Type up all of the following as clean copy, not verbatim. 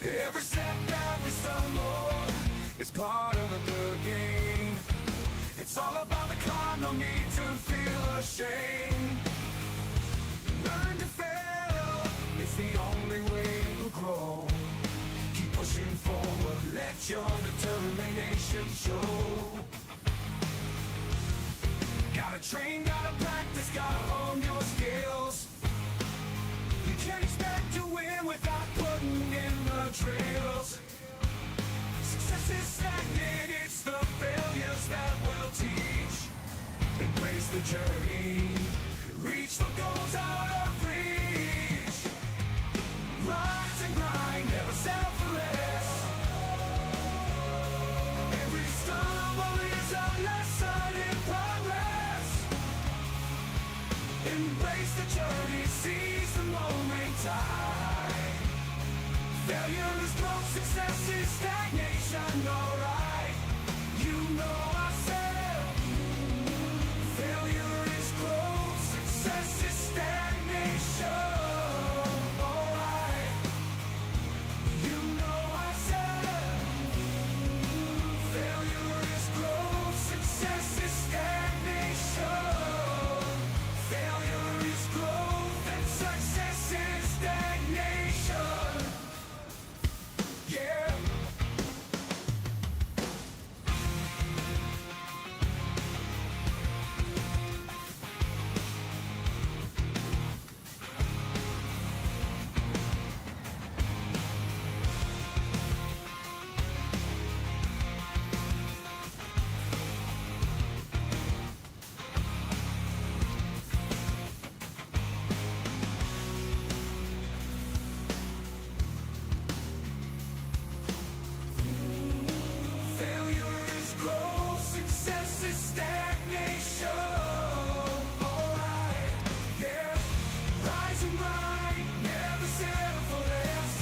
Every step that we stumble is part of the game. It's all about the climb, no need to feel ashamed. Learn to fail, it's the only way to grow. Keep pushing forward, let your determination show. Gotta train, gotta practice, gotta hone your skills. You can't expect to win without putting in the drills. Success is stagnant, it's the failures that will teach. Embrace the journey, reach the goals out of reach. Rise and grind, never settle for less. Every stumble is a lesson in progress. Embrace the journey, seize the moment time. Failure is growth, success is stagnation, alright. You know I said failure is growth, success is stagnation, alright. You know I said failure is growth, success is stagnation. Failure is growth and success is stagnation. Yeah. Failure is growth, success is stagnation. Alright, yeah. Rise and grind, never settle for less.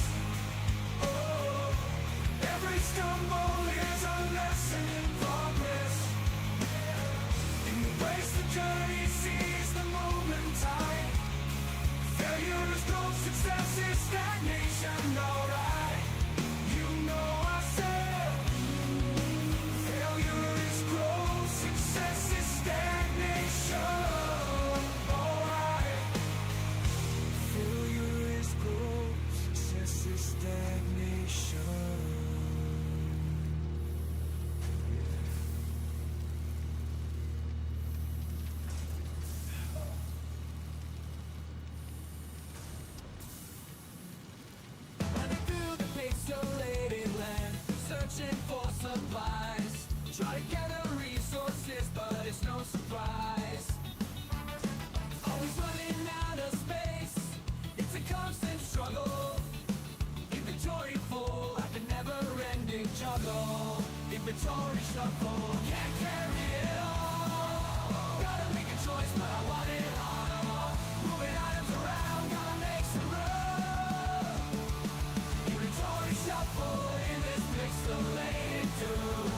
Oh, every stumble is a lesson in progress. Embrace the journey, seize the moment time. Failure is growth, success is stagnation. Alright, you know I said failure is growth, success is stagnation. Alright. Failure is growth, success is stagnation. Running through the pixelated land, searching for supplies. Try to gather resources, but it's no surprise. Always running out of space, it's a constant struggle. Inventory full, like a never-ending juggle. Inventory shuffle, can't carry it all. Gotta make a choice, but I want it all. Moving items around, gotta make some room. Inventory shuffle in this pixelated tube.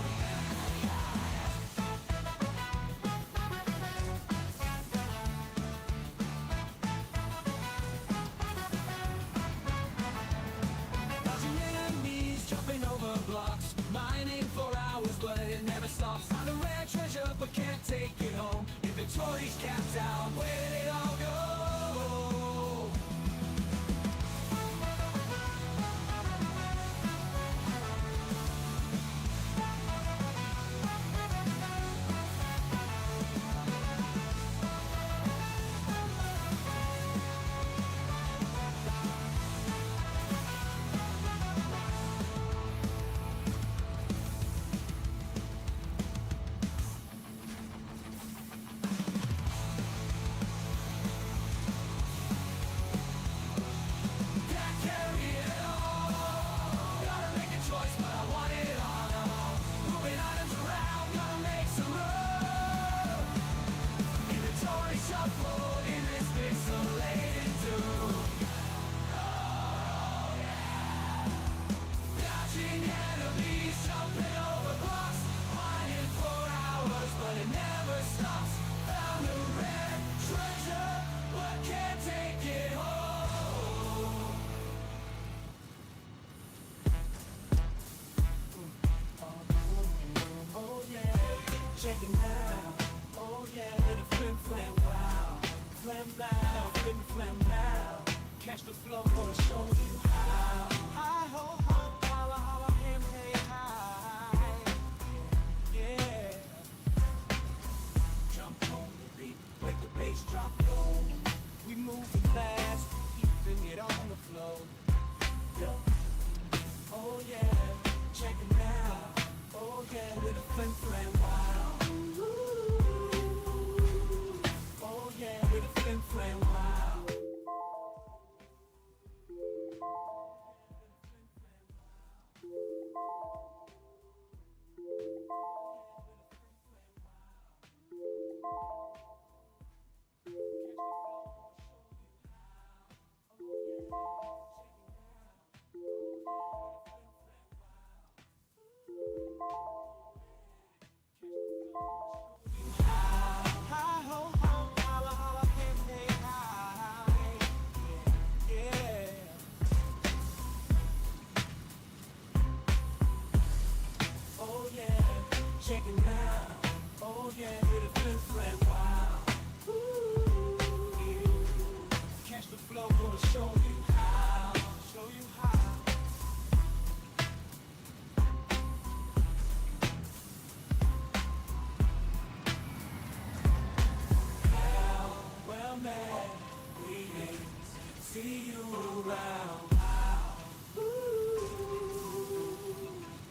Dodging enemies, jumping over blocks, mining for hours, but it never stops. Found a rare treasure, but can't take it home. Inventory's capped out, where did it all go? flame, flame now. Catch the flow, gonna show you how. Hi ho ho, holla holla, hey hey hi. Yeah. Jump on the beat, make the bass drop low. We moving fast, keeping it on the flow. Yo. Oh yeah, check it out. Oh yeah, with a flame, flame wow. Oh yeah, with a flame, flame wow. Hi ho ho, holla holla, hey hey hi. Yeah. Oh yeah, check it out. Oh yeah, with a flip flip wow. Ooh, yeah. Catch the flow, gonna show you how. Show you how. Well man, we ain't see you around. Ooh,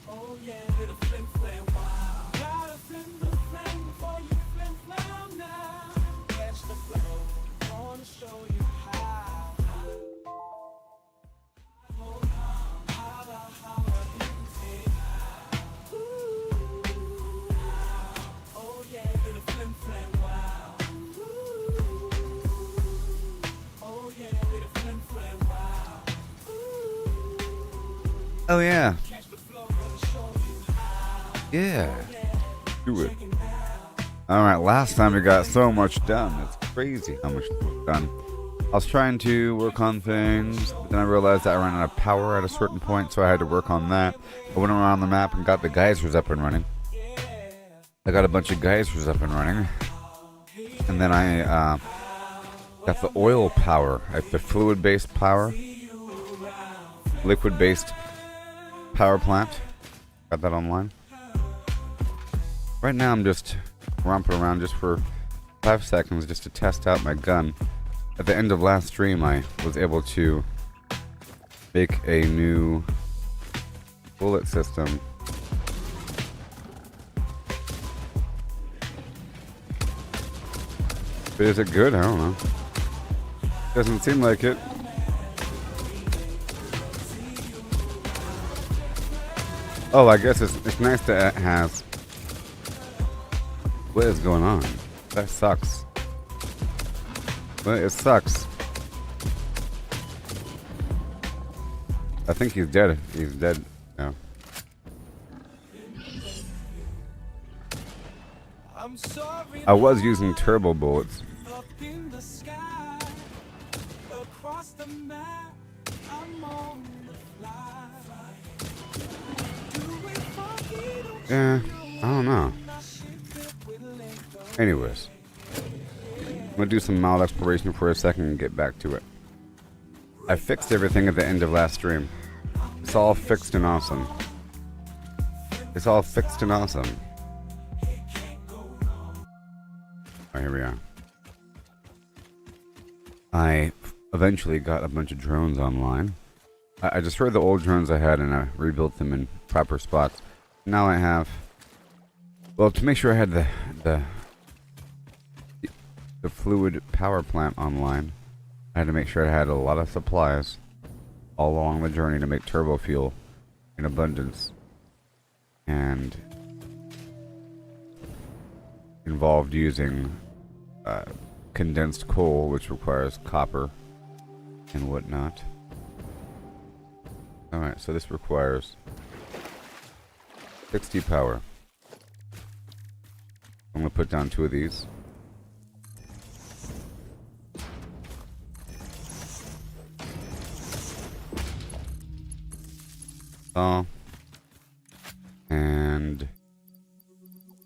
oh yeah, with a flim flam wow. Gotta flim the flame before you flim flam now. Catch the flow, wanna show you how. Holla, holla, hey, ooh, oh yeah, with a flim flam wow. Ooh, oh yeah, with a flim flam wow. Oh yeah. Catch the flow, gonna show you how. Yeah. Do it. Alright, last time we got so much done. It's crazy how much was done. I was trying to work on things, but then I realized that I ran out of power at a certain point, so I had to work on that. I went around the map and got the geysers up and running. I got a bunch of geysers up and running. And then I got the oil power, like the fluid-based power, liquid-based power plant. Got that online. Right now I'm just romping around just for 5 seconds just to test out my gun. At the end of last stream I was able to make a new bullet system. But is it good? I don't know. Doesn't seem like it. Oh, I guess it's nice that it has. What is going on? That sucks. Well, it sucks. I think he's dead. He's dead now. I'm sorry, I was using turbo bullets. up in the sky, across the map, I'm on the fly. Do it funky, don't Yeah, I don't know. I ship it with Lego. Anyways, I'm gonna do some mild exploration for a second and get back to it. I fixed everything at the end of last stream. It's all fixed and awesome. It's all fixed and awesome. Oh, here we are. I eventually got a bunch of drones online. I destroyed the old drones I had and I rebuilt them in proper spots. Now I have, well, to make sure I had the fluid power plant online, I had to make sure I had a lot of supplies all along the journey to make turbo fuel in abundance, and involved using condensed coal, which requires copper and whatnot. Alright, so this requires 60 power. I'm going to put down 2 of these. And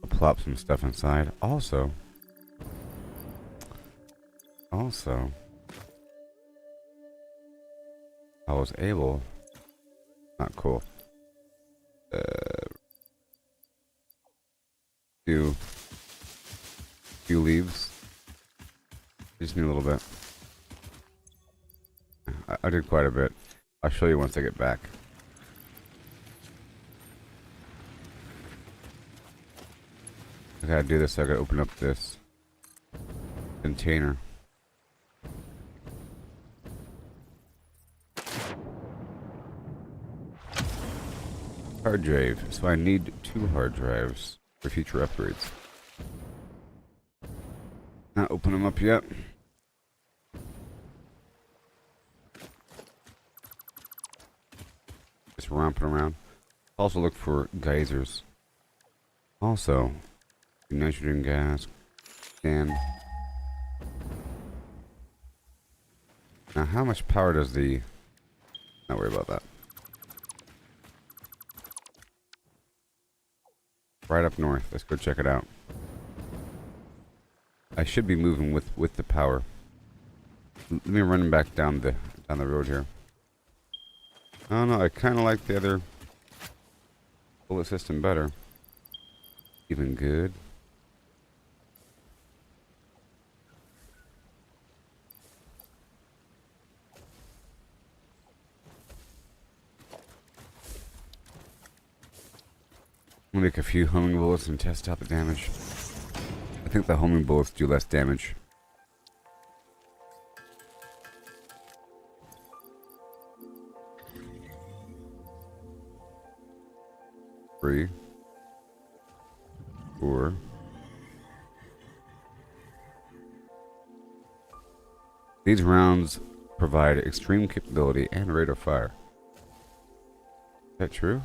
I'll plop some stuff inside. Also, I was able. Not cool. Few leaves. Just need a little bit. I did quite a bit. I'll show you once I get back. I gotta do this, so I gotta open up this container. Hard drive. So I need 2 hard drives for future upgrades. Not open them up yet. Just romping around. Also look for geysers. Also, nitrogen gas. And now, how much power does the? Not worry about that. Right up north. Let's go check it out. I should be moving with the power. Let me run back down the road here. I don't know. I kind of like the other bullet system better. Even good. I'm gonna make a few homing bullets and test out the damage. I think the homing bullets do less damage. Three. 4. These rounds provide extreme capability and rate of fire. Is that true?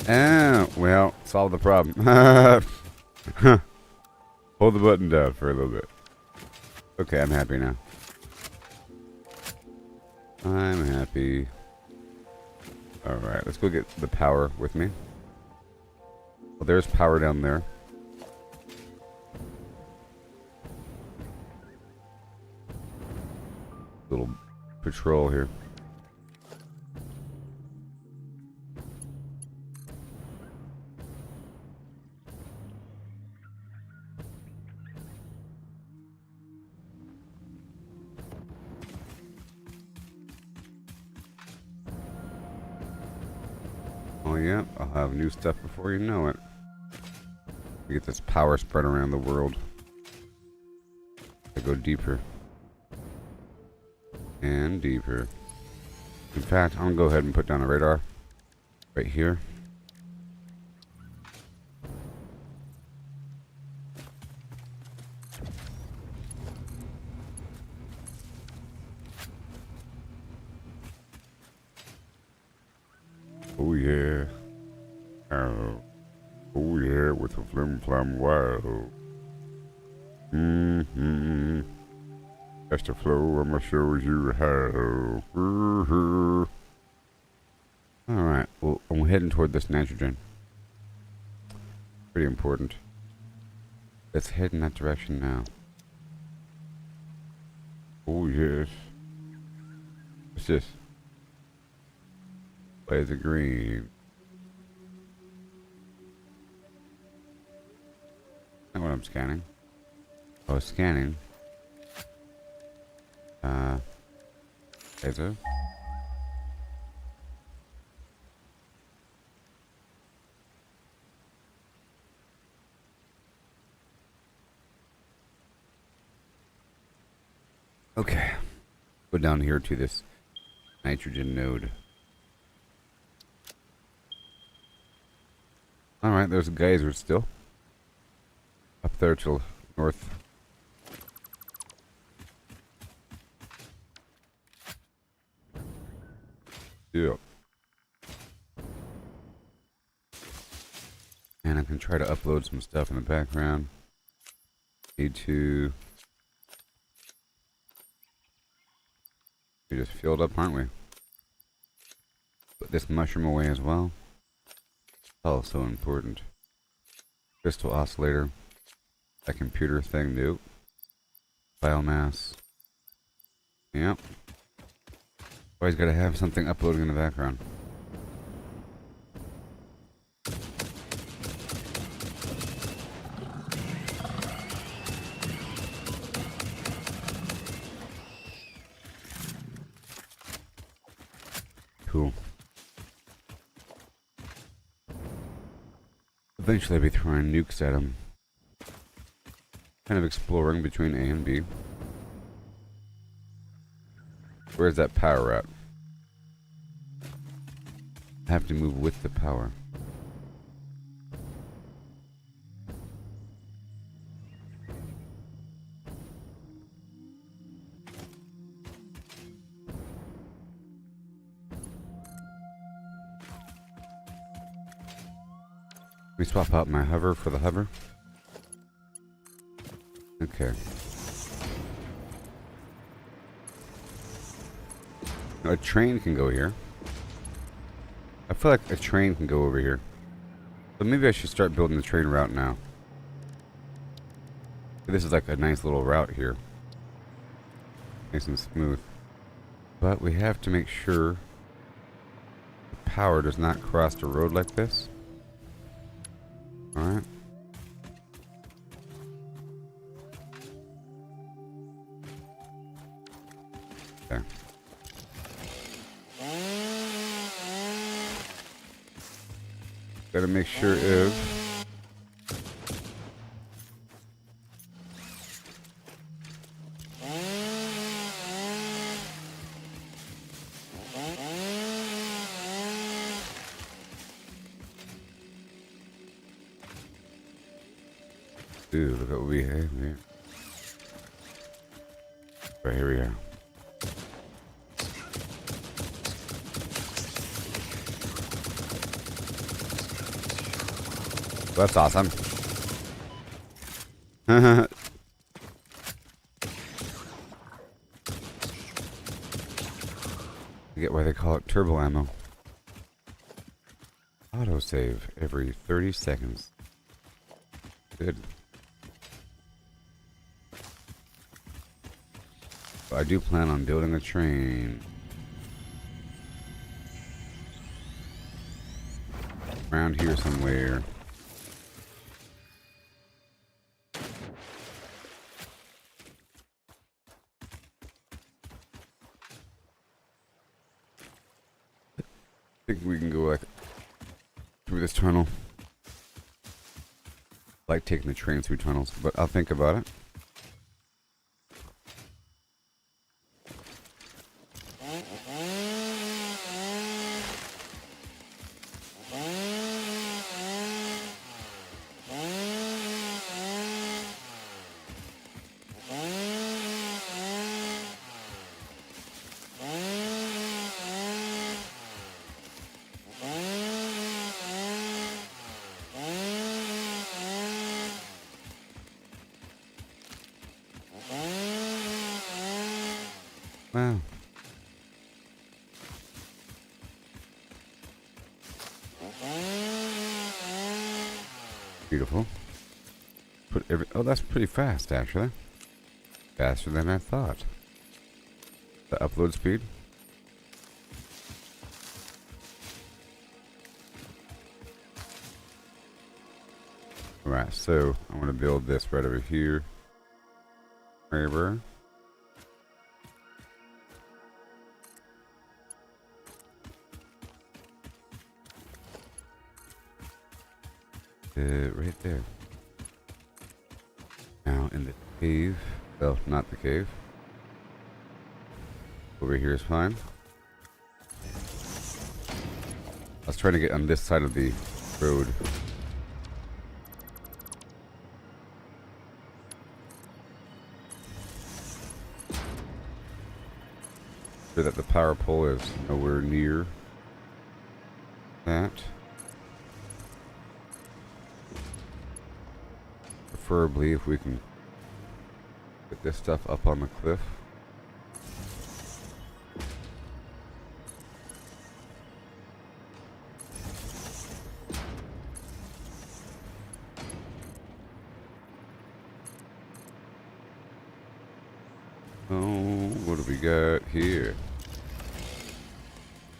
Ah, well, solve the problem. Hold the button down for a little bit. Okay, I'm happy now. I'm happy. Alright, let's go get the power with me. Well, there's power down there. Little patrol here. Oh yeah, I'll have new stuff before you know it. We get this power spread around the world. I go deeper. And deeper. In fact, I'm gonna go ahead and put down a radar. Right here. Oh yeah. Oh. Oh yeah, with a flim flam wow. Mm-hmm. That's the flow, I'ma show you how. Alright, well, I'm heading toward this nitrogen. Pretty important. Let's head in that direction now. Oh yes. What's this? Why is it green? Not what I'm scanning. Oh, scanning. Laser. Okay. Go down here to this nitrogen node. Alright, there's a geyser still. Up there to the north. Yep. And I can try to upload some stuff in the background. Need to... We just filled up, aren't we? Put this mushroom away as well. Oh, so important. Crystal oscillator. That computer thing, nope. Biomass. Yep. Always gotta have something uploading in the background. Cool. Eventually I'll be throwing nukes at him. Kind of exploring between A and B. Where's that power at? I have to move with the power. We swap out my hover for the hover. Okay. Now, a train can go here. I feel like a train can go over here. So maybe I should start building the train route now. This is like a nice little route here. Nice and smooth. But we have to make sure the power does not cross the road like this. Alright. Okay. Gotta make sure if dude, look at what we have here. Right, here we are. That's awesome. I get why they call it turbo ammo. Autosave every 30 seconds. Good. But I do plan on building a train. Around here somewhere. I think we can go like through this tunnel. I like taking the train through tunnels, but I'll think about it. Wow. Beautiful. Oh, that's pretty fast, actually. Faster than I thought. The upload speed. Alright, so I want to build this right over here. Right over. Right there. Now in the cave. Well, not the cave. Over here is fine. I was trying to get on this side of the road. So that the power pole is nowhere near that. Preferably if we can get this stuff up on the cliff. Oh, what do we got here?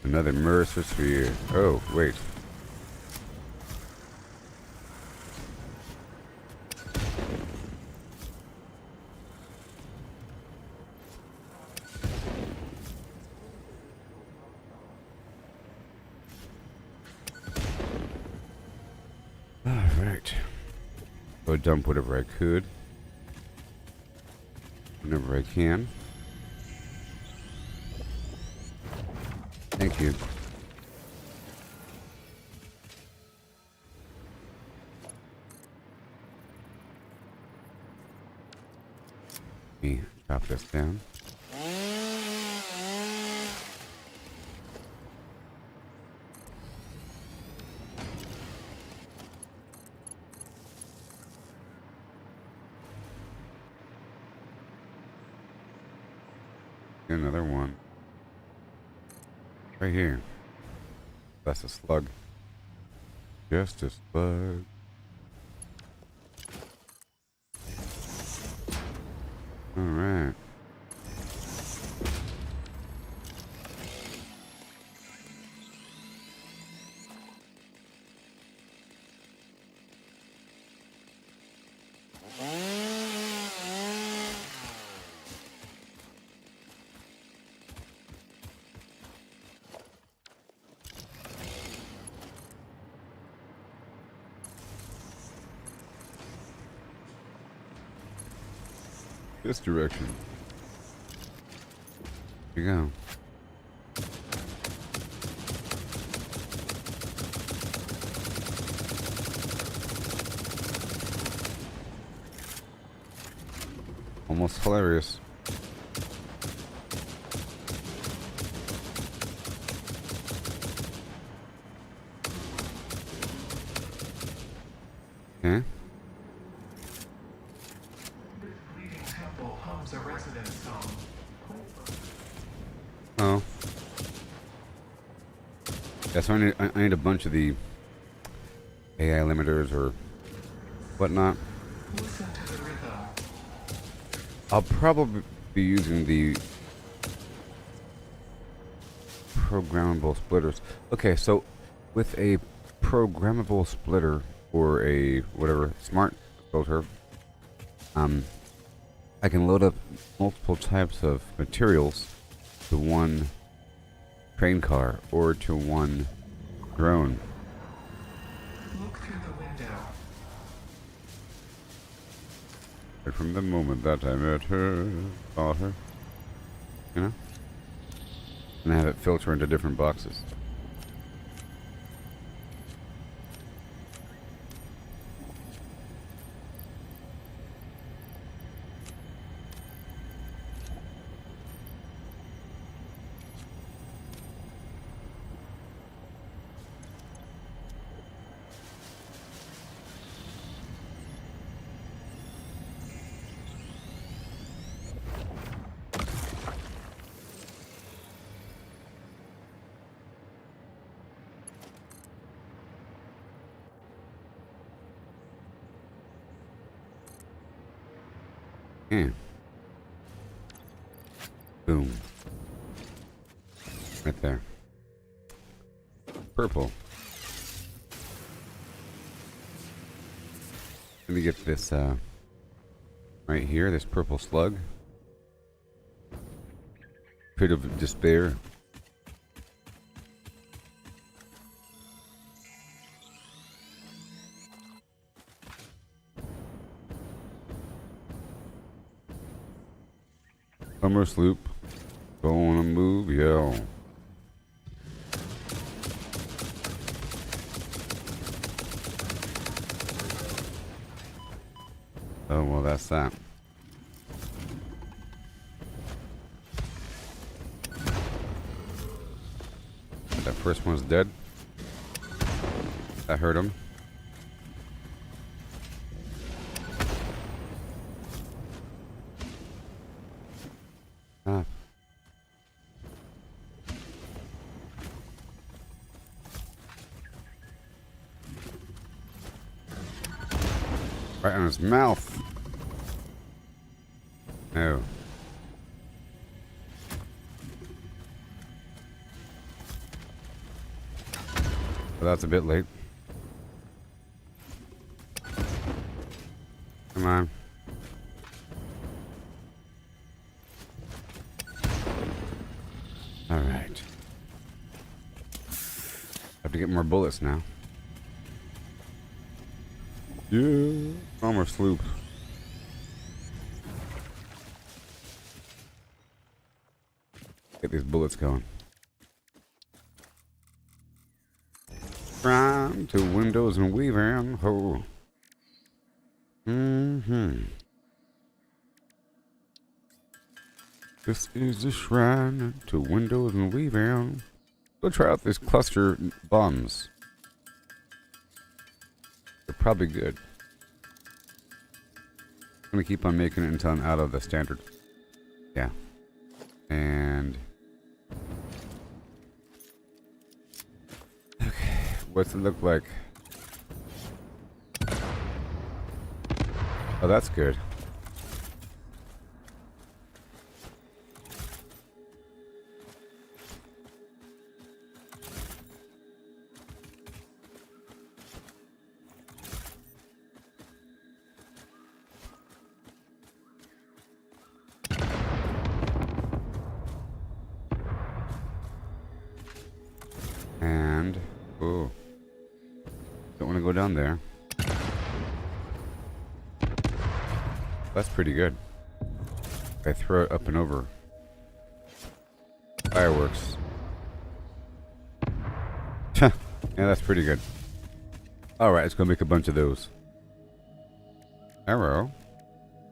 Another Mercer sphere. Oh, wait. Alright. Go dump whatever I could. Whenever I can. Thank you. Let me chop this down. Another one. Right here. That's a slug. Just a slug. Alright. This direction. Here you go. Almost hilarious. Okay. Oh. Yeah, so I need a bunch of the AI limiters or whatnot. I'll probably be using the programmable splitters. Okay, so with a programmable splitter or a whatever smart filter, I can load up multiple types of materials to one train car or to one drone. Look through the window. Right from the moment that I met her, saw her, you know, and have it filter into different boxes. Yeah. Boom. Right there. Purple. Let me get this, right here, this purple slug. Pit of despair. Summer sloop. Gonna move, yo. Oh, well, that's that. That first one's dead. That hurt him. Ah. Right on his mouth. No. But that's a bit late. Come on. Alright. Have to get more bullets now. Yeah. Armor sloop. Get these bullets going. Prime to Windows and weave in. Ho. This is the shrine to Windows and weave in. Go try out these cluster bombs. They're probably good. I'm gonna keep on making it until I'm out of the standard. Yeah. And okay, what's it look like? Oh, that's good. And oh, don't want to go down there. That's pretty good. I throw it up and over. Fireworks. Yeah, that's pretty good. Alright, let's go make a bunch of those. Arrow.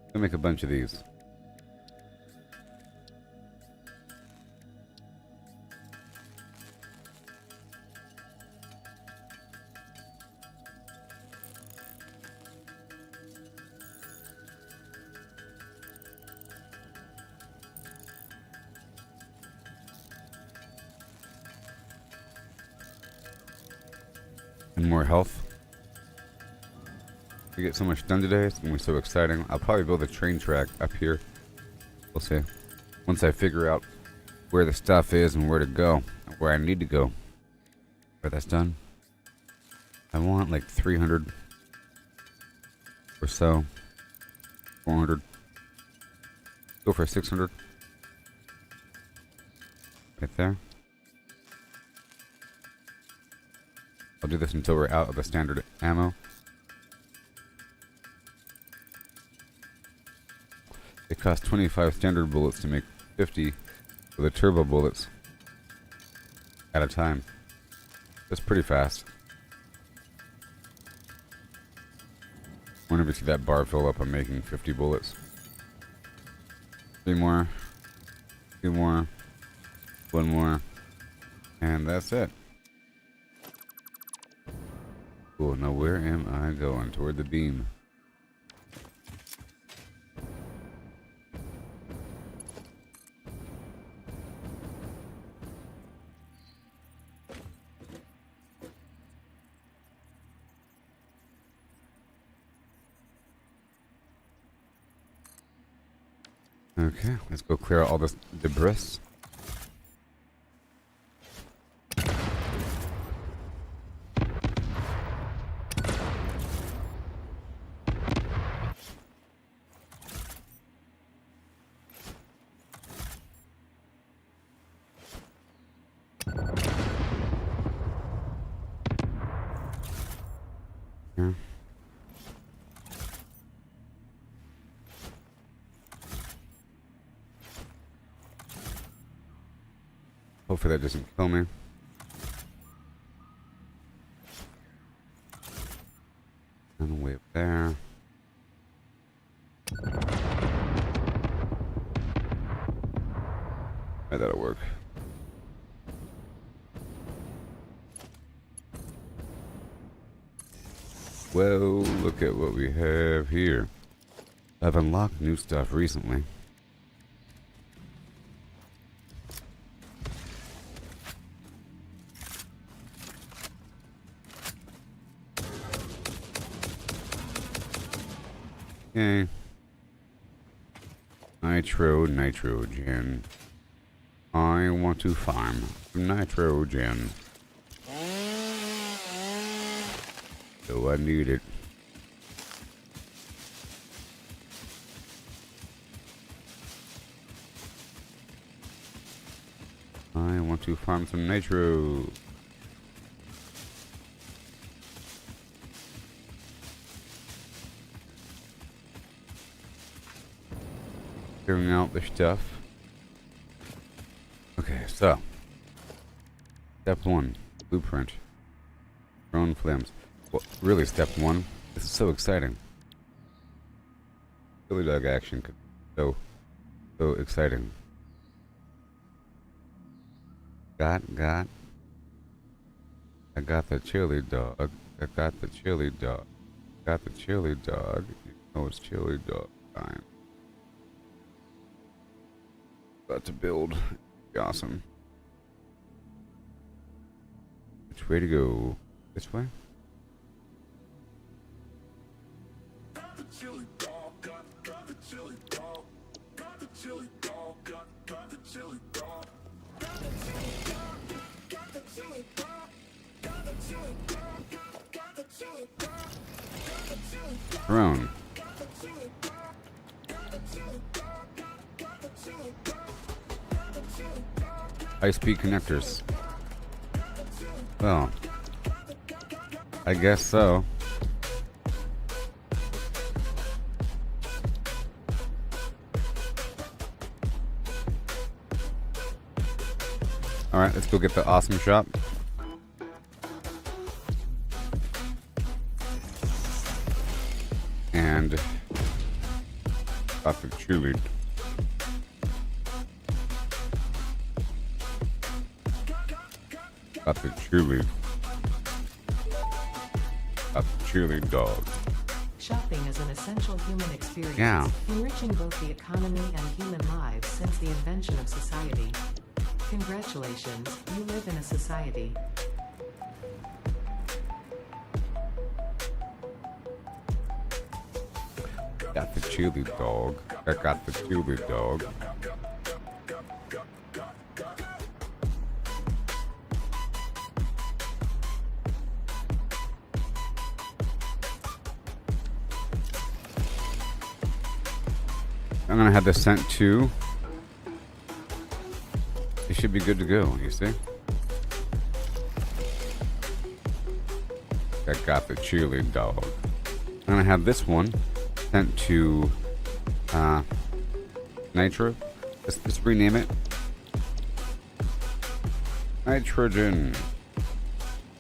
Let's make a bunch of these. And more health. We get so much done today. It's gonna be so exciting. I'll probably build a train track up here. We'll see. Once I figure out where the stuff is and where to go, where I need to go. But that's done. I want like 300 or so. 400. Go for 600. Right there. I'll do this until we're out of the standard ammo. It costs 25 standard bullets to make 50 for the turbo bullets at a time. That's pretty fast. Whenever you see that bar fill up, I'm making 50 bullets. 3 more. 2 more. 1 more. And that's it. Cool, now where am I going? Toward the beam. Okay, let's go clear out all this debris. Yeah. Hopefully that doesn't kill me. And way up there. Right, that'll work. Well, look at what we have here. I've unlocked new stuff recently. Okay. Nitrogen. I want to farm some nitrogen. So I need it. I want to farm some nitro. Clearing out the stuff. Okay, so step 1, blueprint. Drone flames. Well, really, step 1. This is so exciting. Chili dog action. So exciting. I got the chili dog. I got the chili dog. Got the chili dog. You know it's chili dog time. About to build. Be awesome. Which way to go? This way? Got the chili dog, got the chili dog, got the chili dog, got the chili dog, got the chili dog, got the chili dog, got the chili dog, got the chili dog, got the chili dog, Drone. got the chili dog, got the chili dog, got the chili dog, got the chili dog. High speed connectors. Well, I guess so. Alright, let's go get the awesome shop. And got the chili. Got the chili. Got the chili dog. Shopping is an essential human experience, Yeah. enriching both the economy and human lives since the invention of society. Congratulations, you live in a society. Got the chili dog. I got the chili dog. I'm gonna have this sent to. It should be good to go, you see? I got the chili dog. I'm gonna have this one sent to Nitro. Let's rename it. Nitrogen.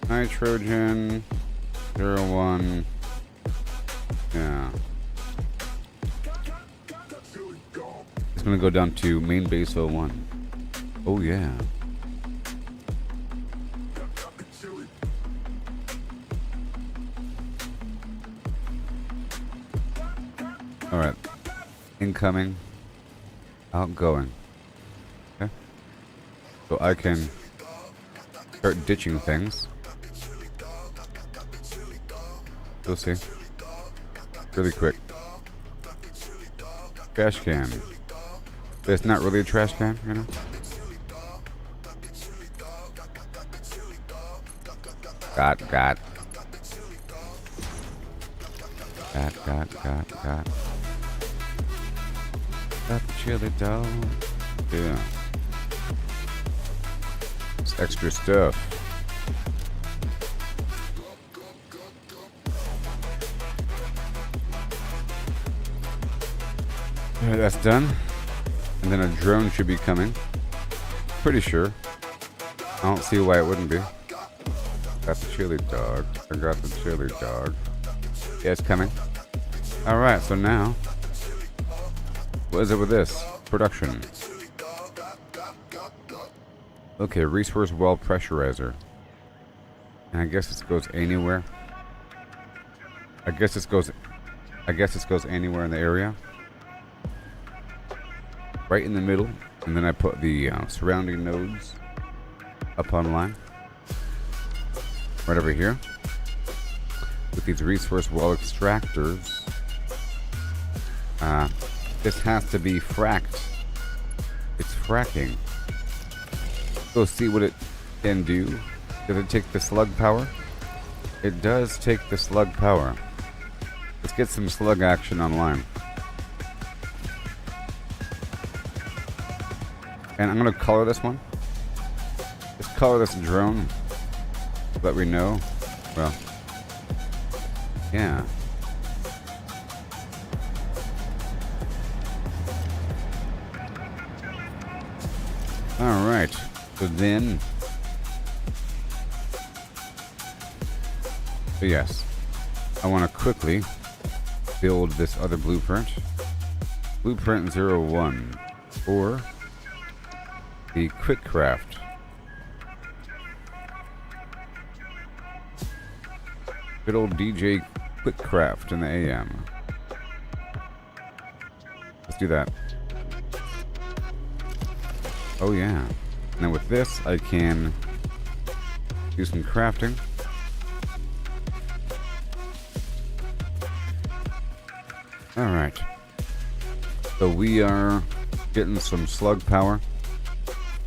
Nitrogen 01. Yeah. It's gonna go down to main base 01. Oh yeah. Alright. Incoming. Outgoing. Okay. So I can start ditching things. You'll see. Really quick. Trash can. But it's not really a trash can, you know? Got. Got the chili dog. Yeah. It's extra stuff. Alright, that's done. And then a drone should be coming. Pretty sure. I don't see why it wouldn't be. Got the chili dog. I got the chili dog. Yeah, it's coming. Alright, so now, what is it with this? Production. Okay, resource well pressurizer. And I guess this goes anywhere. I guess this goes anywhere in the area. Right in the middle. And then I put the surrounding nodes up online. Right over here. With these resource well extractors. This has to be fracked. It's fracking. Go see what it can do. Does it take the slug power? It does take the slug power. Let's get some slug action online. And I'm going to color this one. Let's color this drone so that we know. Well, yeah. Alright, so then... So yes, I want to quickly build this other blueprint. Blueprint 01 for the quick craft. Good old DJ quick craft in the AM. Let's do that. Oh yeah. And then with this I can do some crafting. Alright. So we are getting some slug power.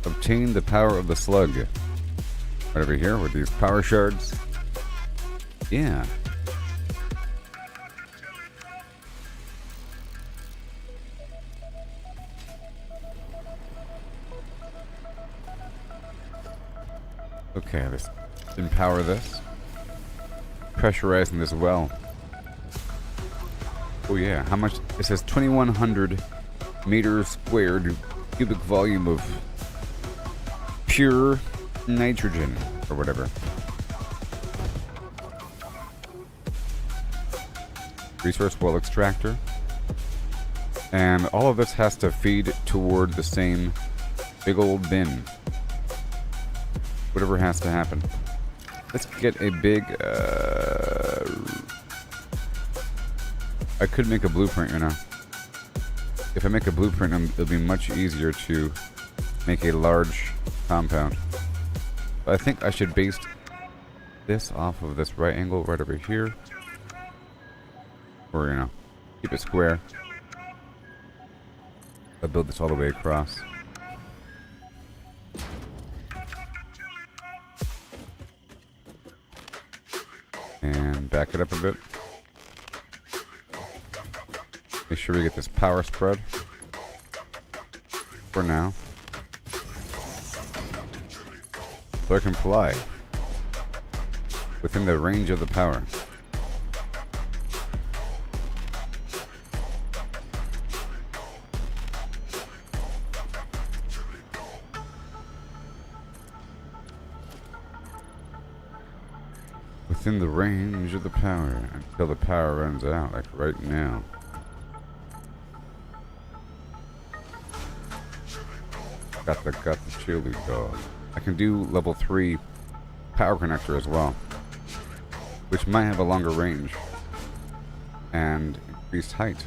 Obtain the power of the slug. Right over here with these power shards. Yeah. Okay, let's empower this. Pressurizing this well. Oh yeah, how much? It says 2,100 meters squared cubic volume of pure nitrogen, or whatever. Resource well extractor. And all of this has to feed toward the same big old bin. Whatever has to happen. Let's get a big, I could make a blueprint, you know. If I make a blueprint, it'll be much easier to make a large compound. But I think I should base this off of this right angle right over here. Or, you know, keep it square. I'll build this all the way across. And back it up a bit. Make sure we get this power spread. For now. So I can fly within the range of the power. Within the range of the power until the power runs out, like right now. Got the chili dog. I can do level 3 power connector as well, which might have a longer range and increased height.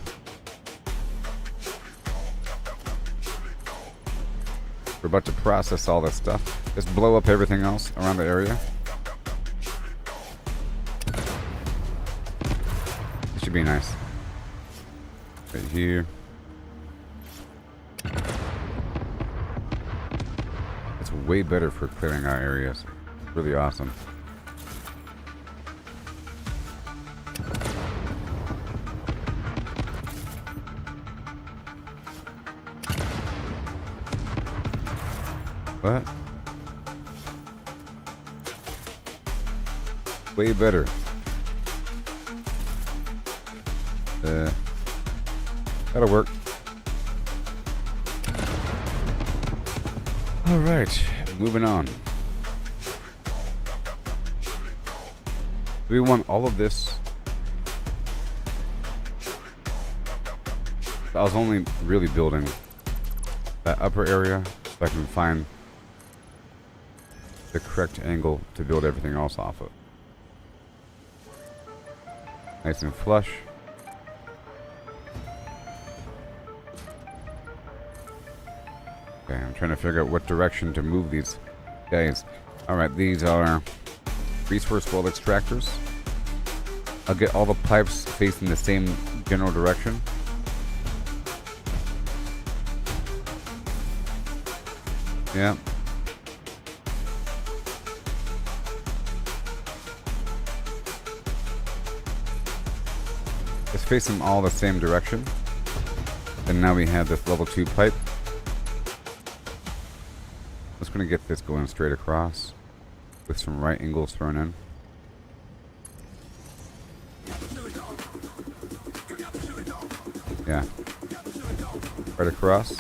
We're about to process all this stuff. Just blow up everything else around the area. It should be nice. Right here. It's way better for clearing out areas. Really awesome. What? Way better. That'll work. Alright, moving on. We want all of this. I was only really building that upper area so I can find the correct angle to build everything else off of. Nice and flush. Okay, I'm trying to figure out what direction to move these guys. Alright, these are resource well extractors. I'll get all the pipes facing the same general direction. Yeah. face them all the same direction. And now we have this level 2 pipe. Just gonna get this going straight across with some right angles thrown in. Yeah. Right across.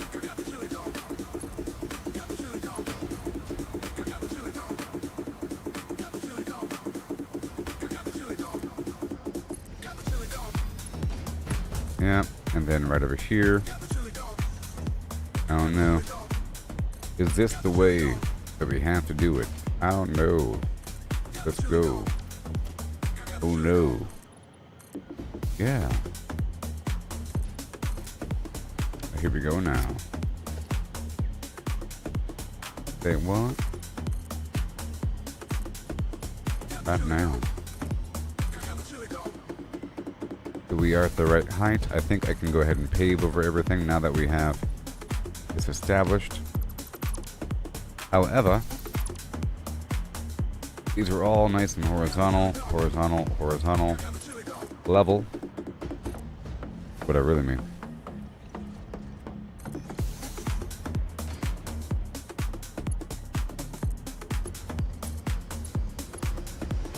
Yeah, and then right over here. I don't know. Is this the way that we have to do it? I don't know. Let's go. Oh no. Yeah. Here we go now. Say what? Not now. So we are at the right height. I think I can go ahead and pave over everything now that we have this established. However, these are all nice and horizontal, horizontal, horizontal, level. What I really mean.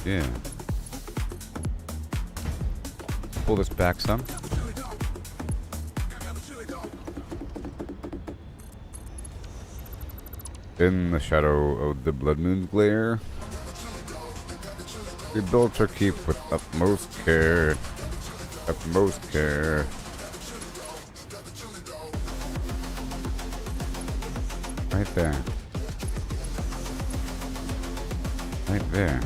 Yeah. Pull this back some. In the shadow of the blood moon's glare, we built our keep with utmost care. Utmost care. Right there. Right there.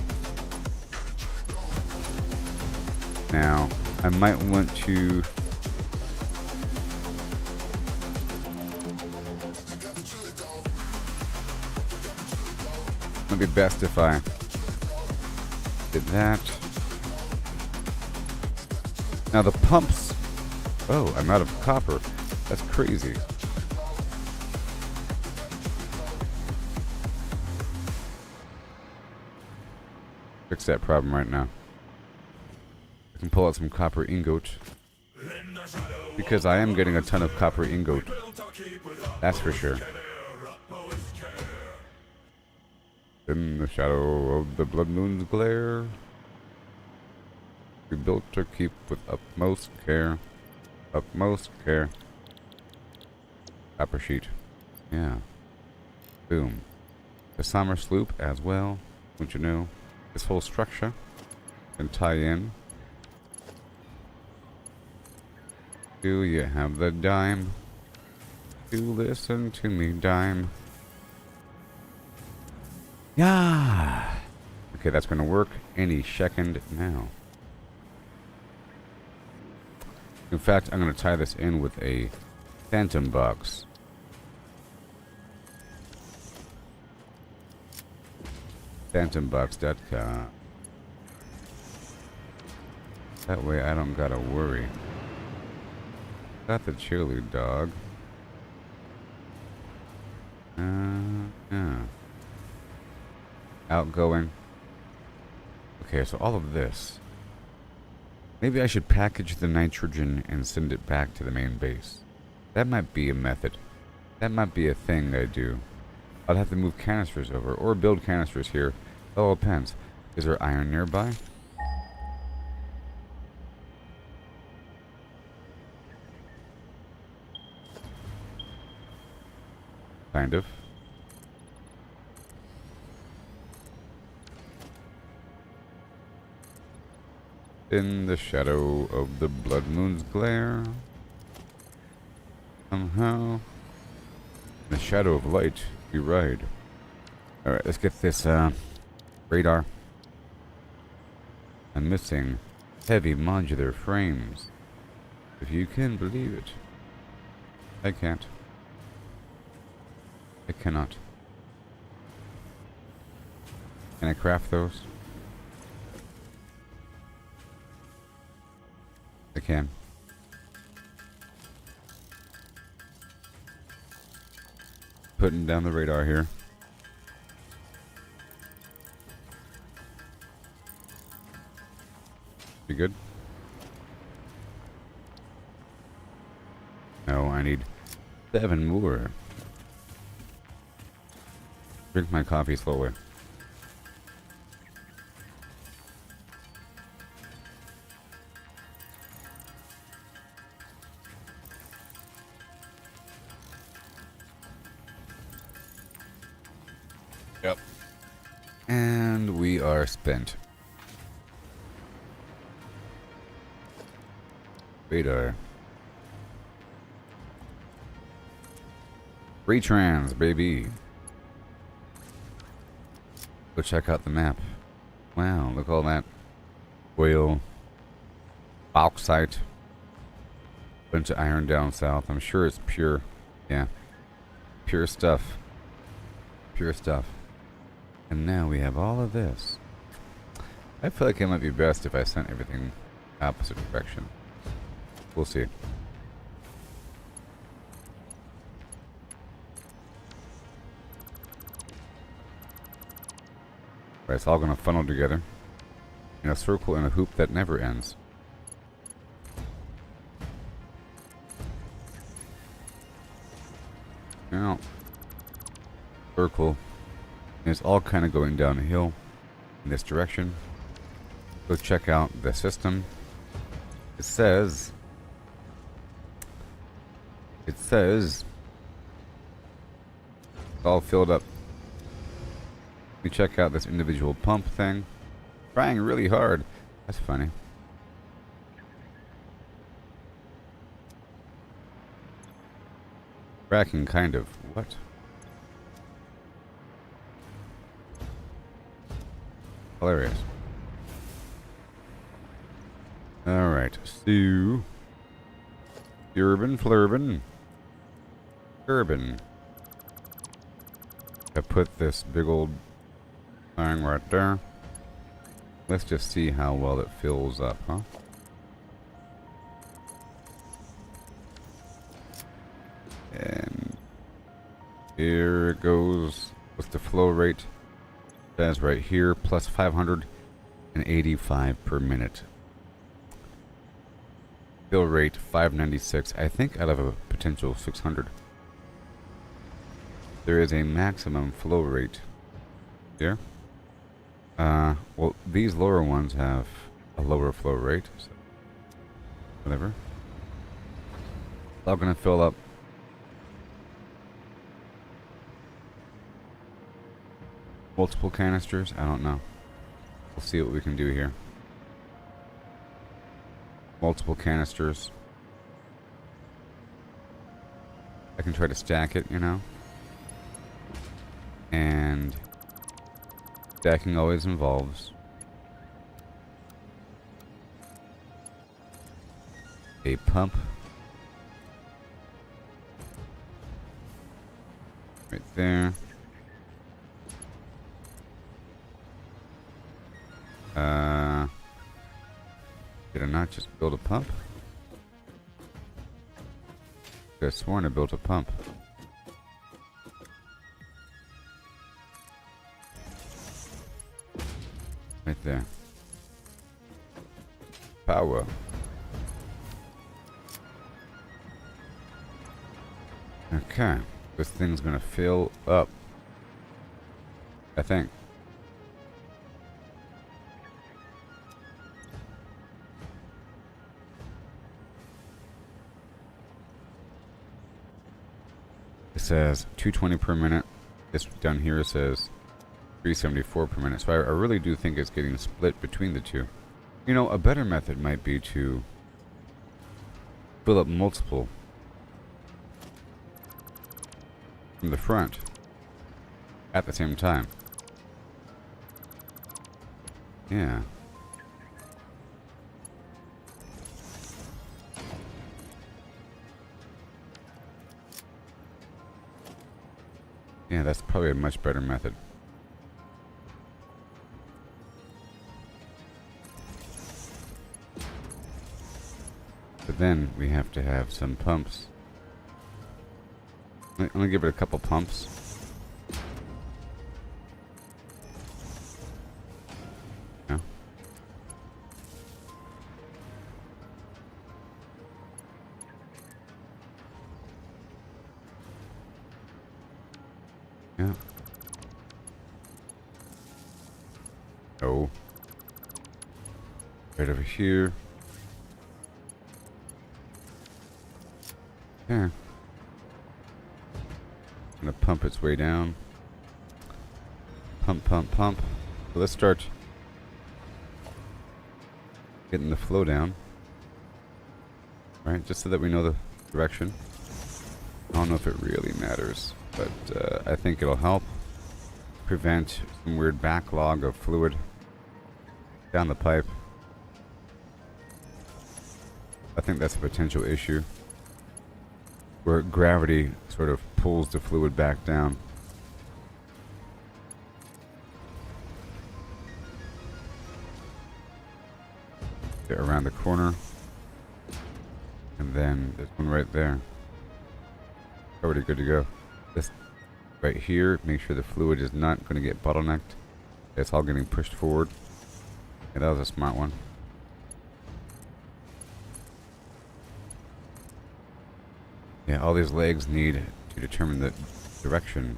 Now, I might want to it'd be best if I did that. Now the pumps. Oh, I'm out of copper. That's crazy. Fix that problem right now. I can pull out some copper ingot. Because I am getting a ton of copper ingot. That's for sure. In the shadow of the blood moon's glare, we built our keep with utmost care. Utmost care. Copper sheet. Yeah. Boom. The summer sloop as well. Don't you know? This whole structure can tie in. Do you have the dime to listen to me, dime? Yeah. Okay, that's going to work any second now. In fact, I'm going to tie this in with a phantom box. Phantombox.com. That way I don't gotta worry. Got the chili dog. Yeah. Outgoing. Okay, so all of this. Maybe I should package the nitrogen and send it back to the main base. That might be a method. That might be a thing I do. I'll have to move canisters over or build canisters here. It all depends. Is there iron nearby? Kind of. In the shadow of the blood moon's glare. Somehow. In the shadow of light, we ride. Alright, let's get this radar. I'm missing heavy modular frames. If you can believe it. I can't. I cannot. Can I craft those? I can. Putting down the radar here. Be good. No, I need 7 more. Drink my coffee slowly. Yep. And we are spent. Radar. Retrans, baby. Go check out the map. Wow, look at all that oil, bauxite, bunch of iron down south. I'm sure it's pure. Yeah, pure stuff. Pure stuff. And now we have all of this. I feel like it might be best if I sent everything opposite direction. We'll see. Right, it's all going to funnel together in a circle in a hoop that never ends. Now, circle. And it's all kind of going down a hill in this direction. Go check out the system. It says it's all filled up. We check out this individual pump thing. Trying really hard. That's funny. Cracking, kind of. What? Hilarious. Alright, so Urban Flurbin. Urban. I put this big old thing right there. Let's just see how well it fills up, huh? And here it goes with the flow rate. That's right here, plus 585 per minute. Fill rate 596, I think out of a potential 600. There is a maximum flow rate here. Well, these lower ones have a lower flow rate, so whatever. It's all gonna fill up. Multiple canisters? I don't know. We'll see what we can do here. Multiple canisters. I can try to stack it, you know. And stacking always involves a pump. Right there. Did I not just build a pump? I could have sworn I built a pump. Right there. Power. Okay. This thing's gonna fill up. I think. It says 220 per minute. This down here says 374 per minute. So I really do think it's getting split between the two. You know, a better method might be to fill up multiple from the front at the same time. Yeah. Yeah, that's probably a much better method. But then we have to have some pumps. I'm gonna give it a couple pumps. Yeah. Yeah. Oh. Right over here. Yeah. Gonna pump its way down. Pump, pump, pump. So let's start getting the flow down. Right, just so that we know the direction. I don't know if it really matters, but I think it'll help prevent some weird backlog of fluid down the pipe. I think that's a potential issue where gravity sort of pulls the fluid back down. Get around the corner, and then there's one right there. Already good to go. This right here, make sure the fluid is not going to get bottlenecked. It's all getting pushed forward. Yeah, that was a smart one. Yeah, all these legs need to determine the direction.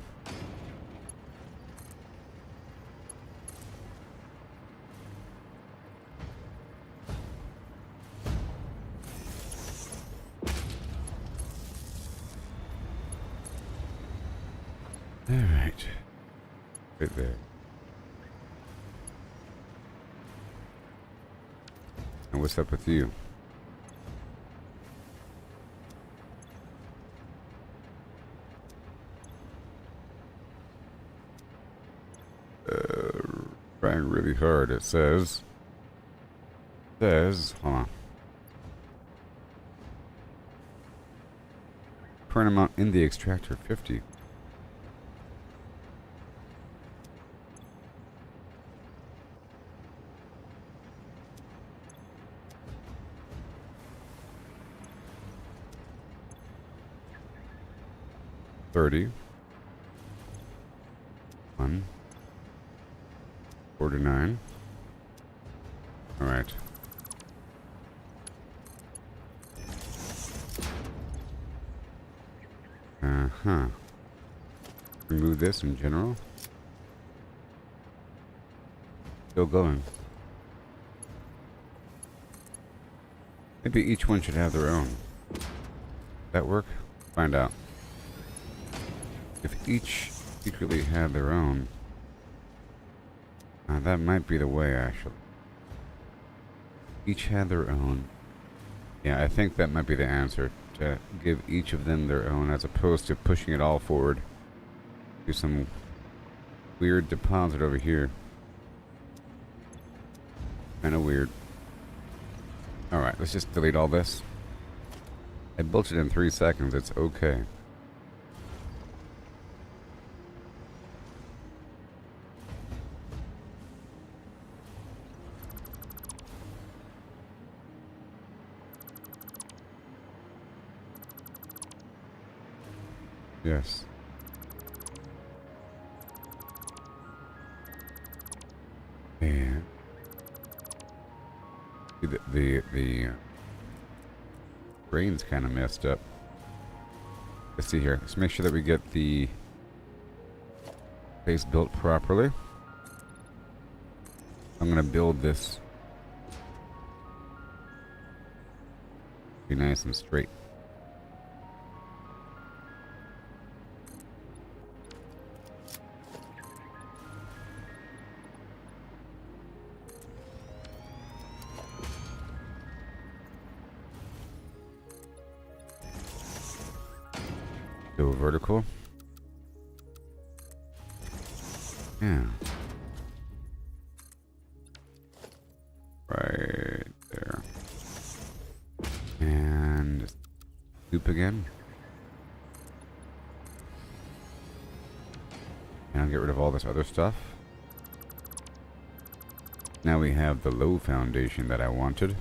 Alright. Right there. And what's up with you? Trying really hard. It says, hold on. Current amount in the extractor, 50. $30. 49. All right. Remove this in general. Still going. Maybe each one should have their own. That work? Find out. If each secretly had their own, that might be the way, actually. Each had their own. Yeah, I think that might be the answer. To give each of them their own, as opposed to pushing it all forward to some weird deposit over here. Kinda weird. Alright, let's just delete all this. I built it in 3 seconds, it's okay. Yes. And the brain's kind of messed up. Let's see here. Let's make sure that we get the base built properly. I'm gonna build this be nice and straight. Go vertical. Yeah. Right there. And loop again. And I'll get rid of all this other stuff. Now we have the low foundation that I wanted.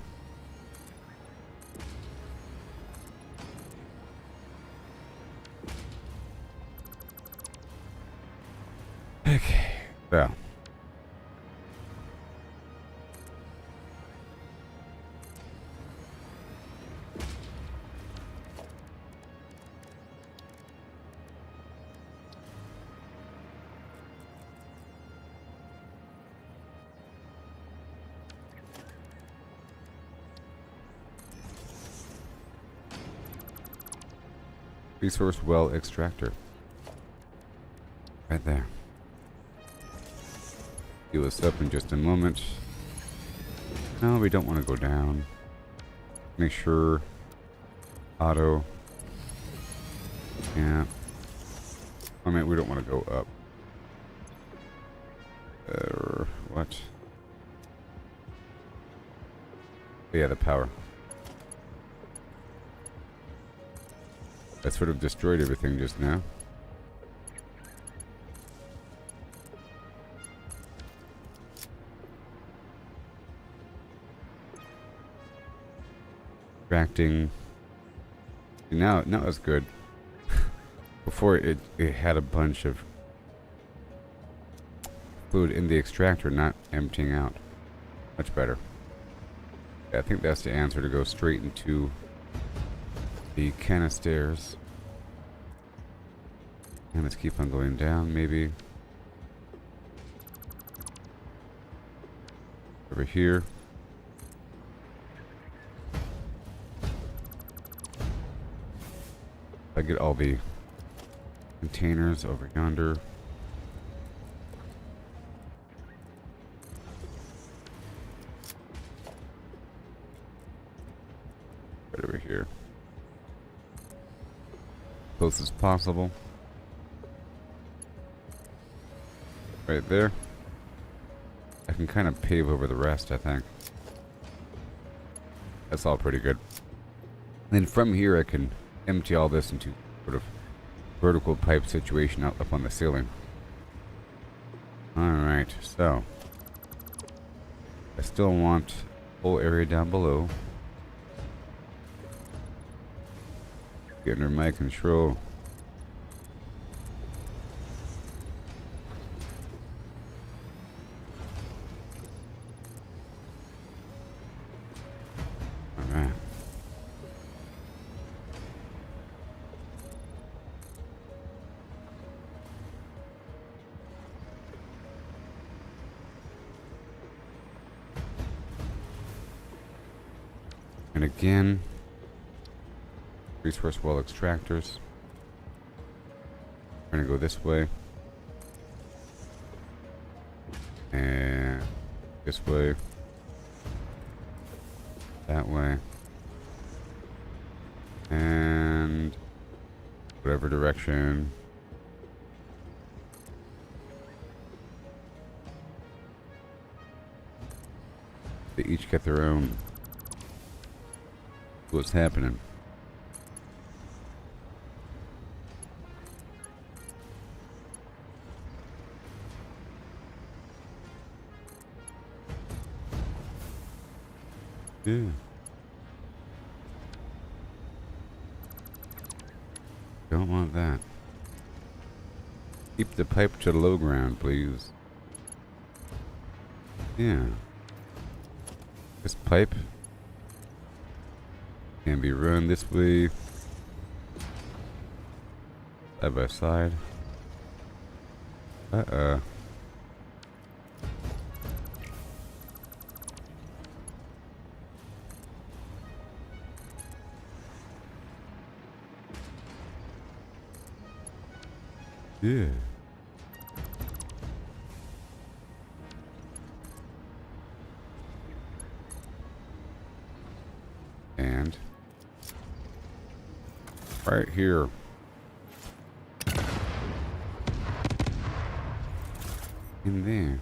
Okay, so. Resource well extractor. Right there. Heal us up in just a moment. No, we don't want to go down. Make sure. Auto. Yeah. I mean, we don't want to go up. What? Yeah, the power. That sort of destroyed everything just now. Extracting. Now it's good. Before it had a bunch of fluid in the extractor, not emptying out. Much better. Yeah, I think that's the answer, to go straight into the canisters. And let's keep on going down, maybe. Over here. I get all the containers over yonder. Right over here. Close as possible. Right there. I can kind of pave over the rest, I think. That's all pretty good. Then from here I can empty all this into sort of vertical pipe situation out up on the ceiling. Alright, so I still want whole area down below. Get under my control. Alright. And again, resource well extractors. We're gonna go this way. And this way. That way. And whatever direction. They each get their own. What's happening? Yeah. Don't want that. Keep the pipe to the low ground, please. Yeah. This pipe can be run this way. Side by side. Uh-oh. Yeah. And right here. In there.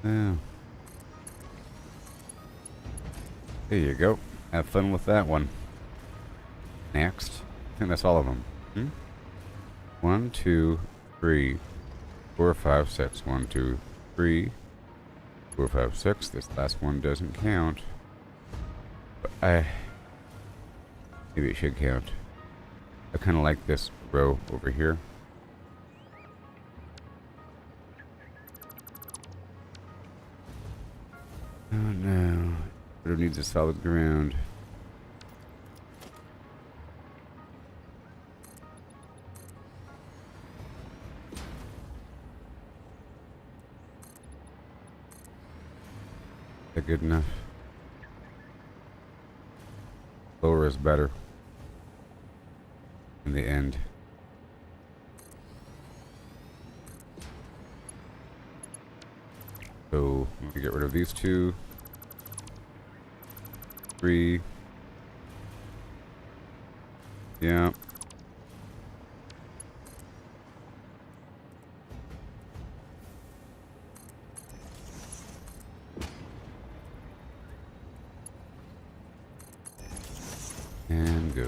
Yeah. There you go. Have fun with that one. Next. I think that's all of them. 1, 2, 3, 4, 5, 6. 1, 2, 3, 4, 5, 6. This last one doesn't count. But maybe it should count. I kind of like this row over here. Oh no. But it needs a solid ground. that good enough? Lower is better in the end. So let me get rid of these 2, 3. Yeah. And go.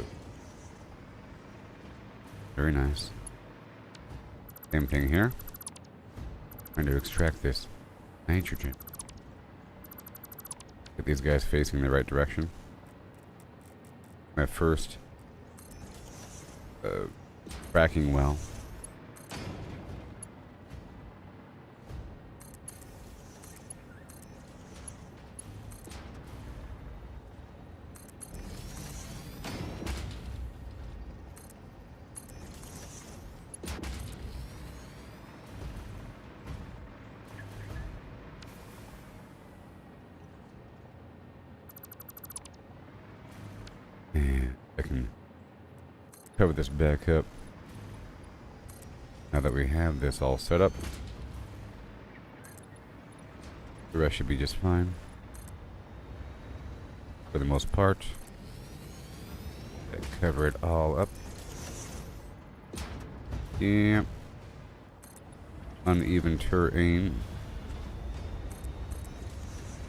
Very nice. Same thing here. Trying to extract this nitrogen. Get these guys facing the right direction. My first fracking well. And I can cover this back up. Now that we have this all set up, the rest should be just fine. For the most part, cover it all up. Yeah. Uneven terrain.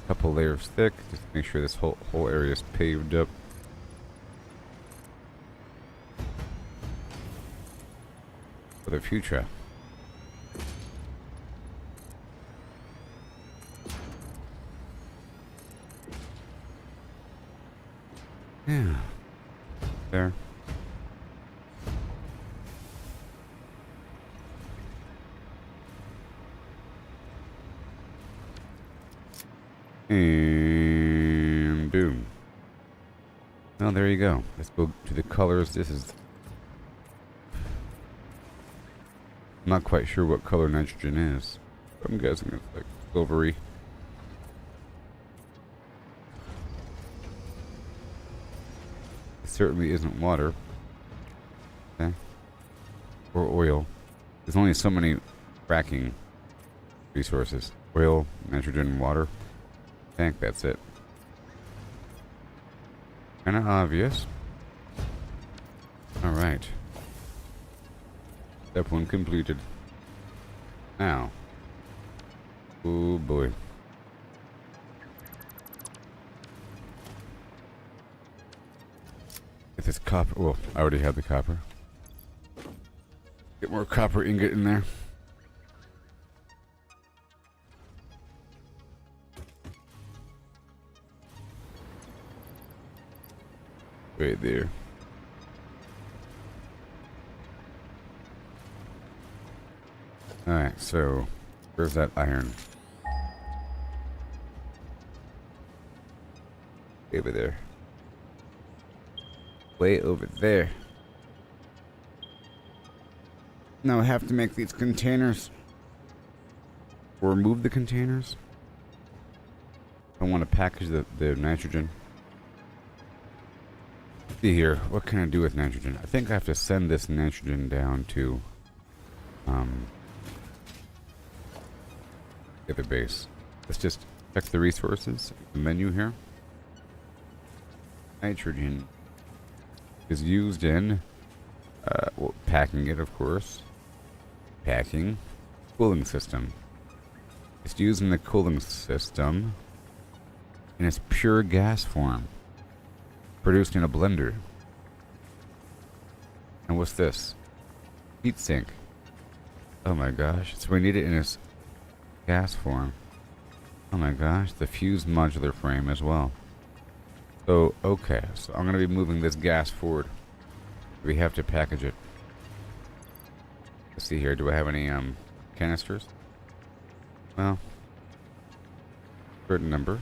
Couple layers thick, just to make sure this whole area is paved up. For the future. Yeah. There. And boom. Well, there you go. Let's go to the colors. This is... I'm not quite sure what color nitrogen is. I'm guessing it's like silvery. It certainly isn't water. Okay. Or oil. There's only so many fracking resources. Oil, nitrogen, water. I think that's it. Kinda obvious. Alright. Step 1 completed. Now. Oh boy. Get this copper. Well, I already had the copper. Get more copper ingot in there. Right there. Alright, so where's that iron? Over there. Way over there. Now I have to make these containers. Or remove the containers. I want to package the nitrogen. Let's see here, what can I do with nitrogen? I think I have to send this nitrogen down to the other base. Let's just check the resources. The menu here. Nitrogen is used in well, packing it, of course. Packing. Cooling system. It's used in the cooling system in its pure gas form. Produced in a blender. And what's this? Heat sink. Oh my gosh. So we need it in its gas form. Oh my gosh. The fused modular frame as well. So, okay. So I'm going to be moving this gas forward. We have to package it. Let's see here. Do I have any canisters? Well, certain number.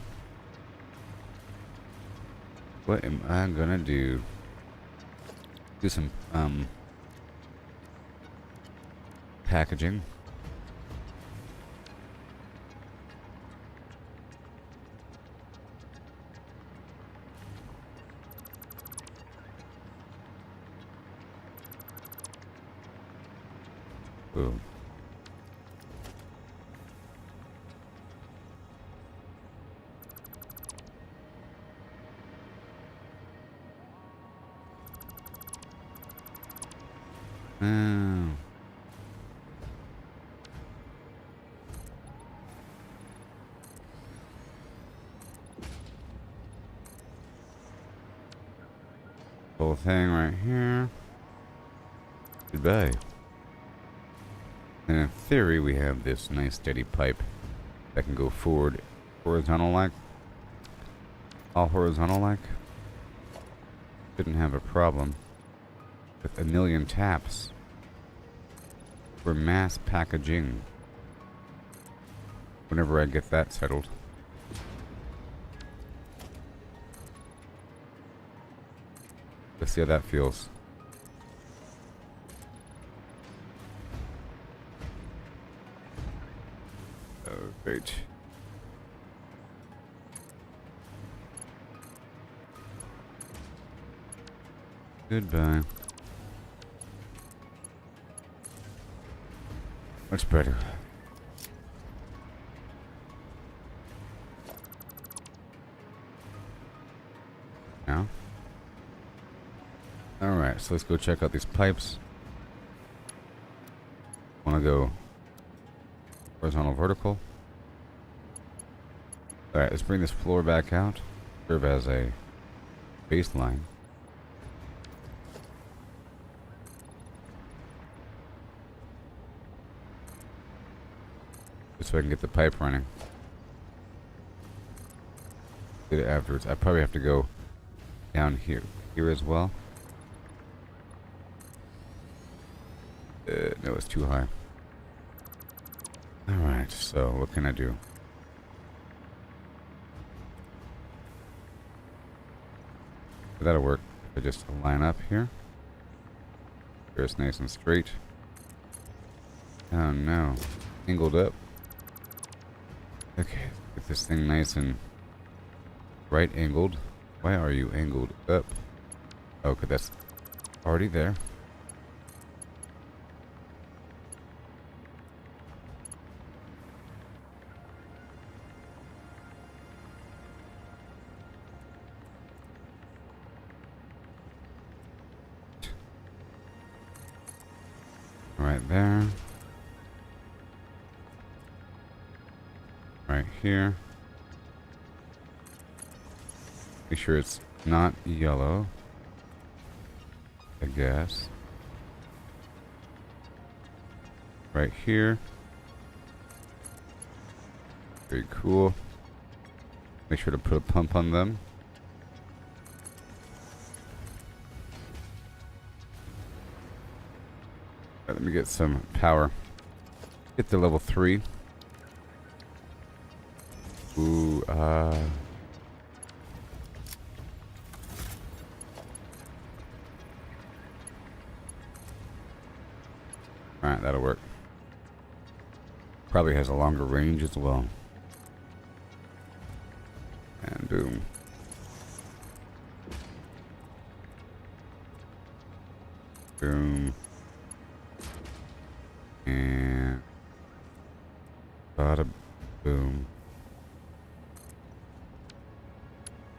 What am I gonna do? Do some packaging. Boom. Oh. Whole thing right here. Goodbye. And in theory, we have this nice steady pipe that can go forward horizontal like. All horizontal like. Shouldn't have a problem with a million taps for mass packaging. Whenever I get that settled. Let's see how that feels. Oh, great. Goodbye. Much better. Now? Alright, so let's go check out these pipes. Want to go horizontal, vertical. Alright, let's bring this floor back out. Serve as a baseline. Just so I can get the pipe running. Do it afterwards. I probably have to go down here as well. No, it's too high. Alright, so what can I do? That'll work if I just line up here. Here it's nice and straight. Oh no. Angled up. Okay, get this thing nice and right angled. Why are you angled up? Okay, that's already there. Right there. Right here. Make sure it's not yellow. I guess. Right here. Very cool. Make sure to put a pump on them. Let me get some power. Get to level 3. Ooh, Alright, that'll work. Probably has a longer range as well. And boom. Boom. And bada boom.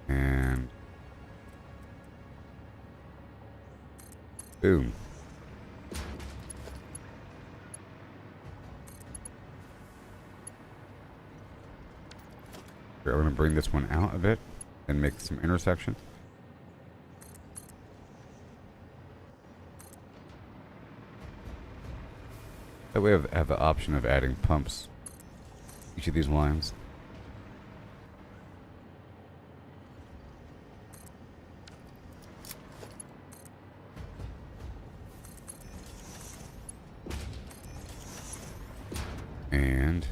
And boom. Here, I'm going to bring this one out a bit and make some intersection. That way I have the option of adding pumps each of these lines. And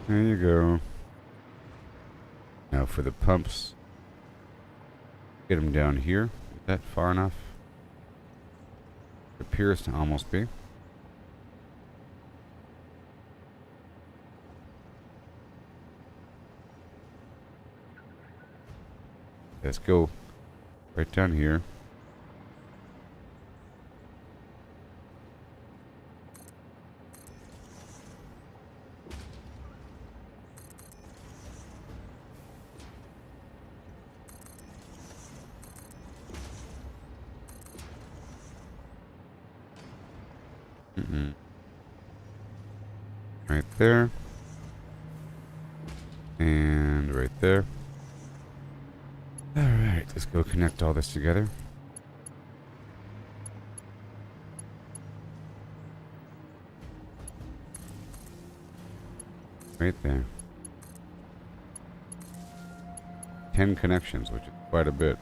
there you go. for the pumps. Get them down here. Is that far enough? It appears to almost be. Let's go right down here. Right there. And right there. Alright, let's go connect all this together. Right there. 10 connections, which is quite a bit.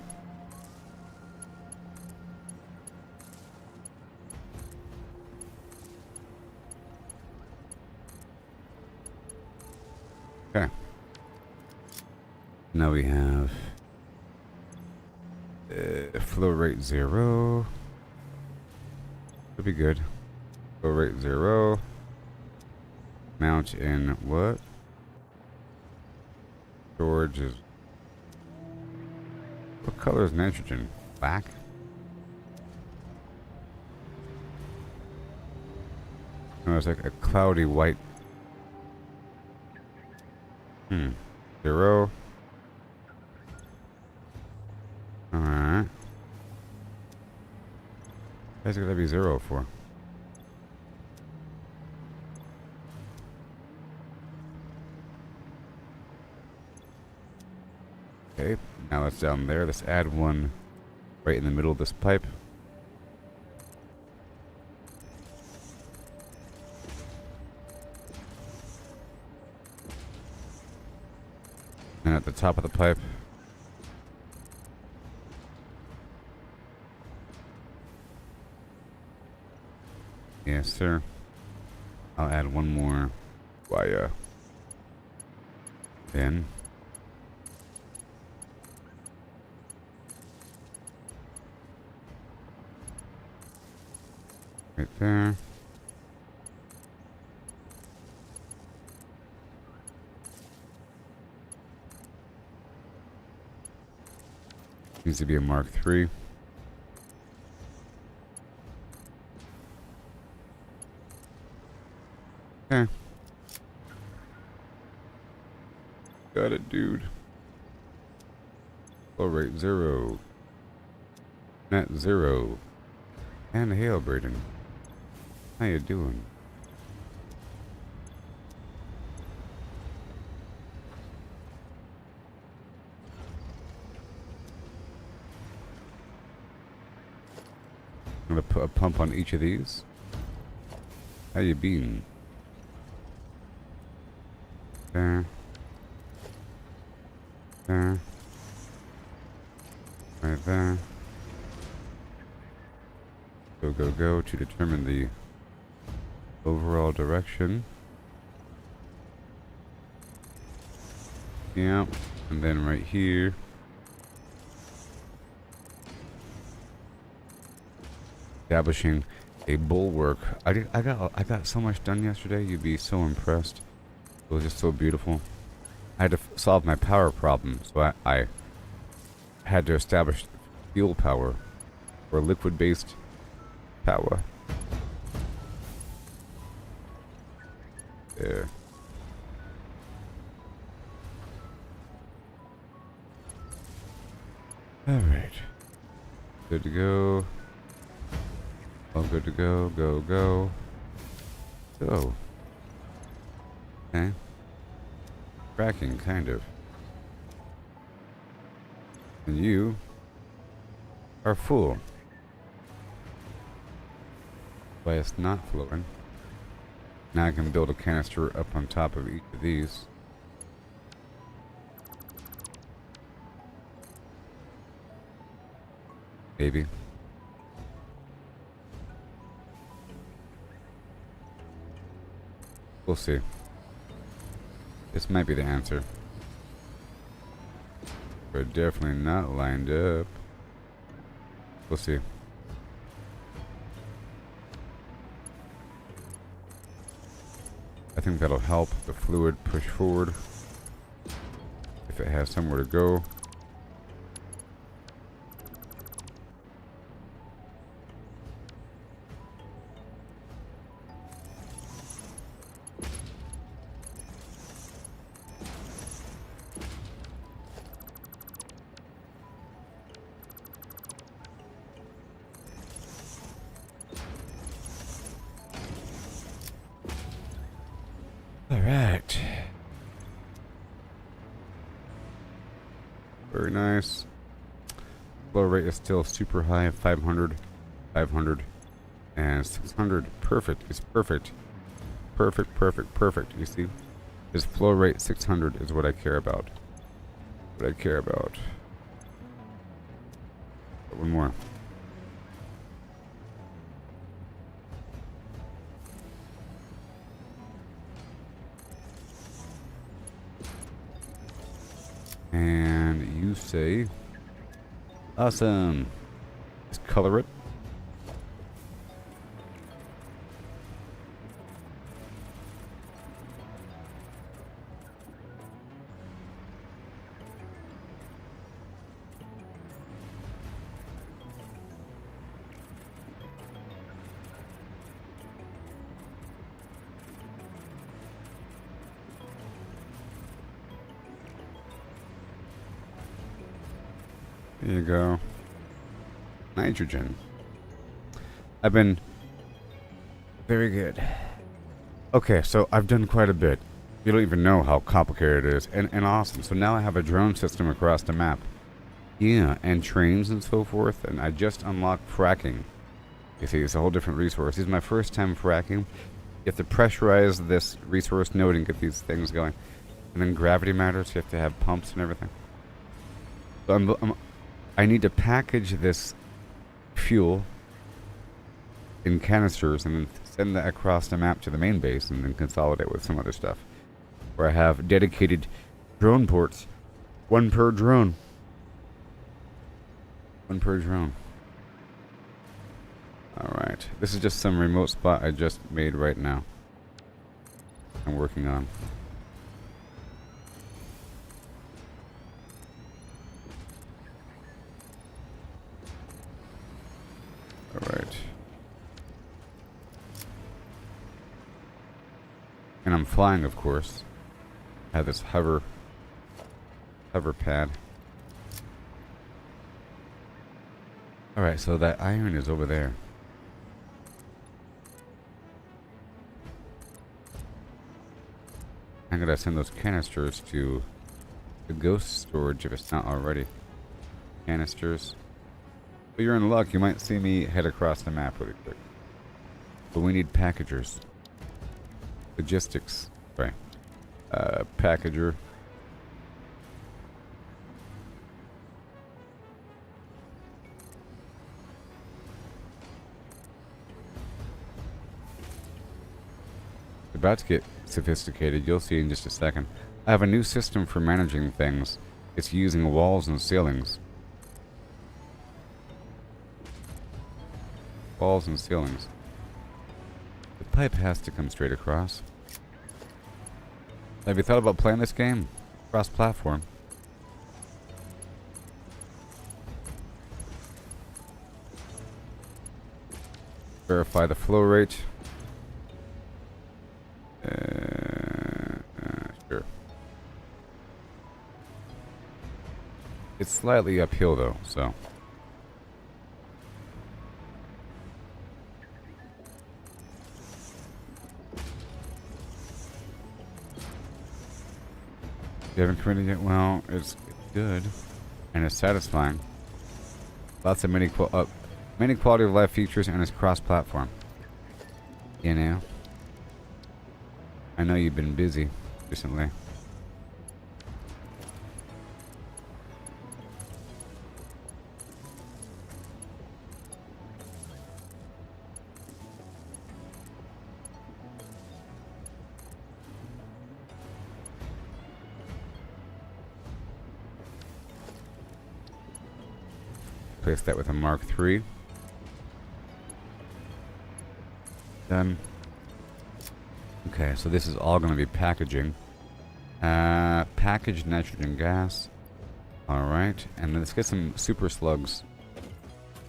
Okay. Now we have flow rate 0. Should be good. Flow rate 0. Mount in what? Storage is. What color is nitrogen? Black? No, it's like a cloudy white. 0. Alright. Why's it gotta be 0 for? Okay, now it's down there. Let's add one right in the middle of this pipe. And at the top of the pipe. Yes, sir. I'll add one more wire. Then. Right there. Needs to be a Mark III. Okay. Got it, dude. Flow rate 0. Net 0. And hail, Braden. How you doing? I'm gonna put a pump on each of these. How you been? There. There. Right there. Go, go, go to determine the overall direction. Yeah, and then right here. Establishing a bulwark. I got so much done yesterday. You'd be so impressed. It was just so beautiful. I had to solve my power problem, so I had to establish fuel power or liquid-based power. There. All right. Good to go. All good to go. Go, go. Go. Okay. Tracking, kind of. And you are full. Why it's not flowing. Now I can build a canister up on top of each of these. Maybe. We'll see. This might be the answer. They're definitely not lined up. We'll see. I think that'll help the fluid push forward if it has somewhere to go. Alright. Very nice. Flow rate is still super high, 500, 500, and 600. Perfect. It's perfect. Perfect, perfect, perfect. You see? His flow rate 600 is what I care about. What I care about. One more. And you say, awesome. Just color it. There you go. Nitrogen. I've been very good. Okay, so I've done quite a bit. You don't even know how complicated it is. And awesome. So now I have a drone system across the map. Yeah, and trains and so forth. And I just unlocked fracking. You see, it's a whole different resource. This is my first time fracking. You have to pressurize this resource node and get these things going. And then gravity matters. You have to have pumps and everything. So I need to package this fuel in canisters and then send that across the map to the main base and then consolidate with some other stuff. Where I have dedicated drone ports. One per drone. One per drone. Alright. This is just some remote spot I just made right now. I'm working on. Alright. And I'm flying, of course. I have this hover pad. Alright, so that iron is over there. I'm gonna send those canisters to the ghost storage if it's not already. Canisters. But you're in luck, you might see me head across the map really quick. But we need packagers. Logistics. Sorry. Packager. About to get sophisticated, you'll see in just a second. I have a new system for managing things. It's using walls and ceilings. Walls and ceilings. The pipe has to come straight across. Have you thought about playing this game? Cross-platform. Verify the flow rate. Sure. It's slightly uphill though, so. You haven't committed yet? Well, it's good. And it's satisfying. Lots of many quality of life features, and it's cross-platform. You know? I know you've been busy recently. replace that with a Mark III. Done. Okay, so this is all going to be packaging. Packaged nitrogen gas. Alright, and let's get some super slugs.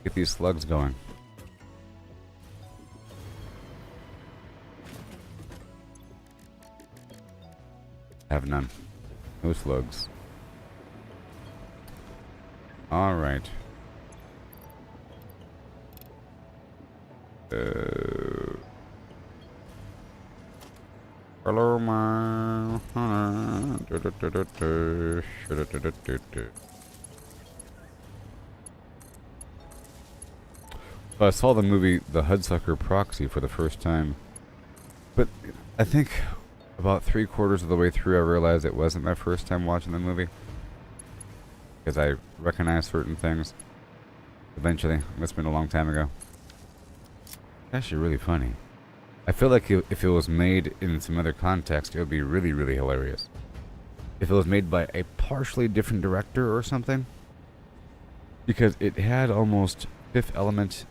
Get these slugs going. Have none. No slugs. Alright. Hello, my... So I saw the movie The Hudsucker Proxy for the first time. But I think about 3/4 of the way through I realized it wasn't my first time watching the movie. Because I recognized certain things. Eventually. It must have been a long time ago. It's actually really funny. I feel like if it was made in some other context, it would be really, really hilarious. If it was made by a partially different director or something. Because it had almost Fifth Element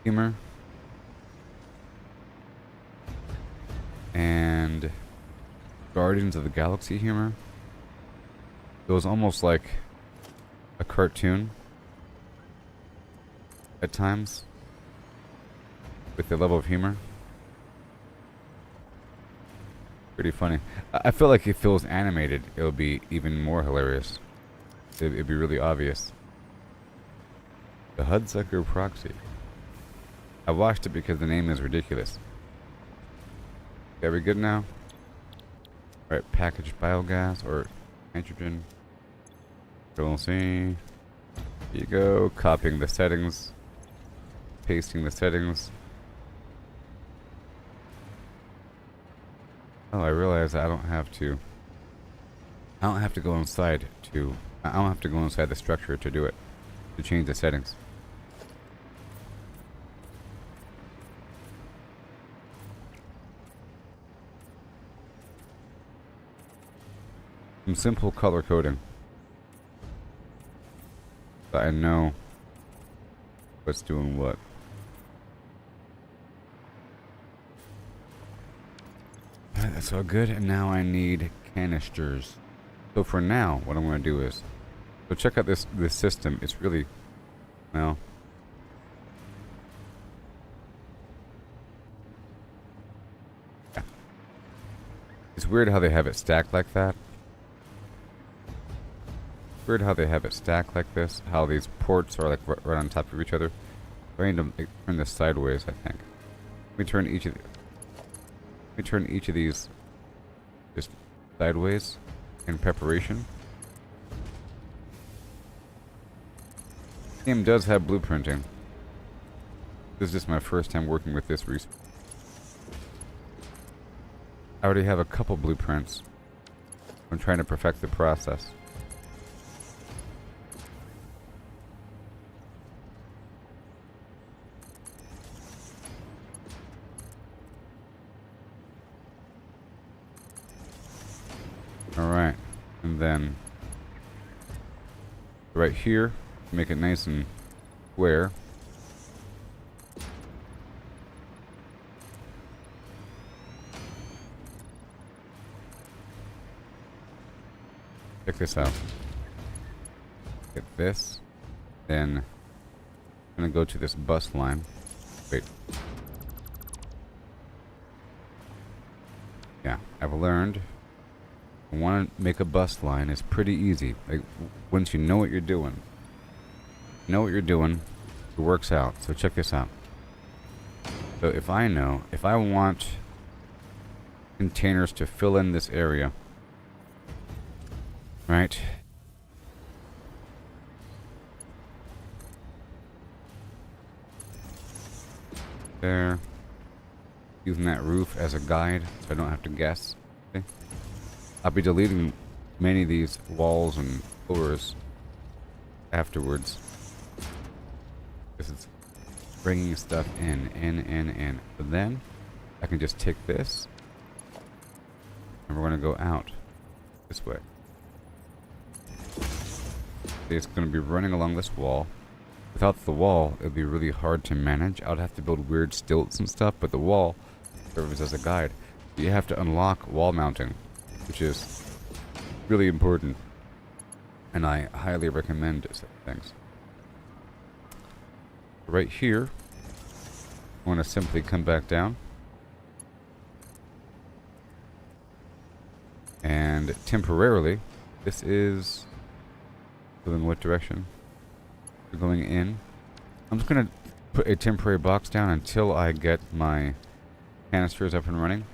humor. And Guardians of the Galaxy humor. It was almost like a cartoon at times. With the level of humor. Pretty funny. I feel like if it was animated, it would be even more hilarious. It'd be really obvious. The Hudsucker Proxy. I watched it because the name is ridiculous. Okay, we good now? Alright, packaged biogas or nitrogen. We'll see. Here you go. Copying the settings. Pasting the settings. Oh, I realize I don't have to go inside to... I don't have to go inside the structure to do it. To change the settings. Some simple color coding. So I know what's doing what. That's all good, and now I need canisters. So for now, what I'm going to do is... So check out this system. It's really... Well... Yeah. It's weird how they have it stacked like that. Weird how they have it stacked like this. How these ports are like right on top of each other. I need to turn this sideways, I think. Let me turn each of these just sideways in preparation. This game does have blueprinting. This is just my first time working with this resource. I already have a couple blueprints. I'm trying to perfect the process. Alright, and then right here, make it nice and square. Check this out. Get this, then I'm gonna go to this bus line. Wait. Yeah, I've learned. Want to make a bus line is pretty easy. Like once you know what you're doing, it works out. So check this out. So if I want containers to fill in this area, right? There. Using that roof as a guide, so I don't have to guess. Okay. I'll be deleting many of these walls and floors afterwards. This is bringing stuff in. But then I can just take this and we're going to go out this way. It's going to be running along this wall. Without the wall, it would be really hard to manage. I would have to build weird stilts and stuff, but the wall serves as a guide. You have to unlock wall mounting, which is really important, and I highly recommend such things. Right here, I want to simply come back down and temporarily, this is going what direction? We're going in. I'm just going to put a temporary box down until I get my canisters up and running.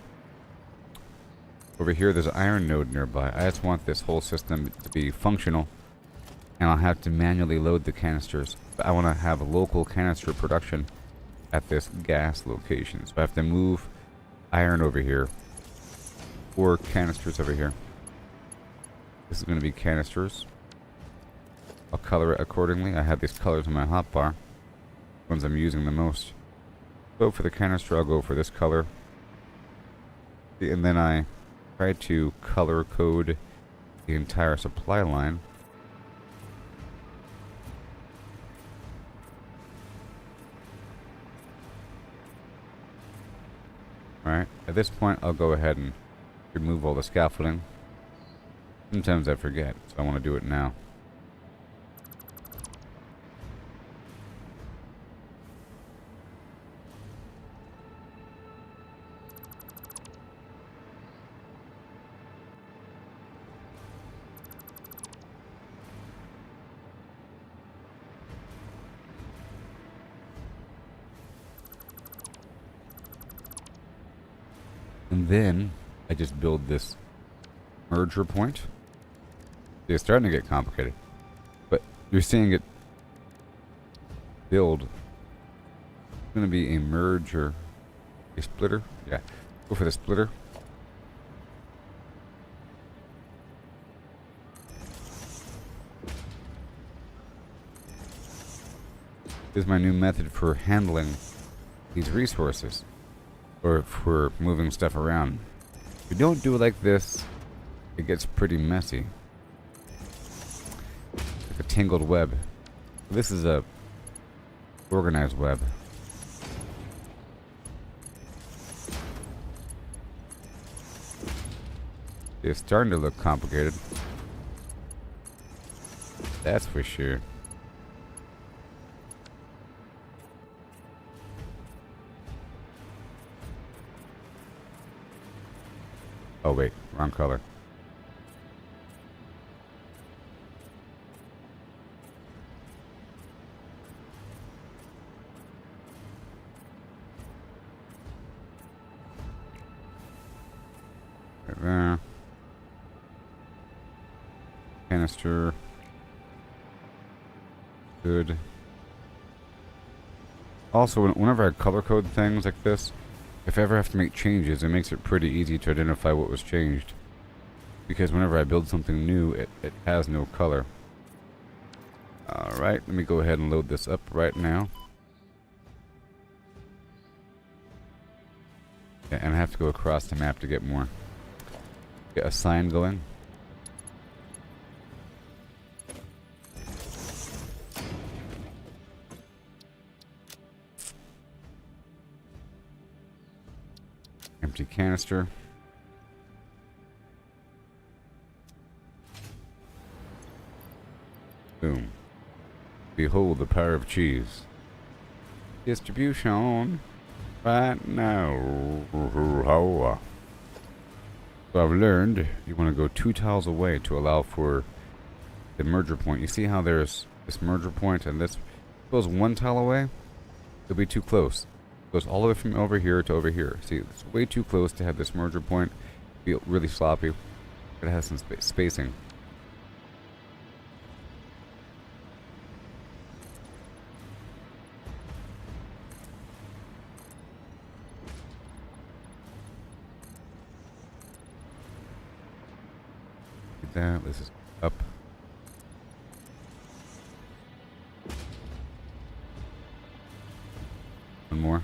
Over here, there's an iron node nearby. I just want this whole system to be functional, and I'll have to manually load the canisters. But I want to have local canister production at this gas location. So I have to move iron over here, or canisters over here. This is going to be canisters. I'll color it accordingly. I have these colors in my hotbar, ones I'm using the most. So for the canister, I'll go for this color. And then I try to color code the entire supply line. Alright, at this point I'll go ahead and remove all the scaffolding. Sometimes I forget, so I want to do it now. And then I just build this merger point. It's starting to get complicated, but you're seeing it build. It's going to be a merger, a splitter. Yeah, go for the splitter. This is my new method for handling these resources, or for moving stuff around. If you don't do it like this, it gets pretty messy. Like a tangled web. This is a organized web. It's starting to look complicated. That's for sure. Oh wait, wrong color. Right there. Canister. Good. Also, whenever I color code things like this, if I ever have to make changes, it makes it pretty easy to identify what was changed. Because whenever I build something new, it has no color. Alright, let me go ahead and load this up right now. Yeah, and I have to go across the map to get more. Get a sign going. Empty canister. Boom. Behold the power of cheese. Distribution right now. So I've learned you want to go 2 tiles away to allow for the merger point. You see how there's this merger point and this goes 1 tile away? It'll be too close. Goes all the way from over here to over here. See, it's way too close to have this merger point. Feel really sloppy. But it has some spacing. Like that. This is up. One more.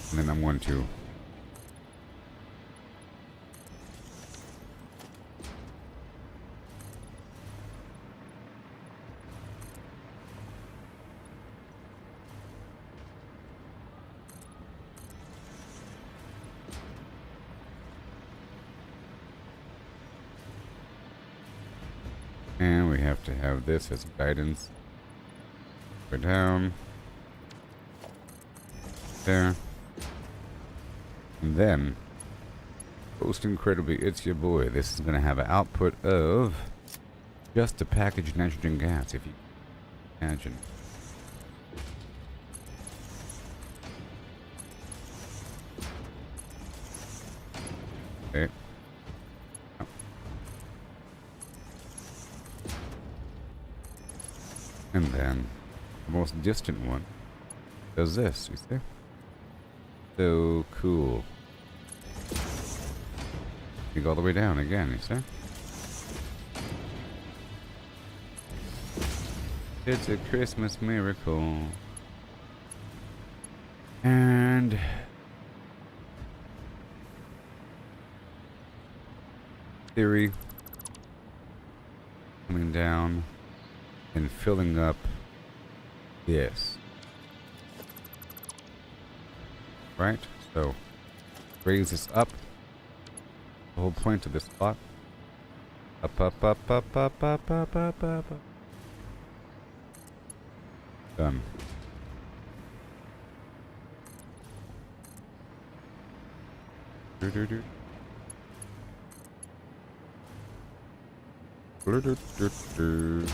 And then I'm going to And we have to have this as guidance. Go down. There. And then, most incredibly, it's your boy. This is going to have an output of just a packaged nitrogen gas, if you imagine. Okay. And then, the most distant one does this, you see? So cool. You go all the way down again, you see? It's a Christmas miracle. And theory coming down and filling up this. Right? So raise this up. The whole point of this spot. Up, up, up, up, up, up, up, up, up, up. Done. Do do do. Do do do do.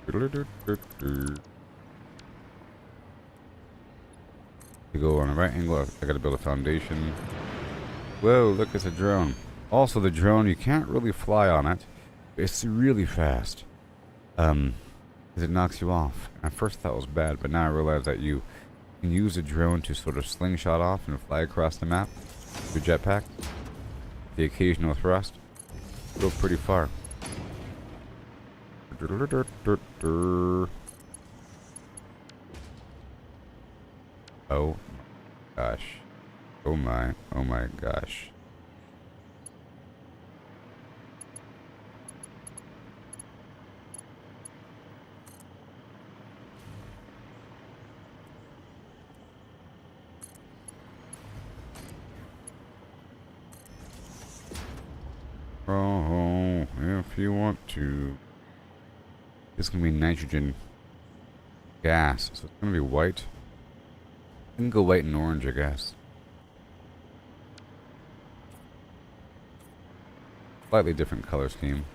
Do do do do. To go on a right angle, I gotta build a foundation. Whoa, look, it's a drone. Also, the drone, you can't really fly on it. It's really fast. Because it knocks you off. At first, I thought it was bad, but now I realize that you can use a drone to sort of slingshot off and fly across the map. Your jetpack. The occasional thrust. Go pretty far. Oh gosh. Oh my gosh. Oh, if you want to. It's gonna be nitrogen gas, so it's gonna be white. You can go white and orange, I guess. Slightly different color scheme.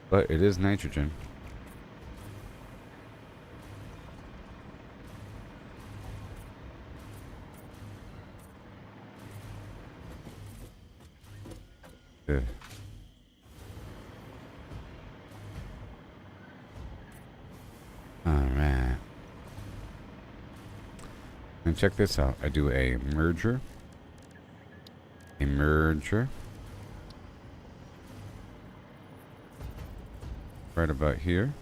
But it is nitrogen. Yeah. Alright. And check this out. I do a merger. A merger. Right about here.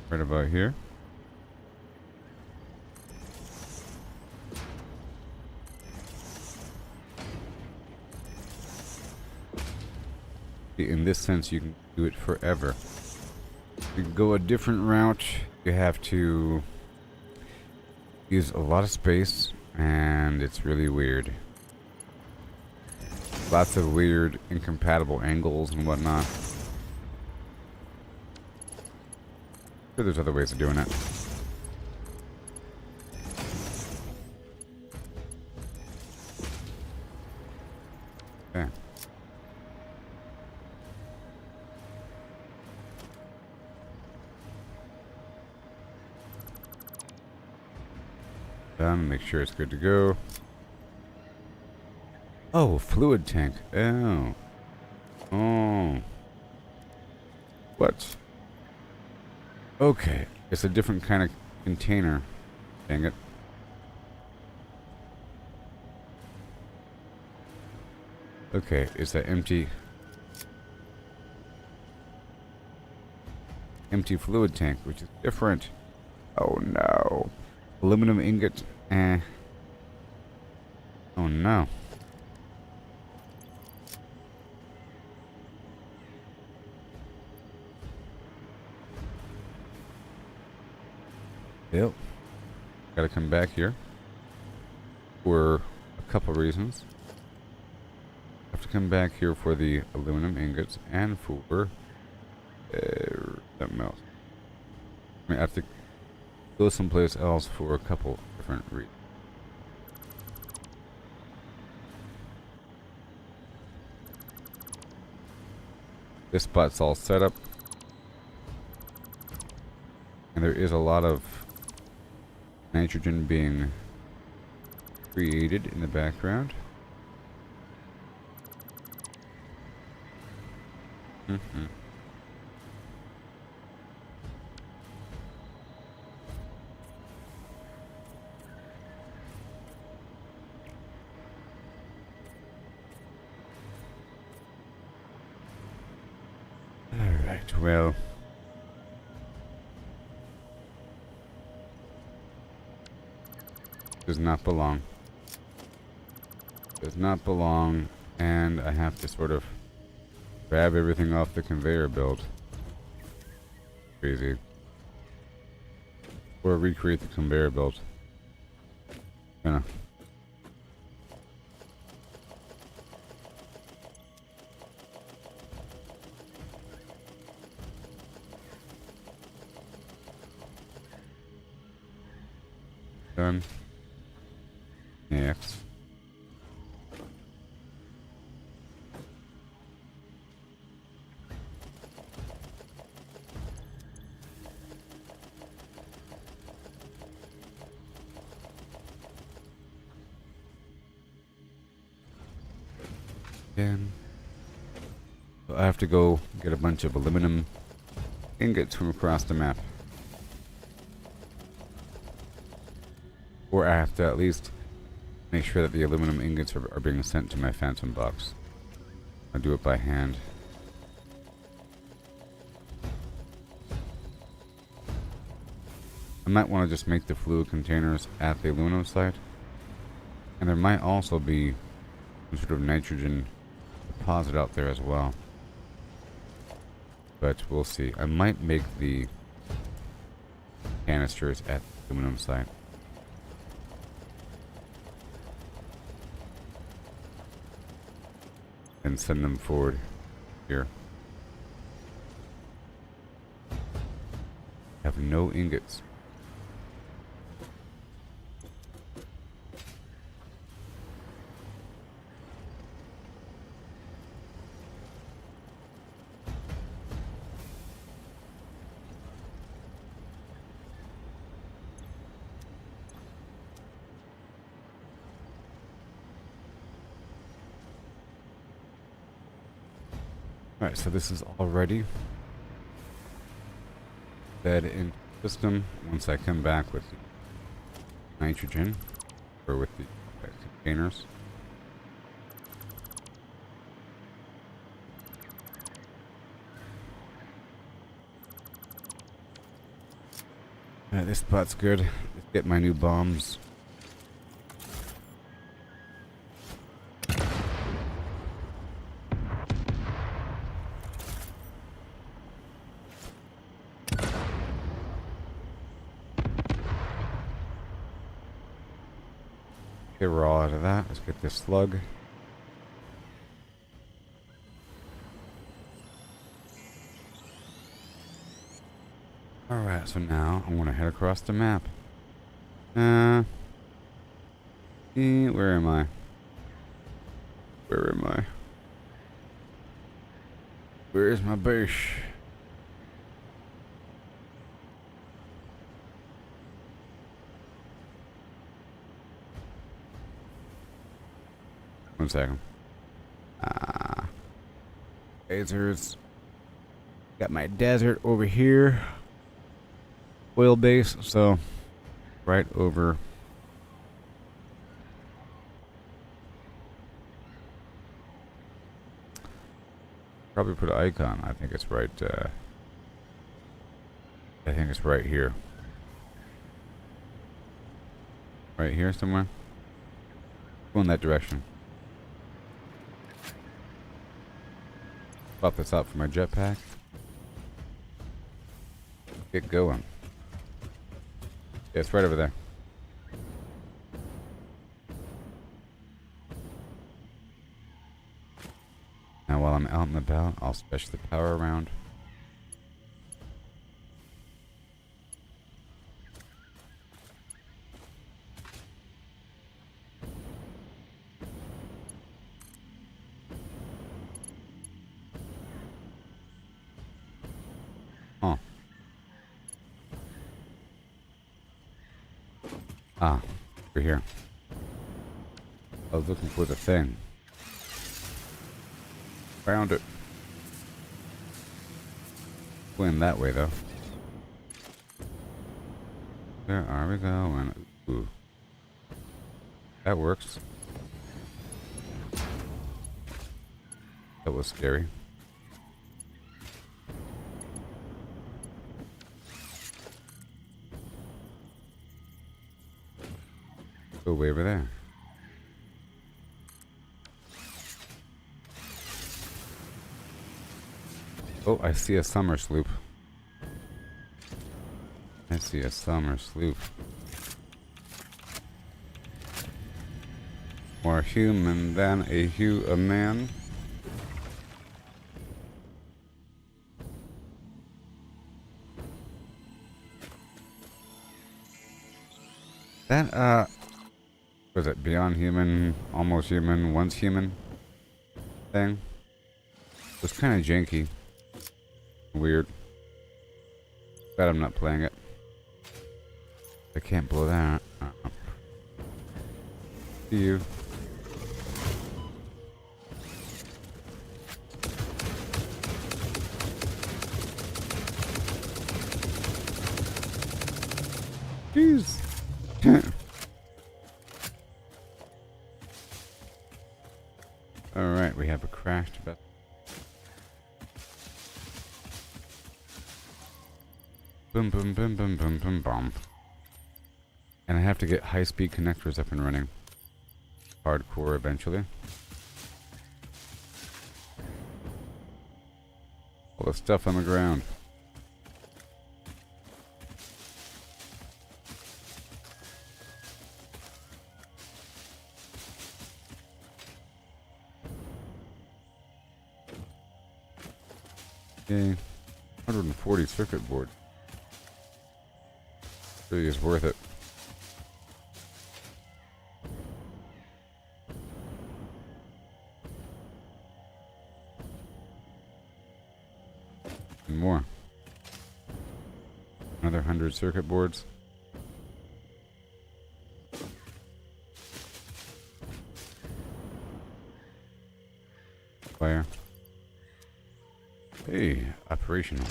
Right about here. In this sense, you can do it forever. You can go a different route. You have to use a lot of space, and it's really weird. Lots of weird, incompatible angles and whatnot. Sure, there's other ways of doing it. Okay. Done. Make sure it's good to go. Oh, fluid tank. Oh. Oh. What? Okay. It's a different kind of container. Dang it. Okay, it's an empty fluid tank, which is different. Oh no. Aluminum ingot. Oh no. Yep. Gotta come back here for a couple reasons. I have to come back here for the aluminum ingots and for something else. I have to go someplace else for a couple different reasons. This spot's all set up. And there is a lot of nitrogen being created in the background. Alright, well. Does not belong. Does not belong, and I have to sort of grab everything off the conveyor belt. Crazy. Or recreate the conveyor belt. Kinda. Done. Next. Again. So I have to go get a bunch of aluminum ingots from across the map. Or I have to at least make sure that the aluminum ingots are being sent to my phantom box. I'll do it by hand. I might want to just make the fluid containers at the aluminum site. And there might also be some sort of nitrogen deposit out there as well. But we'll see. I might make the canisters at the aluminum site. And send them forward here. Have no ingots. Alright, so this is all ready. Fed into the system. Once I come back with the nitrogen, or with the containers. Alright, this spot's good. Let's get my new bombs. Okay, we're all out of that. Let's get this slug. Alright, so now I'm gonna head across the map. Where am I? Where am I? Where is my base? One second. Lasers. Got my desert over here. Oil base, so right over. Probably put an icon. I think it's right. I think it's right here. Right here somewhere. Go in that direction. Pop this out for my jetpack. Get going. Yeah, it's right over there. I'm out and about, I'll stretch the power around. Huh. Ah, over here. I was looking for the thing. Found it. Going that way though. Where are we going? Ooh. That works. That was scary. Go way over there. Oh, I see a summer sloop. I see a summer sloop. More human than a man. That, was it beyond human, almost human, once human thing? It was kind of janky. Weird. Bet I'm not playing it. I can't blow that. See you. Jeez. Alright, we have a crashed vessel. Boom, boom, boom, boom, boom, boom, boom. And I have to get high-speed connectors up and running. Hardcore eventually. All the stuff on the ground. Okay. 140 circuit board. Really is worth it. And more. Another 100 circuit boards. Fire. Hey, operational.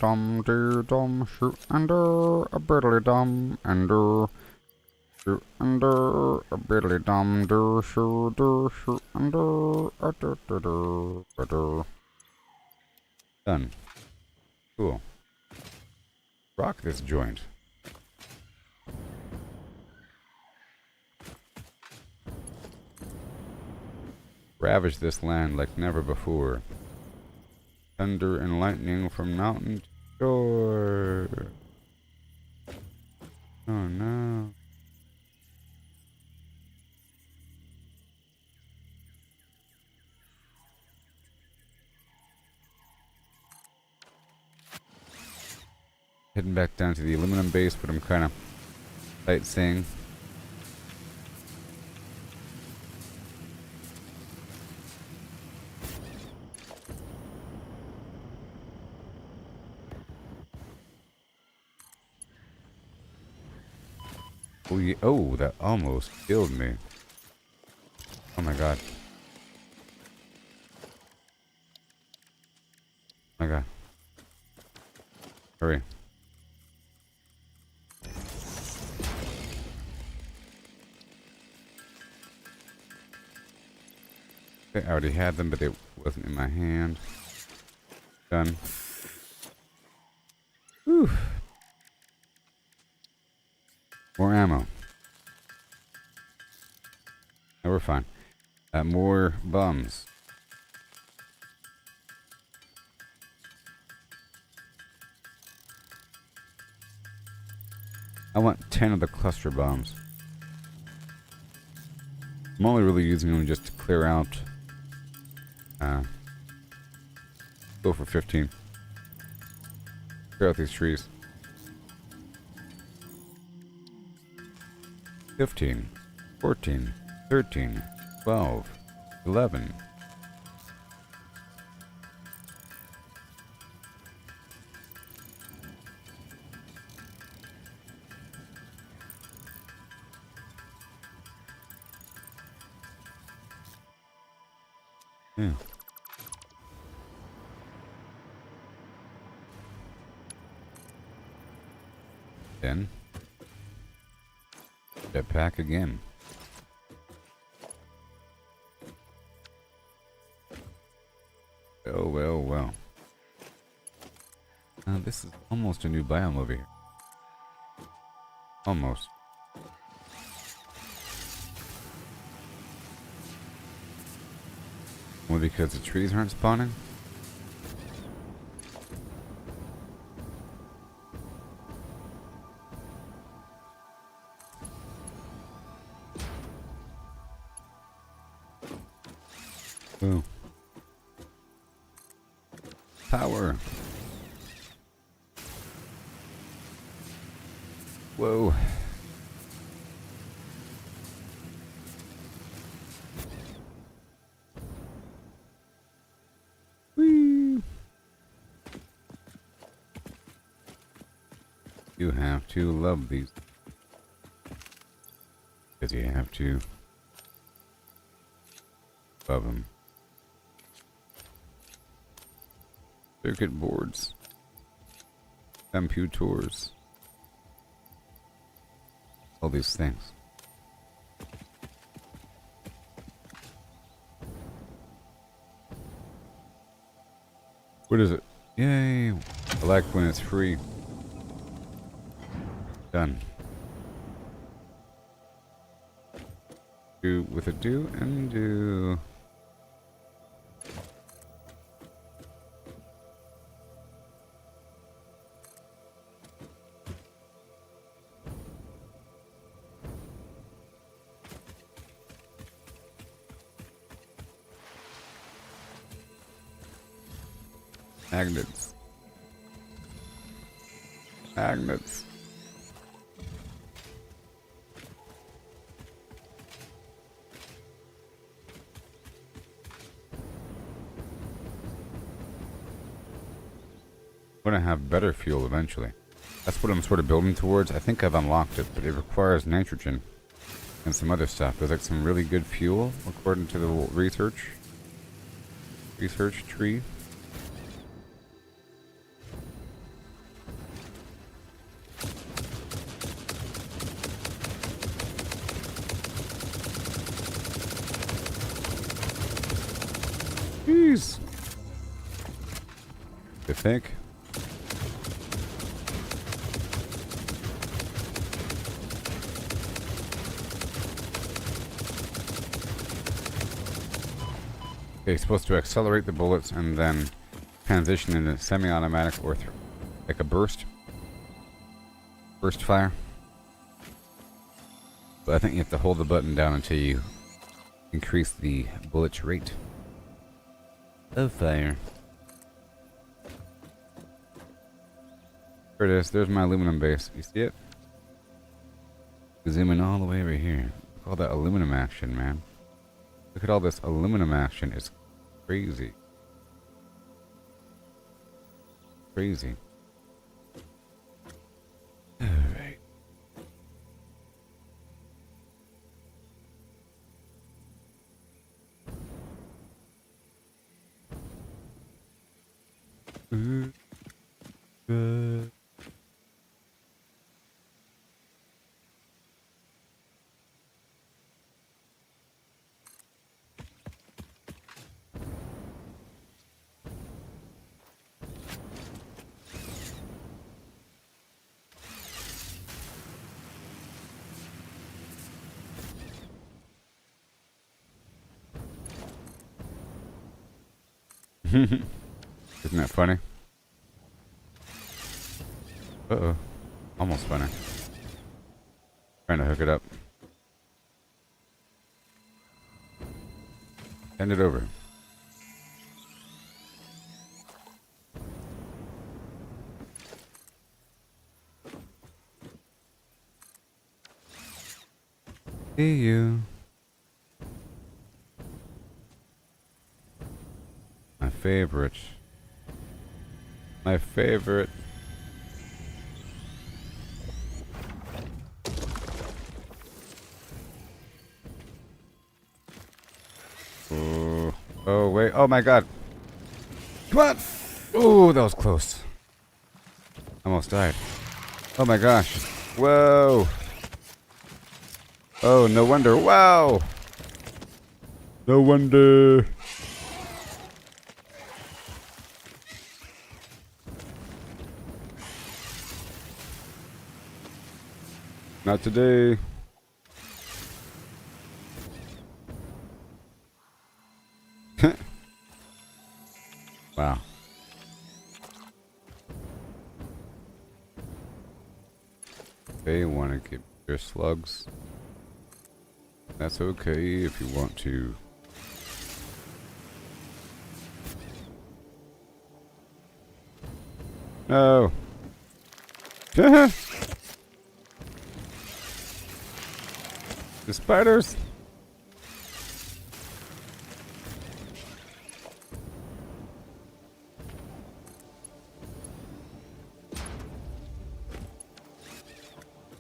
Dum dee dum shoot under a biddly dum under shoot under a biddly dum do shoot under a done. Cool. Rock this joint. Ravage this land like never before. Thunder and lightning from mountain to shore. Oh no. Heading back down to the aluminum base, but I'm kind of sightseeing. Oh, yeah. Oh, that almost killed me. Oh my god. Oh my god. Hurry. Okay, I already had them, but it wasn't in my hand. Done. Whew. More ammo. No, we're fine. More bums. I want 10 of the cluster bombs. I'm only really using them just to clear out. Go for 15. Clear out these trees. 15, 14, 13, 12, 11. Yeah. Then jetpack again. Oh well, well. This is almost a new biome over here. Almost. Well, because the trees aren't spawning? Ooh. Power. Whoa. Whee. You have to love these. Because you have to love them. Circuit boards. Computers. All these things. What is it? Yay! I like when it's free. Done. Do with a do and do. Magnets. Magnets. I'm gonna have better fuel eventually. That's what I'm sort of building towards. I think I've unlocked it, but it requires nitrogen and some other stuff. There's like some really good fuel according to the research tree. Jeez. You think? Okay, it's supposed to accelerate the bullets and then transition into semi-automatic or like a burst fire. But I think you have to hold the button down until you increase the bullet rate of fire. There it is. There's my aluminum base. You see it? Zoom in all the way over here. Look at all that aluminum action, man. Look at all this aluminum action. It's crazy. Crazy. Alright. Good. Isn't that funny? Uh-oh. Almost funny. Trying to hook it up. Hand it over. See you. My favorite. My favorite. Oh, oh wait. Oh my god. Come on. Oh, that was close. Almost died. Oh my gosh. Whoa. Oh, no wonder. Wow. No wonder. Not today. Wow. Okay, want to get your slugs. That's okay if you want to. No. The spiders.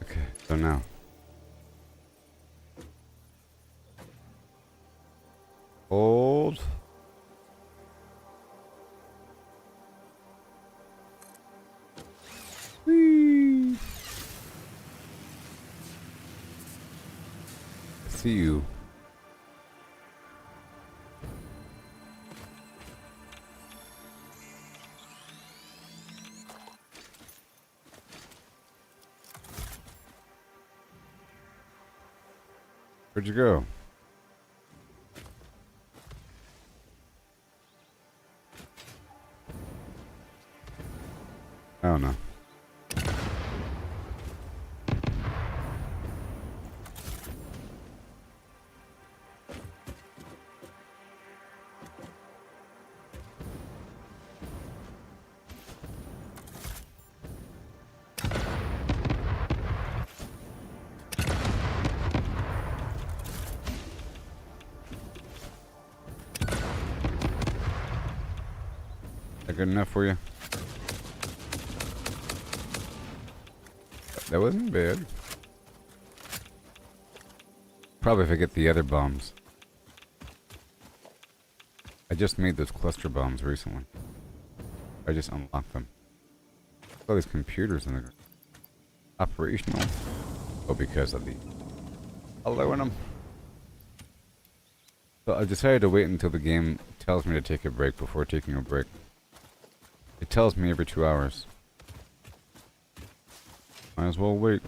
Okay, so now. Hold. Whee. See you. Where'd you go? Oh no. That good enough for you? That wasn't bad. Probably if I get the other bombs. I just made those cluster bombs recently. I just unlocked them. All these computers in there. Operational. Oh, because of the hello in them. So I decided to wait until the game tells me to take a break before taking a break. It tells me every 2 hours. Might as well wait.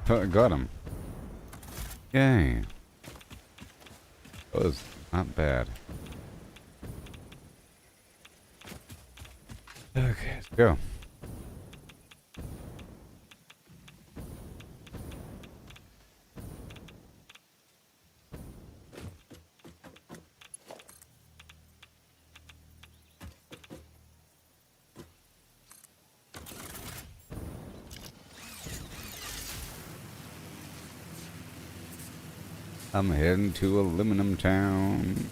Oh, I got him. Yay. That was not bad. Okay, let's go. I'm heading to Aluminum Town.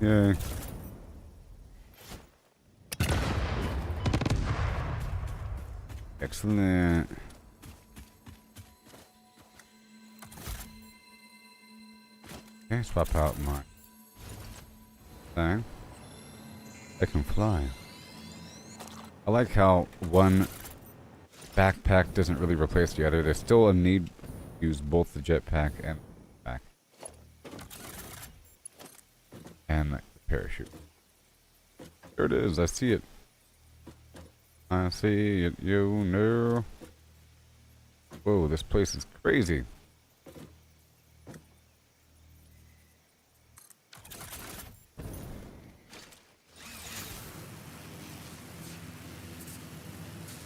Yay. Excellent. Okay, swap out my thing. I can fly. I like how one backpack doesn't really replace the other. There's still a need to use both the jetpack and the back. And the parachute. There it is. I see it. I see it. You know. Whoa, this place is crazy.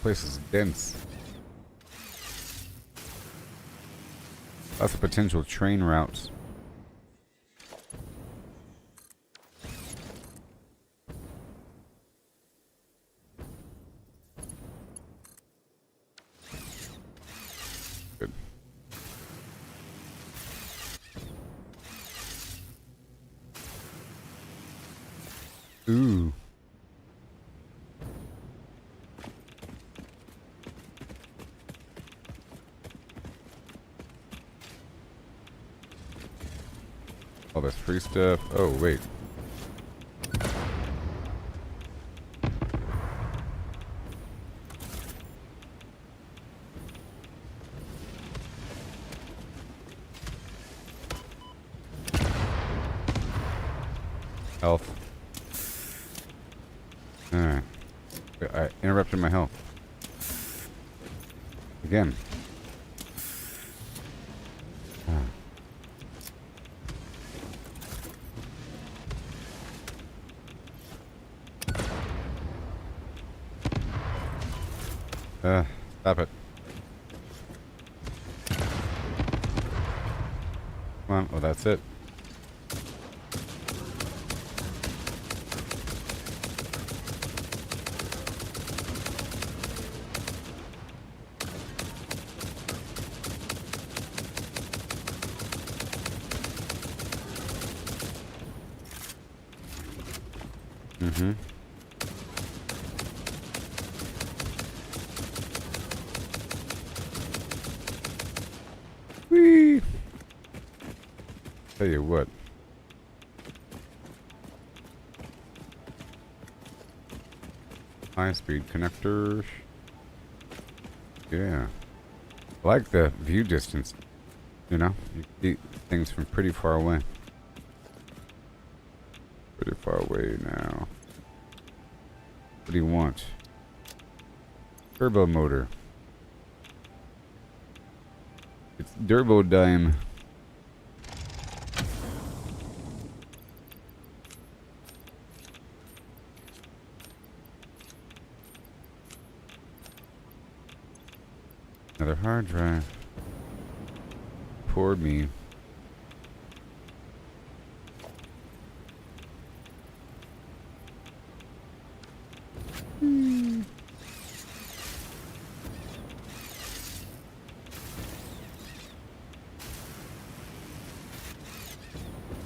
Place is dense. Lots of potential train routes. Good. Ooh. All this free stuff. Oh, wait. Health. Alright. I interrupted my health. Again. Stop it. Come on. Oh, that's it. Mm-hmm. Whee! Tell you what. High-speed connectors. Yeah. I like the view distance. You know? You can see things from pretty far away. Pretty far away now. What do you want? Turbo motor. It's Turbo Dime. Another hard drive. Poor me.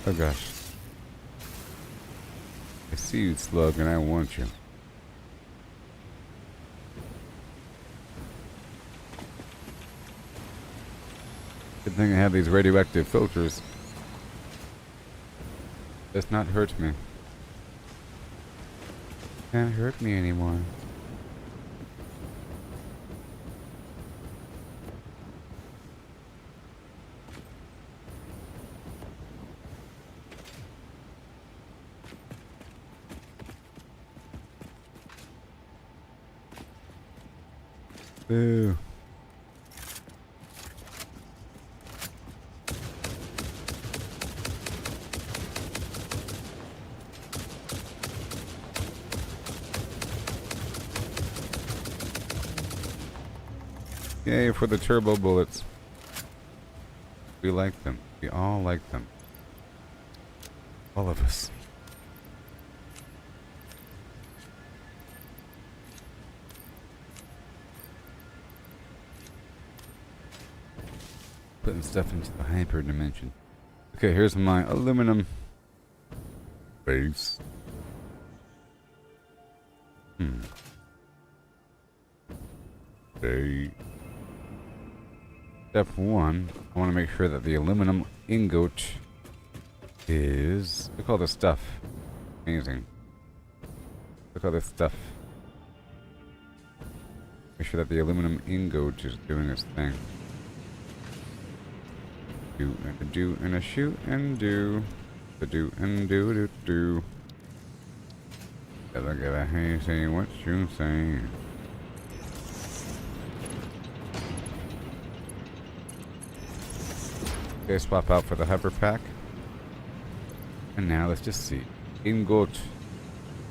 Oh gosh. I see you, slug, and I want you. Good thing I have these radioactive filters. Does not hurt me. Can't hurt me anymore. Boo. Yay for the turbo bullets. We like them. We all like them. All of us. Putting stuff into the hyper dimension. Okay, here's my aluminum base. Okay. Step 1, I want to make sure that the aluminum ingot is... Look at all this stuff. Amazing. Look at all this stuff. Make sure sure that the aluminum ingot is doing its thing. Do and a do and a shoot and do. A do and do. Gotta hey, say what you say. Okay, swap out for the hover pack. And now let's just see. Ingot.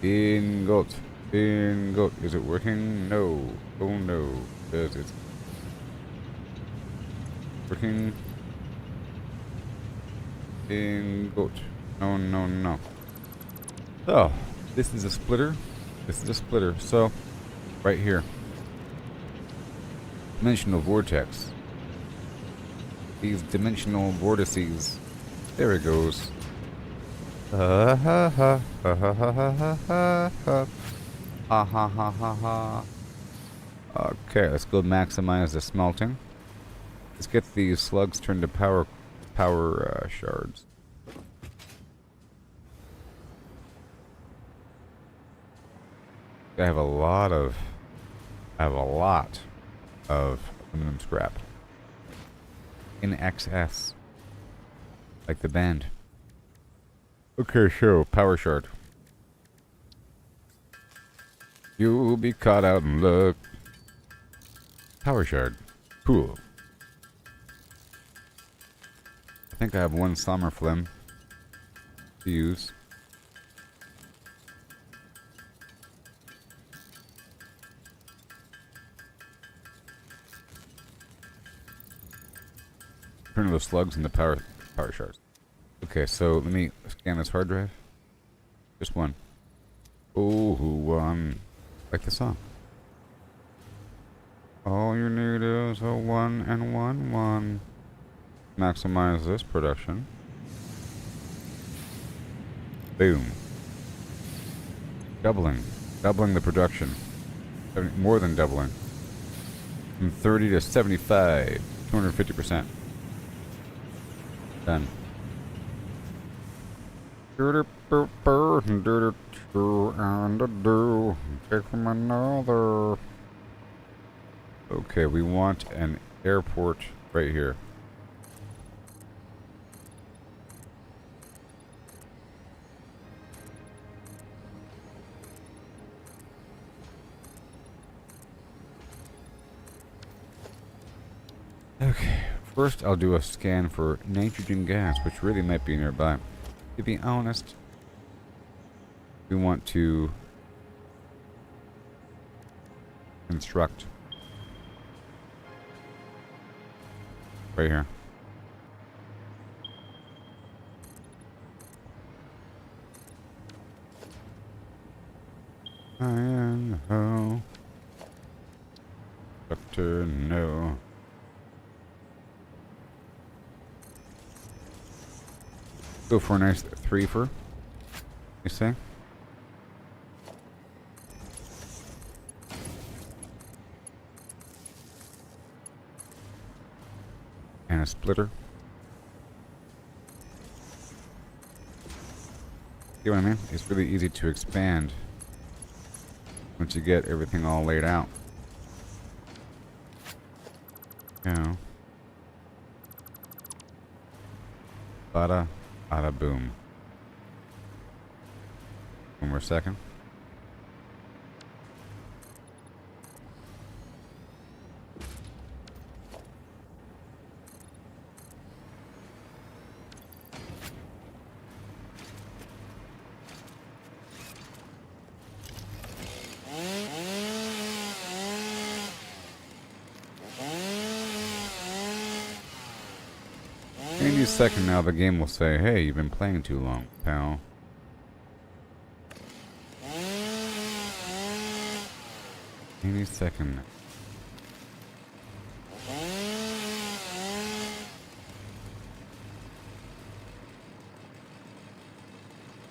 Ingot. Ingot. Is it working? No. Oh no. Does it? Working. Ingot. No, no, no. So, this is a splitter. This is a splitter. So, right here. Dimensional vortex. These dimensional vortices. There it goes. Ha ha ha ha ha ha ha ha ha ha ha ha ha. Okay, let's go maximize the smelting. Let's get these slugs turned to power shards. I have a lot of aluminum scrap. In excess. Like the band. Okay, show. Power shard. You'll be caught out in luck. Power shard. Cool. I think I have one summer phlegm to use. Turn those slugs into power shards. Okay, so let me scan this hard drive. Just one. Oh, one. Like the song. All you need is a 1 and 1 1. Maximize this production. Boom. Doubling the production. More than doubling. From 30 to 75. 250%. Done. Take from another. Okay, we want an airport right here. Okay, first I'll do a scan for nitrogen gas, which really might be nearby. To be honest, we want to construct right here. I am ho. Doctor, no. Go for a nice 3-fer. You say? And a splitter. See what I mean? It's really easy to expand once you get everything all laid out. Yeah. Bada. Bada boom. One more second. Any second now the game will say, hey, you've been playing too long, pal. Any second.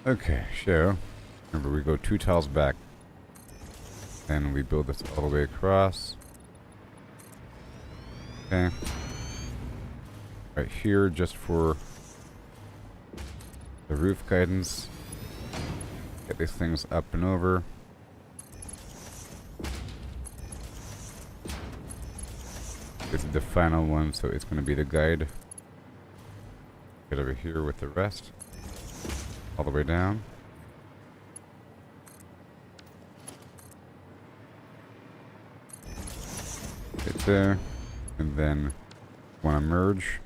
Okay, show. Remember, we go 2 tiles back. Then we build this all the way across. Okay. Right here, just for the roof guidance. Get these things up and over. This is the final one, so it's going to be the guide. Get over here with the rest. All the way down. Right there. And then want to merge.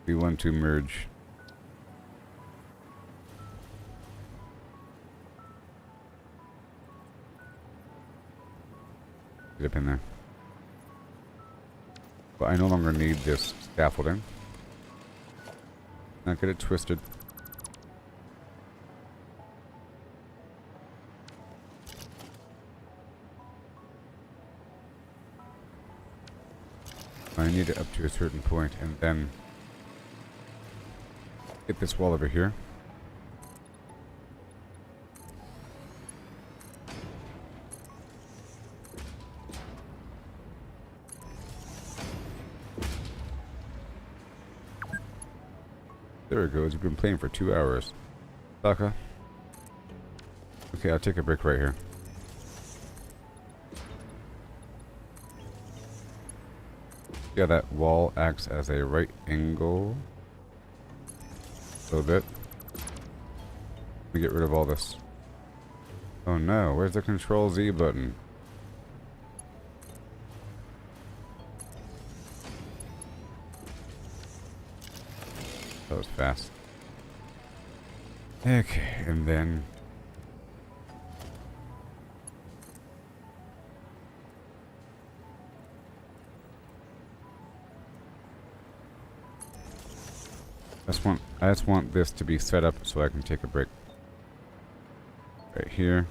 We want to merge get up in there. But I no longer need this scaffolding. Not get it twisted. I need it up to a certain point and then get this wall over here. There it goes. We've been playing for 2 hours. Saka. Okay, I'll take a break right here. Yeah, that wall acts as a right angle. So that we get rid of all this. Oh no, where's the Control Z button? That was fast. Okay, and then I just want this to be set up so I can take a break. Right here.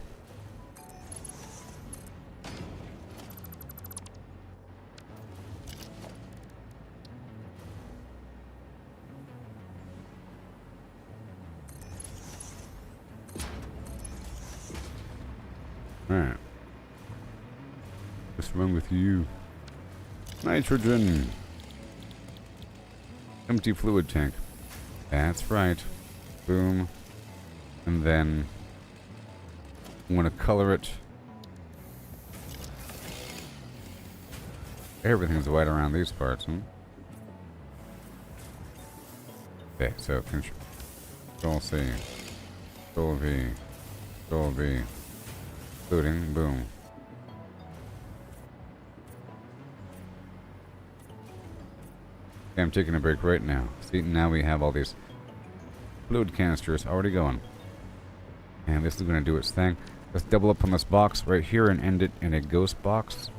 Alright. Just run with you. Nitrogen. Empty fluid tank. That's right. Boom. And then I'm going to color it. Everything's white around these parts, huh? Okay, so Control C. Control V. Control V. Including, boom. Okay, I'm taking a break right now. See, now we have all these fluid canisters already going. And this is going to do its thing. Let's double up on this box right here and end it in a ghost box.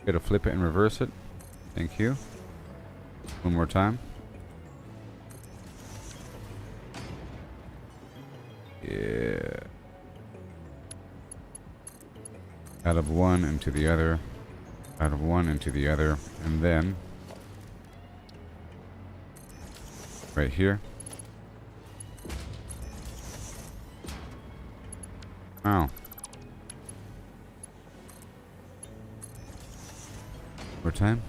Gotta flip it and reverse it. Thank you. One more time. Yeah. Out of one into the other. Out of one into the other. And then right here. Oh. More time?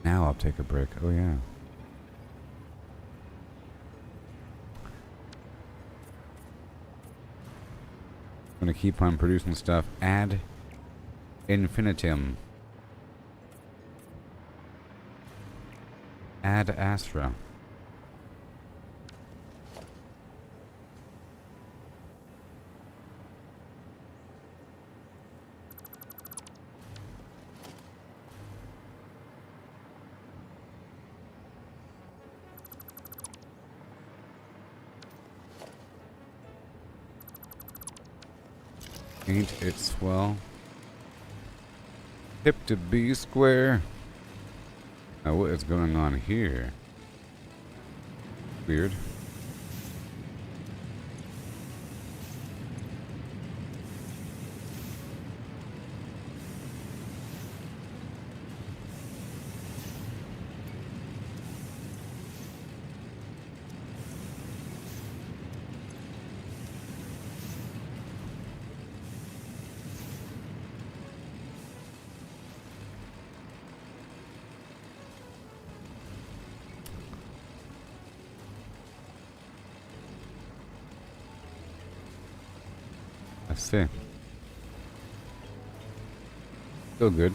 Now I'll take a break. Oh yeah. I'm gonna keep on producing stuff ad infinitum. Ad astra. Ain't it swell? Hip to B square. Now what is going on here? Weird. Let's see. Still good.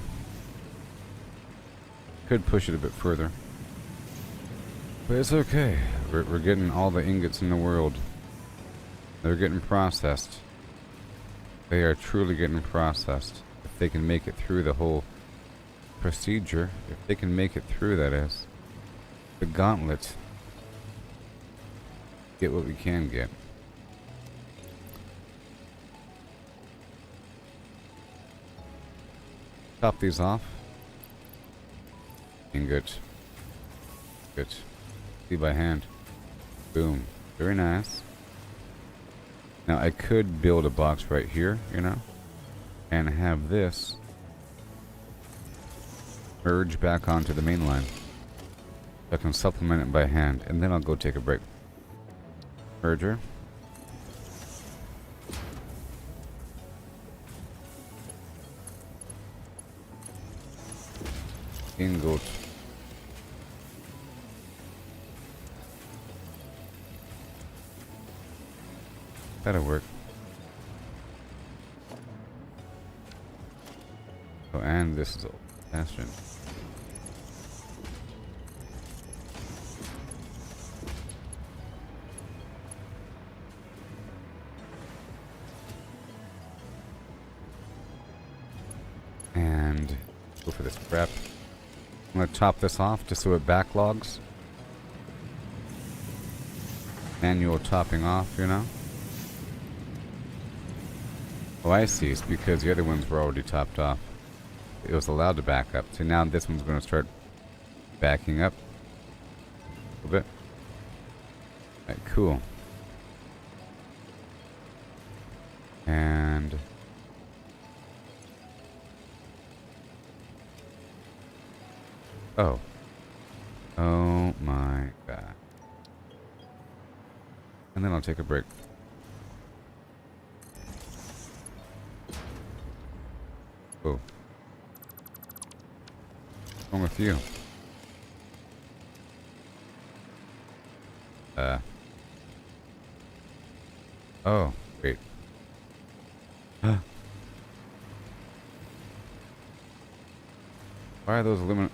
Could push it a bit further. But it's okay. We're getting all the ingots in the world. They're getting processed. They are truly getting processed. If they can make it through the whole procedure, if they can make it through, that is, the gauntlet, get what we can get. Top these off. Ingot. Good. See by hand. Boom. Very nice. Now I could build a box right here, you know, and have this merge back onto the main line. I can supplement it by hand, and then I'll go take a break. Merger. Ingot. That'll work. Oh, and this is old bastion. And go for this prep. I'm gonna top this off just so it backlogs. Manual topping off, you know. Oh, I see. It's because the other ones were already topped off. It was allowed to back up. So now this one's going to start backing up a little bit. Alright, cool. And oh my god. And then I'll take a break. Oh. What's wrong with you? Oh, wait. Why are those aluminum?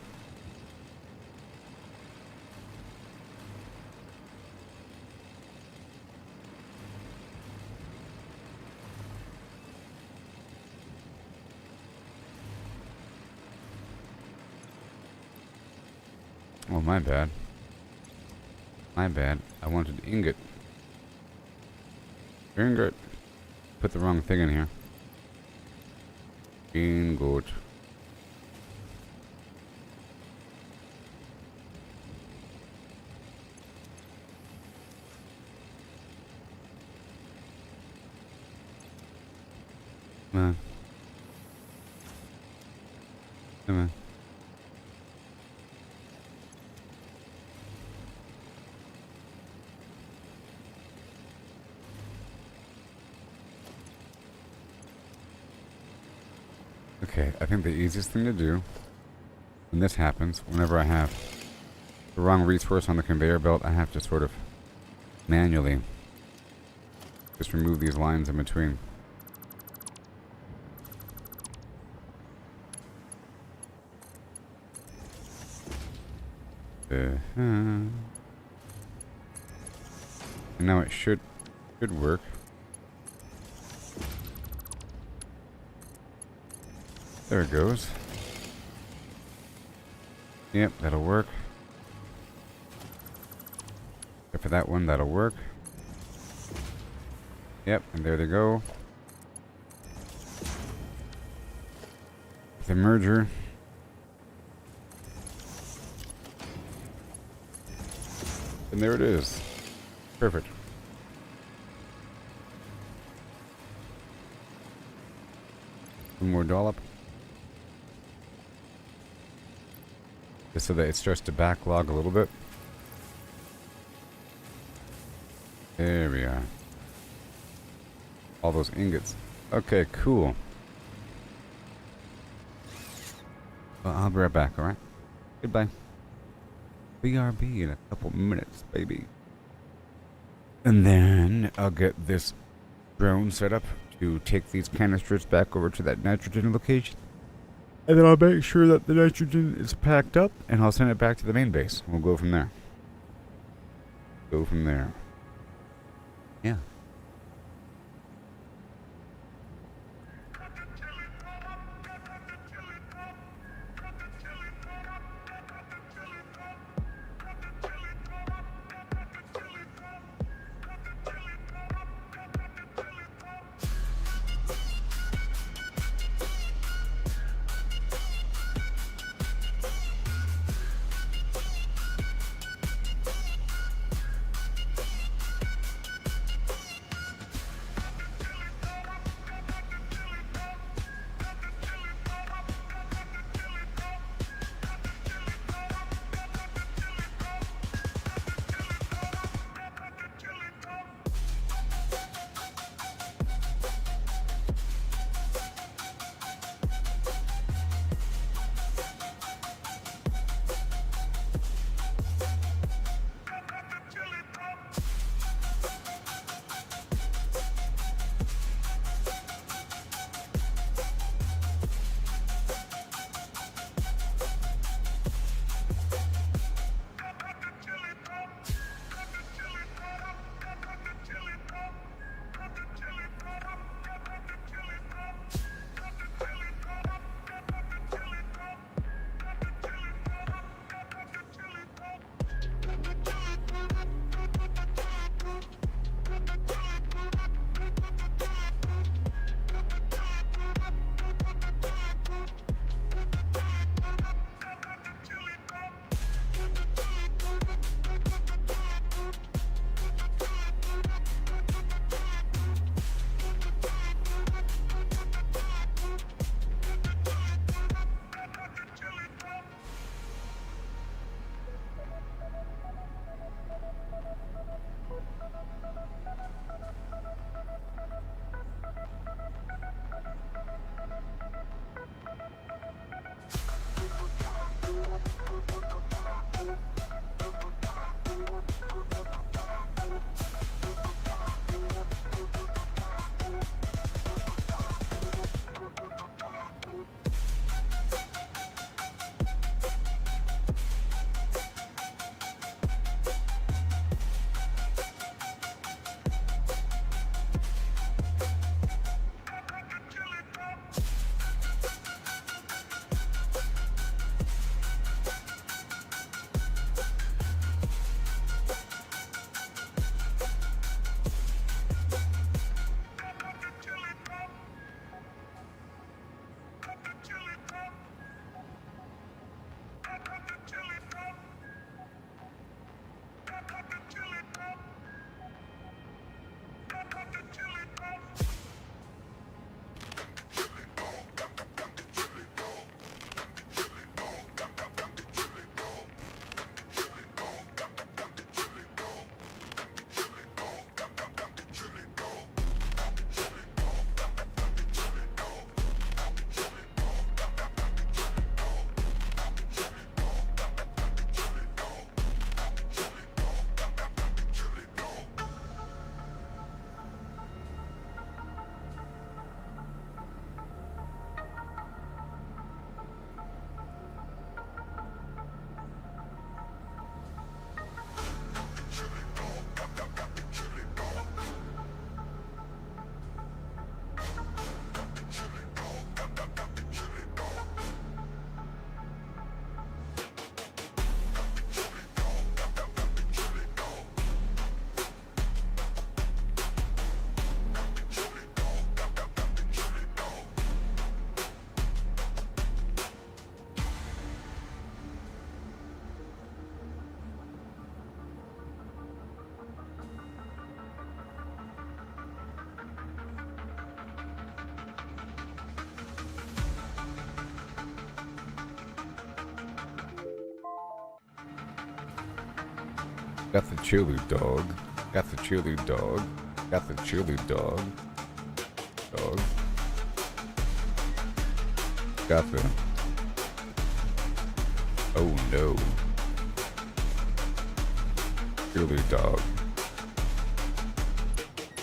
Oh, my bad. My bad. I wanted ingot. Ingot. Put the wrong thing in here. Ingot. Come on. Come on. Okay, I think the easiest thing to do when this happens, whenever I have the wrong resource on the conveyor belt, I have to sort of manually just remove these lines in between. And now it should work. There it goes. Yep, that'll work. Except for that one, that'll work. Yep, and there they go. The merger. And there it is. Perfect. One more dollop. Just so that it starts to backlog a little bit. There we are. All those ingots. Okay, cool. Well, I'll be right back, alright? Goodbye. BRB in a couple minutes, baby. And then I'll get this drone set up to take these canisters back over to that nitrogen location. And then I'll make sure that the nitrogen is packed up, and I'll send it back to the main base. We'll go from there. Go from there. Yeah. Got the chili dog. Got the chili dog. Got the chili dog. Dog. Got the... Oh no. Chili dog.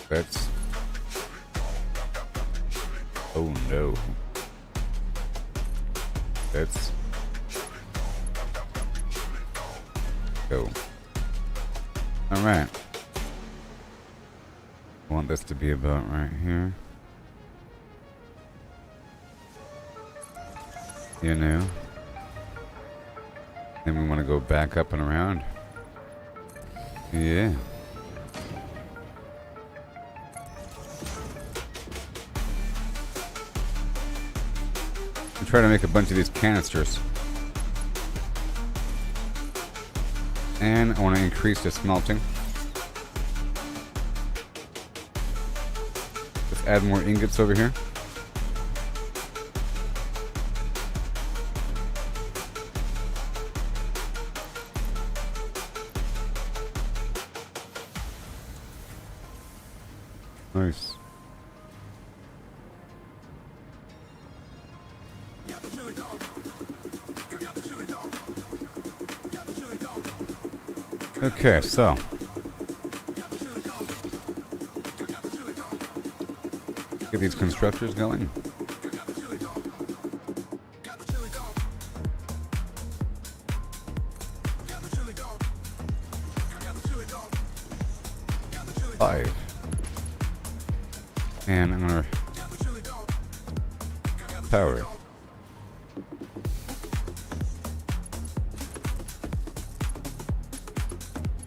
That's... Oh no. Let's go. Alright. I want this to be about right here. You know. Then we want to go back up and around. Yeah. I'm trying to make a bunch of these canisters. And I want to increase the smelting. Let's add more ingots over here. Nice. Okay, so get these constructors going. Five. And I'm gonna power it.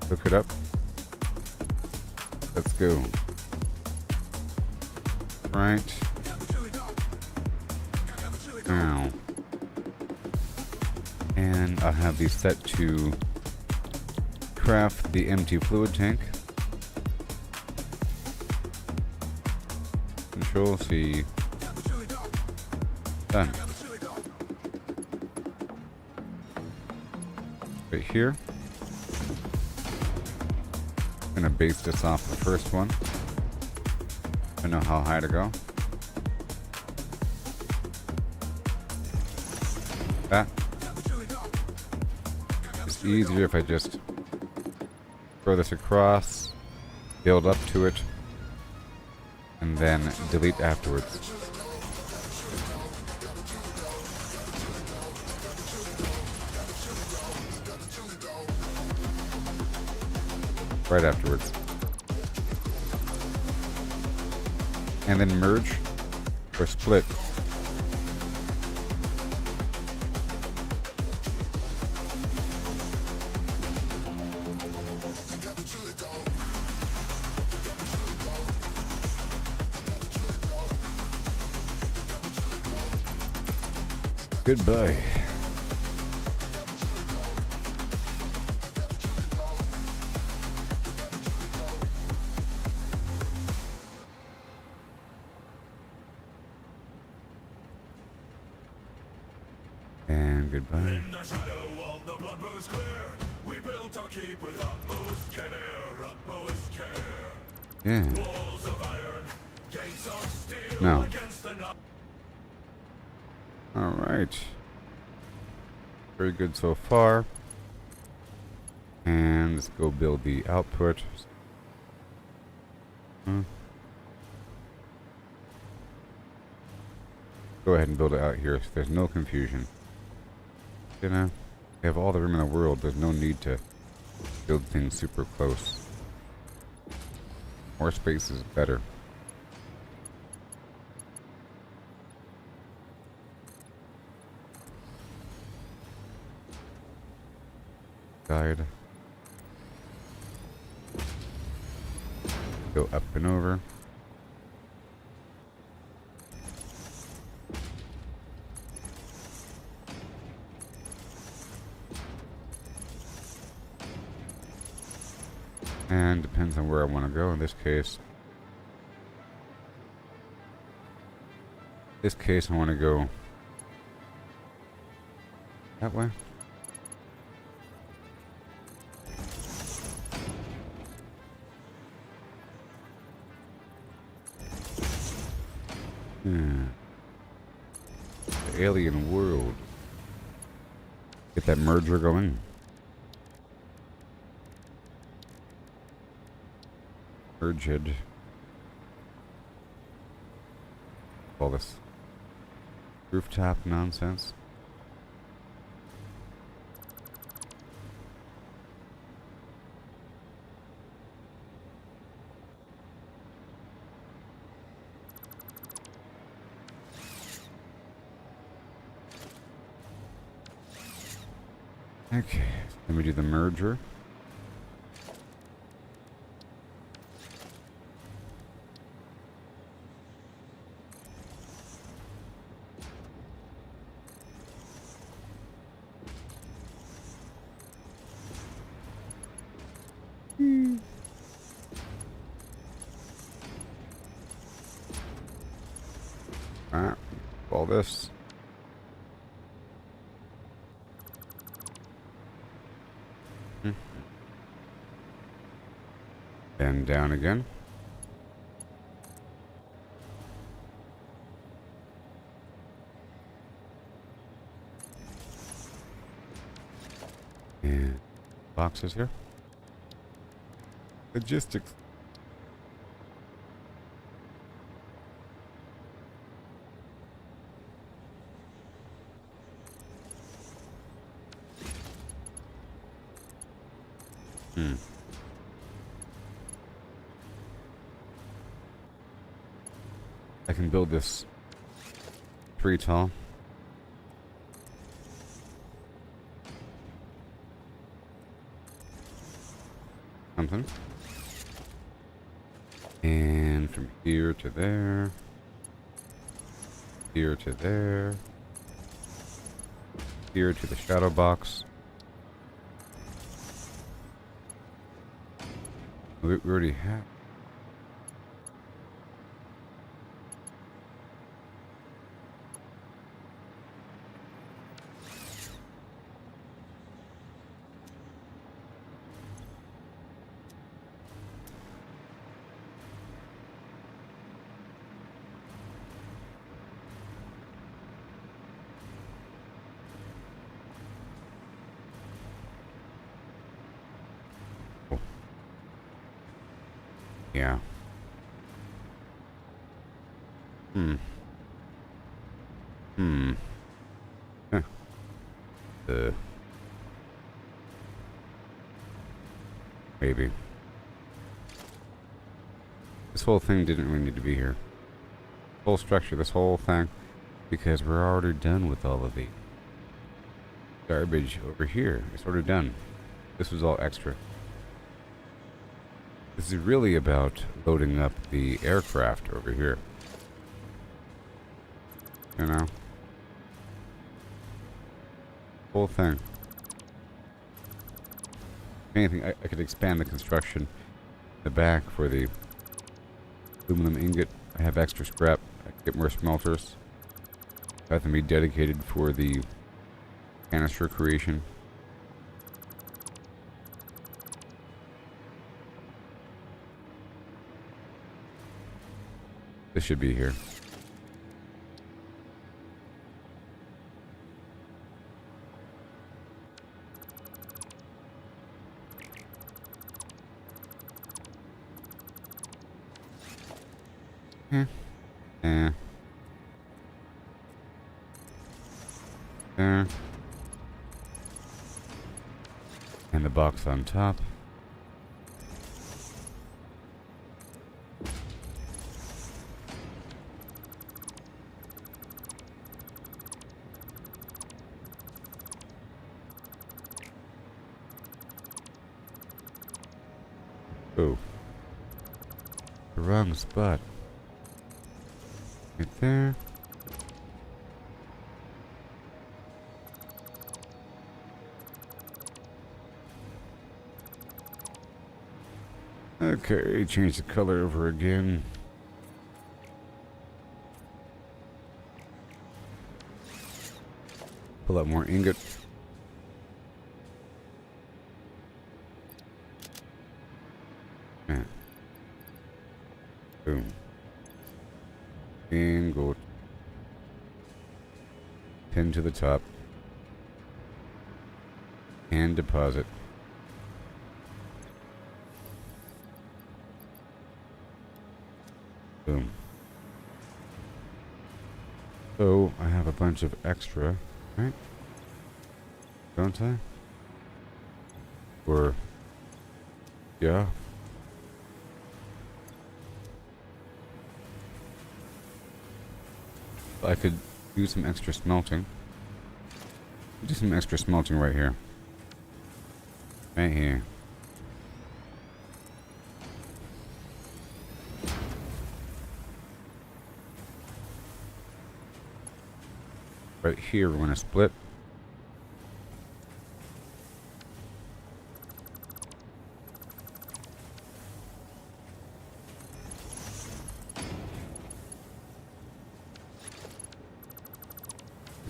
Hook it up. Let's go. Right. Now. And I'll have these set to craft the empty fluid tank. Control C. Done. Right here. I'm gonna base this off the first one. I know how high to go. That. It's easier if I just throw this across, build up to it, and then delete afterwards. Right afterwards. And then merge or split. Goodbye. And goodbye. In the shadow of the blood was clear. We built our keep with utmost care, utmost care. Yeah. Walls of iron, gates of steel No. against the night. All right. Very good so far. And let's go build the output. Go ahead and build it out here so there's no confusion. You know, we have all the room in the world. There's no need to build things super close. More space is better. Guide. Go up and over. And depends on where I want to go. In this case, I want to go that way. The alien world. Get that merger going. Merged. all this rooftop nonsense. Okay, let me do the merger. Alright, all this. And down again. And boxes here. Logistics. I can build this tree tall. Something. And from here to there. Here to there. Here to the shadow box. We already have. Yeah. Huh. Maybe. This whole thing didn't really need to be here. Whole structure, this whole thing, because we're already done with all of the garbage over here. It's already done. This was all extra. This is really about loading up the aircraft over here. You know? Whole thing. If anything, I could expand the construction in the back for the aluminum ingot. I have extra scrap. I can get more smelters. Have them be dedicated for the canister creation. This should be here. Yeah. There. And the box on top. Oh. The wrong spot. Right there. Okay, change the color over again. Pull out more ingot. Yeah. Boom. And go pin to the top. And deposit. Boom. So I have a bunch of extra, right? Don't I? Or yeah. I could do some extra smelting. Do some extra smelting right here. Right here. Right here, we're going to split.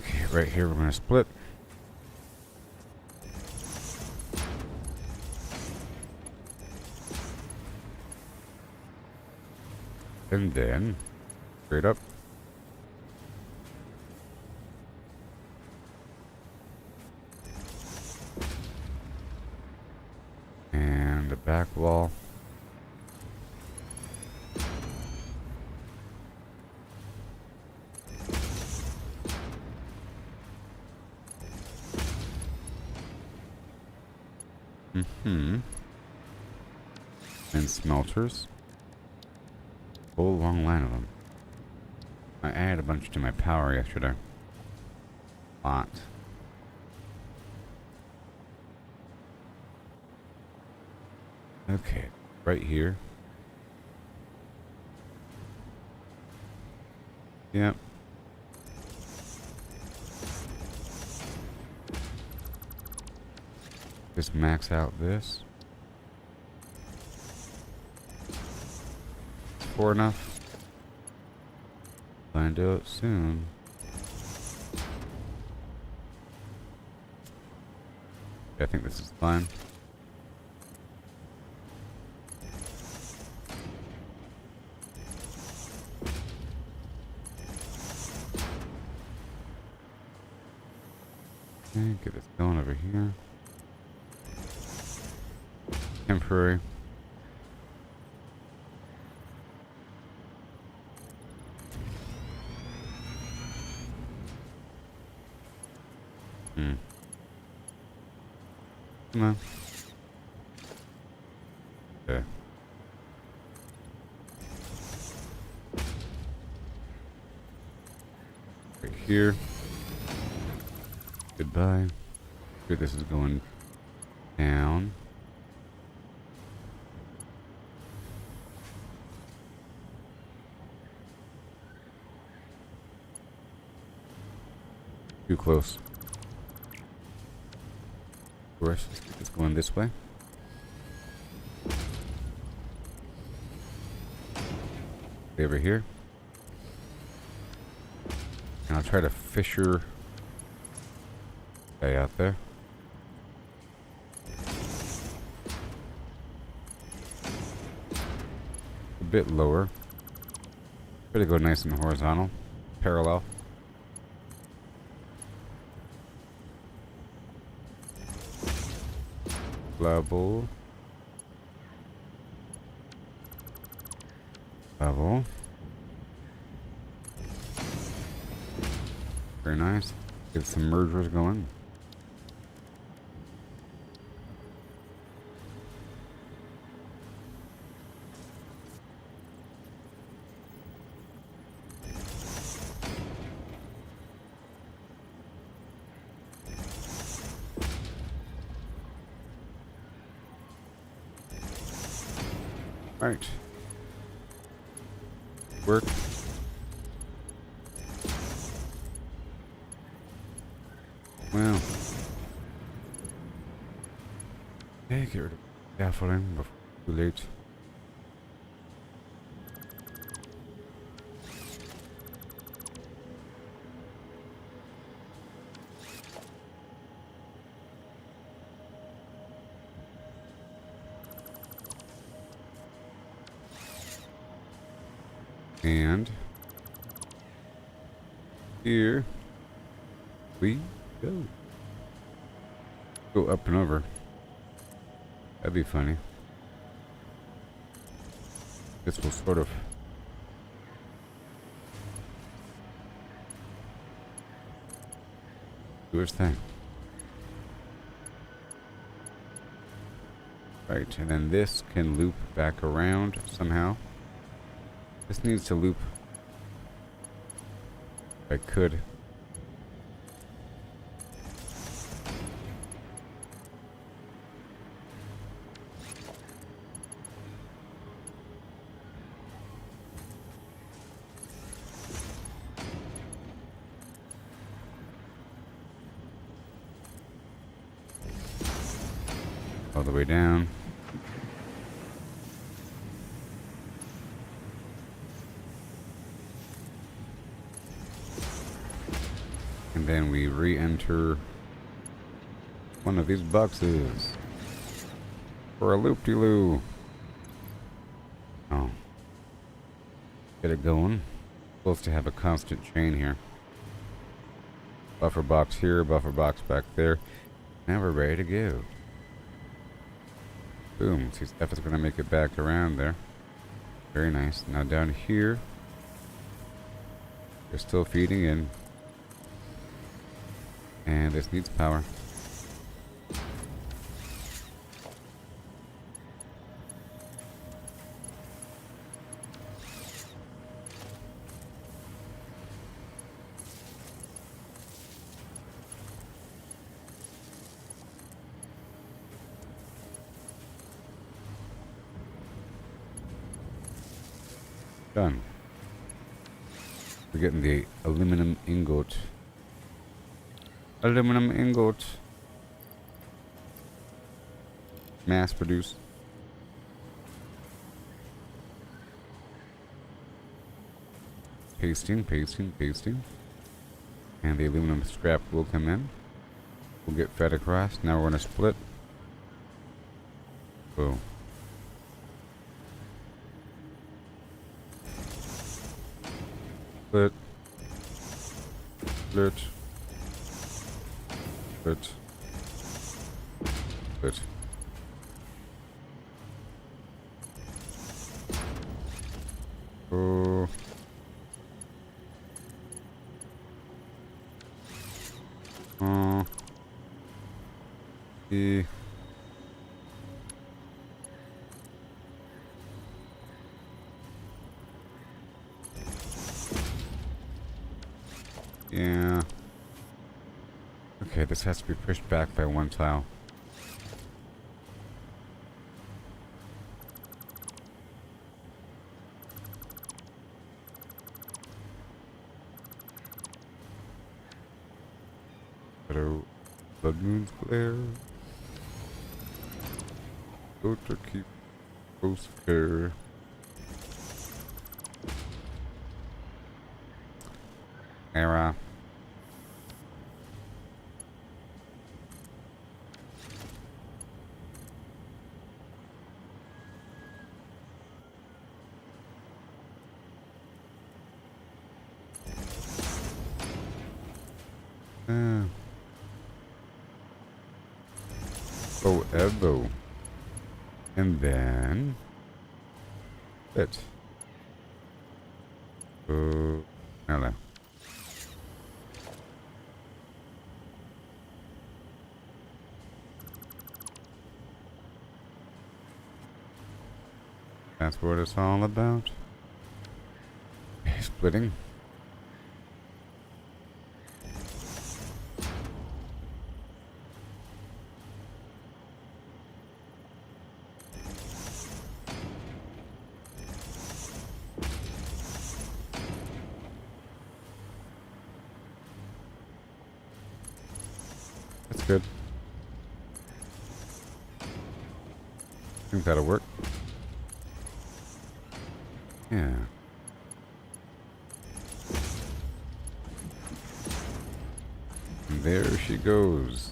Okay, right here, we're going to split. And then, straight up. And the back wall. And smelters. Whole long line of them. I added a bunch to my power yesterday. Lot. Okay, right here. Yep. Just max out this. For enough. Plan to do it soon. I think this is fine. Okay, get this going over here. Temporary. Come on. Okay. Right here. Goodbye. Here, this is going down. Too close. Of course, it's going this way. Stay over here. And I'll try to fisher guy out there. A bit lower. Try to go nice and horizontal. Parallel. Level. Level. Very nice. Get some mergers going. Right. Work. Well. Hey, get rid of scaffolding before it's too late. And here we go. Go up and over. That'd be funny. This will sort of do its thing. Right, and then this can loop back around somehow. This needs to loop. If I could. All the way down. And then we re-enter one of these boxes for a loop-de-loo. Oh. Get it going. Supposed to have a constant chain here. Buffer box here, buffer box back there. Now we're ready to go. Boom. See, stuff is going to make it back around there. Very nice. Now down here, they're still feeding in. And this needs power. Done. We're getting the aluminum ingot. Aluminum ingot. Mass produced. Pasting, pasting, pasting. And the aluminum scrap will come in. We'll get fed across. Now we're going to split. Boom. Split. Split. Split. Split. Oh. Oh. E. Yeah. Okay, this has to be pushed back by one tile. Better blood moons glare. Go to keep close care. Era. Oh, Evo. And then it. Hello. That's what it's all about. Splitting. That's good. I think that'll work. Yeah. And there she goes.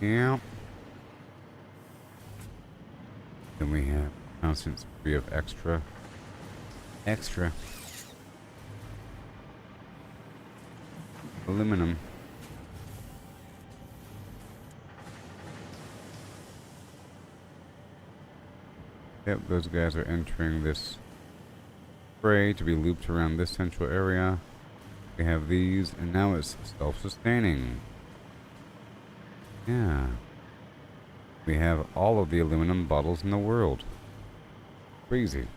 Yeah. Then we have constant degree of extra. Aluminum. Yep, those guys are entering this spray to be looped around this central area. We have these, and now it's self-sustaining. Yeah. We have all of the aluminum bottles in the world. Crazy.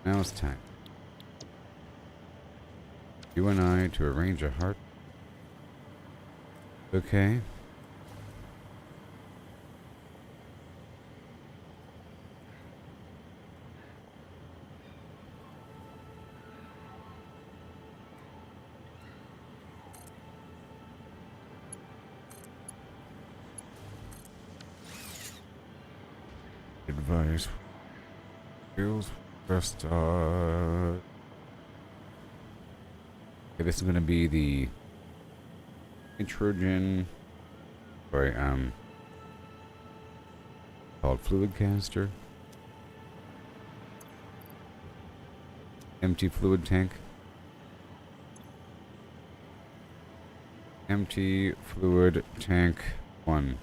Now it's time. You and I to arrange a heart. Okay. Advice. Feels first. Okay, this is gonna be the nitrogen. Sorry, called fluid canister. Empty fluid tank. Empty fluid tank 1.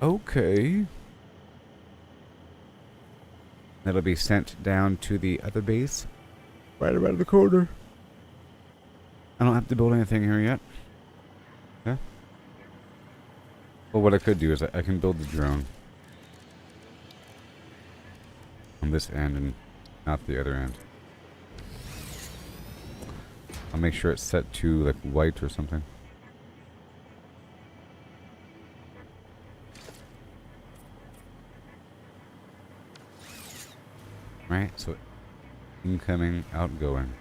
Okay. That'll be sent down to the other base. Right around the corner. I don't have to build anything here yet. Okay. Well, what I could do is I can build the drone on this end and not the other end. I'll make sure it's set to like white or something. Right, so incoming, outgoing.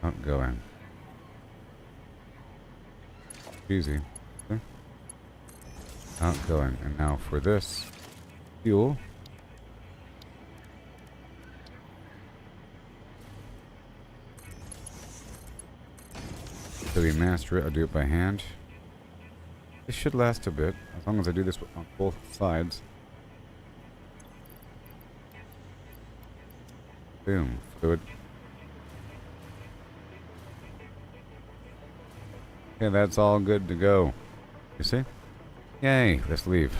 Outgoing. Easy. Okay. Outgoing. And now for this fuel. So we master it, I'll do it by hand. This should last a bit, as long as I do this on both sides. Boom. Fluid. Okay, that's all good to go. You see? Yay, let's leave.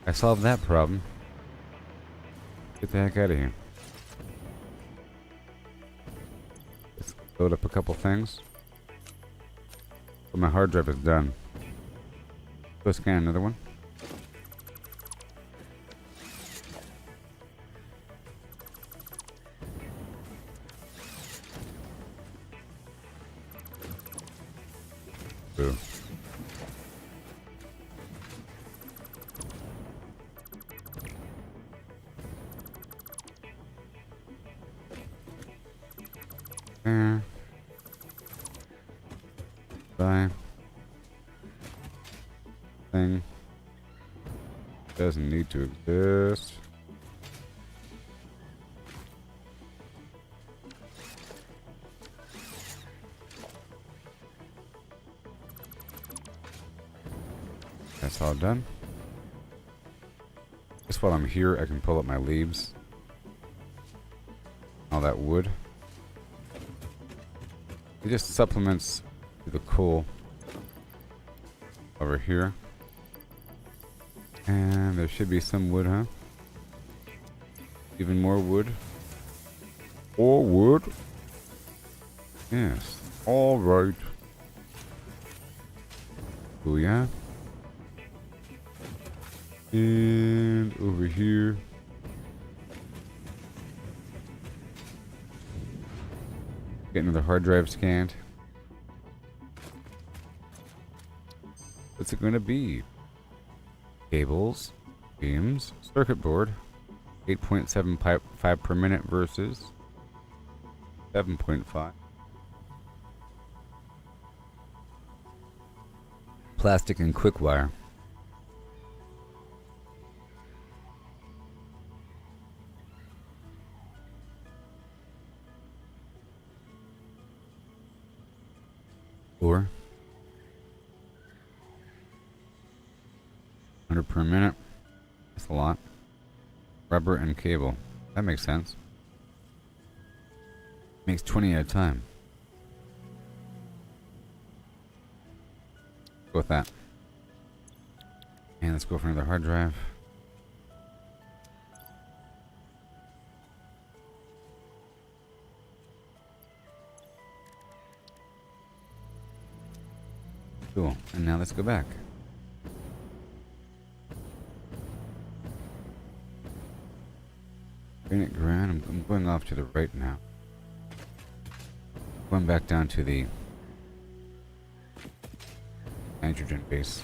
I solved that problem. Get the heck out of here. Let's load up a couple things. But my hard drive is done. Go scan another one. Boo. There. Bye. Thing. Doesn't need to exist. That's all done. Just while I'm here, I can pull up my leaves. All that wood. It just supplements the coal over here. And there should be some wood, huh? Even more wood. More wood. Yes. All right. Oh yeah. And over here. Get another hard drive scanned. What's it going to be? Cables, beams, circuit board, 8.75 per minute versus 7.5. Plastic and quick wire. Or 100 per minute. That's a lot. Rubber and cable. That makes sense. Makes 20 at a time. Go with that. And let's go for another hard drive. Cool. And now let's go back. Granite ground. I'm going off to the right now. Going back down to the nitrogen base.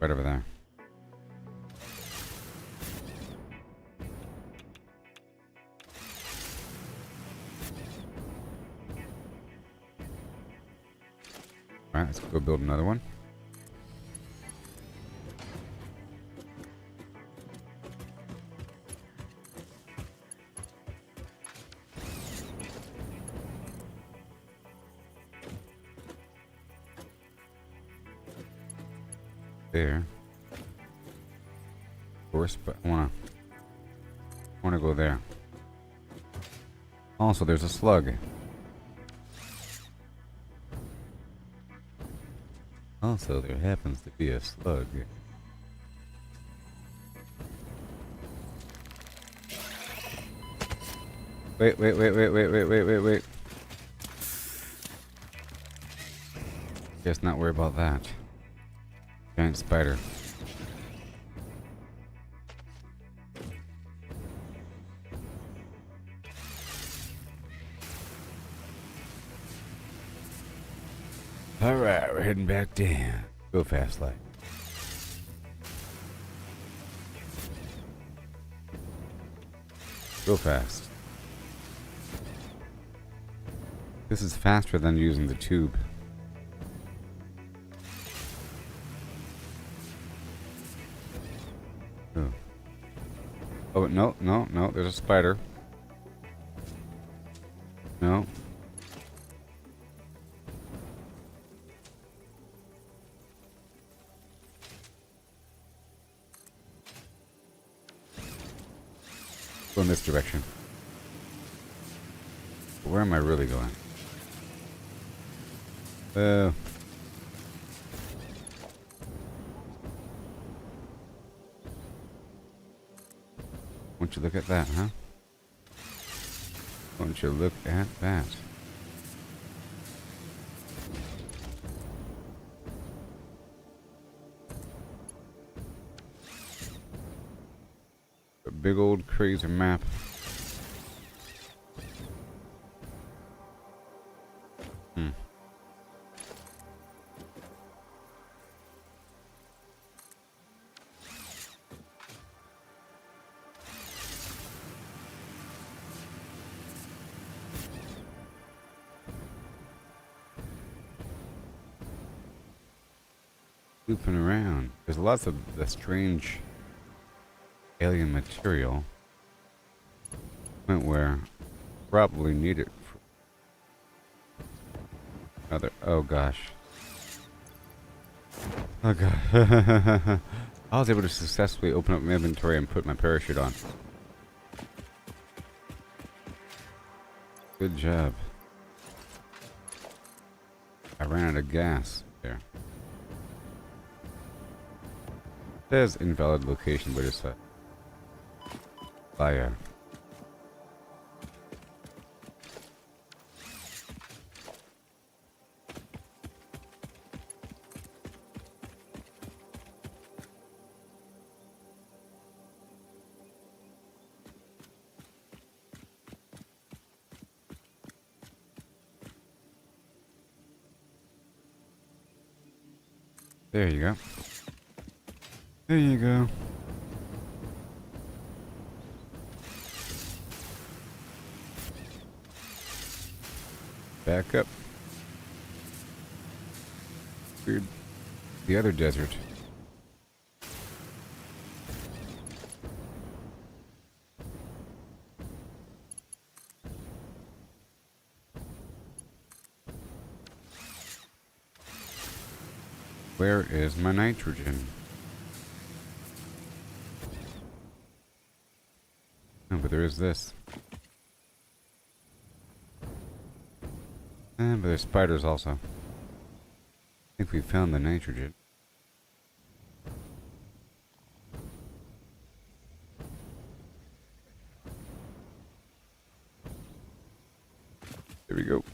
Right over there. Alright, let's go build another one. There. Of course, but I wanna go there. Also, there's a slug. Also, there happens to be a slug. Wait. Guess not worry about that. Giant spider. Alright, we're heading back down. Go fast, like. Go fast. This is faster than using the tube. Oh. Oh, no, there's a spider. No. Go in this direction. Where am I really going? Won't you look at that, huh? Won't you look at that? A big old crazy map. Looping around. There's lots of the strange alien material. Point where probably need it for other. Oh gosh. Oh god. I was able to successfully open up my inventory and put my parachute on. Good job. I ran out of gas there. Says invalid location, but it's a fire. There you go. There you go. Back up. Weird. The other desert. Where is my nitrogen? Oh, but there is this. But there's spiders also. think we found the nitrogen. There we go.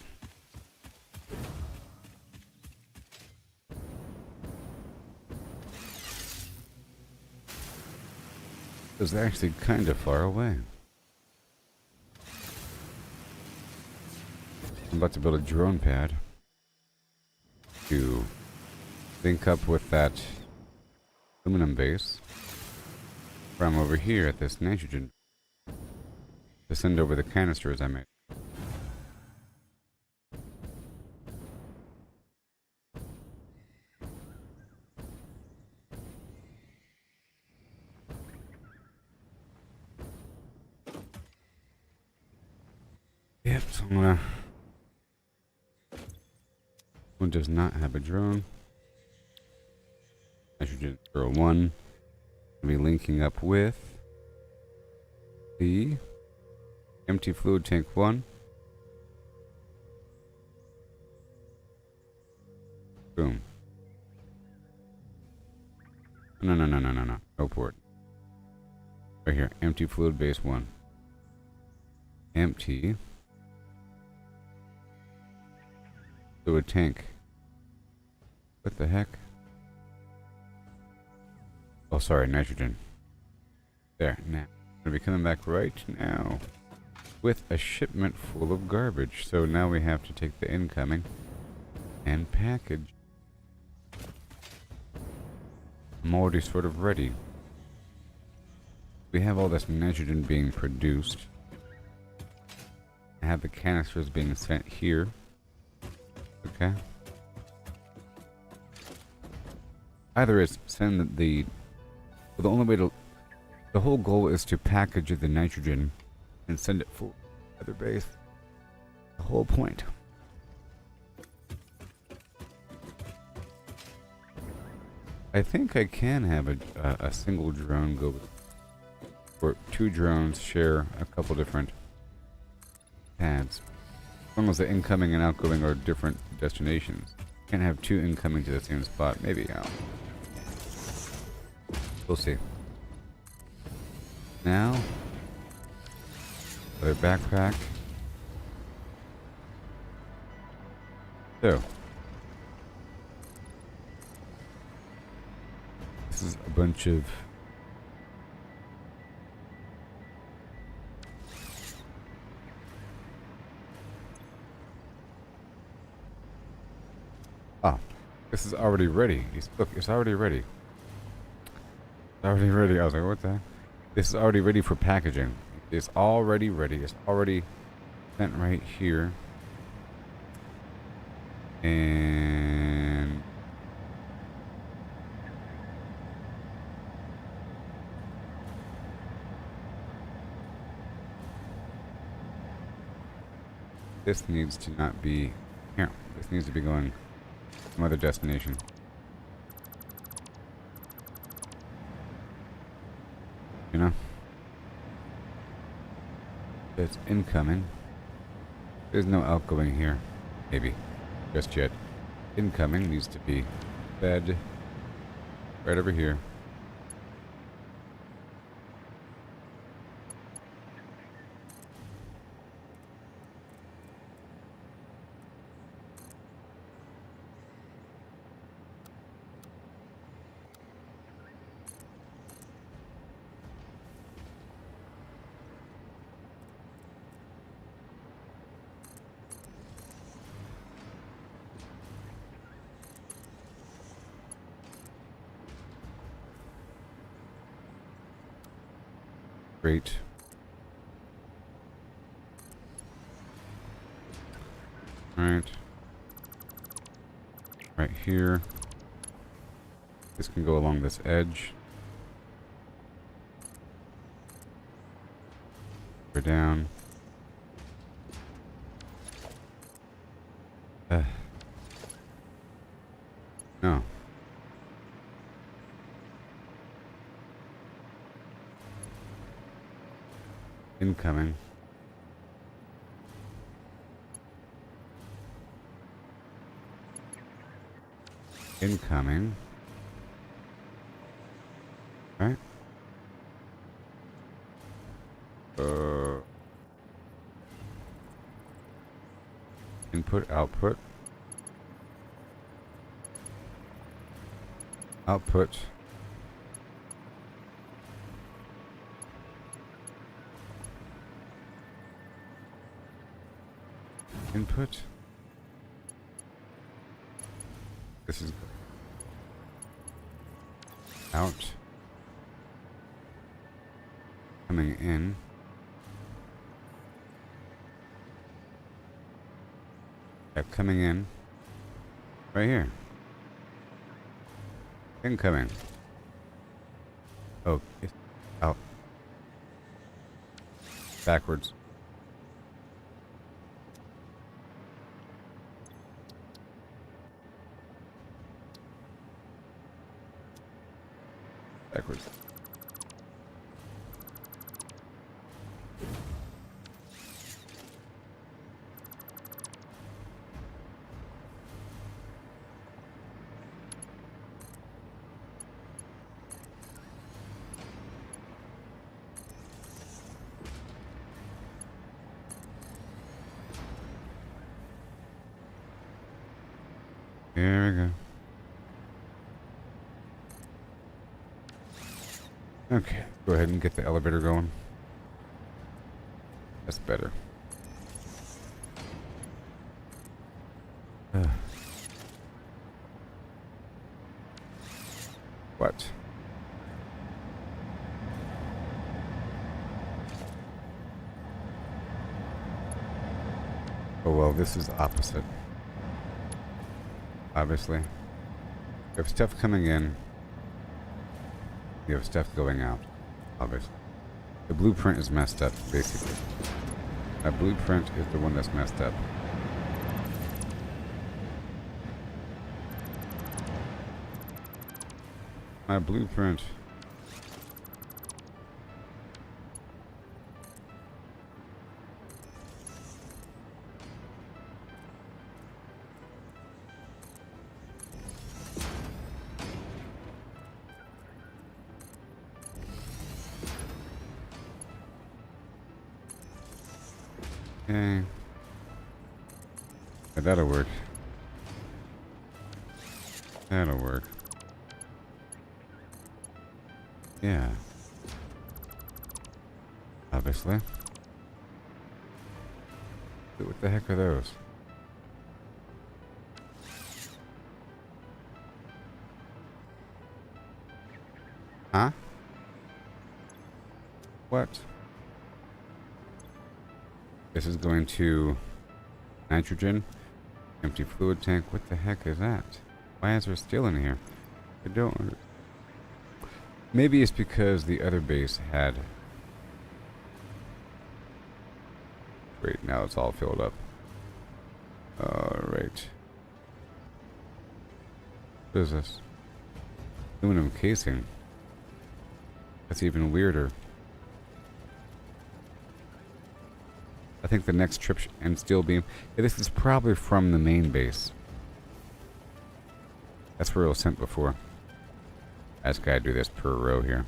It was actually kind of far away. I'm about to build a drone pad to link up with that aluminum base from over here at this nitrogen to send over the canisters I made. Yep, so I'm gonna... One does not have a drone. Nitrogen 01. I'll be linking up with the empty fluid tank 1. Boom. No. No port. Right here. Empty fluid base 1. Empty fluid tank. What the heck? Oh, sorry, nitrogen. There, now. I'm gonna be coming back right now with a shipment full of garbage. So now we have to take the incoming and package. I'm already sort of ready. We have all this nitrogen being produced. I have the canisters being sent here. Okay. Either is send the only way to, the whole goal is to package the nitrogen and send it for other base. The whole point. I think I can have a single drone go with, or two drones share a couple different pads. As long as the incoming and outgoing are different destinations. Can't have two incoming to the same spot. Maybe, we'll see. Now, another backpack. So, this is a bunch of this is already ready. Look, it's already ready. It's already ready. I was like, what the heck? This is already ready for packaging. It's already ready. It's already sent right here. And this needs to not be here. This needs to be going some other destination. You know? It's incoming. There's no outgoing here. Maybe. Just yet. Incoming needs to be fed right over here. Great. Alright. Right here. This can go along this edge. Go down. No. Incoming. Incoming. Right? Input, output. Output. Input. This is out. Coming in. Yeah, coming in. Right here. Incoming. Oh, it's out. Backwards. Backwards. Here we go. Okay, go ahead and get the elevator going. That's better. What? Oh well, this is opposite. Obviously. You have stuff coming in. You have stuff going out. Obviously. The blueprint is messed up, basically. That blueprint is the one that's messed up. My blueprint. Okay. Yeah, that'll work. That'll work. Yeah. Obviously. But what the heck are those? Huh? What? This is going to nitrogen, empty fluid tank. What the heck is that? Why is there steel in here? I don't. Maybe it's because the other base had. Great, now it's all filled up. Alright. What is this? Aluminum casing. That's even weirder. I think the next trip and steel beam. Yeah, this is probably from the main base. That's where it was sent before. I just gotta do this per row here.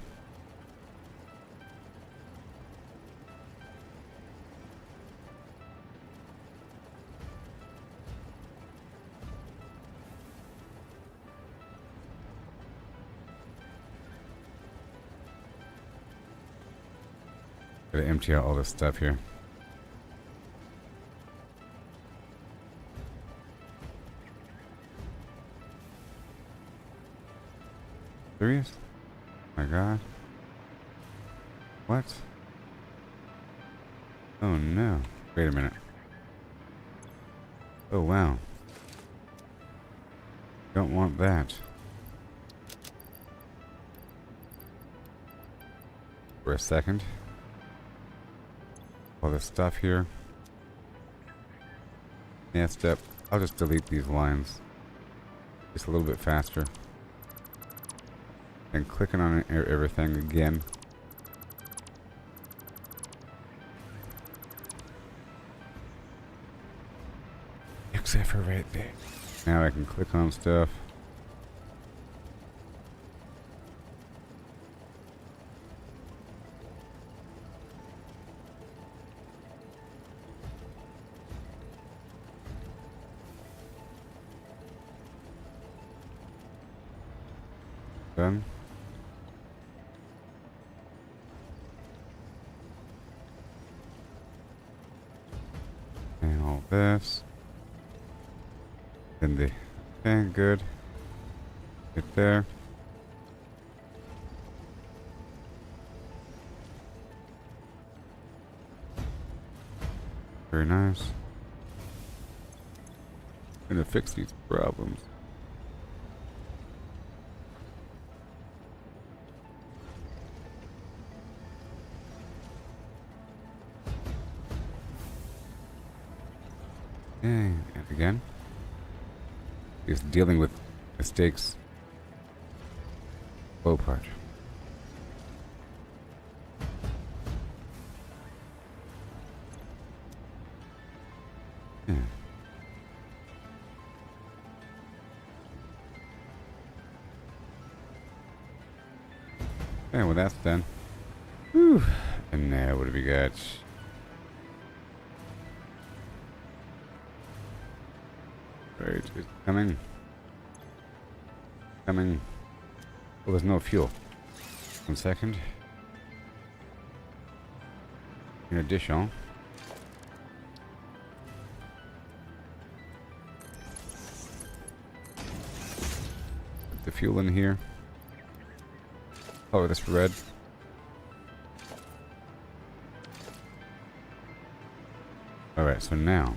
Gotta empty out all this stuff here. Serious? My God. What? Oh no. Wait a minute. Oh wow. Don't want that. For a second. All this stuff here. Yeah, step. I'll just delete these lines. Just a little bit faster. And clicking on everything again. Except for right there. Now I can click on stuff. Done. And all this. Then the okay, good. Get there. Very nice. Gonna fix these problems. And again. He's dealing with mistakes. Low part. Yeah. Okay, well that's done. Whew. And now what do we got? Right, it's coming. Coming. Well, there's no fuel. 1 second. In addition, put the fuel in here. Color this red. Alright, so now,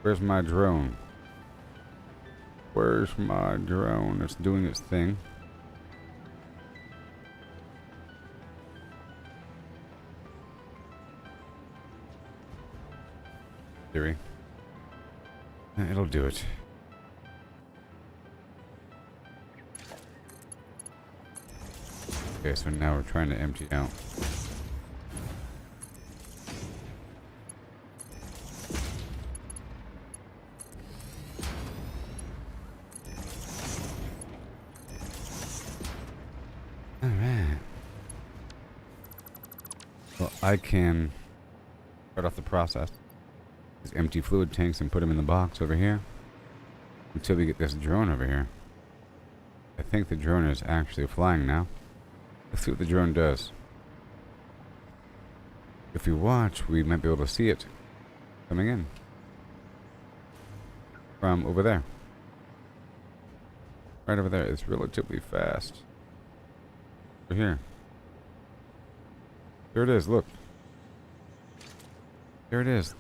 where's my drone? Where's my drone? It's doing its thing. Theory. It'll do it. Okay, so now we're trying to empty out. Alright. Well, I can start off the process. These empty fluid tanks and put them in the box over here. Until we get this drone over here. I think the drone is actually flying now. Let's see what the drone does. If we watch, we might be able to see it coming in. From over there. Right over there. It's relatively fast. Over here. There it is, look. There it is.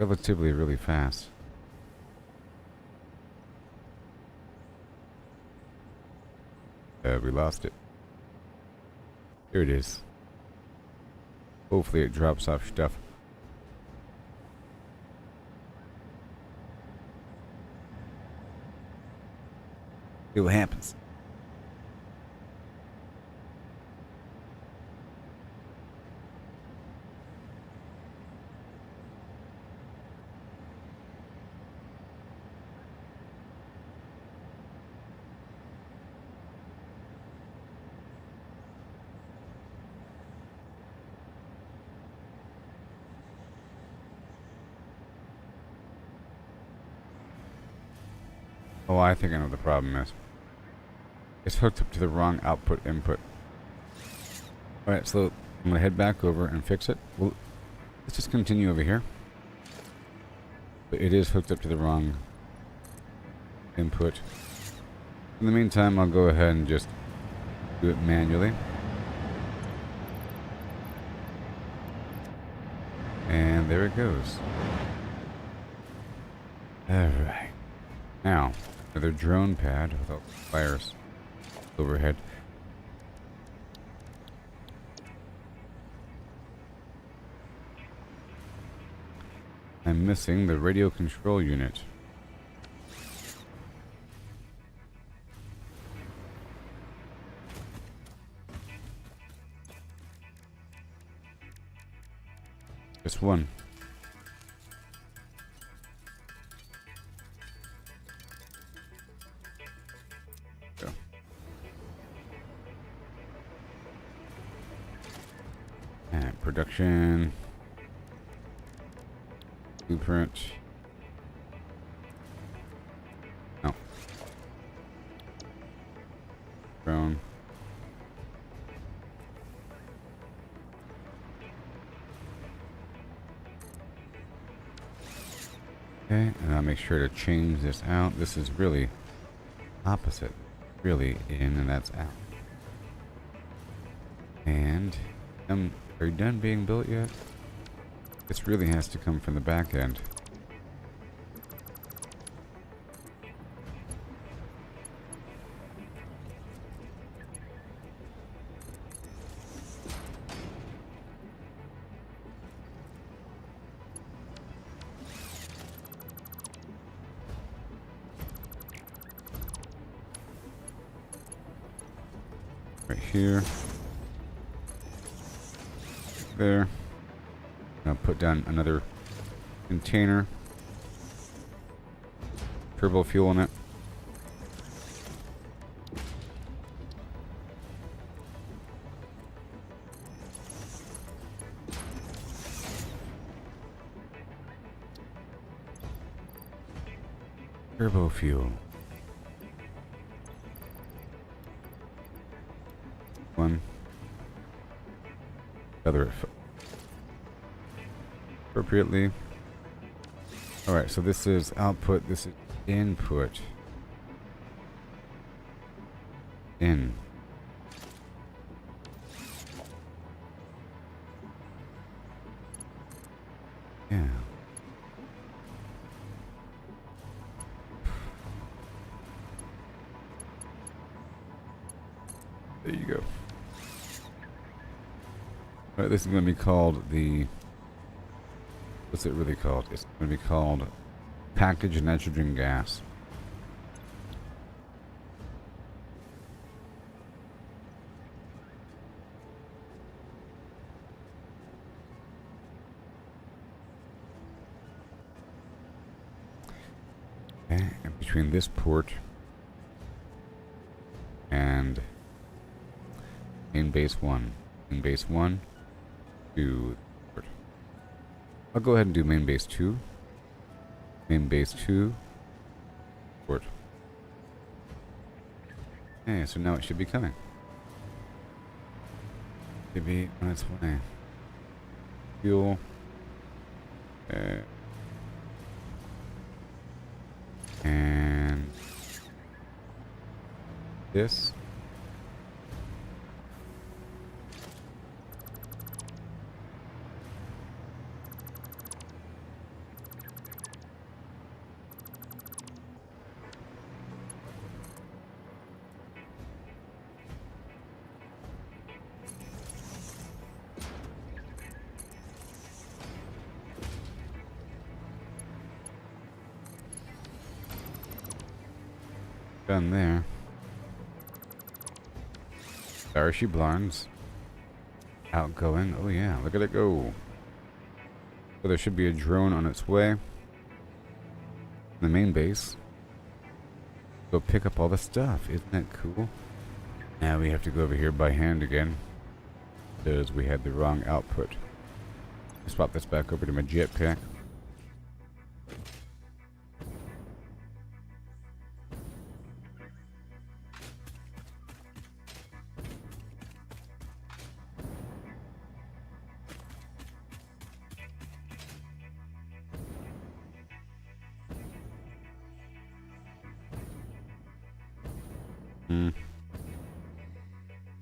Relatively really fast. We lost it. Here it is. Hopefully it drops off stuff. See what happens. Oh, I think I know what the problem is. It's hooked up to the wrong output input. Alright, so I'm going to head back over and fix it. Well, let's just continue over here. But it is hooked up to the wrong input. In the meantime, I'll go ahead and just do it manually. And there it goes. Alright. Now, another drone pad without wires overhead. I'm missing the radio control unit. Just one. Go. And production. Blueprint. No. Okay, and I'll make sure to change this out. This is really opposite. Really in and that's out. And are you done being built yet? This really has to come from the back end. Right here. There. I'll put down another container. Turbo fuel in it. Turbo fuel. One. Feather it appropriately. Alright, so this is output, this is input. In. Yeah. There you go. Alright, this is going to be called the... What's it really called? It's going to be called packaged nitrogen gas. Okay, and between this port and main base 1. Main base 1 to port. I'll go ahead and do main base 2. Main base 2 port. Okay, so now it should be coming. Should be on its way. Fuel. And this. Done there. Starship Blarns. Outgoing. Oh yeah, look at it go. So there should be a drone on its way. The main base. Go pick up all the stuff. Isn't that cool? Now we have to go over here by hand again. Because we had the wrong output. Swap this back over to my jetpack.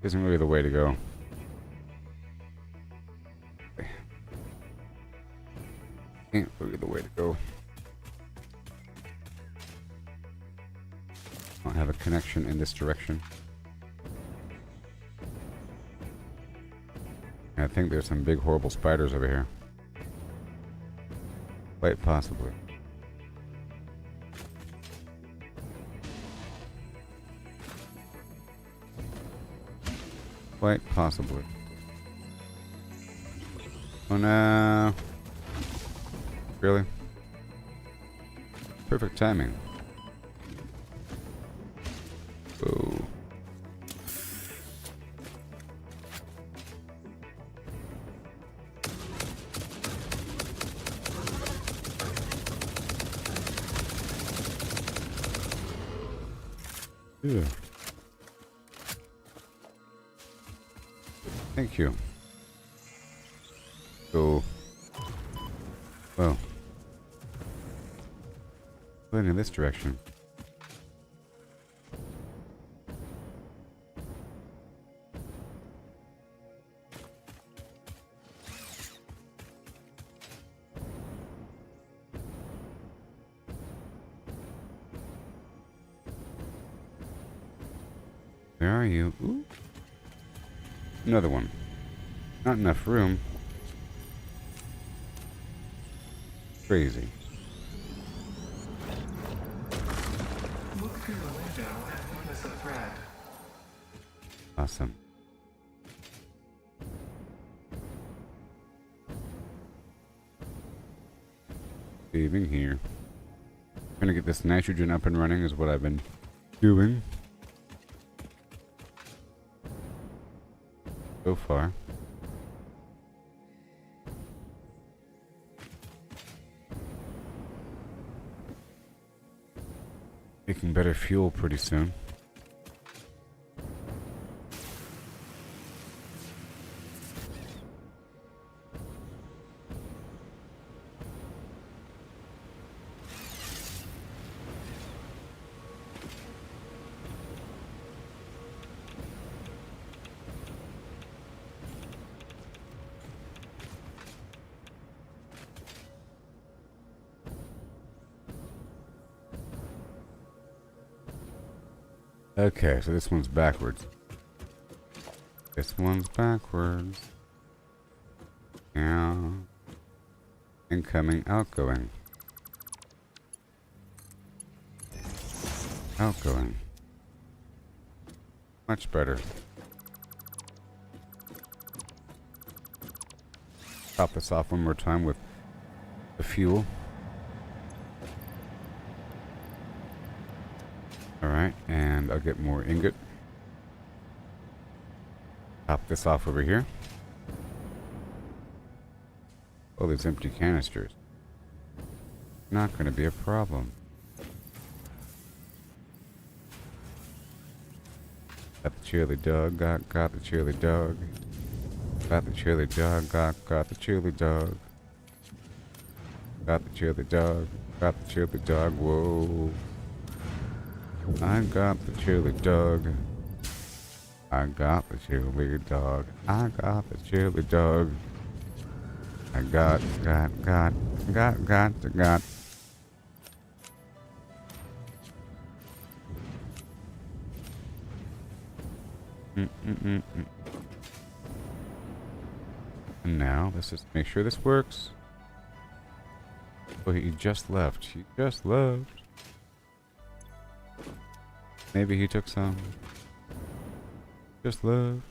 Isn't really the way to go. Ain't really the way to go. I don't have a connection in this direction. I think there's some big horrible spiders over here. Quite possibly. Quite possibly. Oh no. Really? Perfect timing. Oh. Yeah. Thank you. So, well, Going in this direction. Where are you? Ooh. Another one. Not enough room. Crazy. Look through the window and notice a thread. Awesome. Saving here. Trying to get this nitrogen up and running is what I've been doing so far. Making better fuel pretty soon. Okay, so this one's backwards. This one's backwards. Now, incoming, outgoing. Outgoing. Much better. Top this off one more time with the fuel. Alright, and I'll get more ingot. Top this off over here. Oh, there's empty canisters. Not going to be a problem. Got the chili dog, got the chili dog. Got the chili dog, got the chili dog. Got the chili dog, got the chili dog, whoa. I got the chili dog. I got the chili dog. I got the chili dog. I got. And now, let's just make sure this works. Oh, he just left. He just left. Maybe he took some. Just left.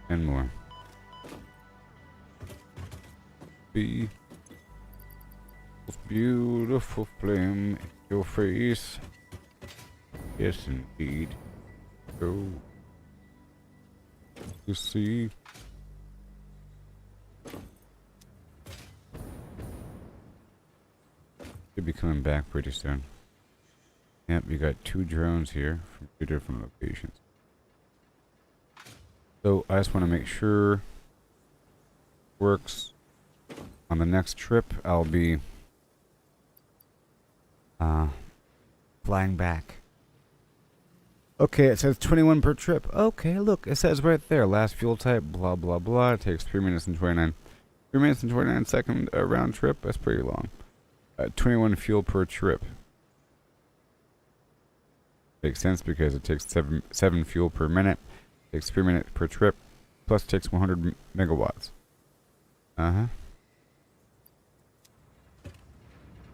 And more. Be most beautiful flame in your face. Yes, indeed. Oh, you see. Should be coming back pretty soon. Yep, we got 2 drones here from 2 different locations. So I just want to make sure works. On the next trip, I'll be flying back. Okay, it says 21 per trip. Okay, look, it says right there, last fuel type, blah blah blah. It takes 3 minutes and 29 second round trip. That's pretty long. 21 fuel per trip. Makes sense because it takes 7 fuel per minute. Takes 3 minutes per trip. Plus takes 100 megawatts.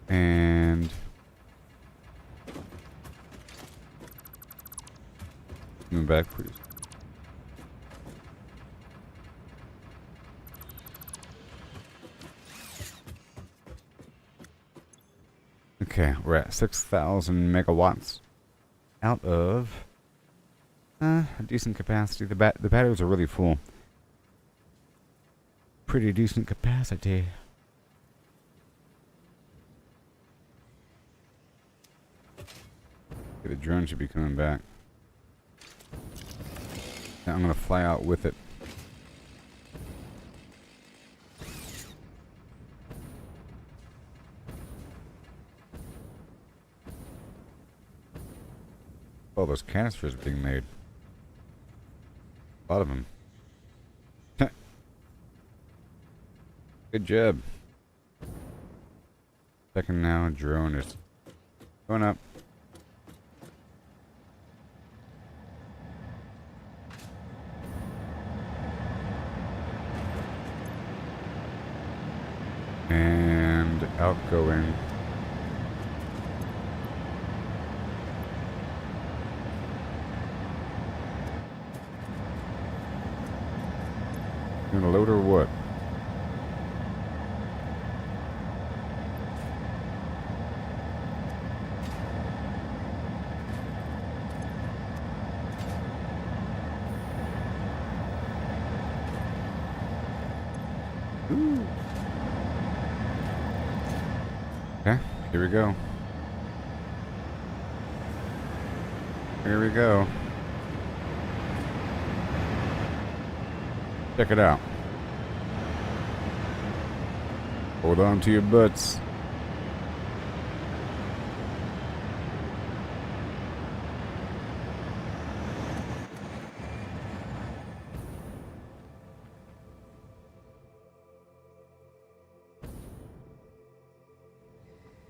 And moving back pretty soon. Okay, we're at 6,000 megawatts out of a decent capacity. The batteries are really full. Pretty decent capacity. Okay, the drone should be coming back. Now I'm gonna fly out with it. Oh, those canisters are being made. A lot of them. Good job. Second now, drone is going up. And outgoing. You gonna load or what? Ooh. Okay, here we go. Here we go. Check it out. Hold on to your butts.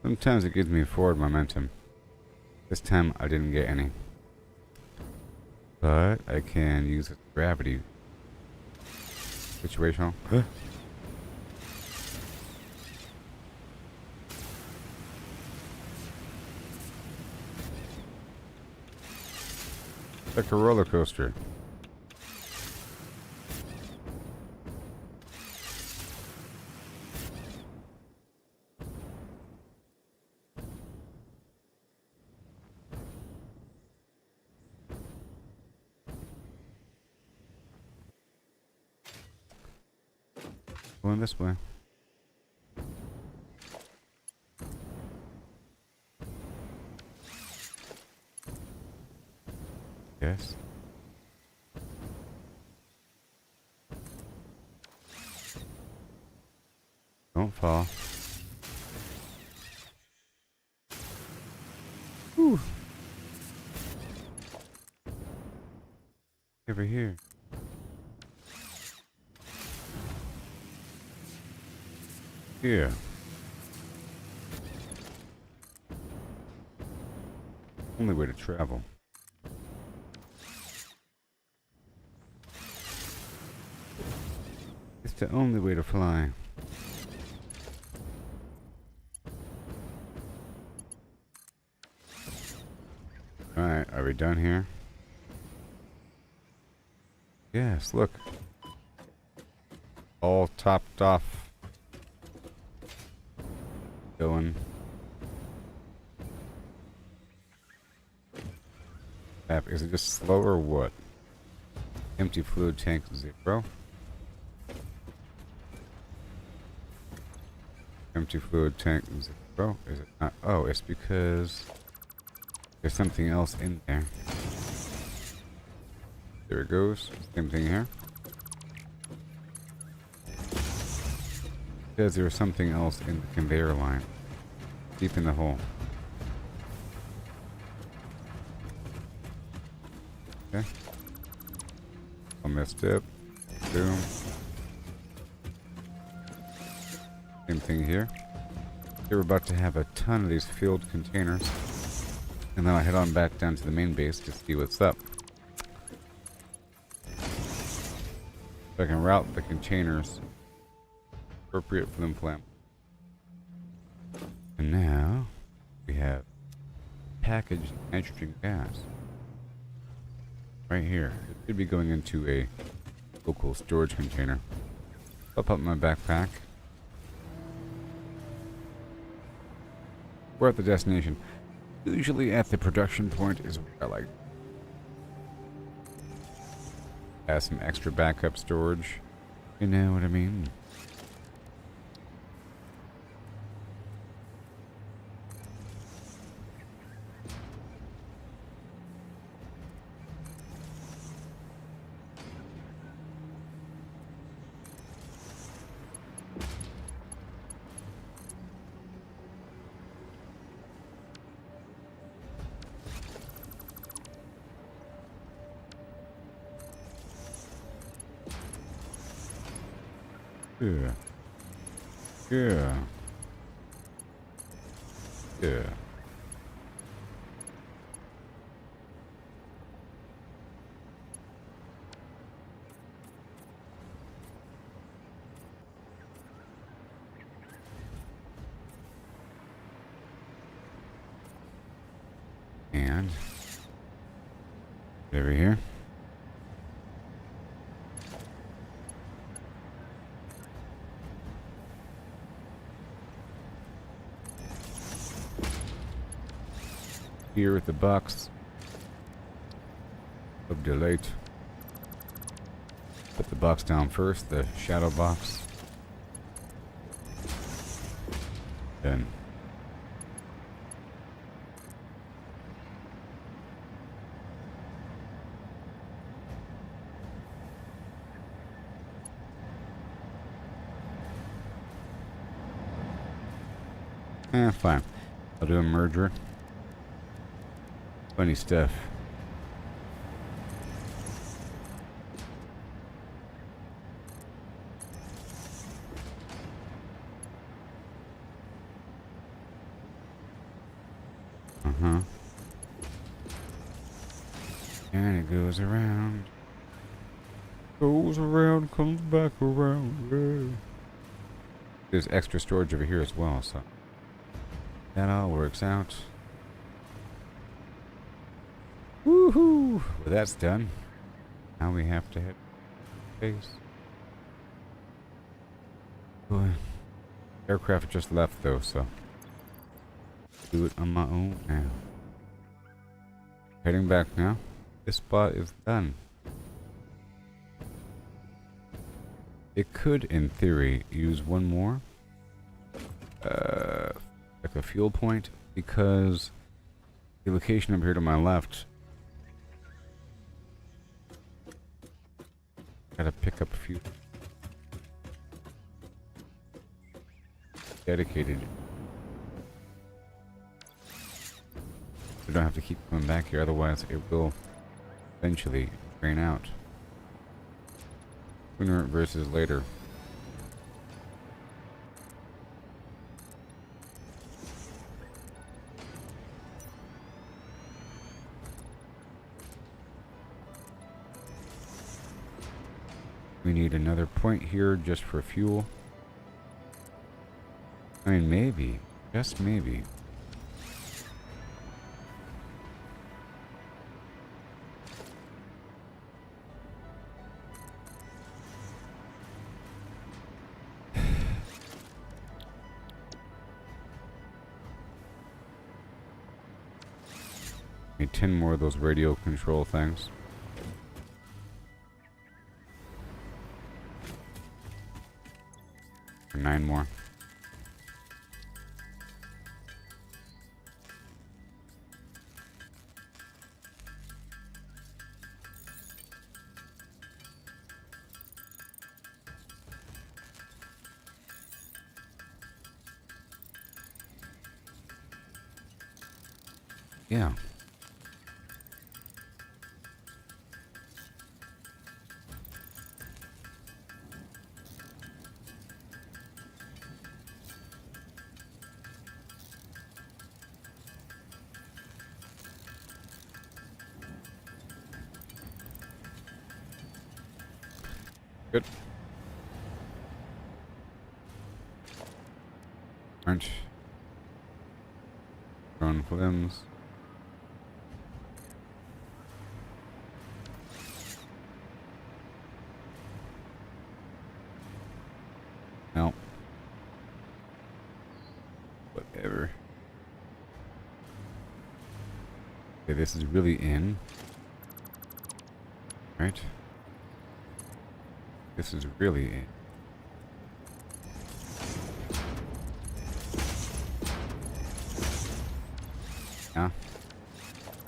Sometimes it gives me forward momentum. This time I didn't get any. But I can use a gravity situational. Like a roller coaster. Going this way. Yes. Don't fall. Whew. Over here. Yeah. Only way to travel. It's the only way to fly. Alright, are we done here? Yes, look. All topped off. Going. Is it just slow or what? Empty fluid tank 0. Empty fluid tank 0. Is it not? Oh, it's because there's something else in there. There it goes. Same thing here. Because there's something else in the conveyor line. Deep in the hole. Okay. On this tip. Boom. Same thing here. We're about to have a ton of these filled containers. And then I'll head on back down to the main base to see what's up. So I can route the containers appropriate for them flammable. And now we have packaged nitrogen gas right here. It should be going into a local storage container. Up my backpack. We're at the destination. Usually at the production point is where I like have some extra backup storage. You know what I mean? Yeah. Yeah. Yeah. And over here. Here at the box of delight. Put the box down first, the shadow box. Then fine. I'll do a merger. Funny stuff. And it goes around. Goes around, comes back around. Yeah. There's extra storage over here as well, so that all works out. Woohoo! Well, that's done. Now we have to head base. Boy. Aircraft just left though, so do it on my own now. Heading back now. This spot is done. It could, in theory, use one more, like a fuel point, because the location up here to my left, gotta pick up a few dedicated. I don't have to keep coming back here, otherwise it will eventually drain out. Sooner versus later. We need another point here just for fuel. I mean, maybe, just maybe. Need 10 more of those radio control things. Or 9 more. Yeah. Good. Aren't throwing limbs. No. Whatever. Okay, this is really in. Right? This is really in. Yeah.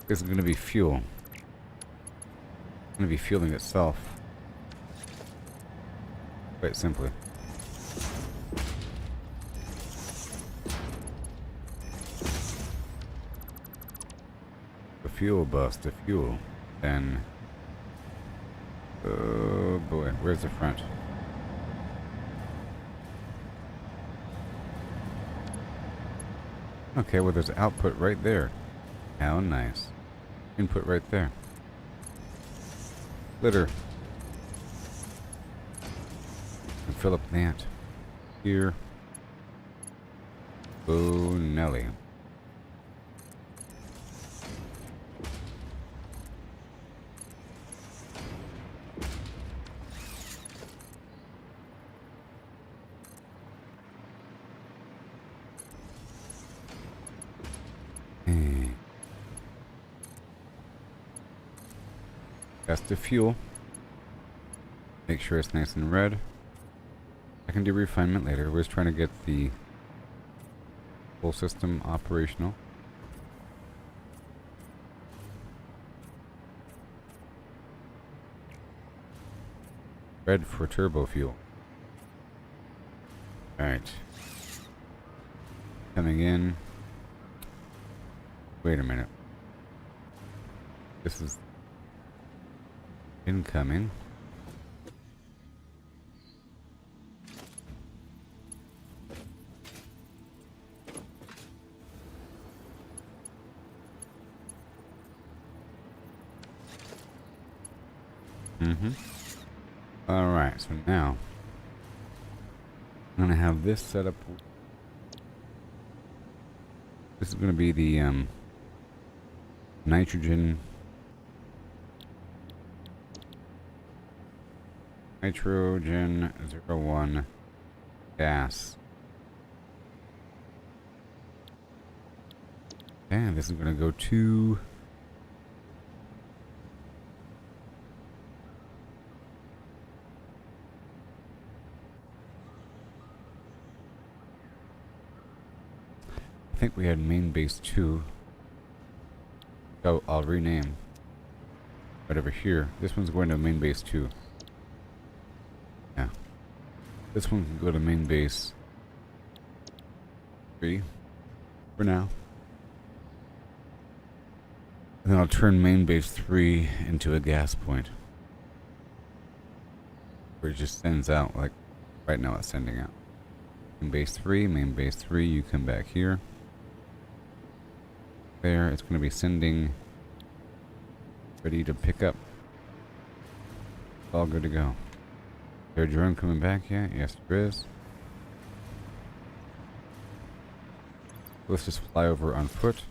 This is going to be fuel. It's going to be fueling itself. Quite simply. The fuel bus, the fuel. Then... oh boy, where's the front? Okay, well, there's output right there. How nice. Input right there. Splitter. And fill up that. Here. Oh, Nelly. Hey. That's the fuel. Make sure it's nice and red. I can do refinement later. We're just trying to get the whole system operational. Red for turbo fuel. Alright. Coming in. Wait a minute. This is incoming. Alright, so now I'm gonna have this set up. This is gonna be the nitrogen nitrogen 01 gas. And this is gonna go to I think we had main base 2. So I'll rename whatever here. This one's going to main base 2. Yeah. This one can go to main base 3 for now. And then I'll turn main base 3 into a gas point. Where it just sends out, like right now it's sending out. Main base 3, you come back here. There, it's going to be sending, ready to pick up. All good to go. Is there a drone coming back yet? Yes, there is. Let's just fly over on foot.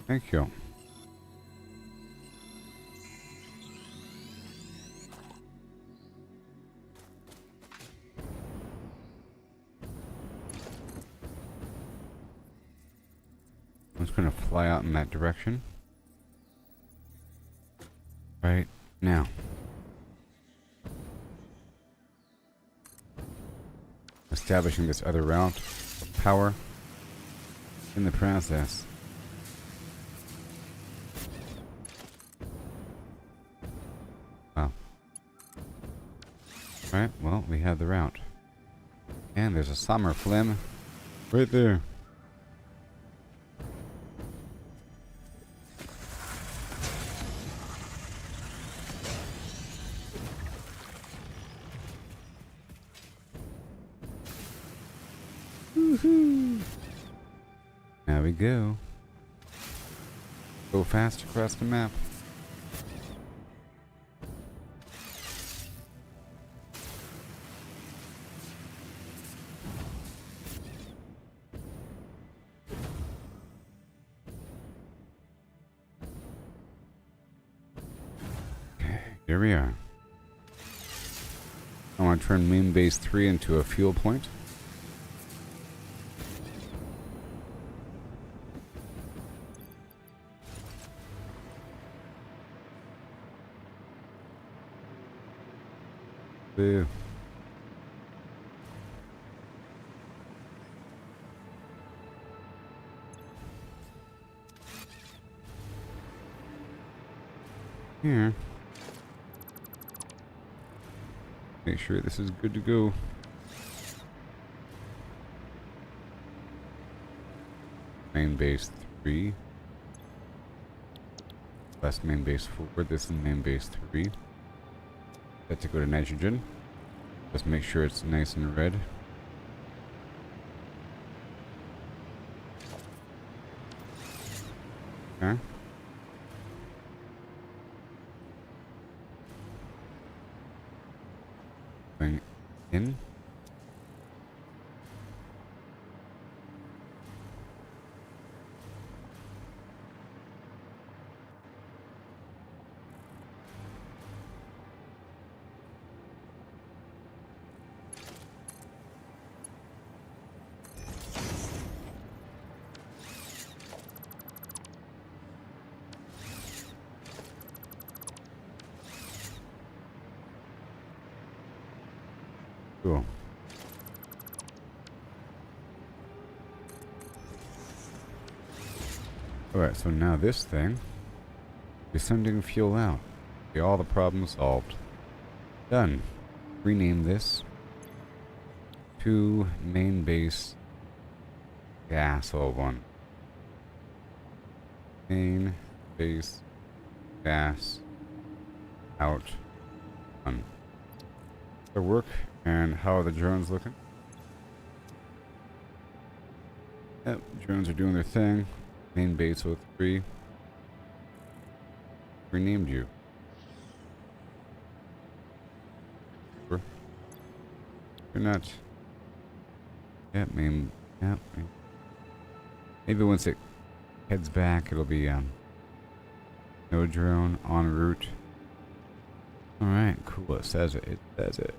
Thank you. I'm just going to fly out in that direction. Right now. Establishing this other route of power in the process. Wow. Alright, well, we have the route. And there's a summer flim right there. Woohoo! Now we go. Go fast across the map. Okay, here we are. I want to turn main base 3 into a fuel point. Boo. here. Make sure this is good to go. Main base 3. That's main base 4. This is main base 3. Got to go to nitrogen. Just make sure it's nice and red. Okay. Going in. Cool. Alright, so now this thing is sending fuel out. Okay, all the problems solved. Done. Rename this to main base gas 1. Main base gas out 1. The work. And how are the drones looking? Yep, drones are doing their thing. Main base 03. Renamed you. You're not. Yep, main. Yep. Maybe once it heads back, it'll be no drone en route. All right, cool. It says it. It says it.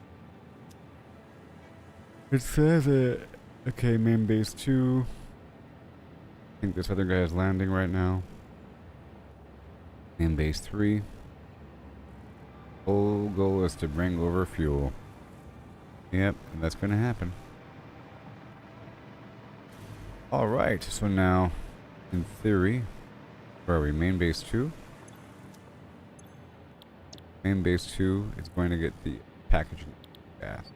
It says it. Okay, main base 2. I think this other guy is landing right now. Main base 3. Whole goal is to bring over fuel. Yep, and that's gonna happen. Alright, so now, in theory, where are we? Main base 2? Main base 2 is going to get the packaging gas.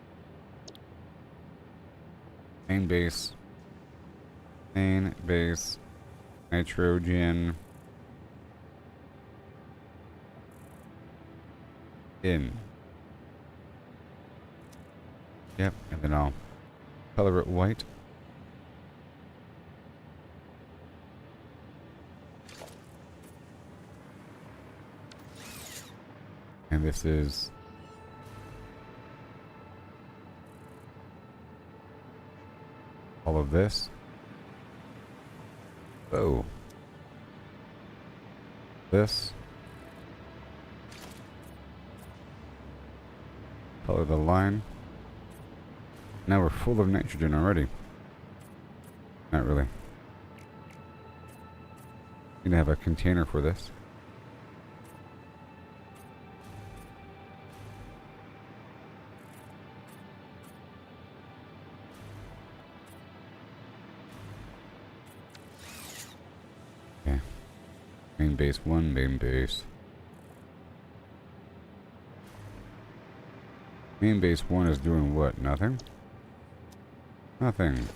Main base, nitrogen, in. Yep, and then I'll color it white. And this is all of this. Oh. This. Color the line. Now we're full of nitrogen already. Not really. Need to have a container for this. Okay. Main base 1, main base. Main base 1 is doing what? Nothing? Nothing.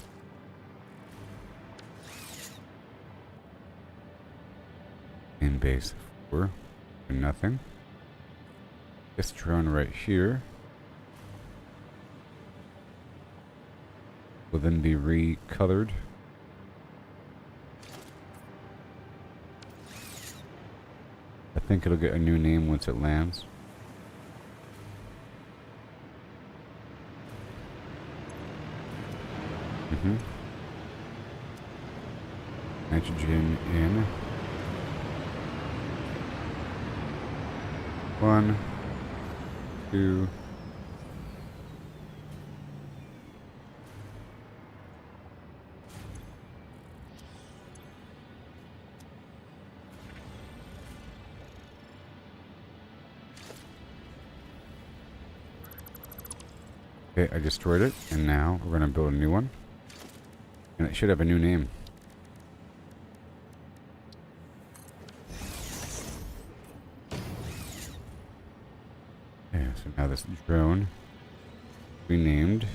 Main base 4, nothing. This drone right here will then be recolored. I think it'll get a new name once it lands. Nitrogen in. 1, 2. Okay, I destroyed it, and now we're gonna build a new one. And it should have a new name. this drone renamed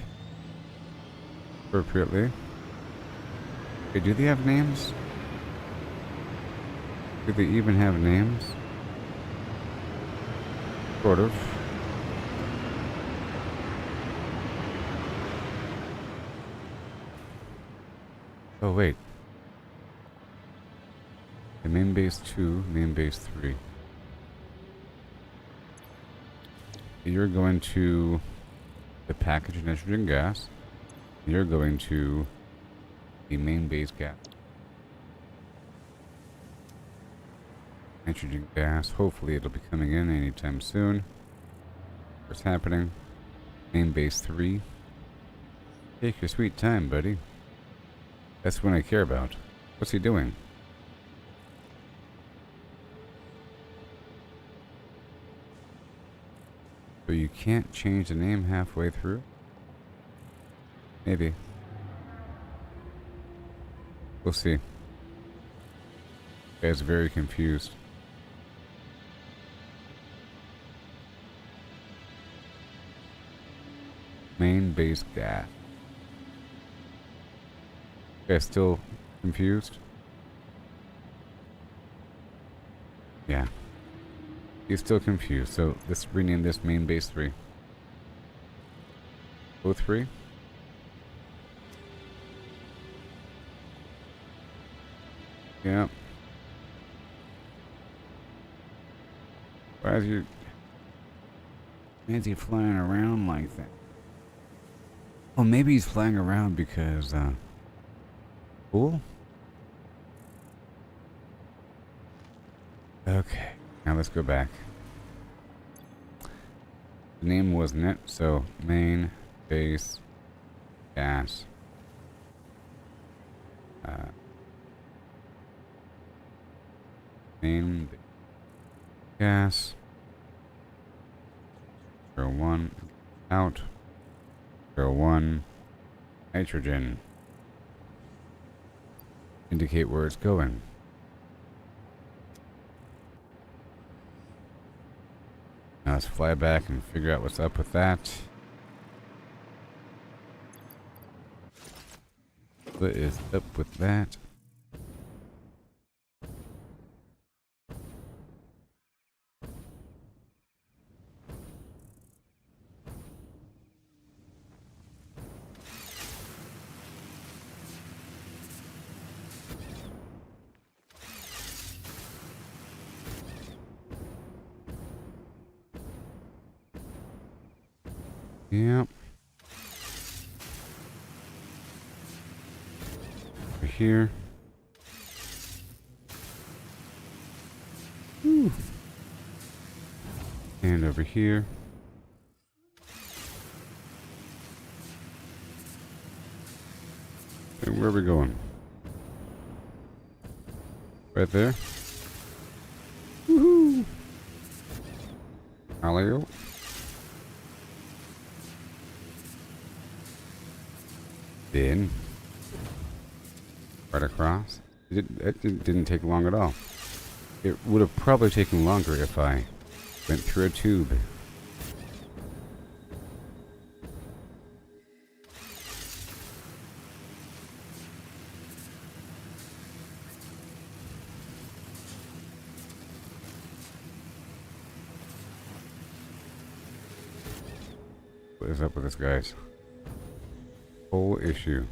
appropriately. Okay, do they have names? Do they even have names? Sort of. Oh, wait. The main base 2, main base 3. You're going to the packaged nitrogen gas. You're going to the main base gas. Nitrogen gas. Hopefully it'll be coming in anytime soon. What's happening? Main base 3. Take your sweet time, buddy. That's what I care about. What's he doing? So you can't change the name halfway through? Maybe. We'll see. Guy's very confused. Main base gas. Guy's still confused? Yeah. He's still confused, so let's rename this main base 3. O3? Yeah. Why is he flying around like that? Well, maybe he's flying around because, cool? Okay, now let's go back. The name wasn't it, so main base gas. Main base gas. 01 out. 01 nitrogen. Indicate where it's going. Now let's fly back and figure out what's up with that. What is up with that? Yep. Over here. Whew. And over here. And where are we going? Right there. Woohoo! Alley-o. Then right across. It didn't take long at all. It would have probably taken longer if I went through a tube. What is up with this, guys? Whole issue.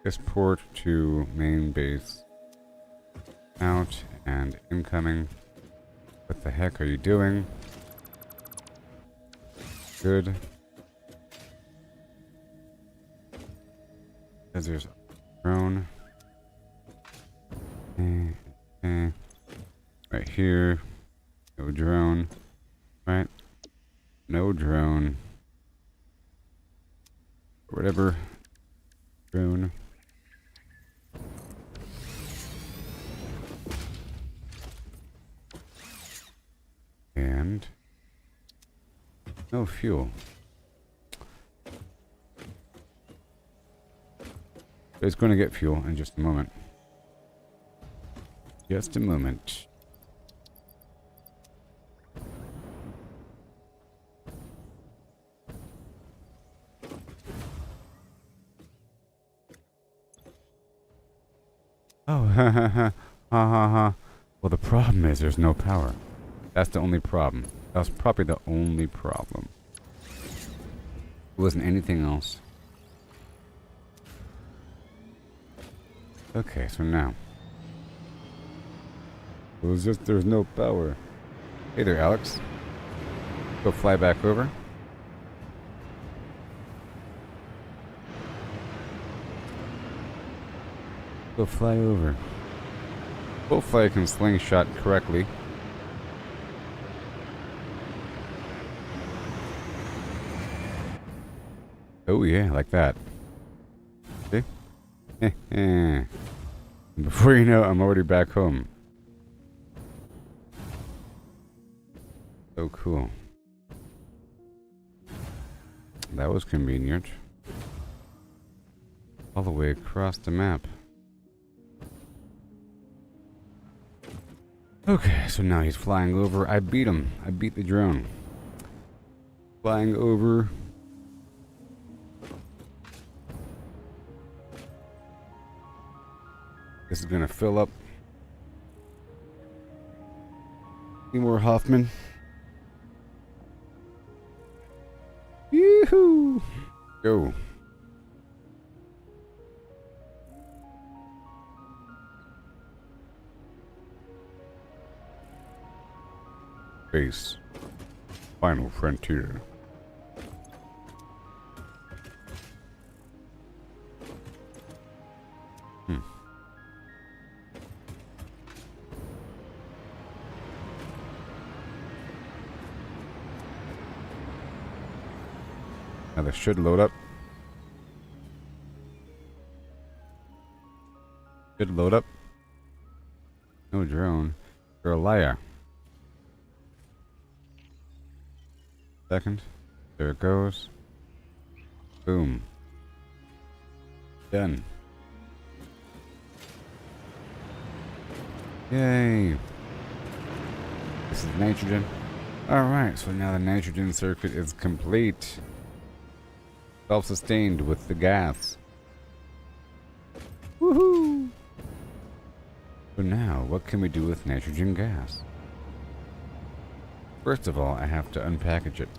This port to main base out and incoming. What the heck are you doing? Good. Because there's a drone. Right here. No drone. Right. No drone. Whatever. Drone. And no fuel. It's going to get fuel in just a moment. Just a moment. Oh, ha ha ha, ha ha ha. Well, the problem is there's no power. That's the only problem. That's probably the only problem. It wasn't anything else. Okay, so now. It was just there's no power. Hey there, Alex. Go fly back over. Go fly over. Hopefully I can slingshot correctly. Oh yeah, like that. See? Before you know it, I'm already back home. So cool. That was convenient. All the way across the map. Okay, so now he's flying over. I beat him. I beat the drone. Flying over. This is gonna fill up. Seymour Hoffman. Yoo-hoo! Go. Base. Final frontier. Now this should load up. Should load up. No drone. You're a liar. Second. There it goes. Boom. Done. Yay. This is nitrogen. Alright, so now the nitrogen circuit is complete. Self-sustained with the gas. Woohoo! So now, what can we do with nitrogen gas? First of all, I have to unpackage it.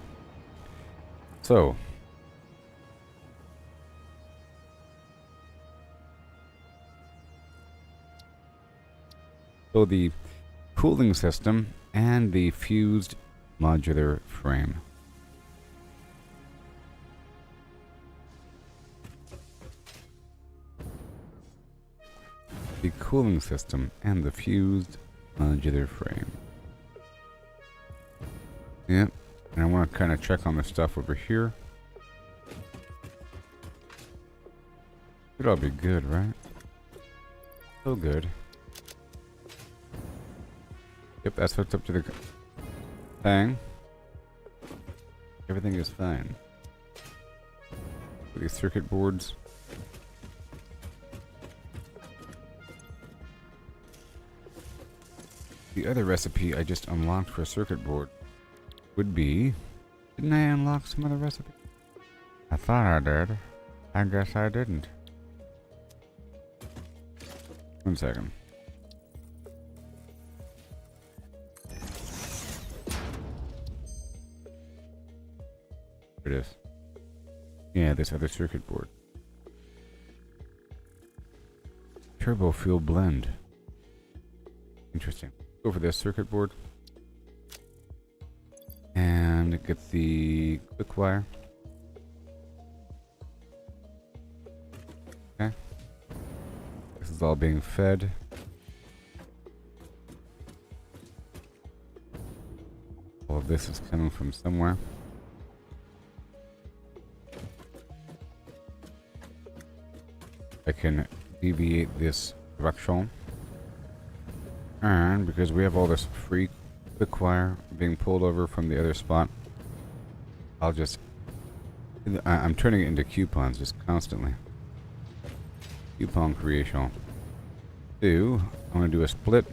So the cooling system and the fused modular frame. The cooling system and the fused modular frame. Yep. And I want to kind of check on the stuff over here. Should all be good, right? So good. Yep, that's hooked up to the thing. Everything is fine. These circuit boards. The other recipe I just unlocked for a circuit board would be... Didn't I unlock some other recipe? I thought I did. I guess I didn't. 1 second. Here it is. Yeah, this other circuit board. Turbo fuel blend. Interesting. Go for this circuit board. And get the quick wire. Okay. This is all being fed. All of this is coming from somewhere. I can deviate this direction. And because we have all this free quick wire being pulled over from the other spot, I'll just... I'm turning it into coupons just constantly. Coupon creation. I'm going to do a split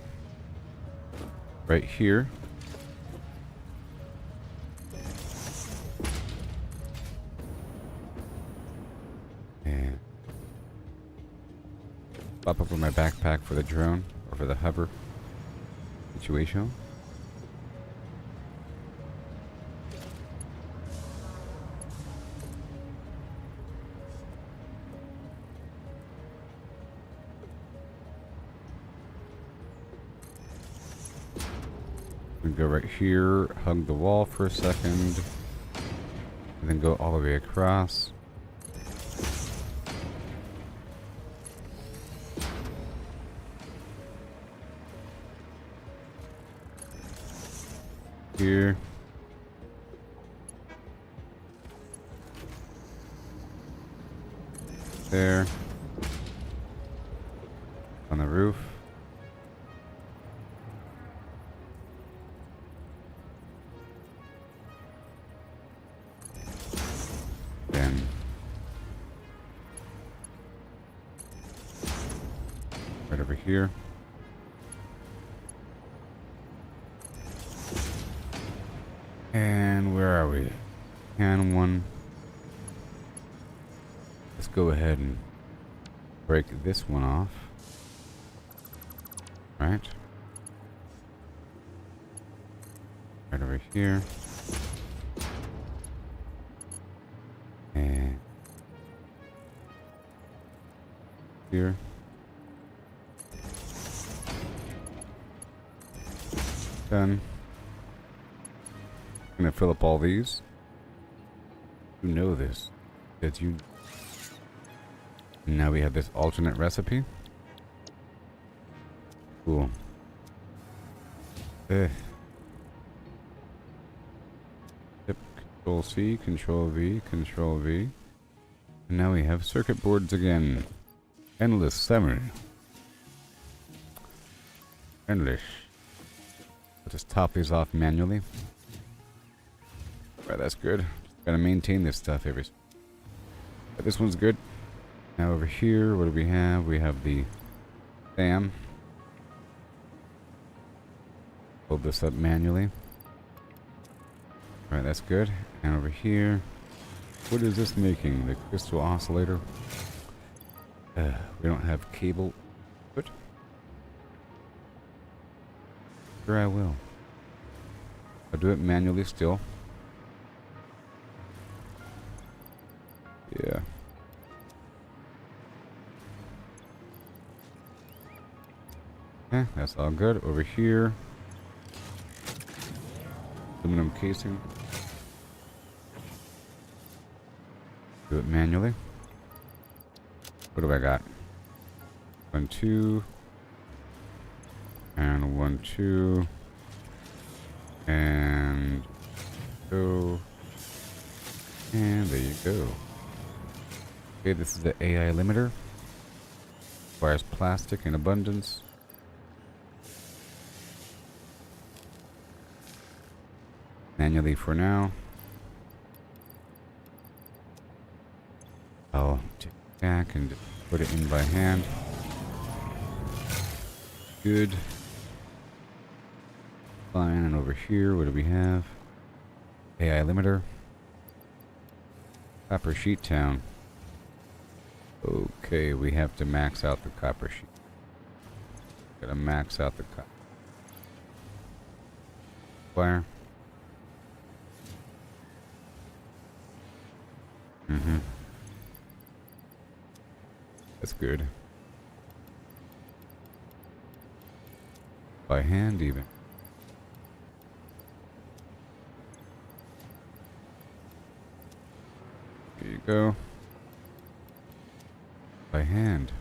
right here. And Pop up with my backpack for the drone or for the hover situation. We go right here, hug the wall for a second, and then go all the way across. Here. There. On the roof. Then right over here. And where are we? Can one. Let's go ahead and break this one off. Right. Right over here. And here. Done. I'm gonna fill up all these. You know this. Did you? Now we have this alternate recipe. Cool. Yep. Control C, Control V, Control V. And now we have circuit boards again. Endless summer. Endless. I'll just top these off manually. Right, that's good. Just gotta maintain this stuff every. But this one's good. Now over here, what do we have? We have the fan. Hold this up manually. Right, that's good. And over here, what is this making? The crystal oscillator. We don't have cable. What? Sure, I will. I'll do it manually still. Yeah. Okay, that's all good. Over here, aluminum casing. Do it manually. What do I got? 1, 2, and 1, 2, and go, and there you go. Okay, this is the AI limiter. Requires plastic in abundance. Manually for now. I'll take it back and put it in by hand. Good. Fine, and over here, what do we have? AI limiter. Copper sheet town. Okay, we have to max out the copper sheet. Gotta max out the copper. Wire. That's good. By hand, even. There you go. By hand.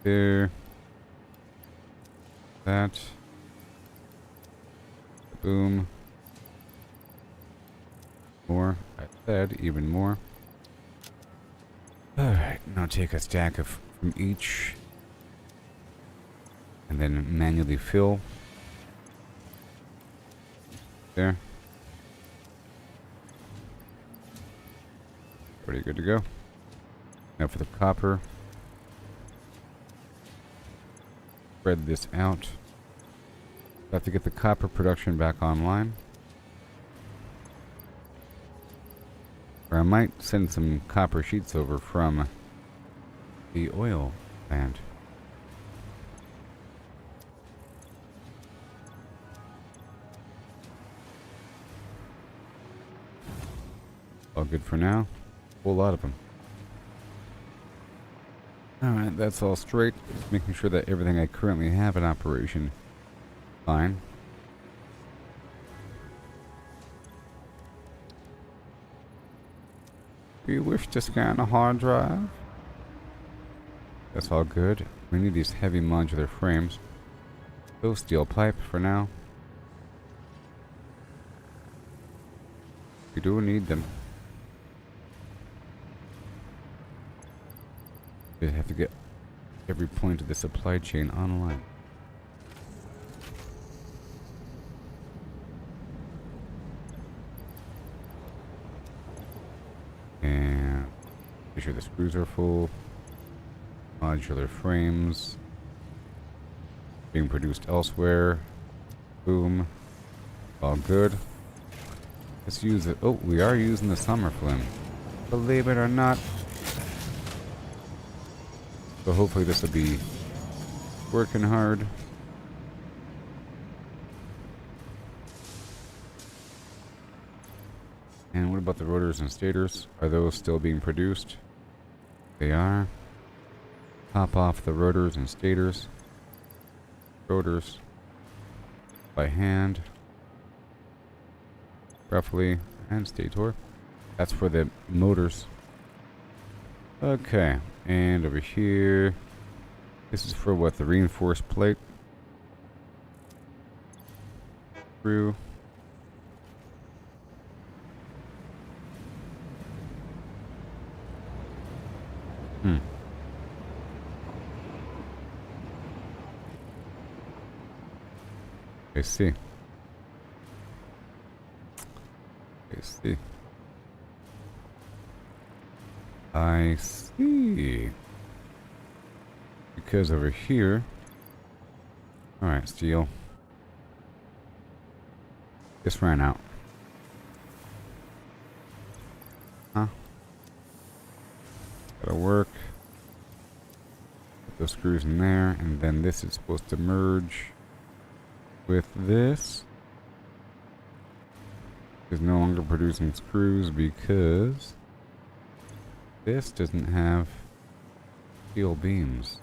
There. That. Boom. More. I said even more. Alright, now take a stack of from each. And then manually fill. There. Pretty good to go. Now for the copper. Spread this out. Have to get the copper production back online. Or I might send some copper sheets over from the oil plant. All good for now. Whole lot of them. Alright, that's all straight. Just making sure that everything I currently have in operation fine. Do you wish to scan a hard drive? That's all good. We need these heavy modular frames. Those steel pipe for now. We do need them. We have to get every point of the supply chain online. And make sure the screws are full. Modular frames being produced elsewhere. Boom. All good. Let's use it. Oh, we are using the summer flame. Believe it or not. So hopefully this will be working hard. And what about the rotors and stators? Are those still being produced? They are. Pop off the rotors and stators. Rotors by hand. Roughly. And stator. That's for the motors. Okay. And over here. This is for what? The reinforced plate. Through. I see. I see. I see. Because over here... Alright, steel. This ran out. Huh? That'll work. Put those screws in there, and then this is supposed to merge with this. Is no longer producing screws because this doesn't have steel beams.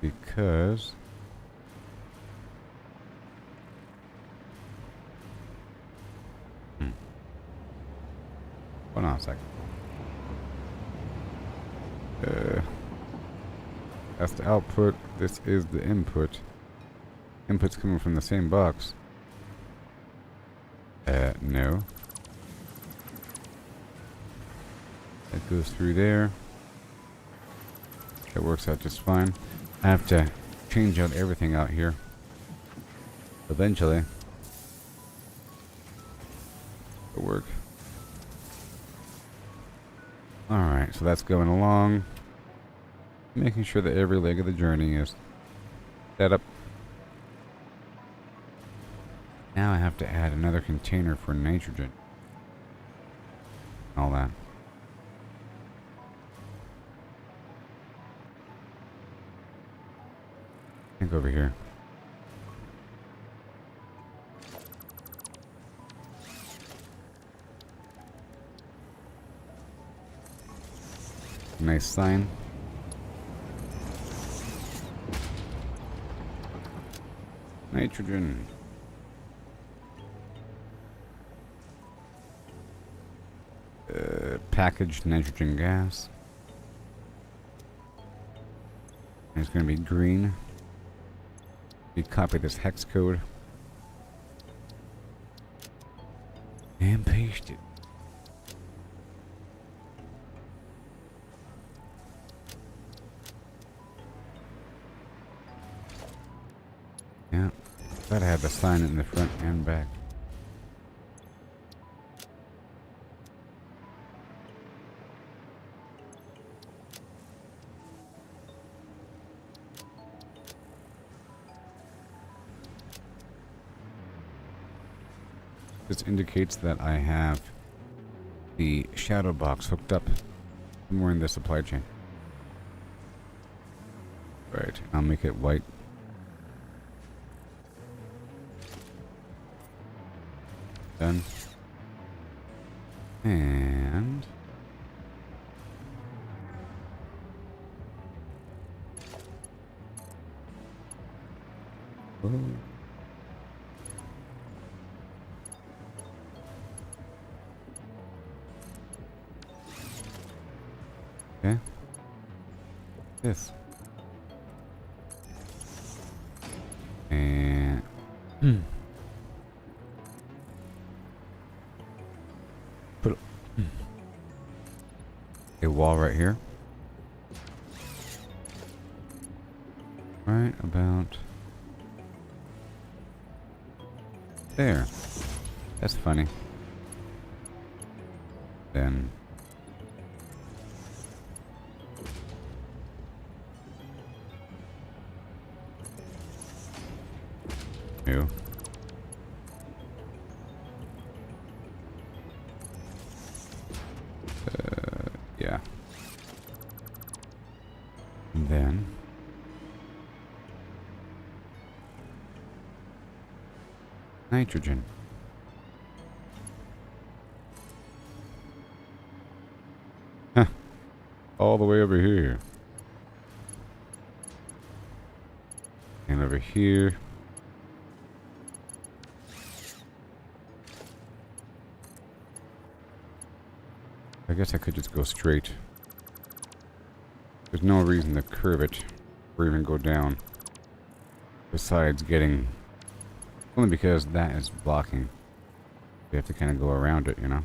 Because hold on a second. That's the output. This is the input. Input's coming from the same box. No. That goes through there. That works out just fine. I have to change out everything out here. Eventually. It'll work. Alright, so that's going along. Making sure that every leg of the journey is set up. Now I have to add another container for nitrogen. All that. I think over here. Nice sign. Nitrogen. Packaged nitrogen gas. And it's going to be green. We copy this hex code and paste it. Yeah, glad I have the sign in the front and back. This indicates that I have the shadow box hooked up somewhere in the supply chain. Right, I'll make it white. Done. And oh. Okay. This. And put a wall right here. Right about there. That's funny. Then new. Yeah. And then nitrogen. Huh. All the way over here. And over here. I guess I could just go straight. There's no reason to curve it or even go down. Besides getting... Only because that is blocking. We have to kind of go around it, you know?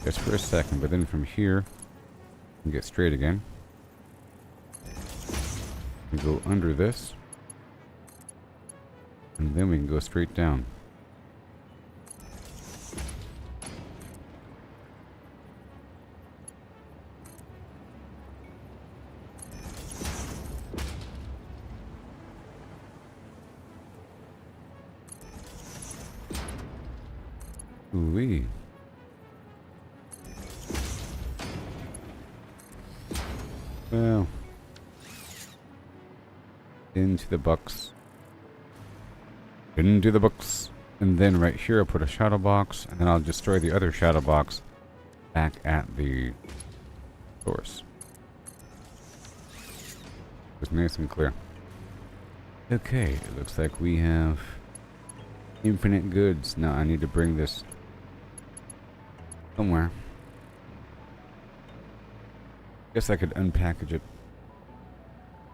Just for a second, but then from here, we can get straight again. And go under this. And then we can go straight down. Ooh-wee. Well, into the box. Into the box. And then right here I'll put a shadow box, and then I'll destroy the other shadow box back at the source. It's nice and clear. Okay, it looks like we have infinite goods. Now I need to bring this somewhere. Guess I could unpackage it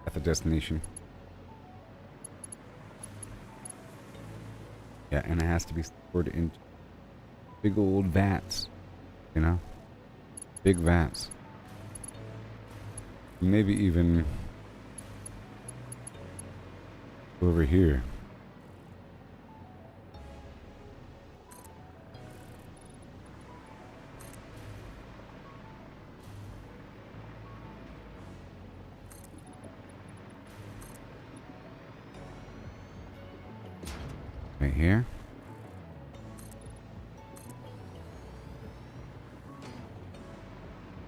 at the destination. Yeah, and it has to be stored in big old vats, you know? Big vats. Maybe even over here. Right here.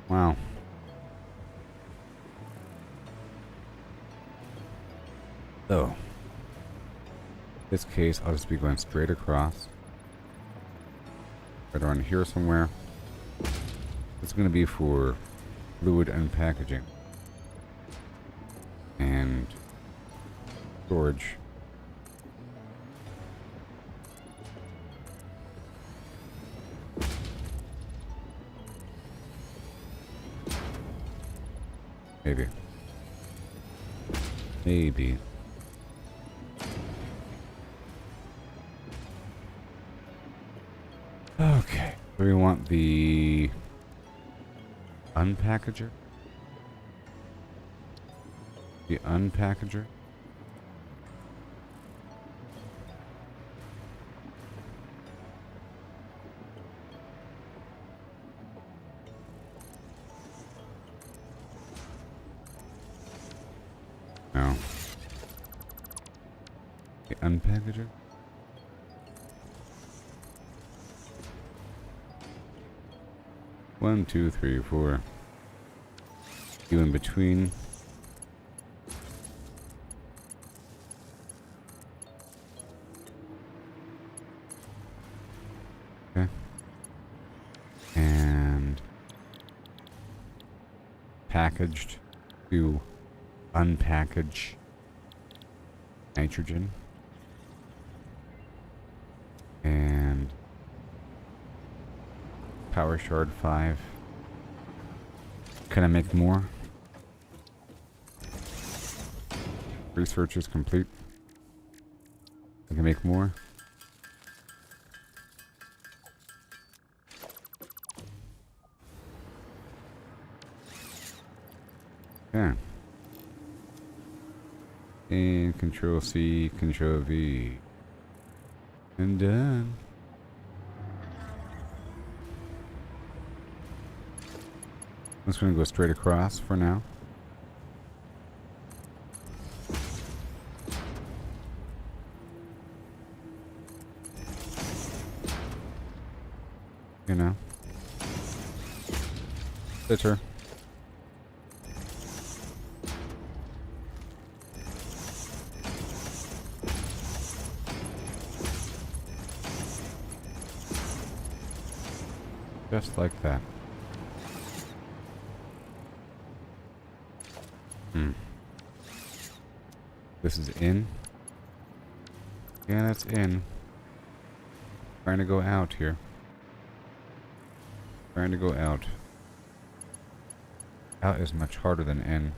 Wow. So, in this case, I'll just be going straight across. Right around here somewhere. It's going to be for fluid unpackaging. And storage. Maybe. Maybe. Okay. So we want the unpackager? The unpackager? No. The unpackager? 1, 2, 3, 4. You in between. Okay. And packaged to unpackage nitrogen. And power shard 5. Can I make more? Research is complete. I can make more. Yeah. And Control C, Control V. And done. I'm just going to go straight across for now. You know. Bitter. Just like that. This is in. Yeah, that's in. Trying to go out here. Trying to go out. Out is much harder than in.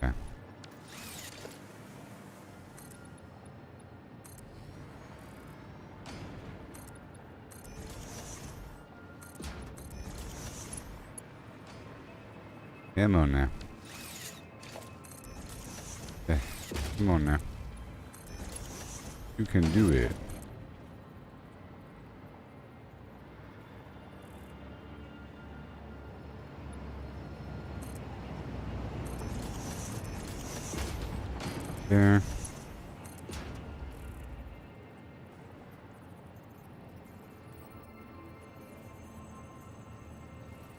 Okay. Ammo now. Okay, come on now. You can do it. There.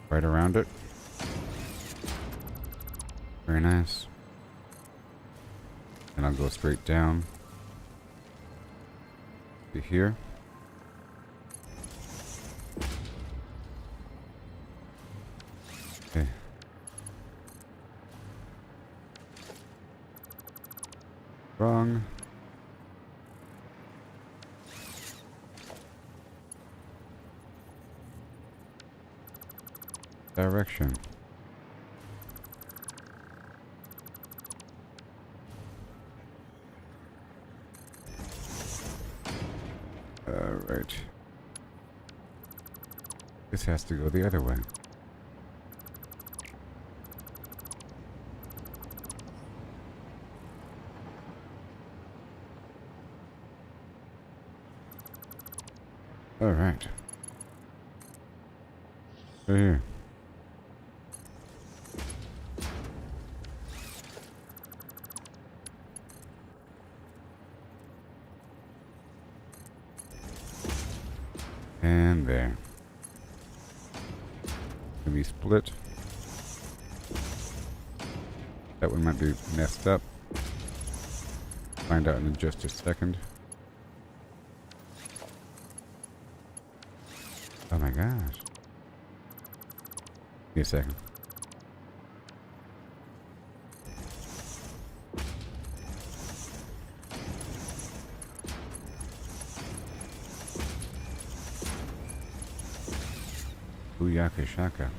Right around it. Very nice. And I'll go straight down to here. Okay. Wrong. Direction. Alright. This has to go the other way. Alright. Right here. And there. Can be split. That one might be messed up. Find out in just a second. Oh my gosh. Give me a second. Booyaka shaka.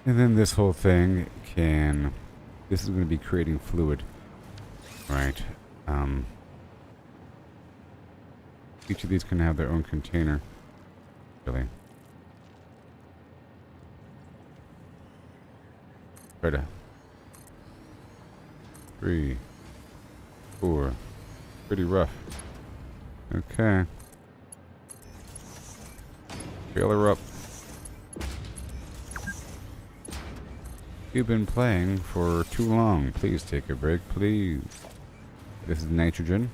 And then this whole thing can... This is going to be creating fluid. Right. Each of these can have their own container. Really. Try to... 3, 4. Pretty rough. Okay. Fill her up. You've been playing for too long. Please take a break, please. This is nitrogen.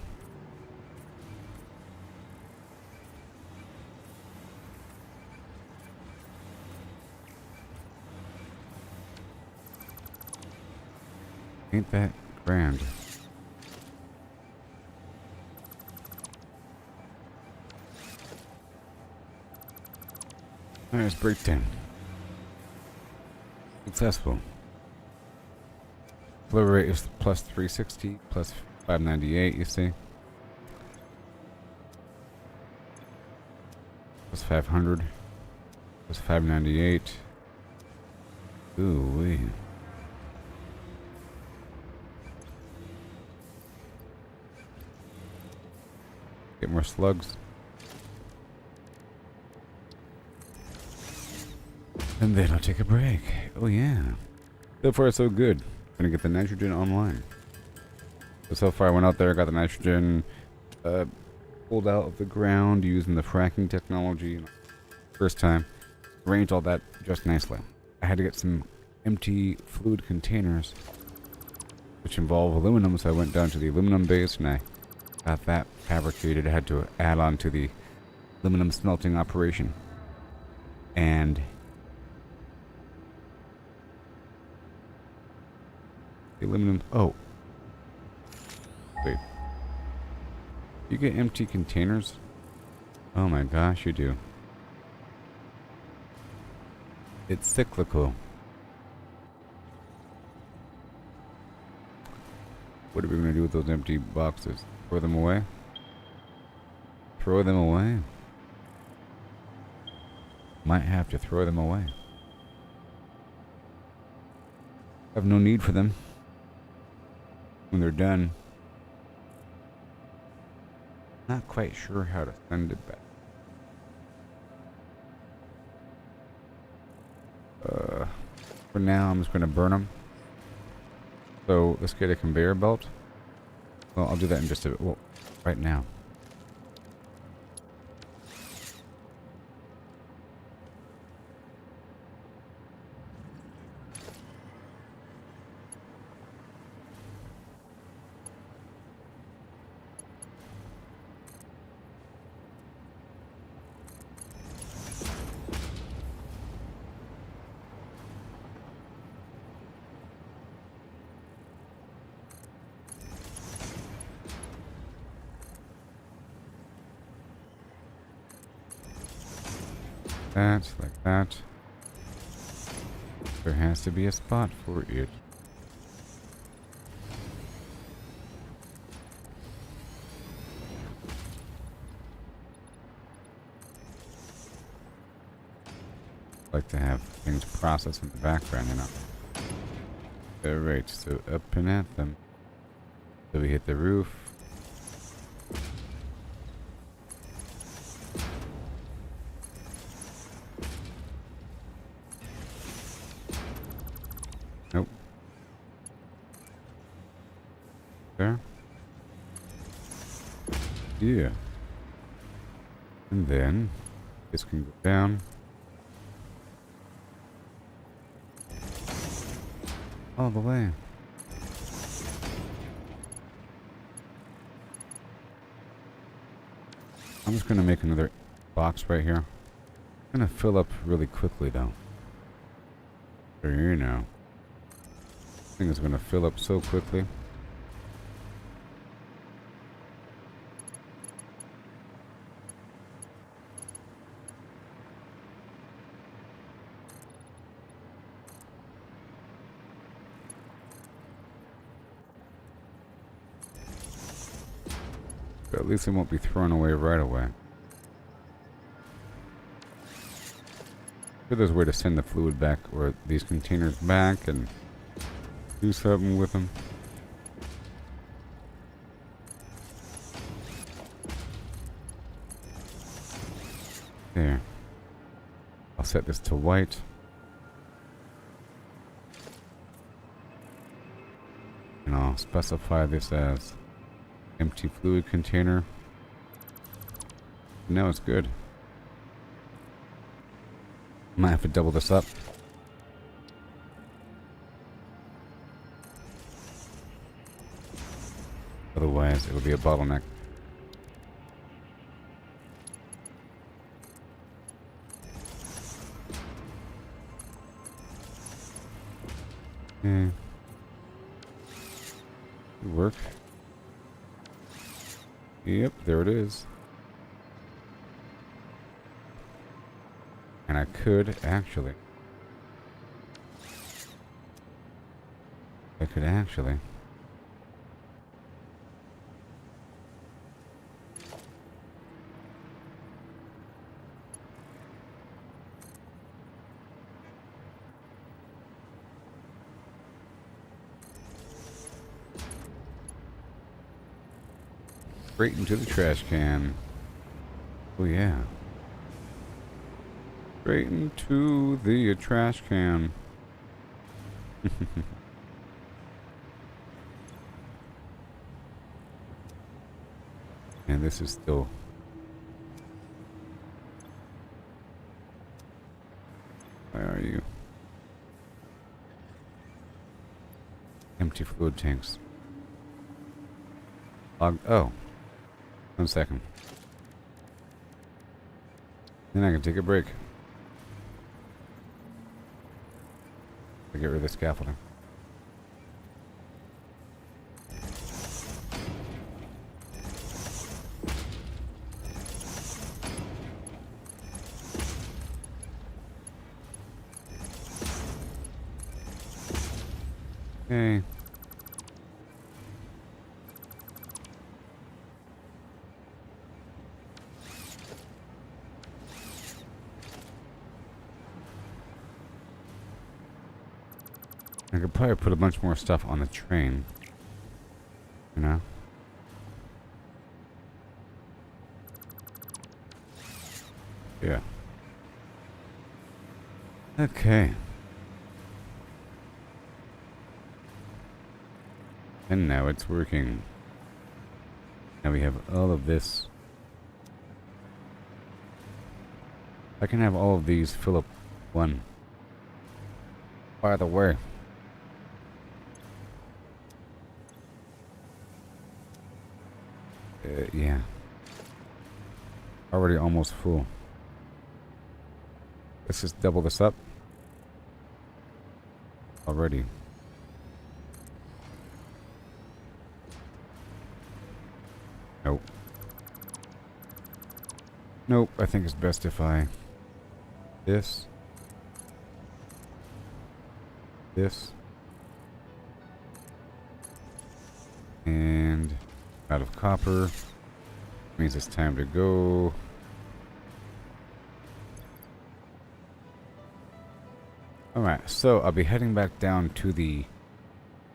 Ain't that grand? Alright, let's break 10. Successful. Flow rate is plus 360, plus 598, you see? Plus 500, plus 598. Ooh wee. Get more slugs. And then I'll take a break. Oh yeah. So far so good. Gonna get the nitrogen online. So far I went out there, got the nitrogen pulled out of the ground using the fracking technology. First time. Arranged all that just nicely. I had to get some empty fluid containers, which involve aluminum, so I went down to the aluminum base and I got that fabricated. I had to add on to the aluminum smelting operation. And the aluminum... Oh. Wait. You get empty containers? Oh my gosh, you do. It's cyclical. What are we going to do with those empty boxes? Throw them away? Throw them away? Might have to throw them away. Have no need for them. When they're done. Not quite sure how to send it back. For now, I'm just going to burn them. So let's get a conveyor belt. Well, I'll do that in just a bit. Well, right now. That, like that. There has to be a spot for it. Like to have things processed in the background, you know. Alright, so up and at them. So we hit the roof. Nope. There. Yeah. And then this can go down. All the way. I'm just gonna make another box right here. I'm gonna fill up really quickly though. So you know. This thing is gonna fill up so quickly. But at least it won't be thrown away right away. Sure, there's a way to send the fluid back or these containers back and do something with them. There. I'll set this to white. And I'll specify this as empty fluid container. Now it's good. Might have to double this up. Otherwise, it would be a bottleneck. Good work. Yep, there it is. And I could actually. Straight into the trash can. Oh yeah. Straight into the trash can. And this is still... Where are you? Empty fluid tanks. Oh. 1 second. Then I can take a break. To get rid of the scaffolding. Okay. I could probably put a bunch more stuff on the train. You know? Yeah. Okay. And now it's working. Now we have all of this. I can have all of these fill up one. By the way. Yeah. Already almost full. Let's just double this up. Already. Nope. Nope, I think it's best if I... This. And... out of copper. Means it's time to go. Alright, so I'll be heading back down to the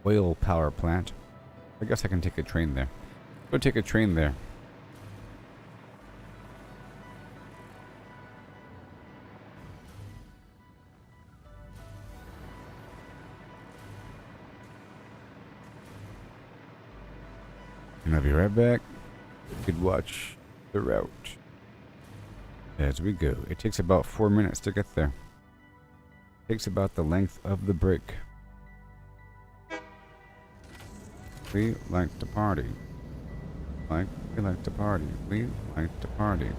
oil power plant. I guess I can take a train there. Go take a train there. And I'll be right back. You could watch the route as we go. It takes about 4 minutes to get there. Takes about the length of the break. We like to party. We like to party. We like to party.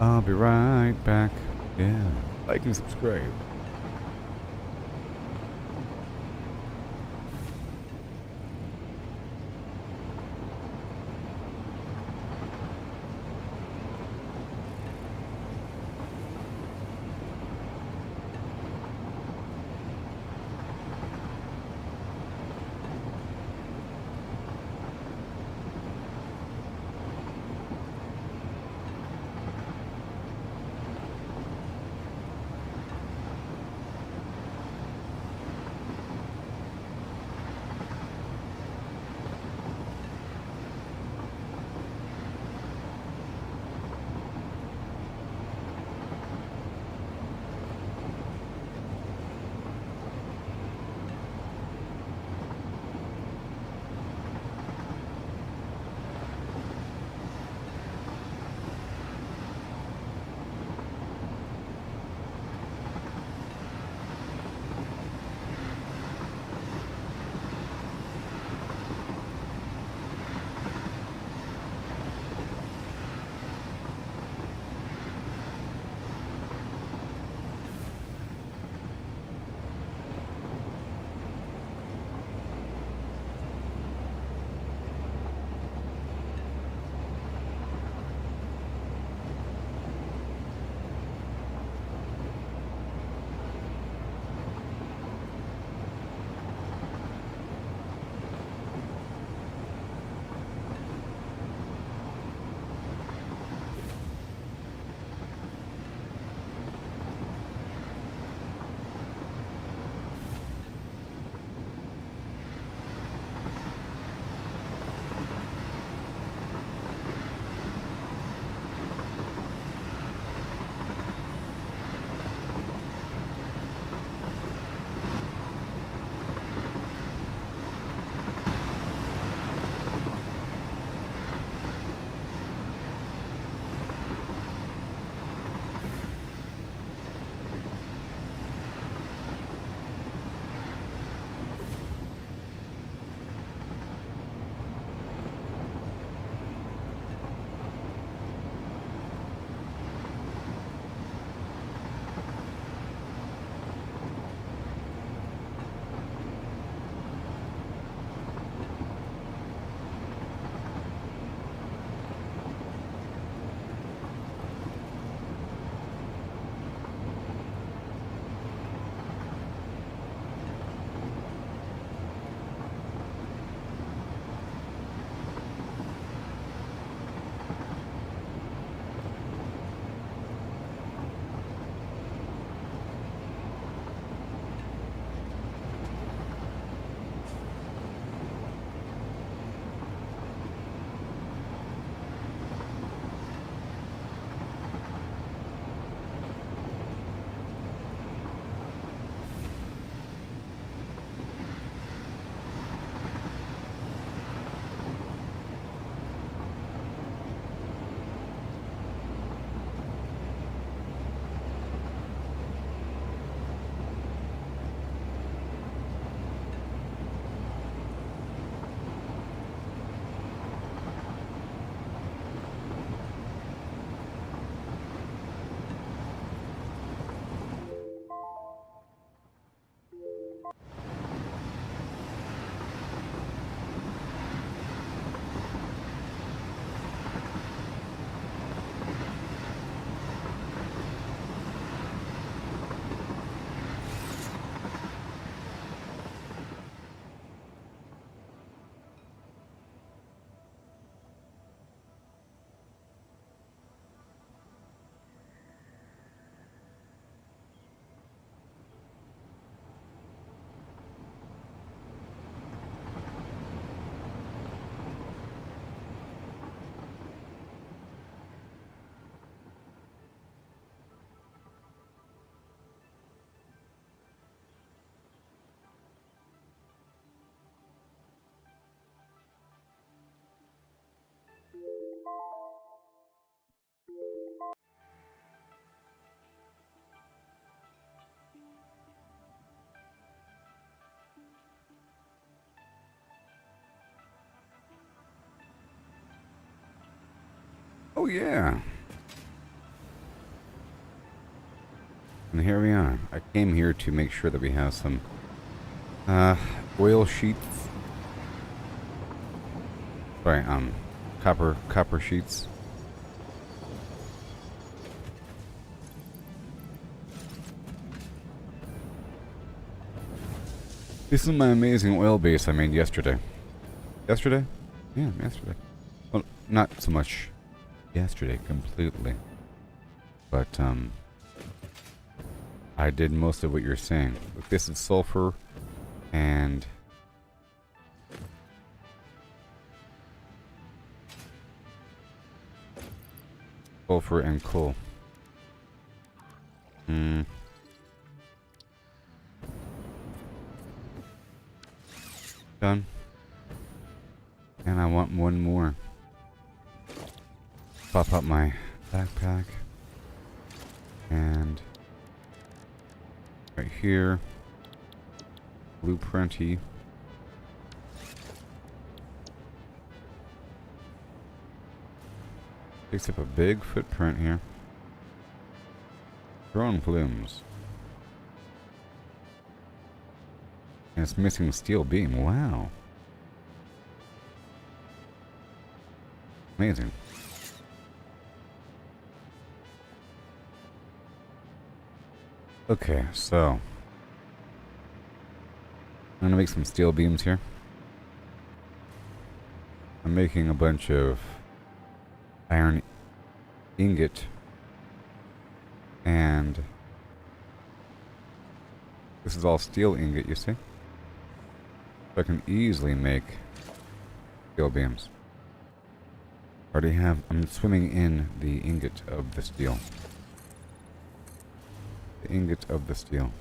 I'll be right back. Yeah. Like and subscribe. Oh, yeah. And here we are. I came here to make sure that we have some oil sheets. Sorry, copper sheets. This is my amazing oil base I made yesterday. Yesterday? Yeah, yesterday. Well, not so much yesterday completely. But, I did most of what you're saying. Look, this is sulfur and coal. Done. And I want one more. Pop up my backpack. And right here. Blueprinty. Takes up a big footprint here. Drone plumes. And it's missing steel beam. Wow. Amazing. Okay, so I'm gonna make some steel beams here. I'm making a bunch of iron ingot and this is all steel ingot, you see? So I can easily make steel beams. Already have, I'm swimming in the ingot of the steel. The ingot of the steel.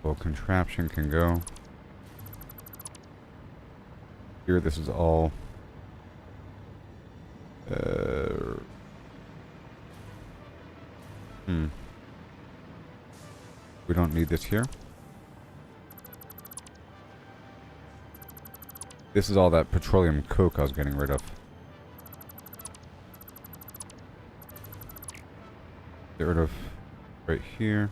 Well, contraption can go. Here, this is all we don't need this here. This is all that petroleum coke I was getting rid of. Get rid of right here.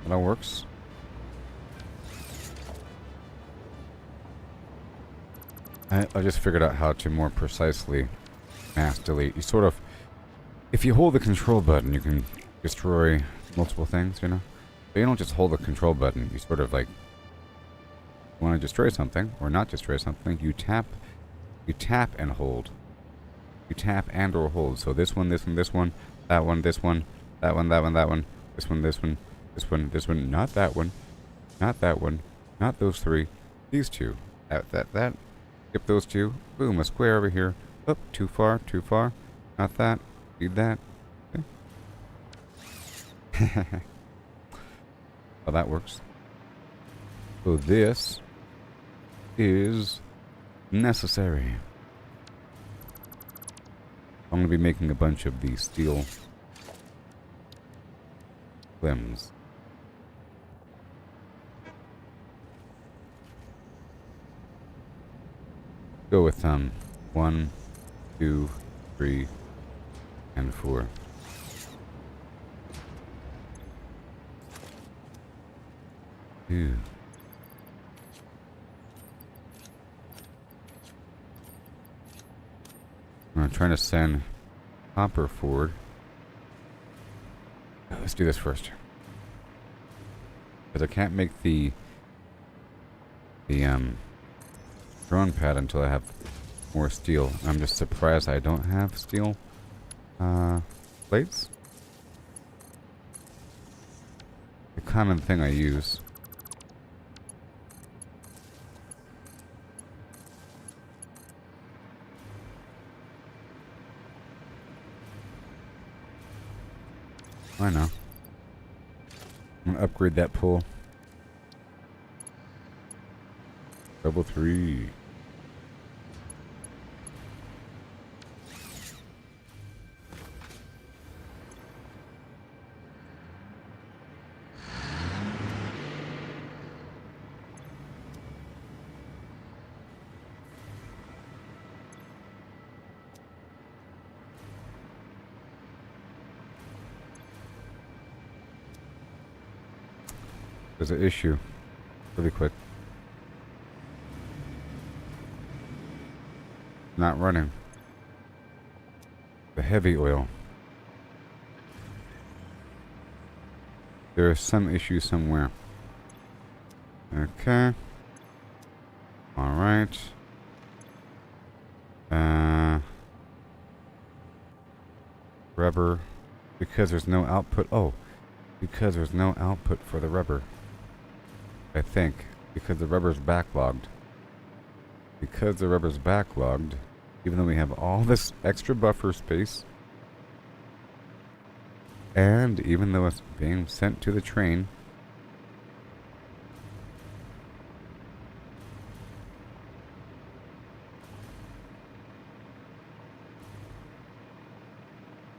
That works. I just figured out how to more precisely mass delete. You sort of, if you hold the control button, you can destroy multiple things, you know? But you don't just hold the control button. You sort of like want to destroy something or not destroy something. You tap and hold. You tap and or hold. So this one, this one, this one, that one, this one, that one, that one, that one, this one, this one. This one, this one, not that one, not that one, not those three, these two, that, skip those two, boom, a square over here, up, too far, not that, need that, okay. Well, that works. So this is necessary. I'm going to be making a bunch of these steel limbs. Go with 1, 2, 3, and 4. Ew. I'm trying to send copper forward. Let's do this first. Because I can't make the drone pad until I have more steel. I'm just surprised I don't have steel plates. The common thing I use. I know. I'm gonna upgrade that pull. Level 3. There's an issue. Really quick. Not running. The heavy oil. There is some issue somewhere. Okay. Alright. Rubber. Because there's no output. Oh. Because there's no output for the rubber. I think. Because the rubber's backlogged. Because the rubber's backlogged, even though we have all this extra buffer space, and even though it's being sent to the train,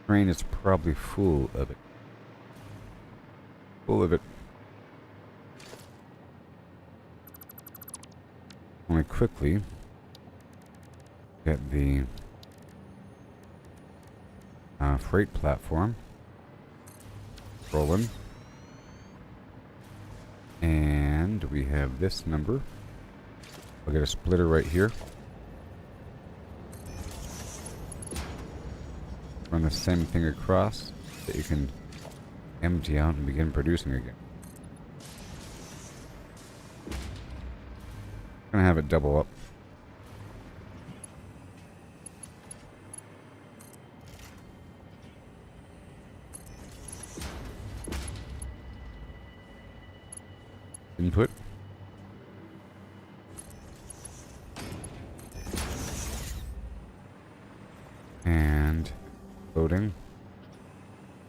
train is probably full of it. Full of it. Only quickly get the freight platform rolling, and we have this number. I'll get a splitter right here. Run the same thing across that you can empty out and begin producing again. Gonna have it double up. Input. And loading.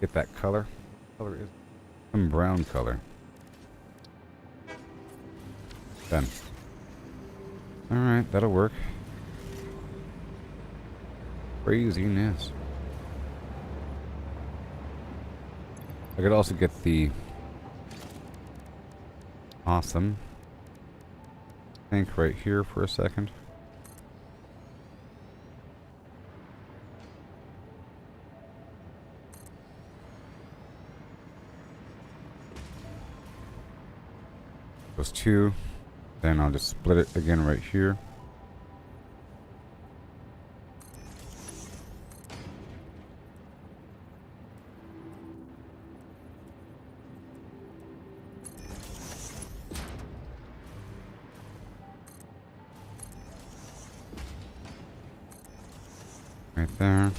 Get that color. Color is some brown color. Done. Alright, that'll work. Craziness. I could also get the awesome tank right here for a second. Those two. Then I'll just split it again right here. Right there.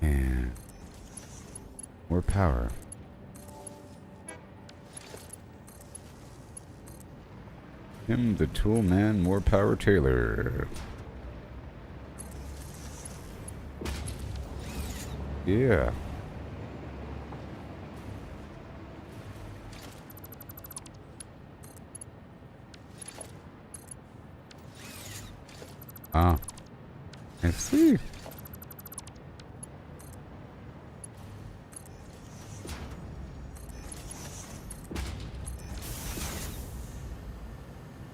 And more power. Him, the tool man, more power Taylor. Yeah. Ah. I see.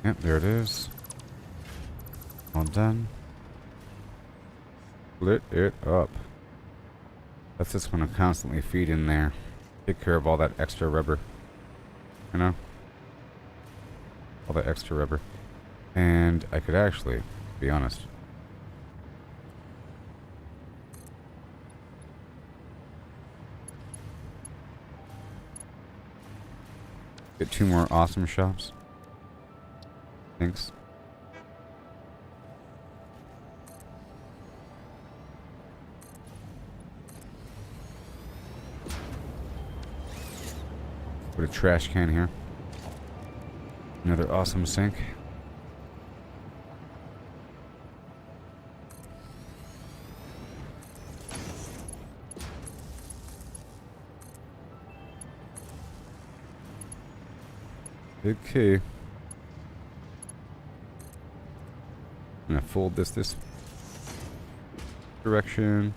Yep, there it is. All done. Split it up. That's just gonna constantly feed in there. Take care of all that extra rubber. You know? All that extra rubber. And I could actually, be honest, get 2 more awesome shops. Thanks. Put a trash can here. Another awesome sink. big key. I'm gonna fold this direction.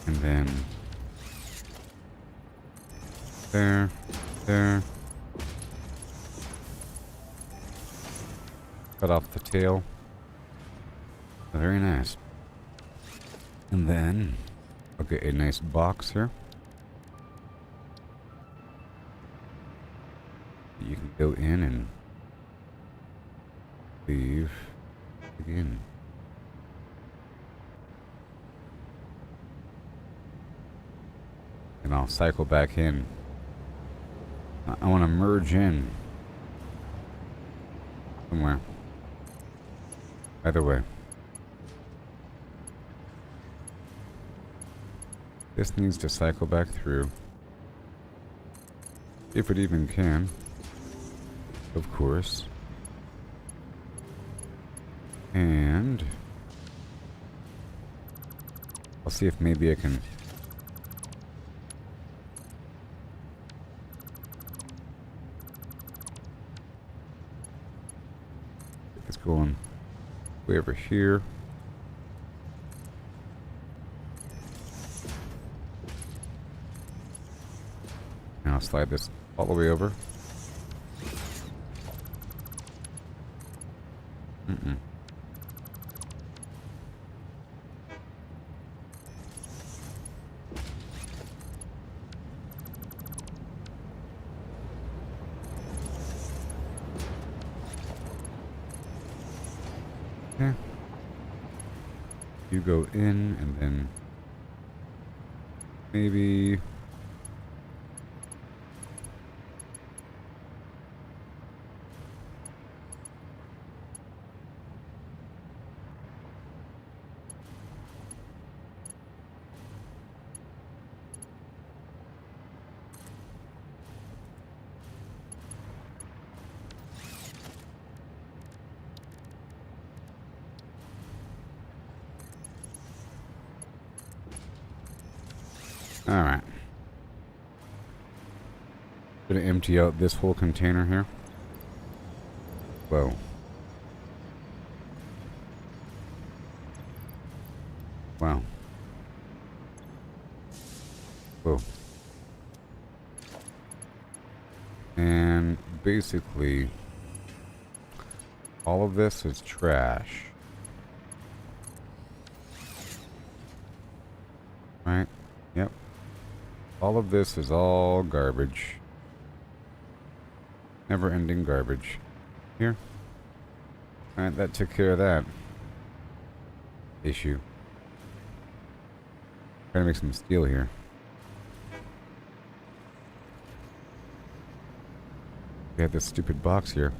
And then there. Cut off the tail. Very nice. And then I'll get a nice box here. You can go in and leave again. And I'll cycle back in. I want to merge in somewhere. Either way. This needs to cycle back through. If it even can. Of course. And I'll see if maybe I can get this going way over here. And I'll slide this all the way over. Okay. You go in and then maybe alright. Gonna empty out this whole container here. Whoa. Wow. Whoa. And basically, all of this is trash. Right? Yep. All of this is all garbage. Never-ending garbage. Here. Alright, that took care of that issue. Trying to make some steel here. We had this stupid box here.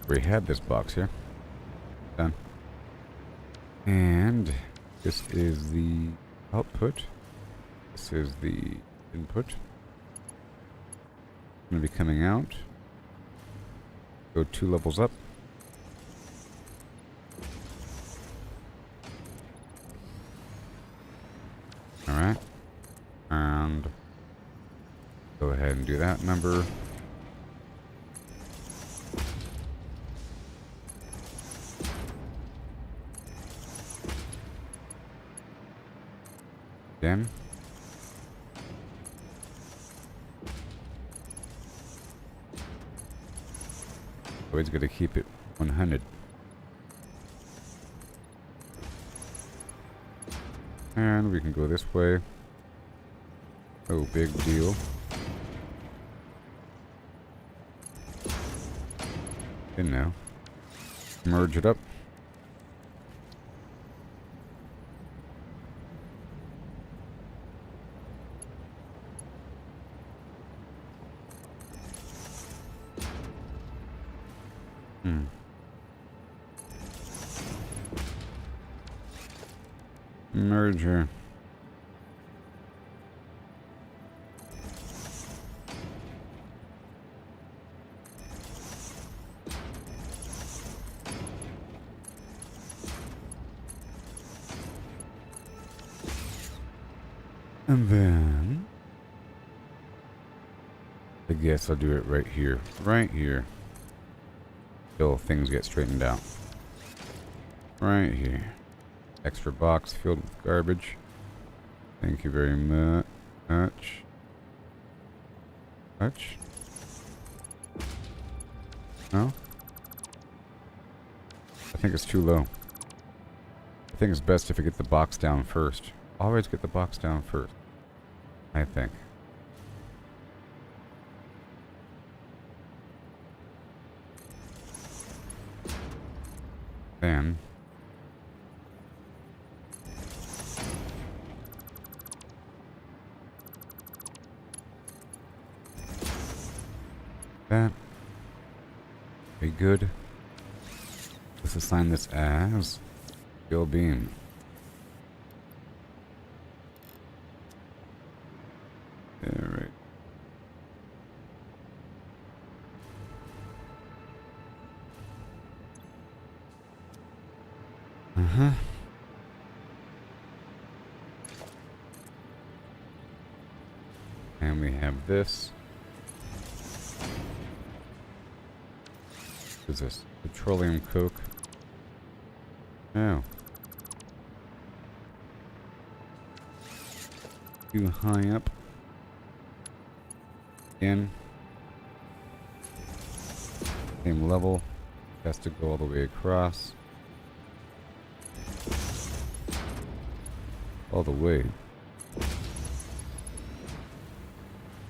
We had this box here. Done. And this is the output. This is the input. Going to be coming out. Go 2 levels up. Alright. And go ahead and do that number. Again. Always got to keep it 100. And we can go this way. Oh, big deal. And now, merge it up. Merger. And then guess I'll do it right here. Right here. Till things get straightened out. Right here. Extra box filled with garbage. Thank you very much. Much. No? I think it's too low. I think it's best if you get the box down first. Always get the box down first. I think. Then that be good. Let's assign this as steel beam. Alright. And we have this. What is this? Petroleum coke. Oh. Too high up. Again. Same level. Has to go all the way across. All the way.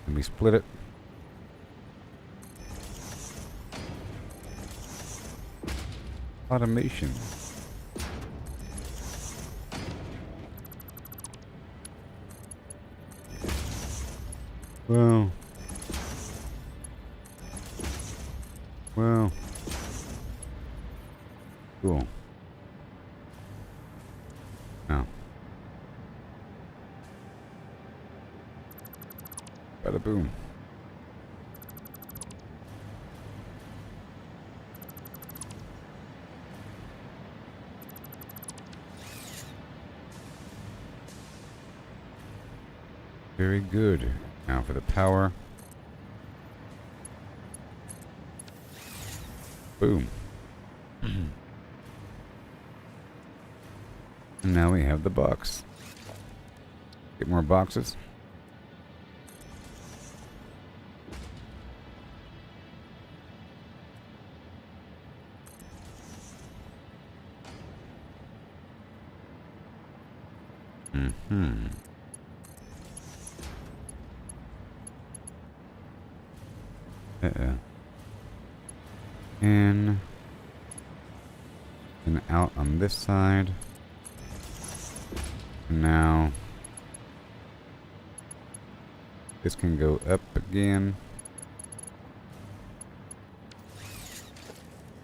And we split it. Automation. Wow. Wow. Cool. Now. Bada boom. Very good. Now for the power. Boom. And now we have the box. Get more boxes. Mm-hmm. In and out on this side. Now this can go up again.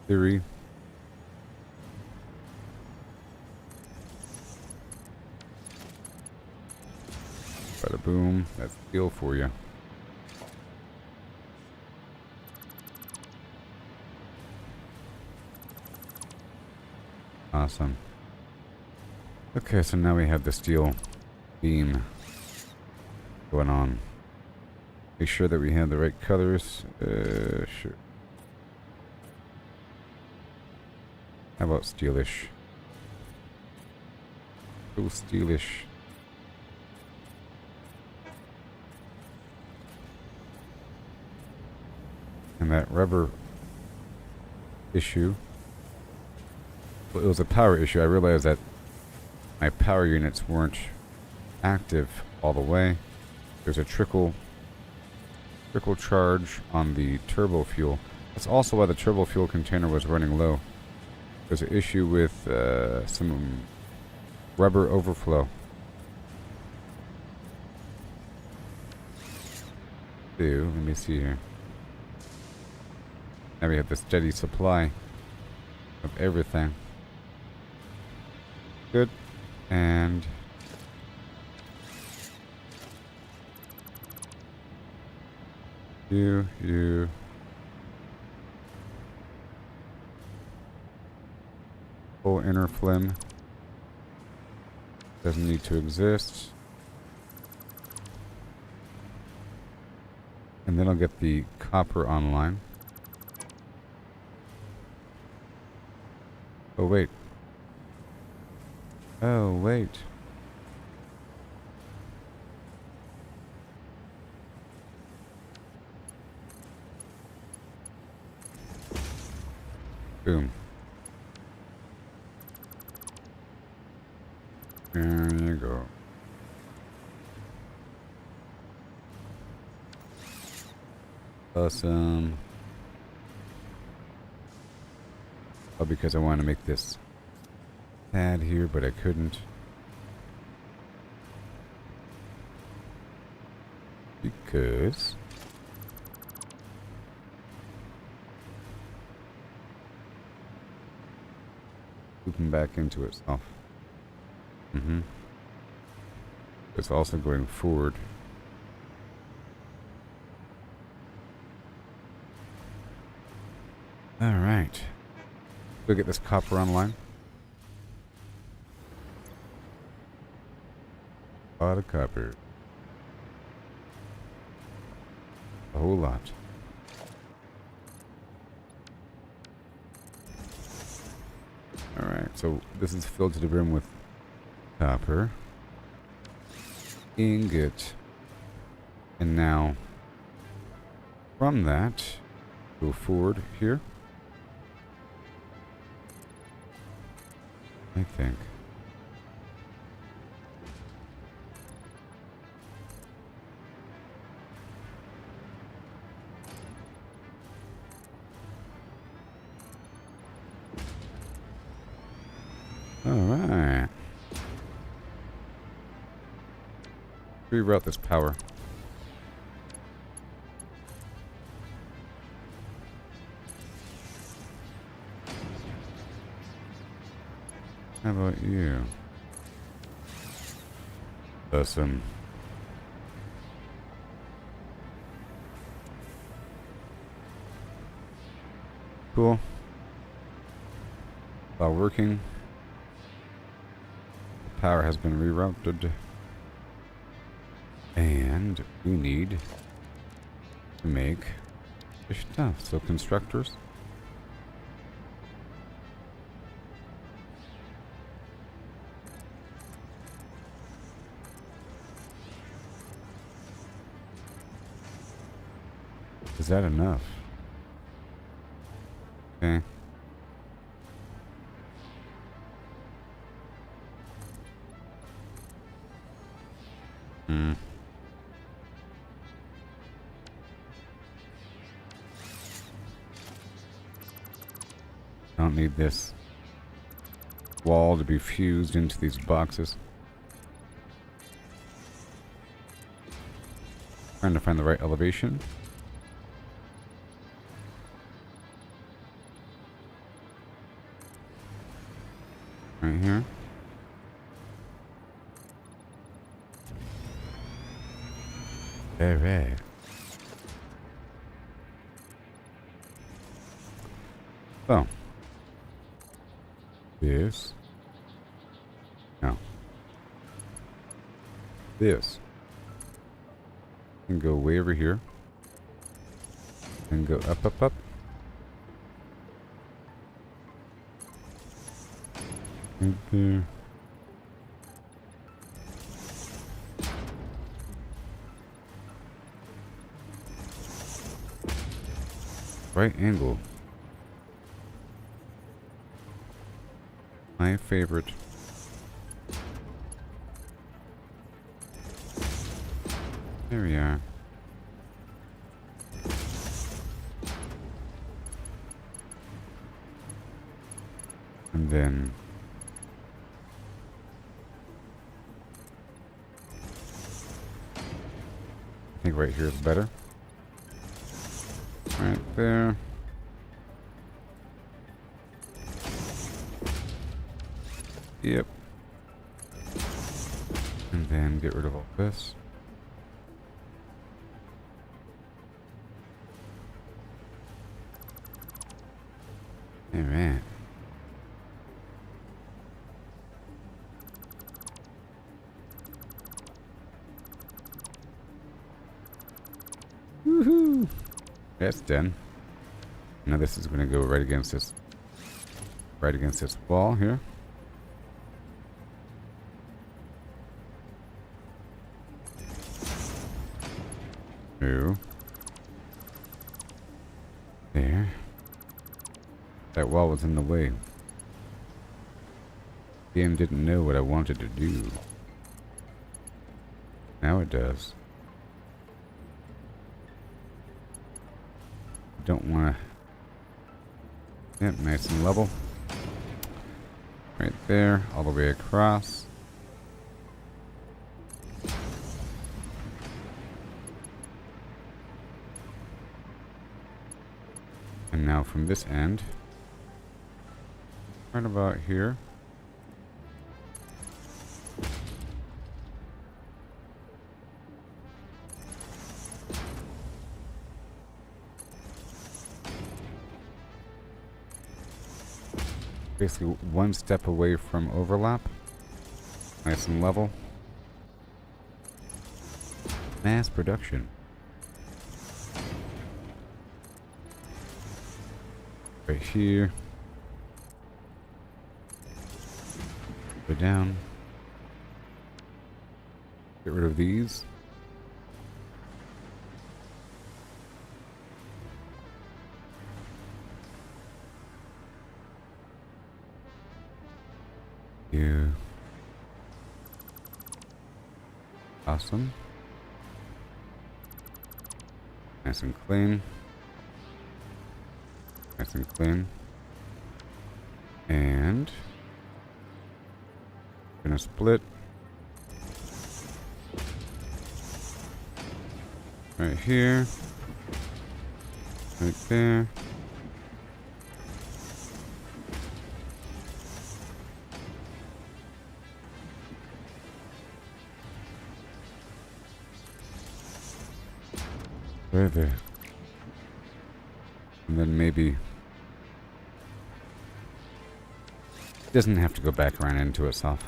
Theory. Bada boom. That's steel for you. Awesome. Okay, so now we have the steel beam going on. Make sure that we have the right colors. Sure. How about steelish? So steelish. And that rubber issue. Well, it was a power issue. I realized that my power units weren't active all the way. There's a trickle charge on the turbo fuel. That's also why the turbo fuel container was running low. There's an issue with some rubber overflow. Let me see here. Now we have the steady supply of everything. Good. And you full inner phlegm doesn't need to exist. And then I'll get the copper online. Oh, wait. Oh, wait. Boom. There you go. Awesome. Oh, because I want to make this pad here, but I couldn't. Because looping back into itself. It's also going forward. All right. Go get this copper online. A lot of copper. A whole lot. Alright, so this is filled to the brim with copper. Ingot. And now, from that, go forward here. I think. Alright. Reroute this power. How about you? Awesome. Cool. While working, the power has been rerouted. And we need to make the stuff. So constructors. Is that enough? Okay. I don't need this wall to be fused into these boxes. Trying to find the right elevation. Right here. Alright. So. This. No. This. And go way over here. And go up, up, up. Right there. Right angle. My favorite. There we are. And then I think right here is better. Right there. Yep. And then get rid of all this. Alright. Woohoo! That's done. Now this is going to go right against this wall here. Two. There. That wall was in the way. The game didn't know what I wanted to do. Now it does. Don't want to... Yep, nice and level. Right there, all the way across. And now from this end, right about here. Basically one step away from overlap. Nice and level. Mass production. Right here. Go down. Get rid of these. You. Awesome. Nice and clean. Nice and clean. And gonna split right here, right there. Right there. And then maybe it doesn't have to go back around into itself.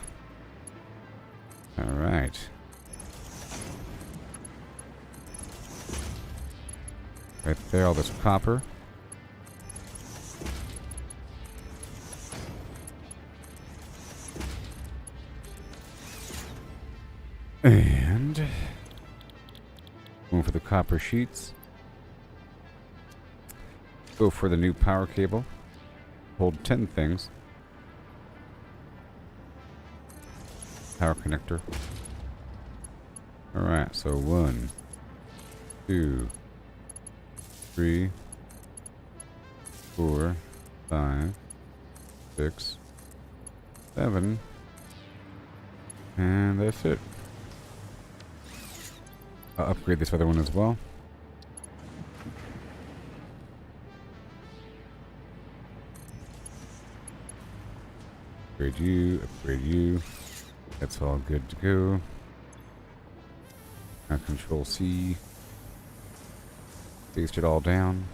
Alright. Right there, all this copper. And going for the copper sheets. Go for the new power cable. Hold 10 things. Power connector. Alright, so 1, 2, 3, 4, 5, 6, 7. And that's it. I'll upgrade this other one as well. Upgrade you, upgrade you. That's all good to go. Now Control C. Paste it all down.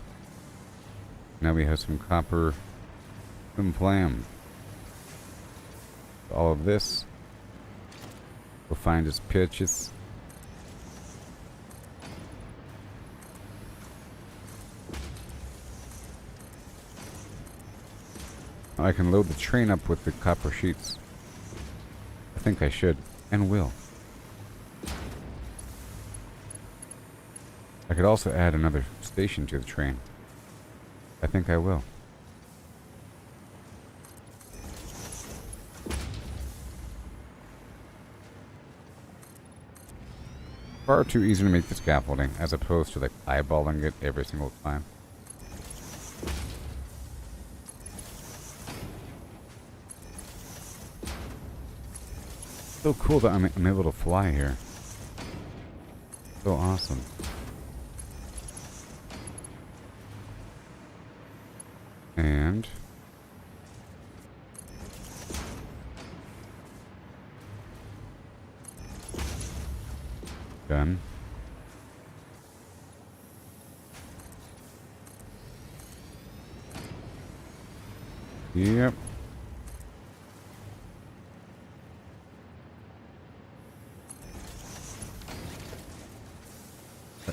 Now we have some copper implant. All of this. We'll find its pitches. I can load the train up with the copper sheets. I think I should, and will. I could also add another station to the train. I think I will. Far too easy to make the scaffolding, as opposed to like eyeballing it every single time. So cool that I'm able to fly here. So awesome. And done. Yep.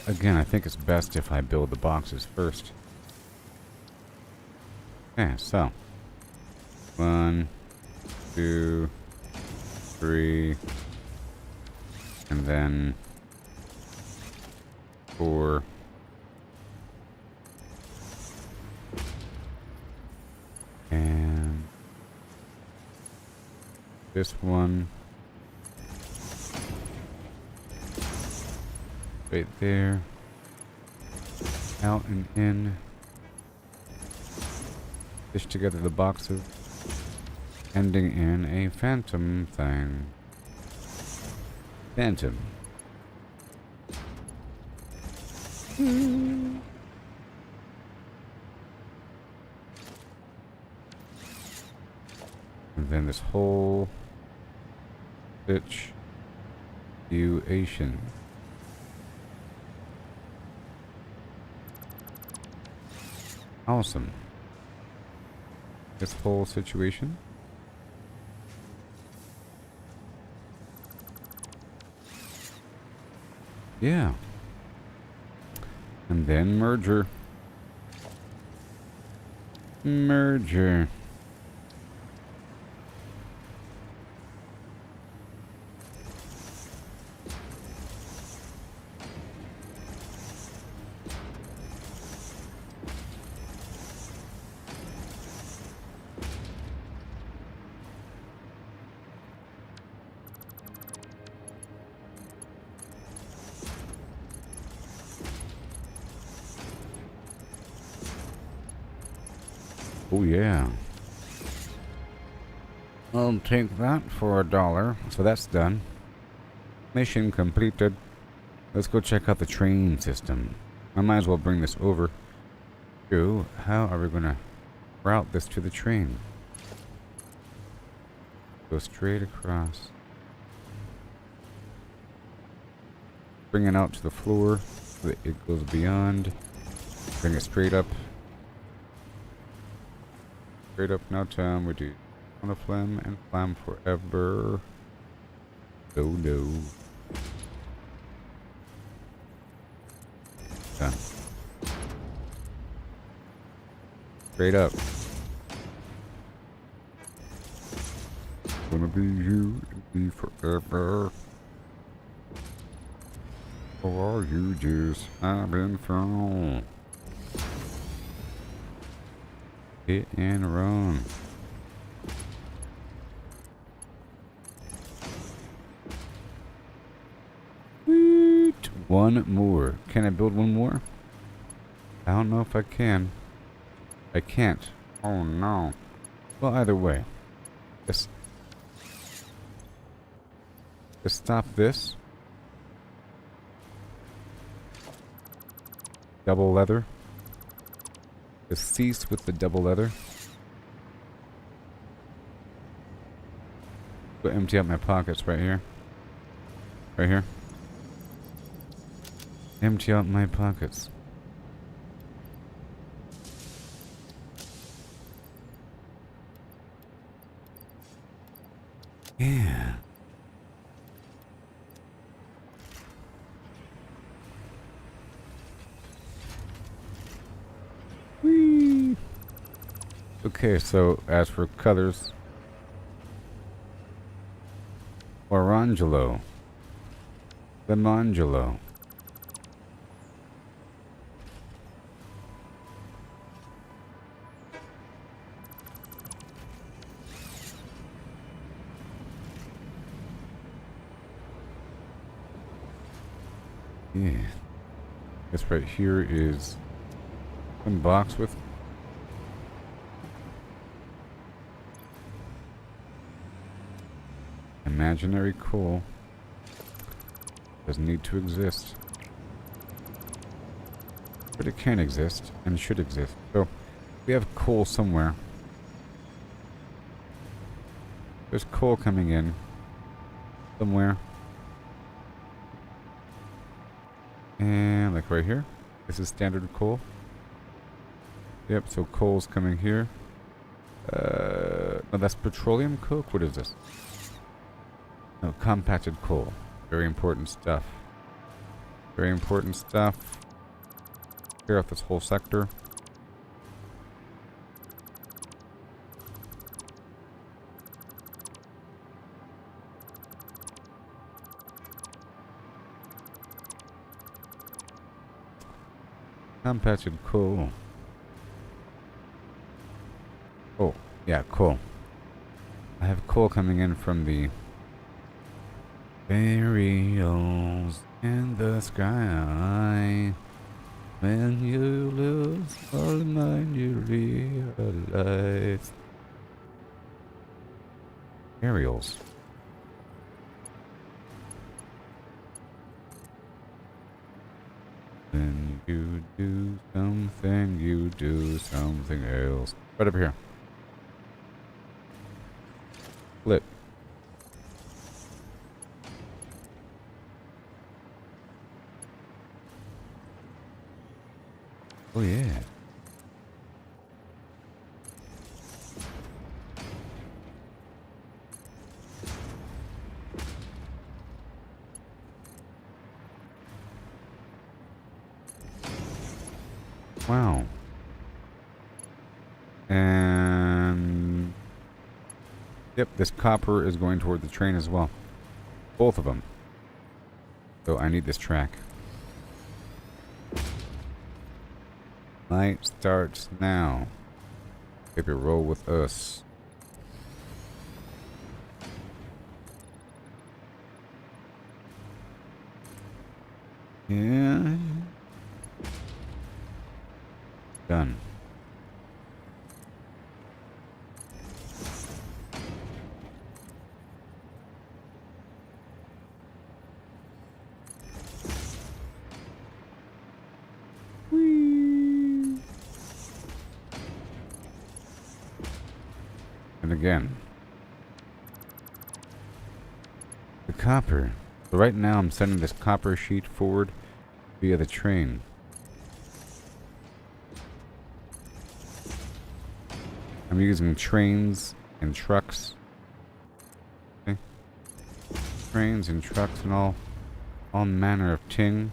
But again, I think it's best if I build the boxes first. Okay, so 1, 2, 3, and then 4. And this one right there, out and in. Stitch together the boxes, ending in a phantom thing. Phantom. And then this whole situation. Awesome. This whole situation. Yeah. And then merger. Merger. Oh yeah. I'll take that for $1. So that's done. Mission completed. Let's go check out the train system. I might as well bring this over. So, how are we gonna route this to the train? Go straight across. Bring it out to the floor so that it goes beyond. Bring it straight up. Straight up now time. We do on a flam and flam forever. Oh no. Done. Straight up. Gonna be you and me forever. Or are you just having fun? Hit and run. Sweet. One more. Can I build one more? I don't know if I can. I can't. Oh no. Well, either way. Just stop this. Double leather. Just cease with the double leather. Go empty out my pockets right here. Right here. Empty out my pockets. Yeah. Whee. Okay, so as for colors, Orangelo, Lemangelo. Yeah. This right here is one box with imaginary coal. Doesn't need to exist. But it can exist and should exist. So we have coal somewhere. There's coal coming in somewhere. And like right here. This is standard coal. Yep, so coal's coming here. No, that's petroleum coke? What is this? No, compacted coal. Very important stuff. Very important stuff. Clear out this whole sector. Unpatched coal. Oh, yeah, coal. I have coal coming in from the burials in the sky. When you lose all mind, you realize. Burials. When you do something, you do something else. Right up here. Flip. Oh yeah. Wow. And yep, this copper is going toward the train as well. Both of them. So I need this track. Night starts now. Baby, roll with us. Yeah. Done. Whee! And again. The copper. So right now I'm sending this copper sheet forward via the train. I'm using trains and trucks. Okay. Trains and trucks and all manner of ting.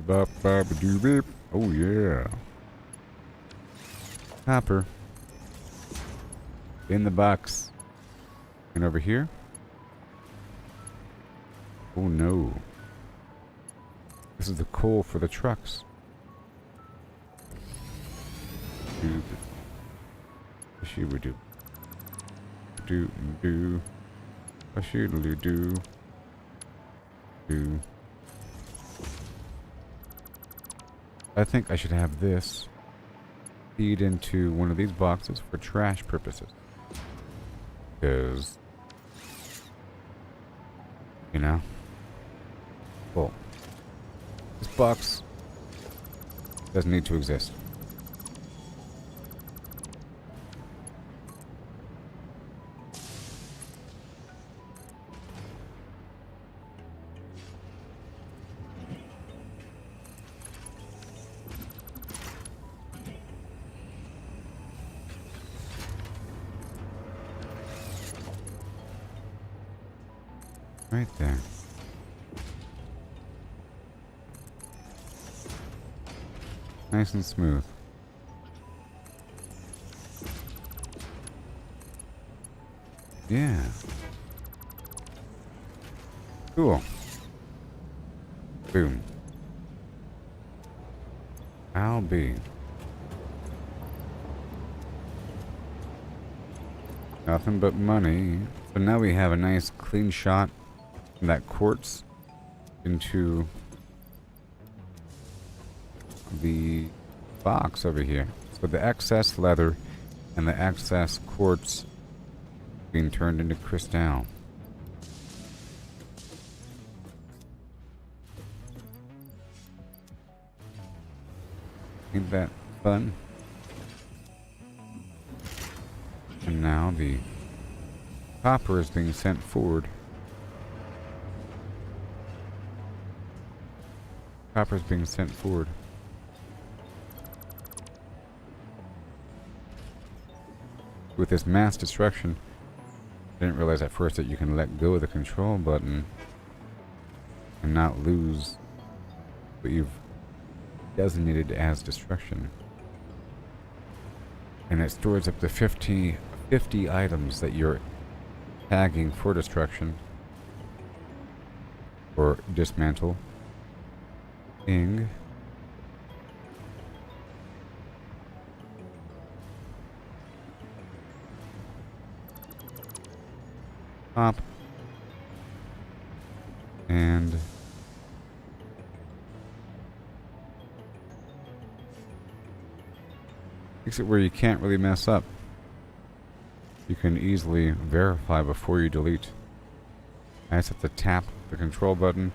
Bop bop doo beep. Oh yeah. Copper. In the box. And over here. Oh no. This is the coal for the trucks. She would do. Do. She do. Do. I think I should have this feed into one of these boxes for trash purposes. Because, you know, well, this box doesn't need to exist. Right there. Nice and smooth. Yeah. Cool. Boom. I'll be. Nothing but money. So now we have a nice clean shot from that quartz into the box over here. So the excess leather and the excess quartz being turned into crystal. Ain't that fun? And now the copper is being sent forward. Copper is being sent forward. With this mass destruction, I didn't realize at first that you can let go of the control button and not lose what you've designated as destruction. And it stores up to 50 items that you're tagging for destruction or dismantle. Ing. Pop. And makes it where you can't really mess up. You can easily verify before you delete. I just have to tap the control button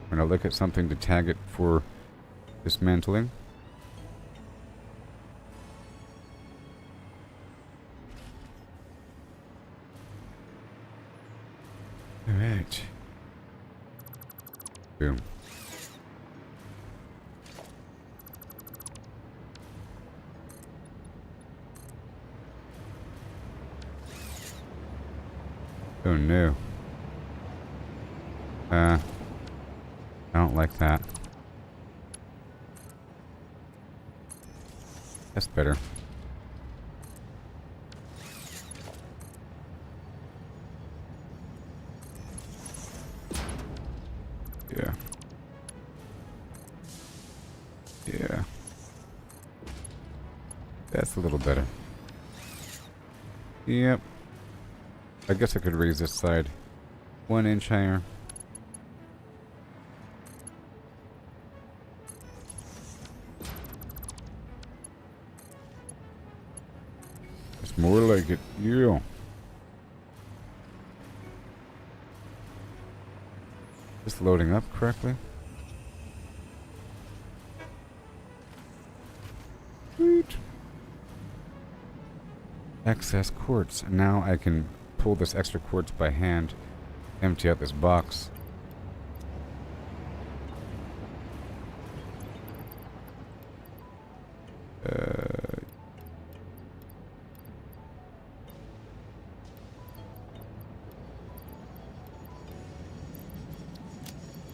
when I look at something to tag it for dismantling. Alright. Boom. Oh no. I don't like that. That's better. Yeah. Yeah. That's a little better. Yep. I guess I could raise this side 1 inch higher. It's more like it. Yeah. Just loading up correctly. Sweet. Excess quartz. Now I can pull this extra quartz by hand, empty out this box.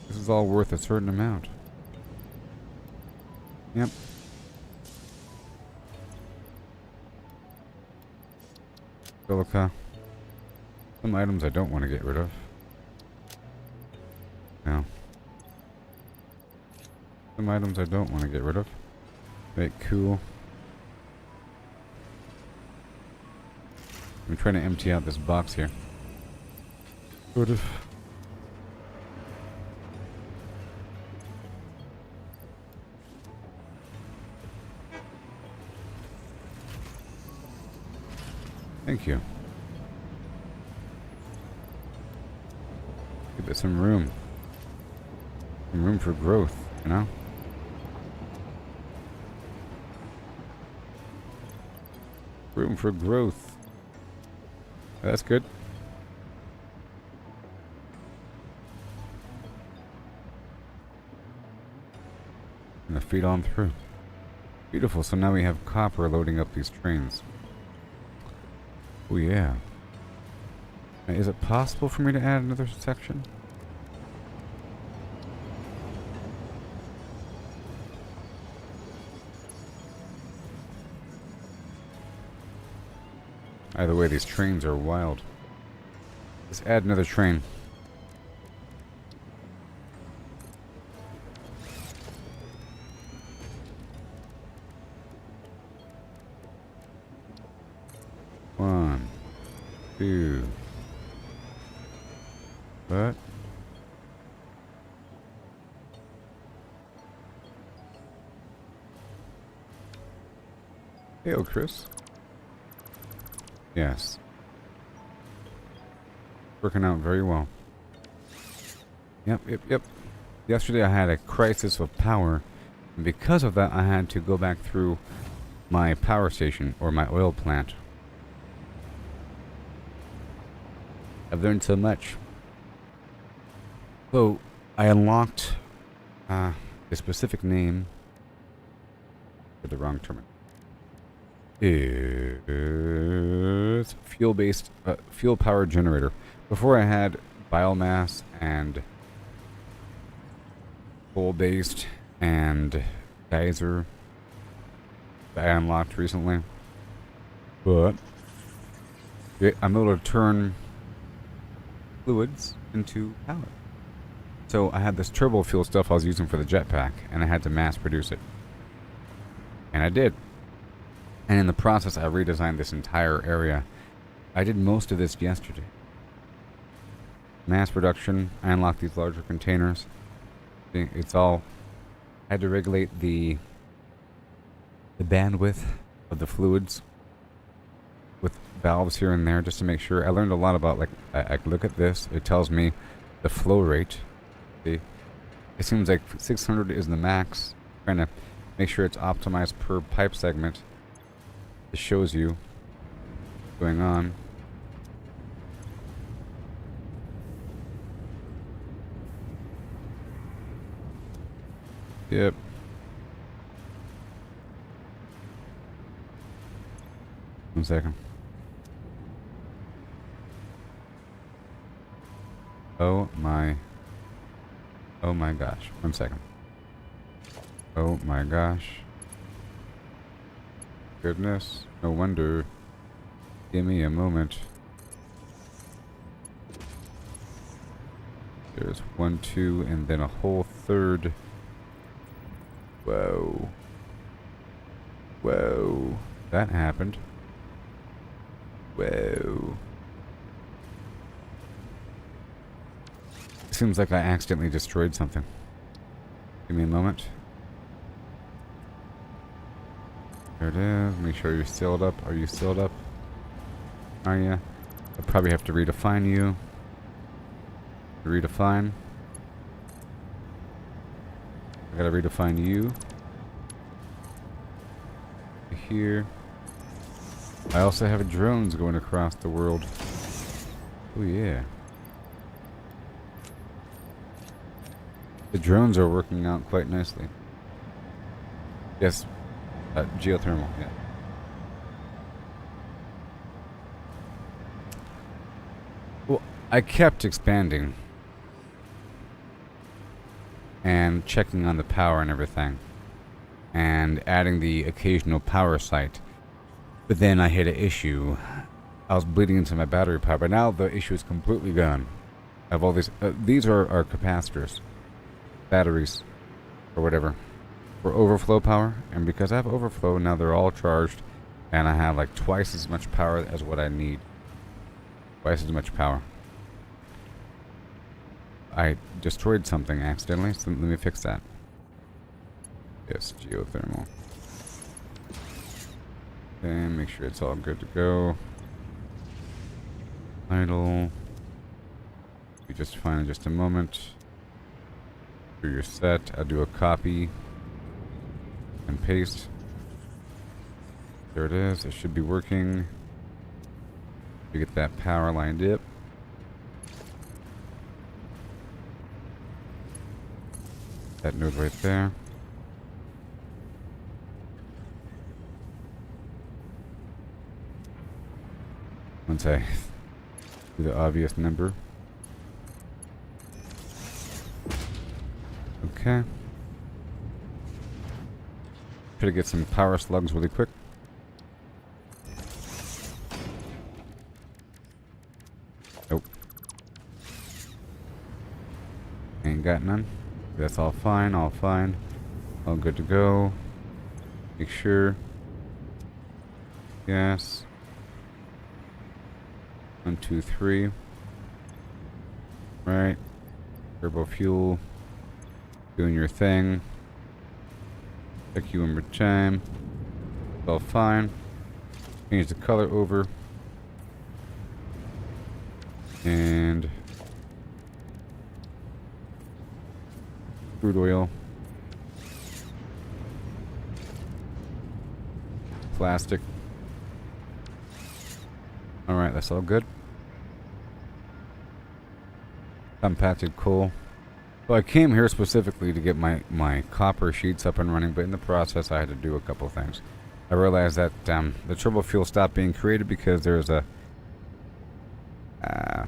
This is all worth a certain amount. Yep. Silica. Some items I don't want to get rid of. No. Some items I don't want to get rid of. Right, cool. I'm trying to empty out this box here. Sort of. Thank you. Give it some room. Some room for growth, you know? Room for growth. That's good. I'm gonna feed on through. Beautiful, so now we have copper loading up these trains. Oh yeah. Now, is it possible for me to add another section? Either way, these trains are wild. Let's add another train. One, two. What? Hail, Chris. Yes. Working out very well. Yep. Yesterday I had a crisis of power, and because of that I had to go back through my power station, or my oil plant. I've learned so much. So, I unlocked a specific name for the wrong term. is fuel-based, fuel power generator. Before I had biomass and coal-based and geyser that I unlocked recently, but I'm able to turn fluids into power. So I had this turbo fuel stuff I was using for the jetpack, and I had to mass produce it, and I did. And in the process, I redesigned this entire area. I did most of this yesterday. Mass production. I unlocked these larger containers. It's all. I had to regulate the bandwidth of the fluids with valves here and there just to make sure. I learned a lot about, like, I look at this. It tells me the flow rate. See, it seems like 600 is the max. Trying to make sure it's optimized per pipe segment. It shows you what's going on. Yep. One second. Oh my gosh. 1 second. Oh my gosh. Goodness. No wonder. Give me a moment. There's 1, 2, and then a whole third. Whoa. Whoa. That happened. Whoa. Seems like I accidentally destroyed something. Give me a moment. There it is. Make sure you're sealed up. Are you sealed up? Are you? I'll probably have to redefine you. Redefine. I gotta redefine you. Here. I also have drones going across the world. Oh yeah. The drones are working out quite nicely. Yes. Geothermal, yeah. Well, I kept expanding and checking on the power and everything and adding the occasional power site. But then I hit an issue. I was bleeding into my battery power, but now the issue is completely gone. I have all these are capacitors, batteries, or whatever, for overflow power. And because I have overflow, now they're all charged, and I have like twice as much power as what I need. Twice as much power. I destroyed something accidentally, so let me fix that. Yes, geothermal. Okay, make sure it's all good to go. Idle. Be just fine in just a moment. Sure you're set. I'll do a copy and paste. There it is. It should be working. You get that power lined up. That node right there. Once I do the obvious number. Okay. Try to get some power slugs really quick. Nope. Ain't got none. That's all fine, all fine. All good to go. Make sure. Yes. 1, 2, 3. Right. Turbo fuel. Doing your thing. Check you one more time. It's all fine. Change the color over. And crude oil. Plastic. Alright, that's all good. Compacted coal. So I came here specifically to get my copper sheets up and running, but in the process I had to do a couple things. I realized that the turbo fuel stopped being created because there's I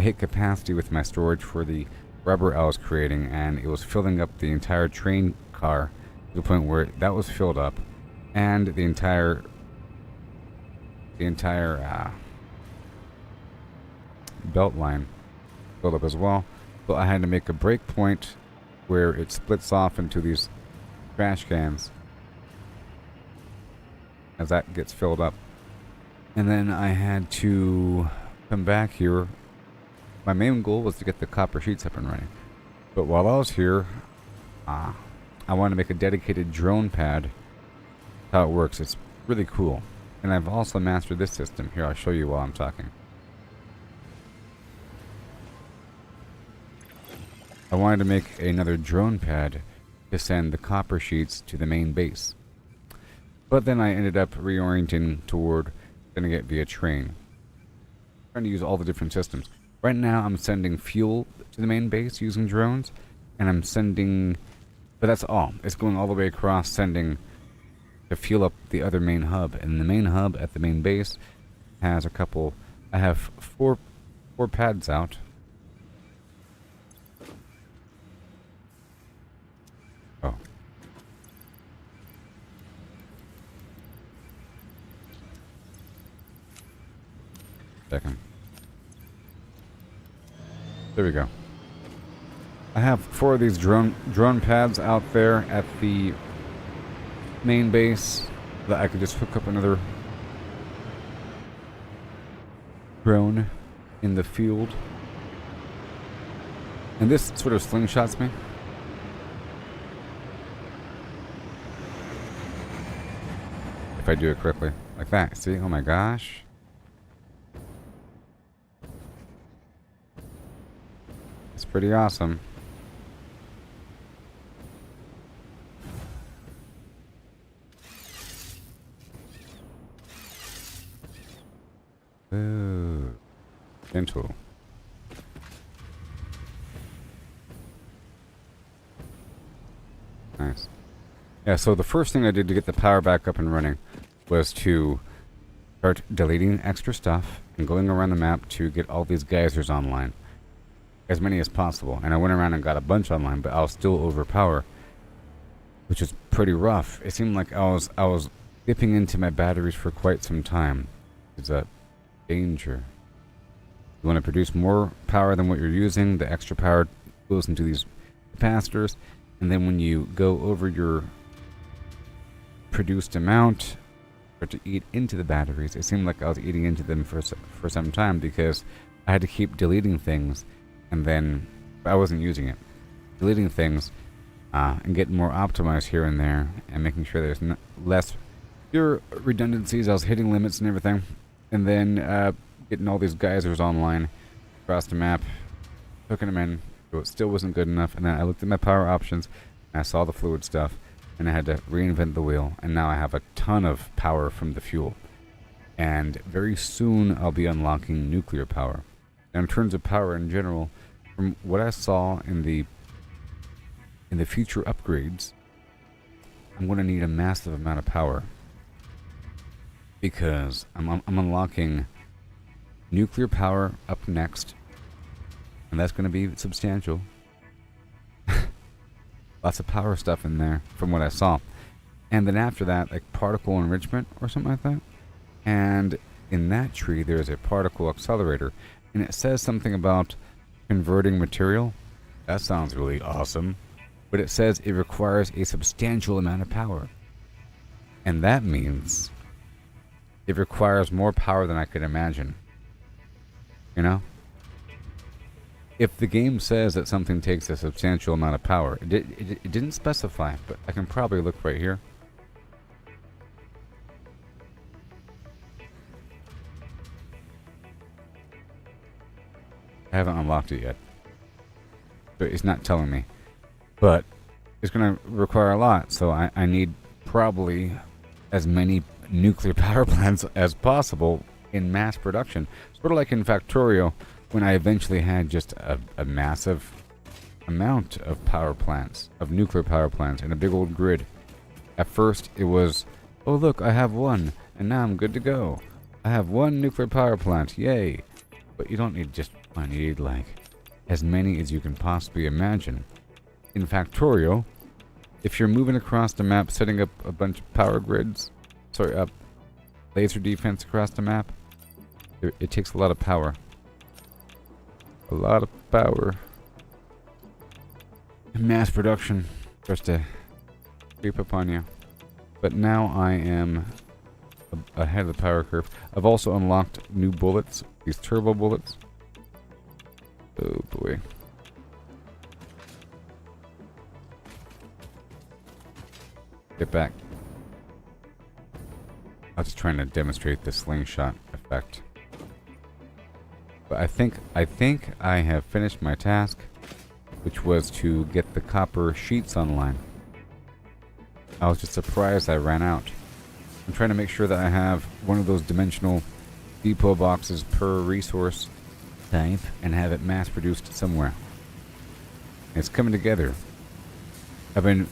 hit capacity with my storage for the rubber I was creating, and it was filling up the entire train car to the point where that was filled up, and the entire belt line filled up as well. So I had to make a break point where it splits off into these trash cans as that gets filled up. And then I had to come back here. My main goal was to get the copper sheets up and running. But while I was here, I wanted to make a dedicated drone pad. How it works, it's really cool. And I've also mastered this system. Here, I'll show you while I'm talking. I wanted to make another drone pad to send the copper sheets to the main base. But then I ended up reorienting toward sending it via train. Trying to use all the different systems. Right now I'm sending fuel to the main base using drones, and I'm sending, but that's all. It's going all the way across, sending to fuel up the other main hub. And the main hub at the main base has a couple, I have four pads out. Oh. Second. There we go. I have 4 of these drone pads out there at the main base that I could just hook up another drone in the field. And this sort of slingshots me. If I do it correctly. Like that. See? Oh my gosh. It's pretty awesome. Ooh. Gentle. Nice. Yeah, so the first thing I did to get the power back up and running was to start deleting extra stuff and going around the map to get all these geysers online. As many as possible. And I went around and got a bunch online, but I was still overpowered, which is pretty rough. It seemed like I was dipping into my batteries for quite some time. It's a danger. You want to produce more power than what you're using. The extra power goes into these capacitors, and then when you go over your produced amount, or to eat into the batteries, it seemed like I was eating into them for some time because I had to keep deleting things, and then I wasn't using it. Deleting things and getting more optimized here and there, and making sure there's less fewer redundancies. I was hitting limits and everything, and then getting all these geysers online across the map, hooking them in. So it still wasn't good enough, and then I looked at my power options, and I saw the fluid stuff, and I had to reinvent the wheel, and now I have a ton of power from the fuel. And very soon I'll be unlocking nuclear power. And in terms of power in general, from what I saw in the future upgrades, I'm going to need a massive amount of power, because I'm unlocking nuclear power up next, and that's going to be substantial. Lots of power stuff in there from what I saw. And then after that, like particle enrichment or something like that. And in that tree, there's a particle accelerator, and it says something about converting material. That sounds really awesome. But it says it requires a substantial amount of power. And that means it requires more power than I could imagine. You know? If the game says that something takes a substantial amount of power, it didn't specify, but I can probably look right here. I haven't unlocked it yet, so it's not telling me. But it's going to require a lot, so I need probably as many nuclear power plants as possible in mass production. Sort of like in Factorio, when I eventually had just a massive amount of power plants, of nuclear power plants, in a big old grid. At first, it was Oh look, I have one, and now I'm good to go. I have one nuclear power plant, yay! But you don't need just one, you need like as many as you can possibly imagine. In Factorio, if you're moving across the map, setting up a bunch of power grids, laser defense across the map, it takes a lot of power. A lot of power. Mass production starts to creep up on you. But now I am ahead of the power curve. I've also unlocked new bullets, these turbo bullets. Oh boy. Get back. I was just trying to demonstrate the slingshot effect. But I think I have finished my task, which was to get the copper sheets online. I was just surprised I ran out. I'm trying to make sure that I have one of those dimensional depot boxes per resource type and have it mass produced somewhere. It's coming together. I've been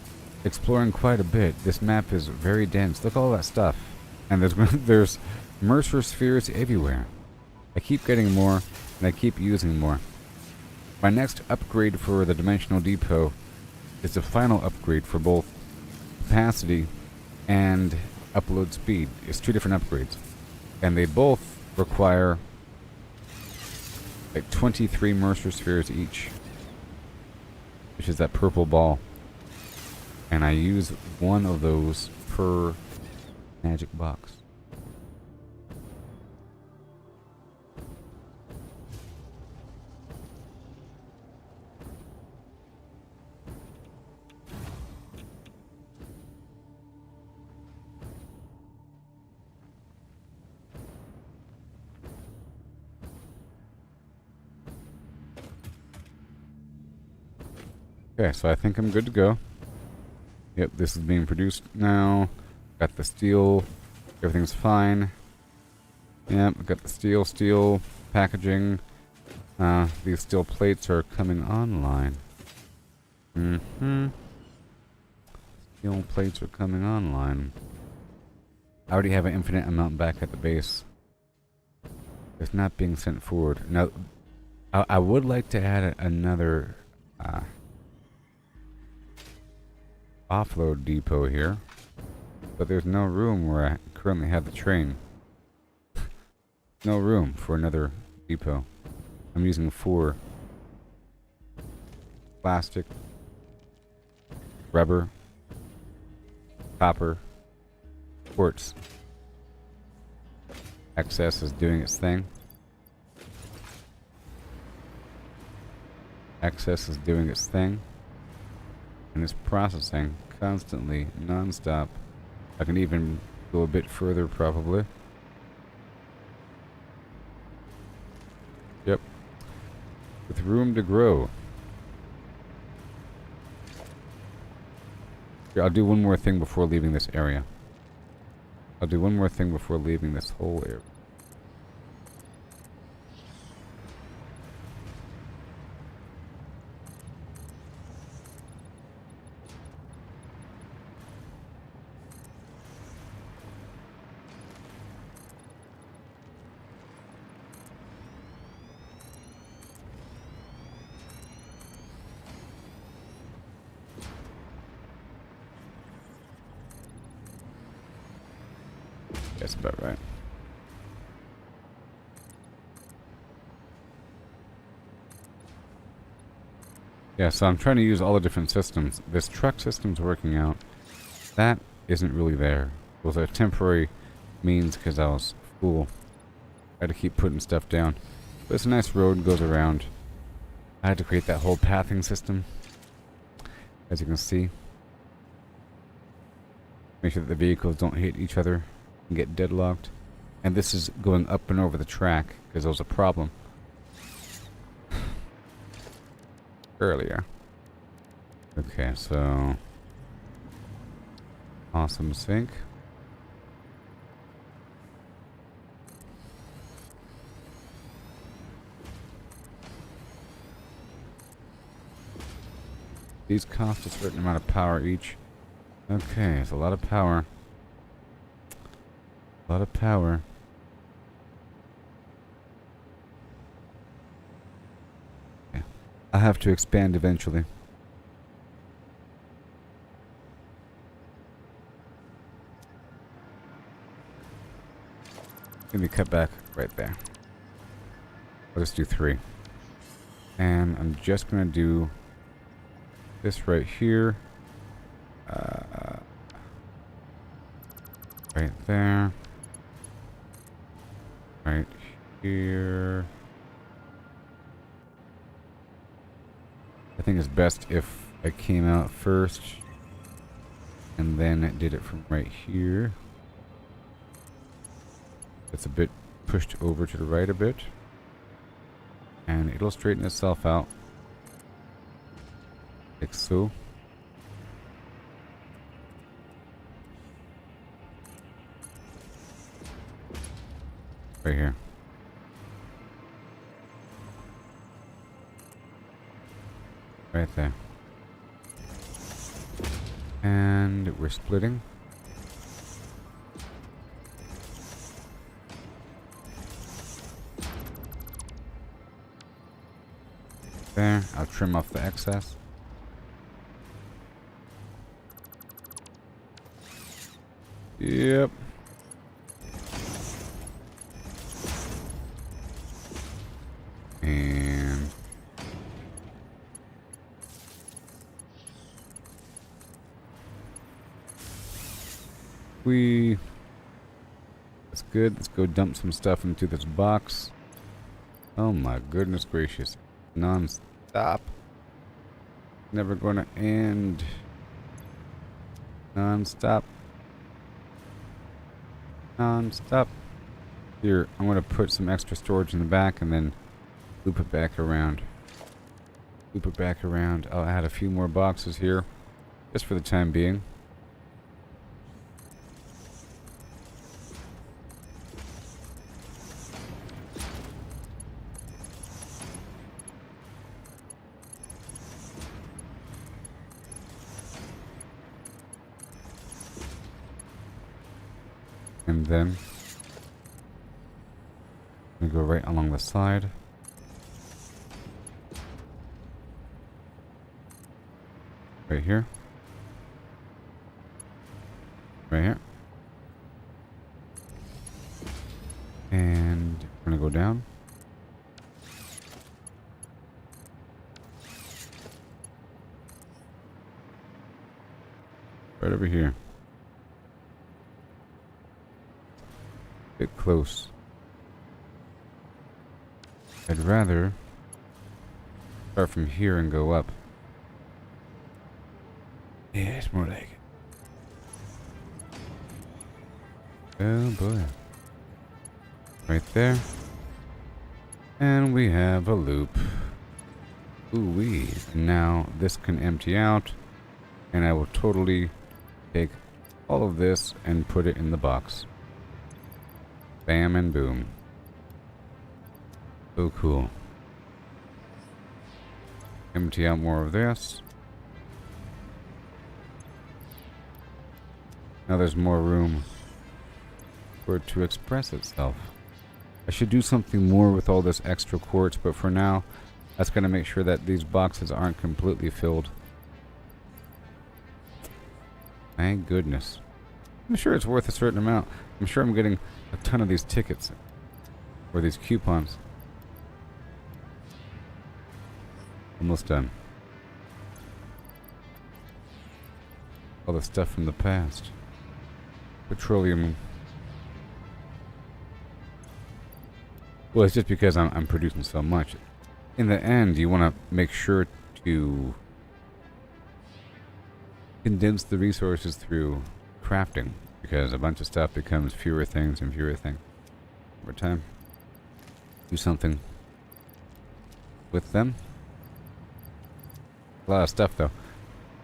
exploring quite a bit. This map is very dense. Look at all that stuff. And there's Mercer spheres everywhere. I keep getting more, and I keep using more. My next upgrade for the Dimensional Depot is the final upgrade for both capacity and upload speed. It's two different upgrades. And they both require like 23 Mercer spheres each, which is that purple ball. And I use one of those per magic box. Okay, so I think I'm good to go. Yep, this is being produced now. Got the steel. Everything's fine. Yep, got the steel packaging. These steel plates are coming online. Steel plates are coming online. I already have an infinite amount back at the base. It's not being sent forward. Now, I would like to add another offload depot here, but there's no room where I currently have the train. No room for another depot. I'm using 4 plastic, rubber, copper, quartz. Excess is doing its thing. Excess is doing its thing. And it's processing constantly, non-stop. I can even go a bit further, probably. Yep. With room to grow. Here, I'll do one more thing before leaving this area. I'll do one more thing before leaving this whole area. That's about right. Yeah, so I'm trying to use all the different systems. This truck system's working out. That isn't really there. It was a temporary means because I was full. I had to keep putting stuff down. But it's a nice road, goes around. I had to create that whole pathing system, as you can see. Make sure that the vehicles don't hit each other and get deadlocked. And this is going up and over the track because there was a problem earlier. Okay, so awesome sync. These cost a certain amount of power each. Okay, it's a lot of power. A lot of power. Yeah. I'll have to expand eventually. Maybe cut back right there. I'll just do 3. And I'm just going to do this right here. Right there. Right here. I think it's best if I came out first and then did it from right here. It's a bit pushed over to the right a bit. And it'll straighten itself out. Like so. Right here. Right there. And we're splitting. There. I'll trim off the excess. Yep. And that's good. Let's go dump some stuff into this box. Oh my goodness gracious. Non-stop. Never gonna end. Non-stop. Non-stop. Here, I'm gonna put some extra storage in the back and then loop it back around. Loop it back around. I'll add a few more boxes here, just for the time being. And then we go right along the side. Right here. Right here. And we're gonna go down. Right over here. Bit close. I'd rather start from here and go up. Yeah, it's more like it. Oh boy. Right there. And we have a loop. Ooh-wee. Now this can empty out. And I will totally take all of this and put it in the box. Bam and boom. So cool. Empty out more of this. Now there's more room for it to express itself. I should do something more with all this extra quartz, but for now, that's going to make sure that these boxes aren't completely filled. Thank goodness. I'm sure it's worth a certain amount. I'm sure I'm getting a ton of these tickets. Or these coupons. Almost done. All the stuff from the past. Petroleum. Well, it's just because I'm producing so much. In the end, you want to make sure to condense the resources through crafting, because a bunch of stuff becomes fewer things and fewer things over time. Do something with them. A lot of stuff, though.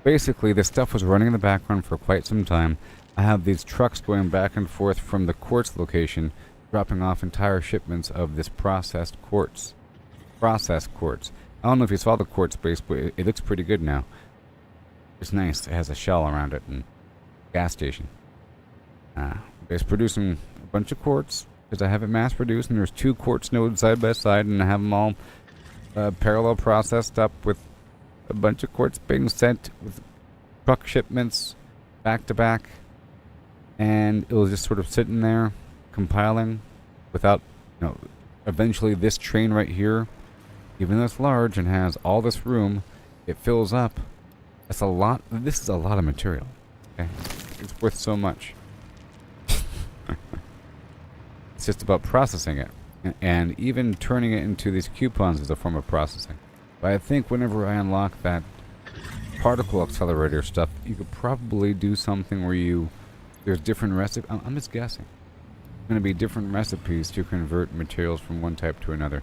Basically, this stuff was running in the background for quite some time. I have these trucks going back and forth from the quartz location, dropping off entire shipments of this processed quartz. Processed quartz. I don't know if you saw the quartz base, but it looks pretty good now. It's nice. It has a shell around it and gas station. It's producing a bunch of quartz because I have it mass produced, and there's 2 quartz nodes side by side, and I have them all parallel processed up with a bunch of quartz being sent with truck shipments back to back, and it was just sort of sitting there compiling without, eventually this train right here, even though it's large and has all this room, it fills up. That's a lot. This is a lot of material. Okay, it's worth so much. It's just about processing it, and even turning it into these coupons is a form of processing. But I think whenever I unlock that particle accelerator stuff, you could probably do something where there's different recipes. I'm just guessing. There's going to be different recipes to convert materials from one type to another.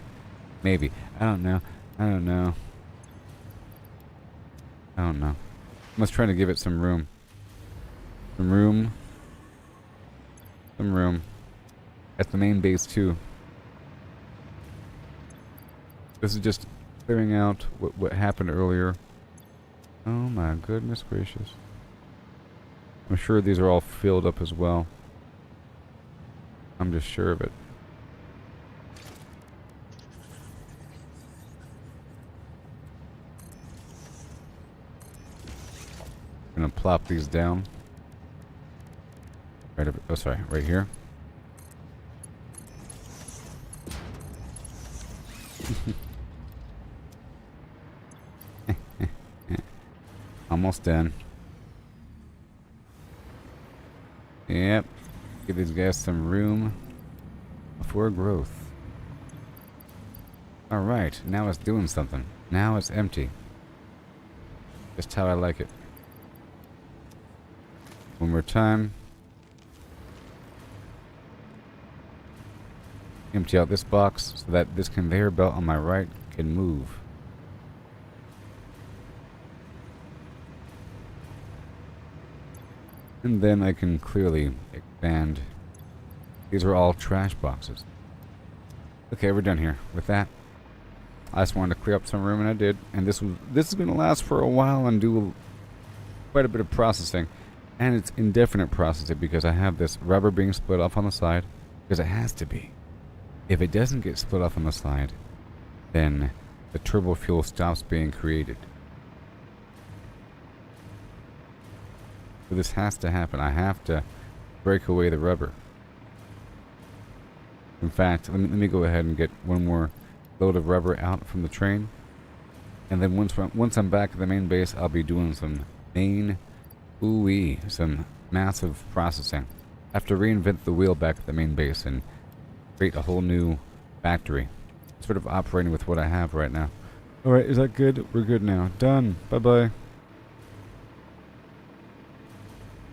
Maybe. I don't know. I'm just trying to give it some room. Some room. At the main base too. This is just clearing out what happened earlier. Oh my goodness gracious. I'm sure these are all filled up as well. I'm just sure of it. I'm gonna plop these down. Right over, oh sorry, right here. Almost done. Yep. Give these guys some room for growth. Alright, now it's doing something. Now it's empty. Just how I like it. One more time. Empty out this box so that this conveyor belt on my right can move. And then I can clearly expand. These are all trash boxes. Okay, we're done here with that. I just wanted to clear up some room, and I did. And this is going to last for a while and do quite a bit of processing. And it's indefinite processing because I have this rubber being split off on the side. Because it has to be. If it doesn't get split off on the side, then the turbo fuel stops being created. So this has to happen. I have to break away the rubber. In fact, let me go ahead and get one more load of rubber out from the train. And then once I'm back at the main base, I'll be doing some some massive processing. I have to reinvent the wheel back at the main base and create a whole new factory. Sort of operating with what I have right now. Alright, is that good? We're good now. Done. Bye-bye.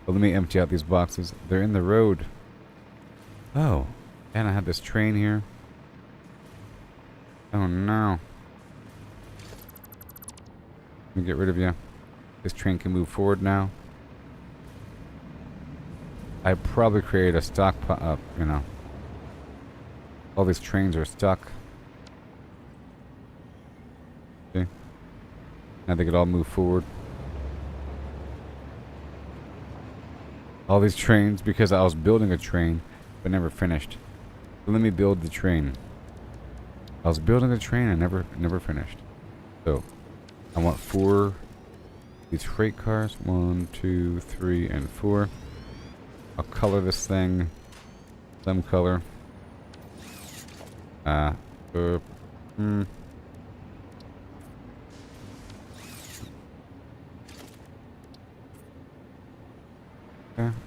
Well, let me empty out these boxes. They're in the road. Oh. And I have this train here. Oh no. Let me get rid of you. This train can move forward now. I probably created a stockpile, all these trains are stuck. See? Now they could all move forward. All these trains, because I was building a train, but never finished. So let me build the train. I was building a train and never finished. So, I want 4 these freight cars. 1, 2, 3, and 4. I'll color this thing some color. Okay,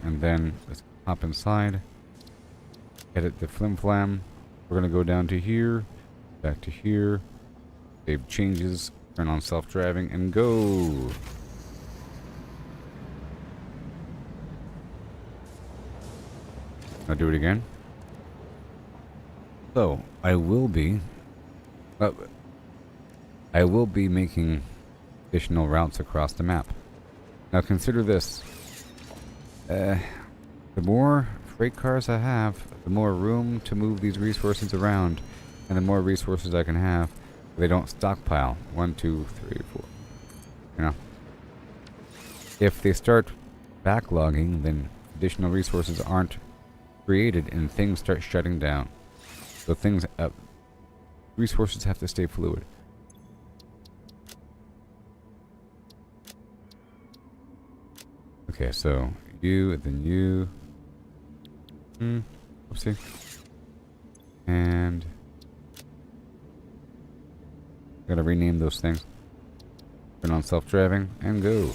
and then let's hop inside. Edit the flim flam. We're gonna go down to here, back to here. Save changes. Turn on self-driving and go. I'll do it again. So I will be making additional routes across the map. Now consider this. The more freight cars I have, the more room to move these resources around, and the more resources I can have. They don't stockpile. 1, 2, 3, 4. If they start backlogging, then additional resources aren't created and things start shutting down. So things, resources have to stay fluid. Okay, so you, and then you. Oopsie. And gotta rename those things. Turn on self-driving and go.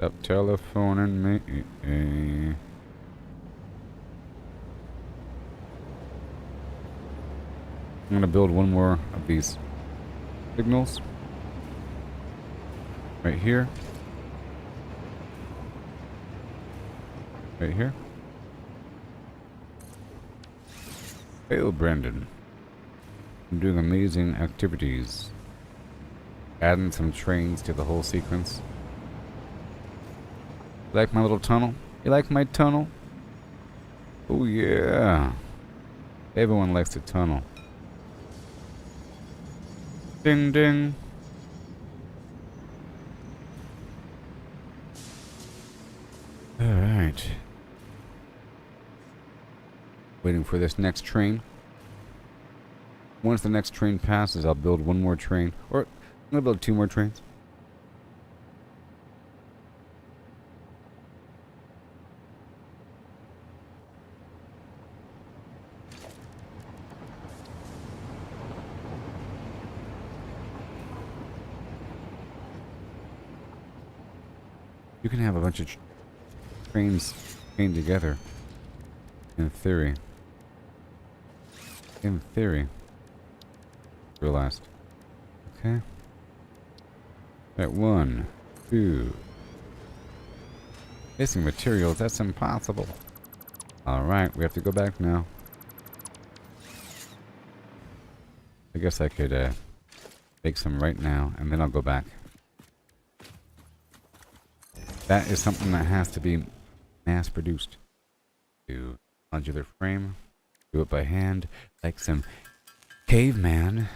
Stop telephoning me. I'm gonna build one more of these signals. Right here. Right here. Hail, Brandon. I'm doing amazing activities. Adding some trains to the whole sequence. You like my little tunnel? You like my tunnel? Oh yeah. Everyone likes a tunnel. Ding ding. Alright. Waiting for this next train. Once the next train passes, I'll build one more train. Or, I'm gonna build 2 more trains. You can have a bunch of trains chained together. In theory. In theory. Realized. Okay. At 1, 2. Missing materials, that's impossible. Alright, we have to go back now. I guess I could make some right now, and then I'll go back. That is something that has to be mass-produced. Do modular frame. Do it by hand, like some caveman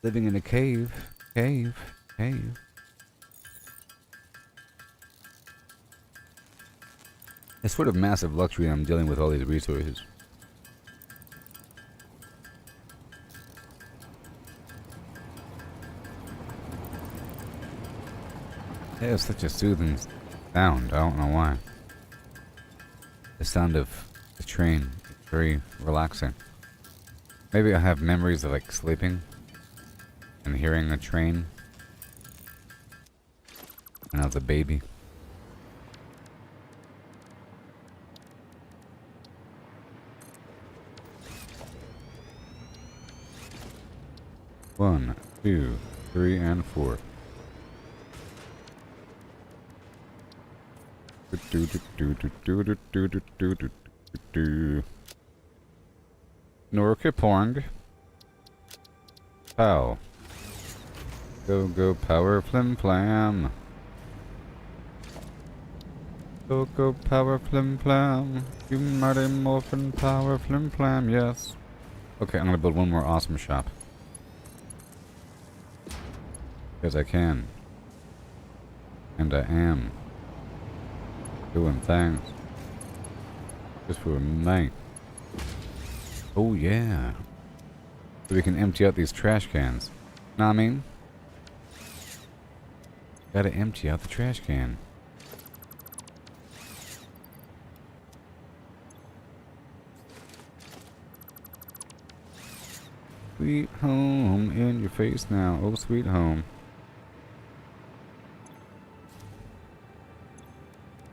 living in a cave. Cave. It's sort of massive luxury. I'm dealing with all these resources. It is such a soothing sound. I don't know why. The sound of the train is very relaxing. Maybe I have memories of like sleeping and hearing a train when I was a baby. One, 2, 3, and 4. Norkiporng. Pow. Go, go, power, flim, flam. Go, go, power, flim, flam. You mighty morphin, power, flim, flam, yes. Okay, I'm gonna build one more awesome shop. Because I can. And I am. Doing things. Just for me. Oh yeah. So we can empty out these trash cans. Know what I mean? Gotta empty out the trash can. Sweet home in your face now. Oh, sweet home.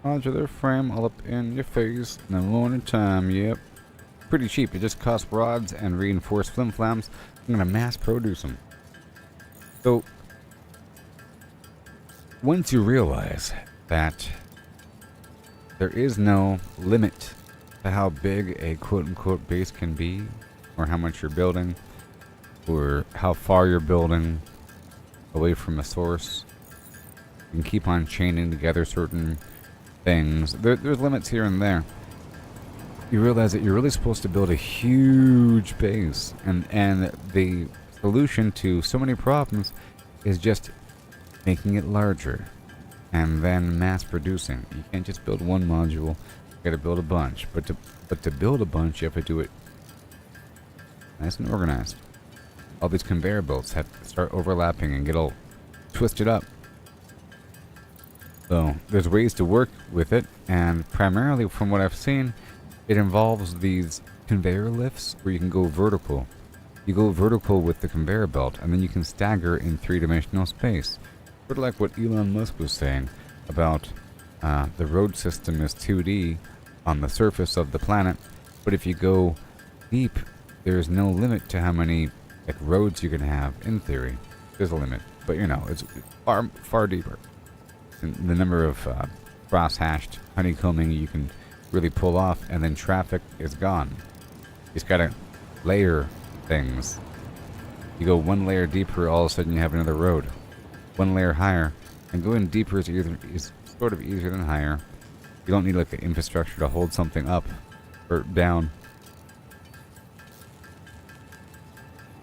Modular frame all up in your face in the morning time, yep. Pretty cheap, it just costs rods and reinforced flim flams. I'm gonna mass produce them. So, once you realize that there is no limit to how big a quote unquote base can be, or how much you're building, or how far you're building away from a source. You can keep on chaining together certain things. There's limits here and there. You realize that you're really supposed to build a huge base, and the solution to so many problems is just making it larger and then mass producing. You can't just build one module. You gotta build a bunch. But to build a bunch, you have to do it nice and organized. All these conveyor belts have to start overlapping and get all twisted up. So there's ways to work with it, and primarily from what I've seen, it involves these conveyor lifts where you can go vertical. You go vertical with the conveyor belt, and then you can stagger in three-dimensional space. Sort of like what Elon Musk was saying about the road system is 2D on the surface of the planet, but if you go deep, there's no limit to how many roads you can have. In theory, there's a limit, but it's far deeper. And the number of cross-hashed honeycombing you can really pull off, and then traffic is gone. You just gotta layer things. You go one layer deeper, all of a sudden you have another road. One layer higher, and going deeper is sort of easier than higher. You don't need an infrastructure to hold something up or down.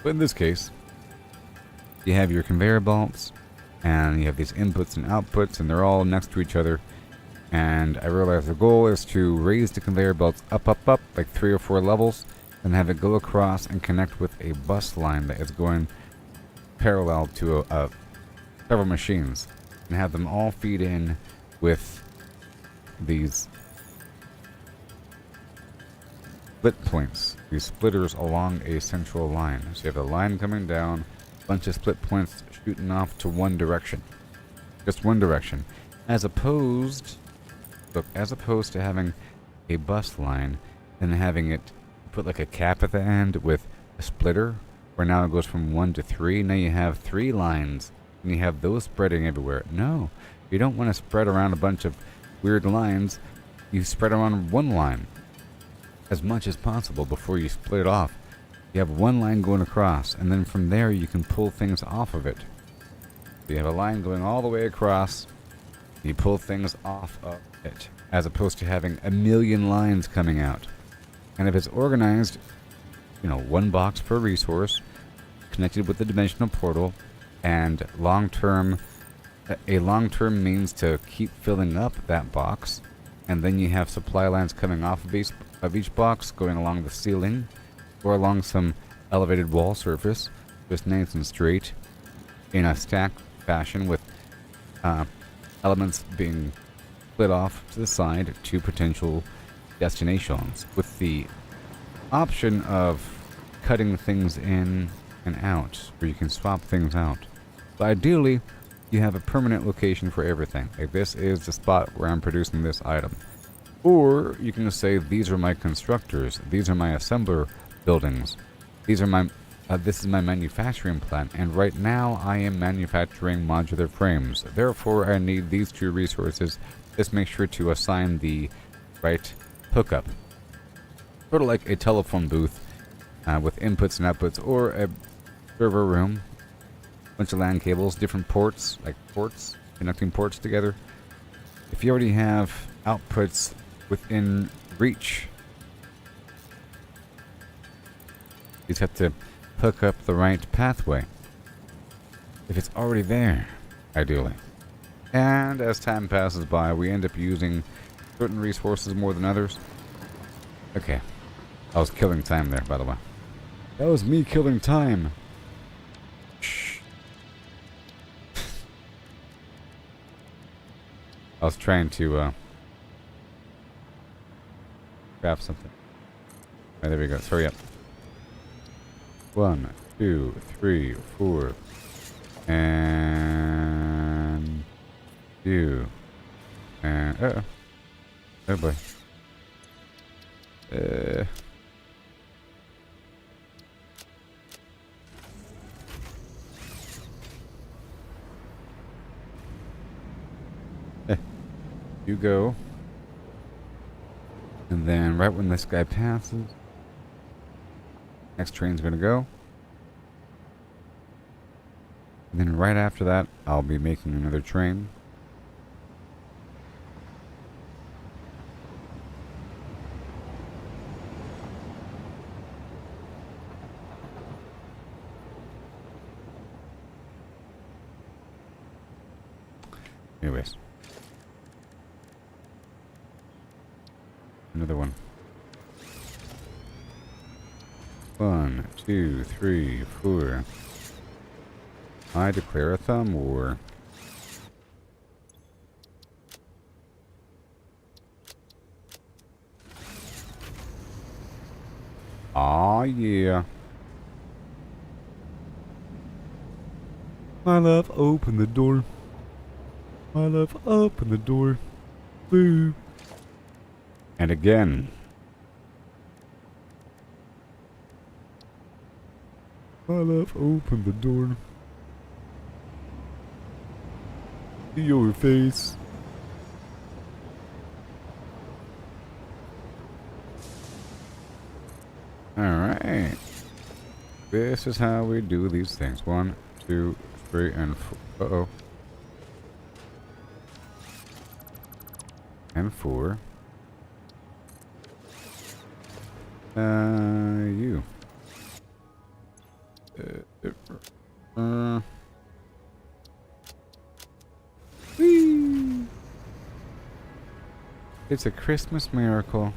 But in this case, you have your conveyor belts, and you have these inputs and outputs, and they're all next to each other. And I realized the goal is to raise the conveyor belts up, like 3 or 4 levels, and have it go across and connect with a bus line that is going parallel to several machines, and have them all feed in with these split points, these splitters along a central line. So you have a line coming down, a bunch of split points shooting off to one direction. Just one direction. As opposed to having a bus line and having it put like a cap at the end with a splitter, where now it goes from 1 to 3. Now you have 3 lines, and you have those spreading everywhere. No, you don't want to spread around a bunch of weird lines. You spread around one line as much as possible before you split it off. You have one line going across, and then from there you can pull things off of it. So you have a line going all the way across, you pull things off of it, as opposed to having a million lines coming out. And if it's organized, one box per resource, connected with the dimensional portal, and a long-term means to keep filling up that box, and then you have supply lines coming off of each box, going along the ceiling, or along some elevated wall surface, just nice and straight, in a stack fashion, with elements being split off to the side to potential destinations, with the option of cutting things in and out, where you can swap things out. So ideally, you have a permanent location for everything. Like, this is the spot where I'm producing this item. Or you can say, these are my constructors, these are my assembler buildings, these are my this is my manufacturing plant, and right now I am manufacturing modular frames. Therefore, I need these 2 resources. Just make sure to assign the right hookup. Sort of like a telephone booth with inputs and outputs, or a server room. Bunch of LAN cables, different ports, connecting ports together. If you already have outputs within reach, you just have to hook up the right pathway. If it's already there, ideally. And as time passes by, we end up using certain resources more than others. Okay. I was killing time there, by the way. That was me killing time. Shh. I was trying to craft something. Right, there we go. Hurry up. 1, 2, 3, 4, and 2, and oh boy. You go, and then right when this guy passes, next train's gonna go. And then right after that, I'll be making another train. Anyways. Another one. 1, 2, 3, 4. I declare a thumb war. Aw, yeah. My love, open the door. My love, open the door. Boo. And again. My love, open the door. See your face. Alright. This is how we do these things. 1, 2, 3, and 4. Uh-oh. And 4. You. Whee! It's a Christmas miracle.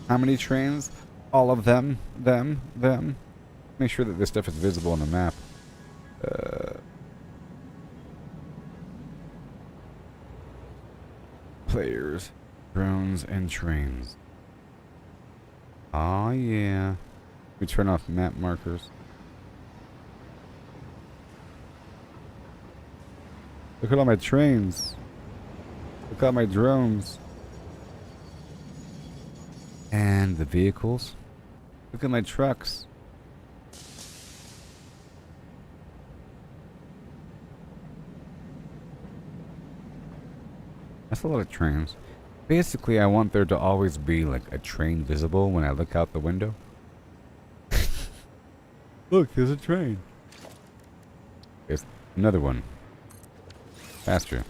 How many trains? All of them. Them. Make sure that this stuff is visible on the map. Players, drones, and trains. Aw, yeah. We turn off map markers. Look at all my trains. Look at all my drones. And the vehicles. Look at my trucks. That's a lot of trains. Basically, I want there to always be like a train visible when I look out the window. Look, there's a train. There's another one. Faster.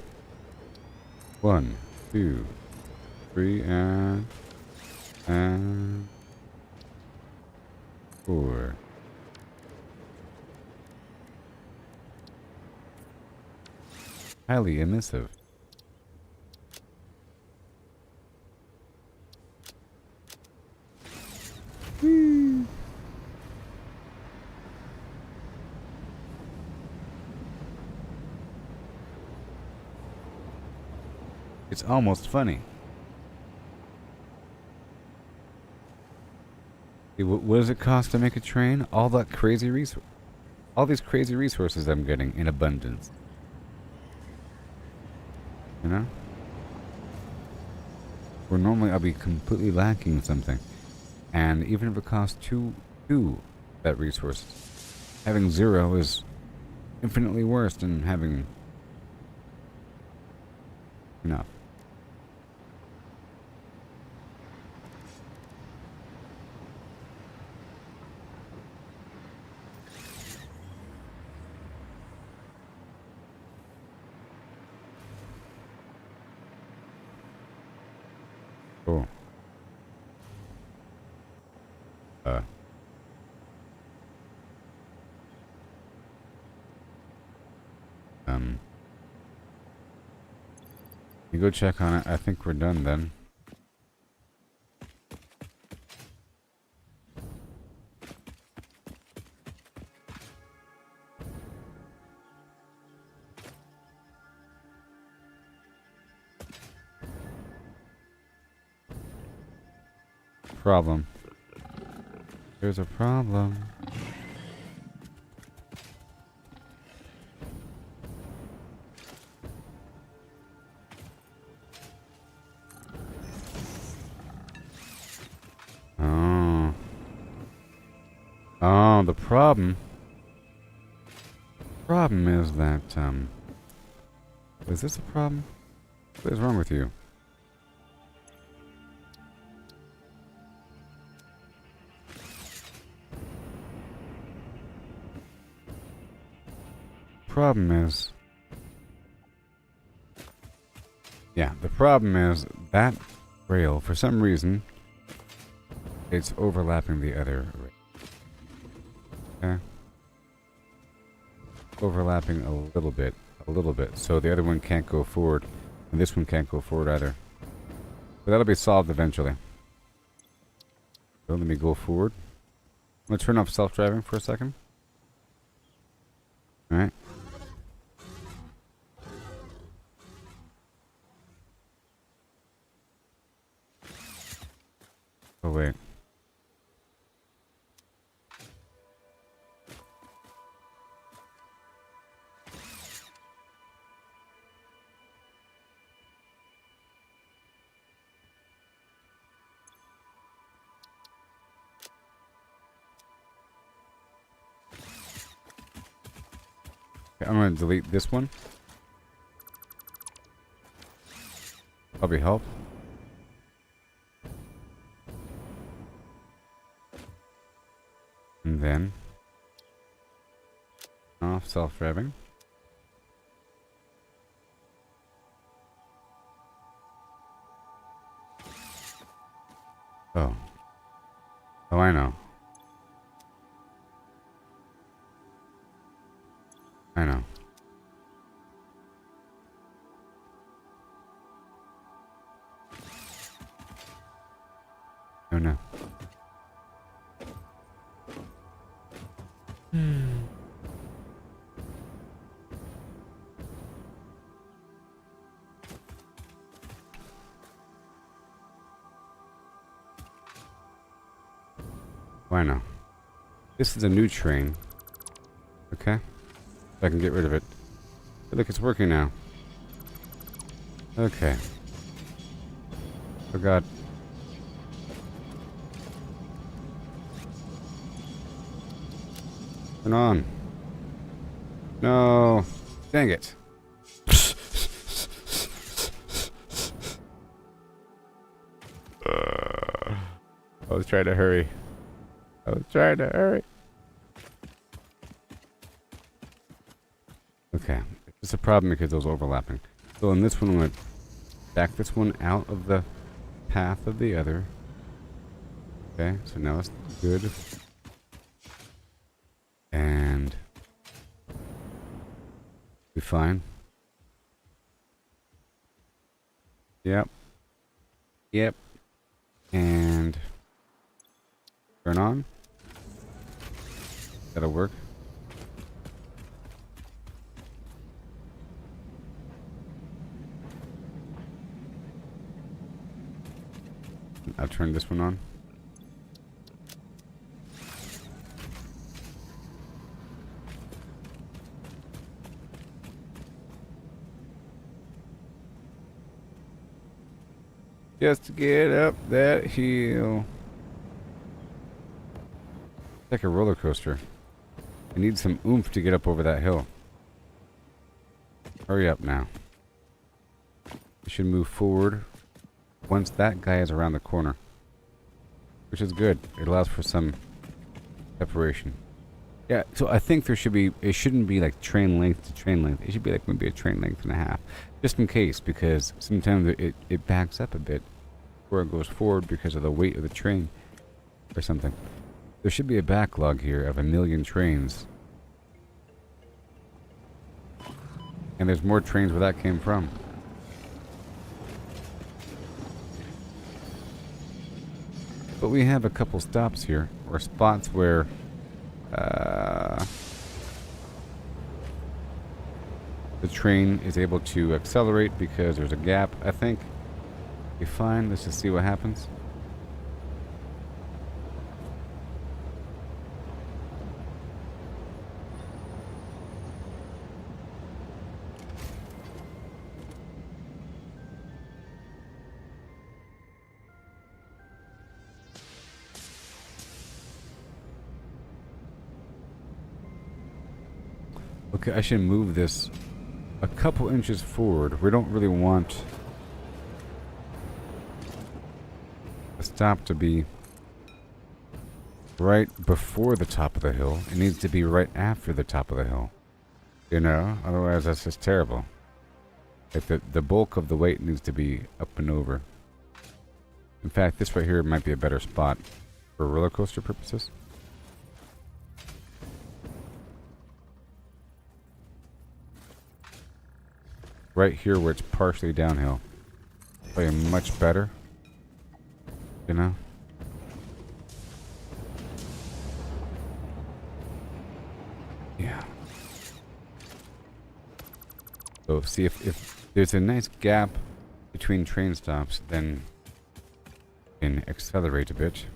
1, 2, 3, and 4. Highly emissive. It's almost funny. What does it cost to make a train? All these crazy resources I'm getting in abundance. You know? Where normally I'll be completely lacking something. And even if it costs two that resource, having 0 is infinitely worse than having enough. Cool. You go check on it. I think we're done then. Problem. There's a problem. Oh, the problem is that, is this a problem? What is wrong with you? problem is... Yeah, the problem is that rail, for some reason, it's overlapping the other rail. Okay? Overlapping a little bit. So the other one can't go forward, and this one can't go forward either. But that'll be solved eventually. So let me go forward. I'm going to turn off self-driving for a second. Alright. Oh, wait. Okay, I'm going to delete this one. Probably help. And then off self-driving. Oh. Oh, I know. I know. Oh no. Why not? This is a new train. Okay. So I can get rid of it. But look, it's working now. Okay. Forgot. Turn on. No. Dang it. I was trying to hurry. Okay. It's a problem because those overlapping. So in this one, I'm going to back this one out of the path of the other. Okay, so now it's good. And be fine. Yep. And turn on. That'll work. I'll turn this one on. Just to get up that hill. It's like a roller coaster. I need some oomph to get up over that hill. Hurry up now. We should move forward once that guy is around the corner. Which is good. It allows for some separation. Yeah, so I think there should be, it shouldn't be like train length to train length. It should be like maybe a train length and a half. Just in case, because sometimes it backs up a bit before it goes forward because of the weight of the train or something. There should be a backlog here of 1 million trains. And there's more trains where that came from. But we have a couple stops here, or spots where the train is able to accelerate because there's a gap, I think. Okay, fine. Let's just see what happens. Okay, I should move this a couple inches forward. We don't really want the stop to be right before the top of the hill. It needs to be right after the top of the hill. You know, otherwise that's just terrible. Like the bulk of the weight needs to be up and over. In fact, this right here might be a better spot for roller coaster purposes. Right here where it's partially downhill. Probably much better. You know? Yeah. So see if there's a nice gap between train stops, then you can accelerate a bit.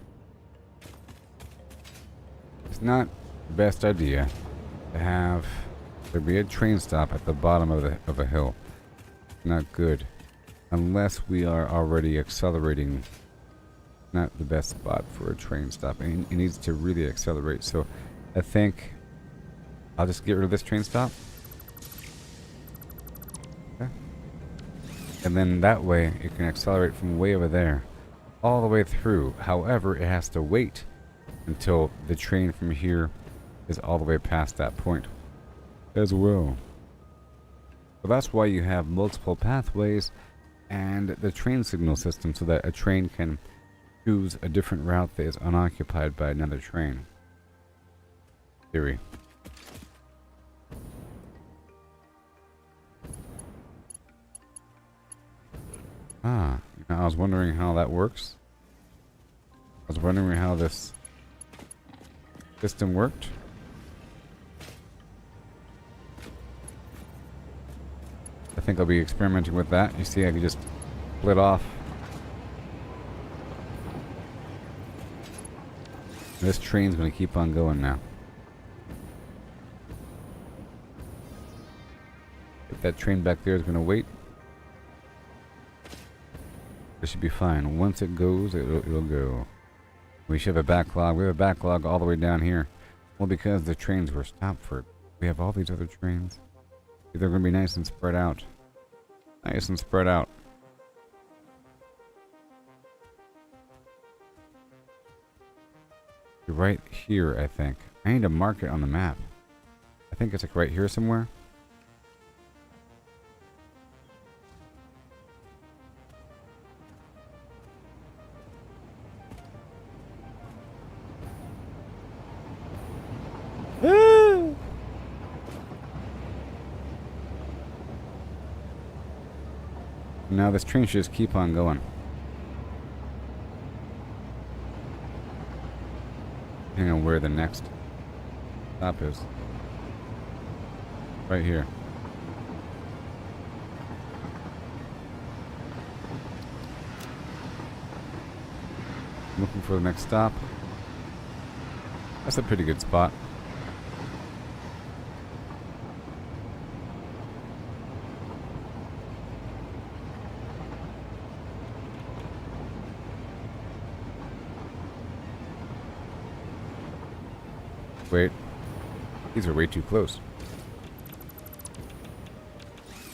It's not the best idea to have there be a train stop at the bottom of a hill. Not good. Unless we are already accelerating. Not the best spot for a train stop. It needs to really accelerate. So I think I'll just get rid of this train stop. Okay. And then that way it can accelerate from way over there all the way through. However, it has to wait until the train from here is all the way past that point as well. So that's why you have multiple pathways and the train signal system, so that a train can choose a different route that is unoccupied by another train. Theory. Ah, you know, I was wondering how that works. I was wondering how this system worked. I think I'll be experimenting with that. You see, I can just split off. This train's going to keep on going now. If that train back there is going to wait, it should be fine. Once it goes, it'll go. We should have a backlog. We have a backlog all the way down here. Well, because the trains were stopped for. We have all these other trains. They're going to be nice and spread out. Nice and spread out. Right here, I think. I need to mark it on the map. I think it's like right here somewhere. Now this train should just keep on going. Depending on where the next stop is. Right here. Looking for the next stop. That's a pretty good spot. Wait. These are way too close.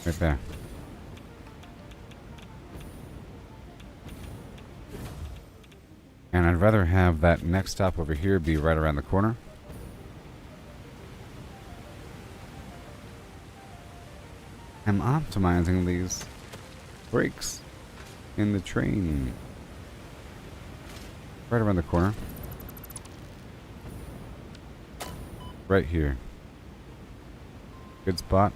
Right there. And I'd rather have that next stop over here be right around the corner. I'm optimizing these brakes in the train. Right around the corner. Right here. Good spot.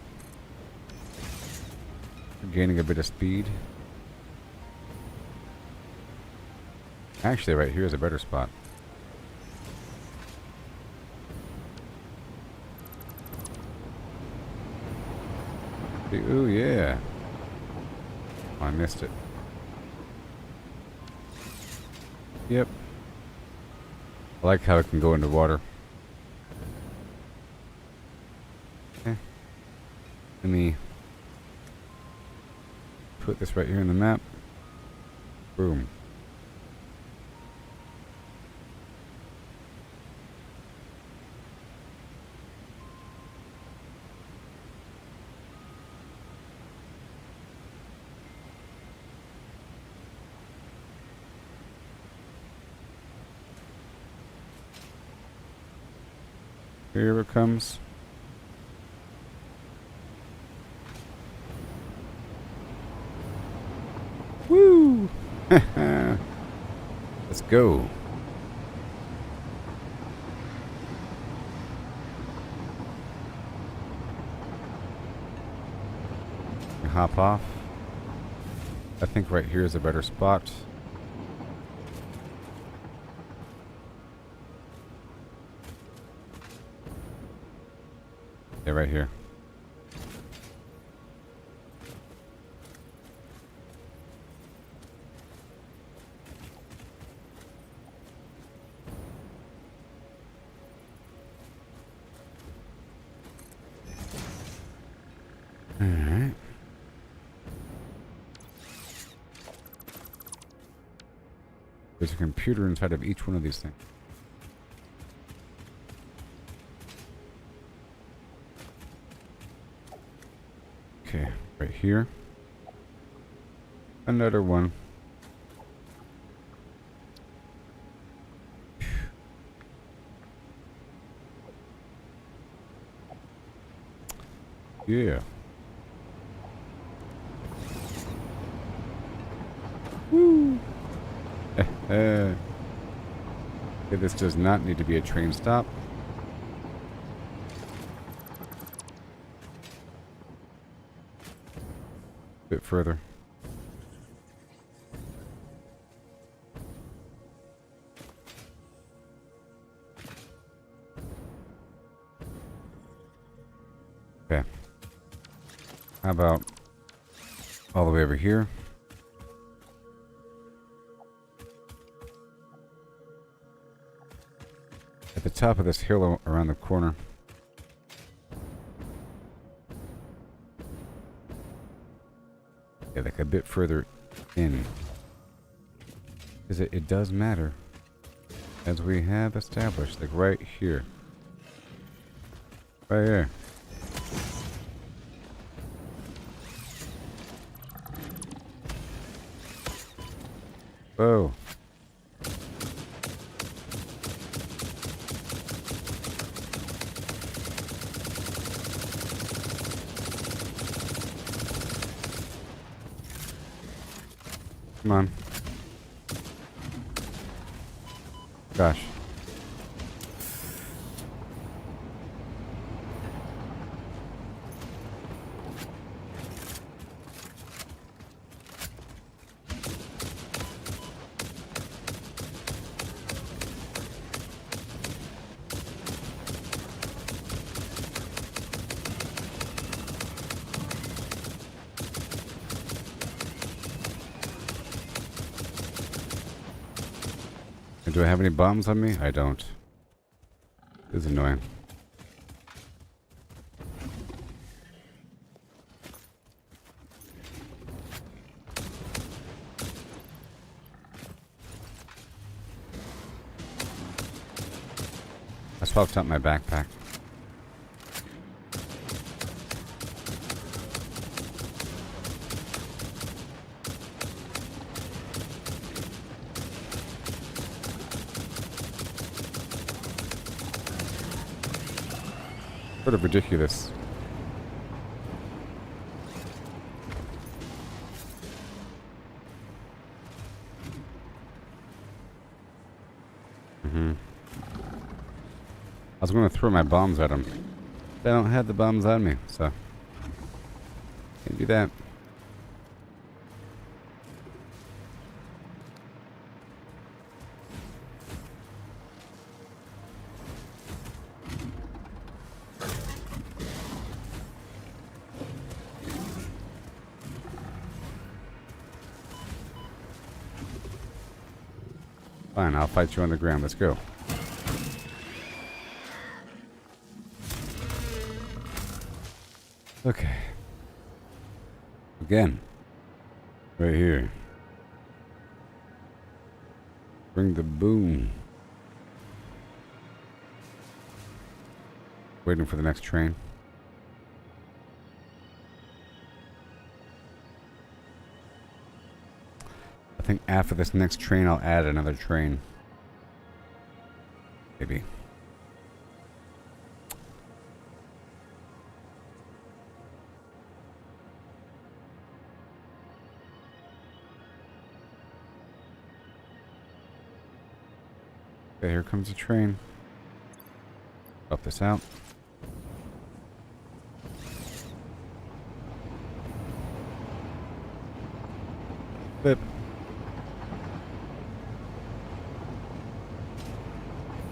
We're gaining a bit of speed. Actually, right here is a better spot. Ooh, yeah. Oh, I missed it. Yep. I like how it can go into water. Okay. Let me put this right here in the map. Boom. Here it comes. go. Hop off. I think right here is a better spot. Yeah, right here. Alright. There's a computer inside of each one of these things. Okay, right here. Another one. Yeah. Woo! Okay, this does not need to be a train stop. A bit further. Okay. How about all the way over here? At the top of this hill around the corner. Yeah, like a bit further in. Because it does matter. As we have established, like right here. Right here. Whoa. Come on. Gosh. Do I have any bombs on me? I don't. This is annoying. I swapped out my backpack. Sort of ridiculous. I was going to throw my bombs at them. They don't have the bombs on me, so can't do that. Fine, I'll fight you on the ground. Let's go. Okay. Again. Right here. Bring the boom. Waiting for the next train. I think after this next train, I'll add another train. Maybe. Okay, here comes the train. Up this out. Flip.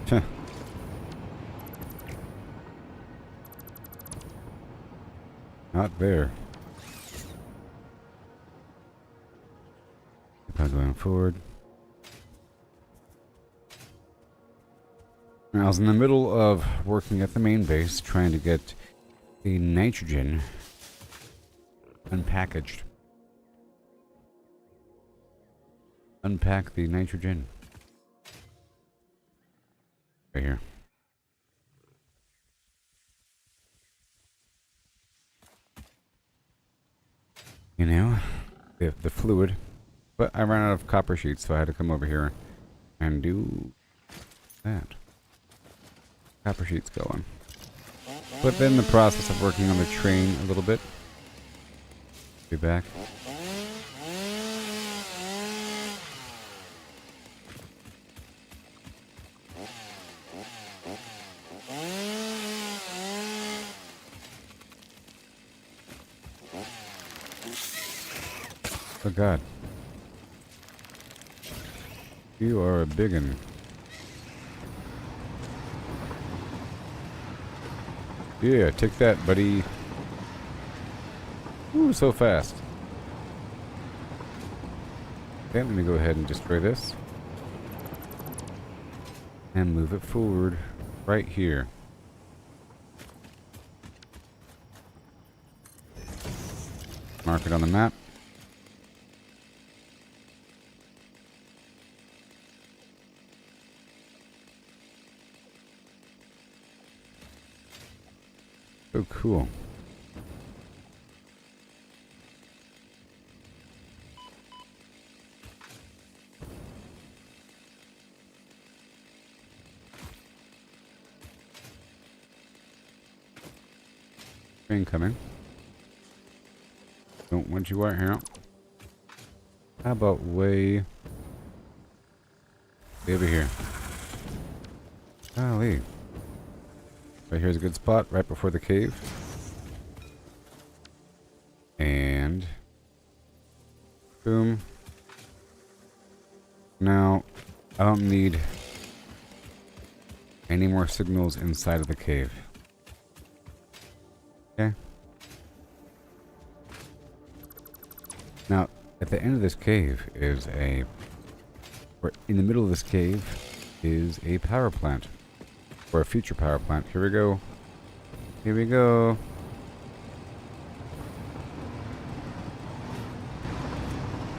Huh. Not there. Going forward. I was in the middle of working at the main base trying to get the nitrogen unpackaged. Unpack the nitrogen. Right here. You know, the fluid. But I ran out of copper sheets, so I had to come over here and do that. Copper sheets going. But then the process of working on the train a little bit. Be back. Oh God. You are a biggin. Yeah, take that, buddy. Ooh, so fast. Okay, let me go ahead and destroy this. And move it forward right here. Mark it on the map. Oh, cool. Train coming. Don't want you right here. How about way over here? Golly. Right here's a good spot, right before the cave. And boom. Now, I don't need any more signals inside of the cave. Okay. Now, at the end of this cave is or in the middle of this cave is a power plant. Or a future power plant. Here we go. Here we go.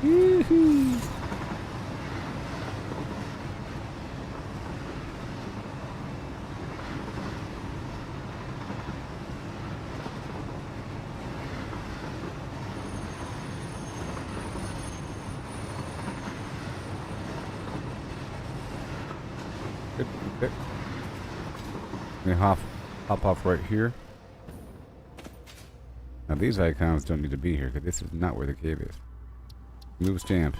Woohoo! Good. Good. Let me hop off right here. Now these icons don't need to be here because this is not where the cave is. Move stamp.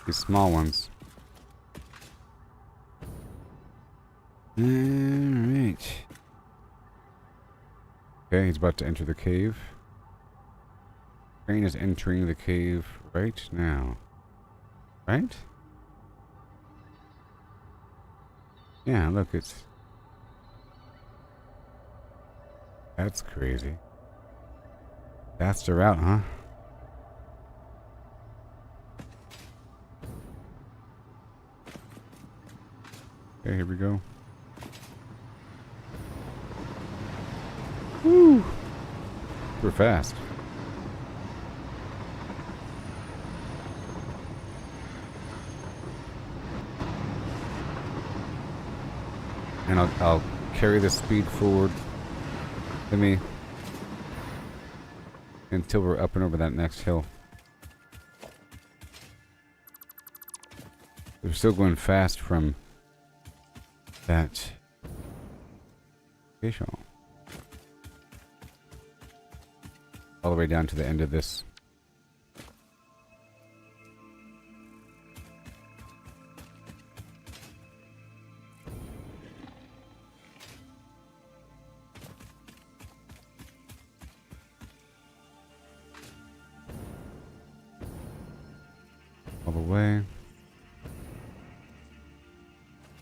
These small ones. Alright. Okay, he's about to enter the cave. Train is entering the cave right now. Right? Yeah, look, it's... That's crazy. That's the route, huh? Okay, here we go. Woo! We're fast. And I'll carry the speed forward to me until we're up and over that next hill. we're still going fast from that location. All the way down to the end of this. All the way.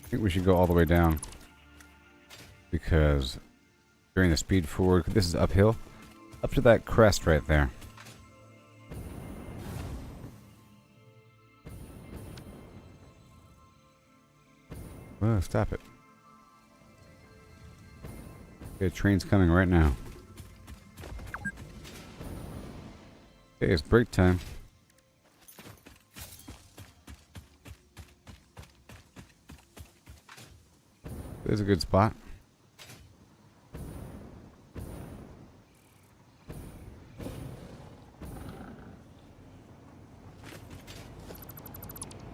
I think we should go all the way down. Because during the speed forward, this is uphill. Up to that crest right there. Whoa, stop it. Okay, train's coming right now. Okay, it's break time. There's a good spot.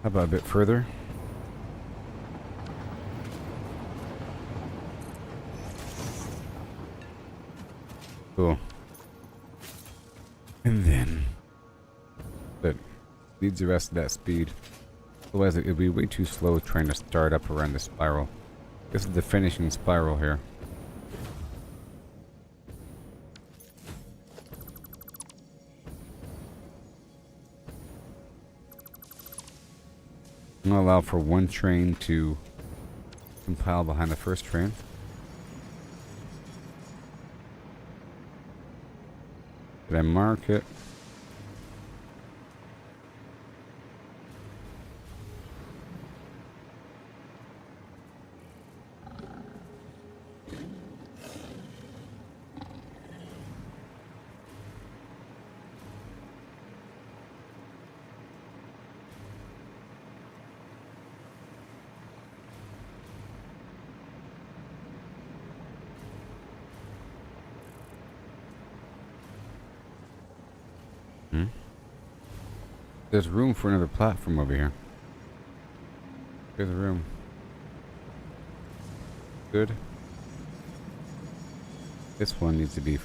How about a bit further? Cool. And then... But needs the rest of that speed. Otherwise it would be way too slow trying to start up around the spiral. This is the finishing spiral here. I'm going to allow for one train to compile behind the first train. Did I mark it? There's room for another platform over here. There's a room. Good. This one needs to be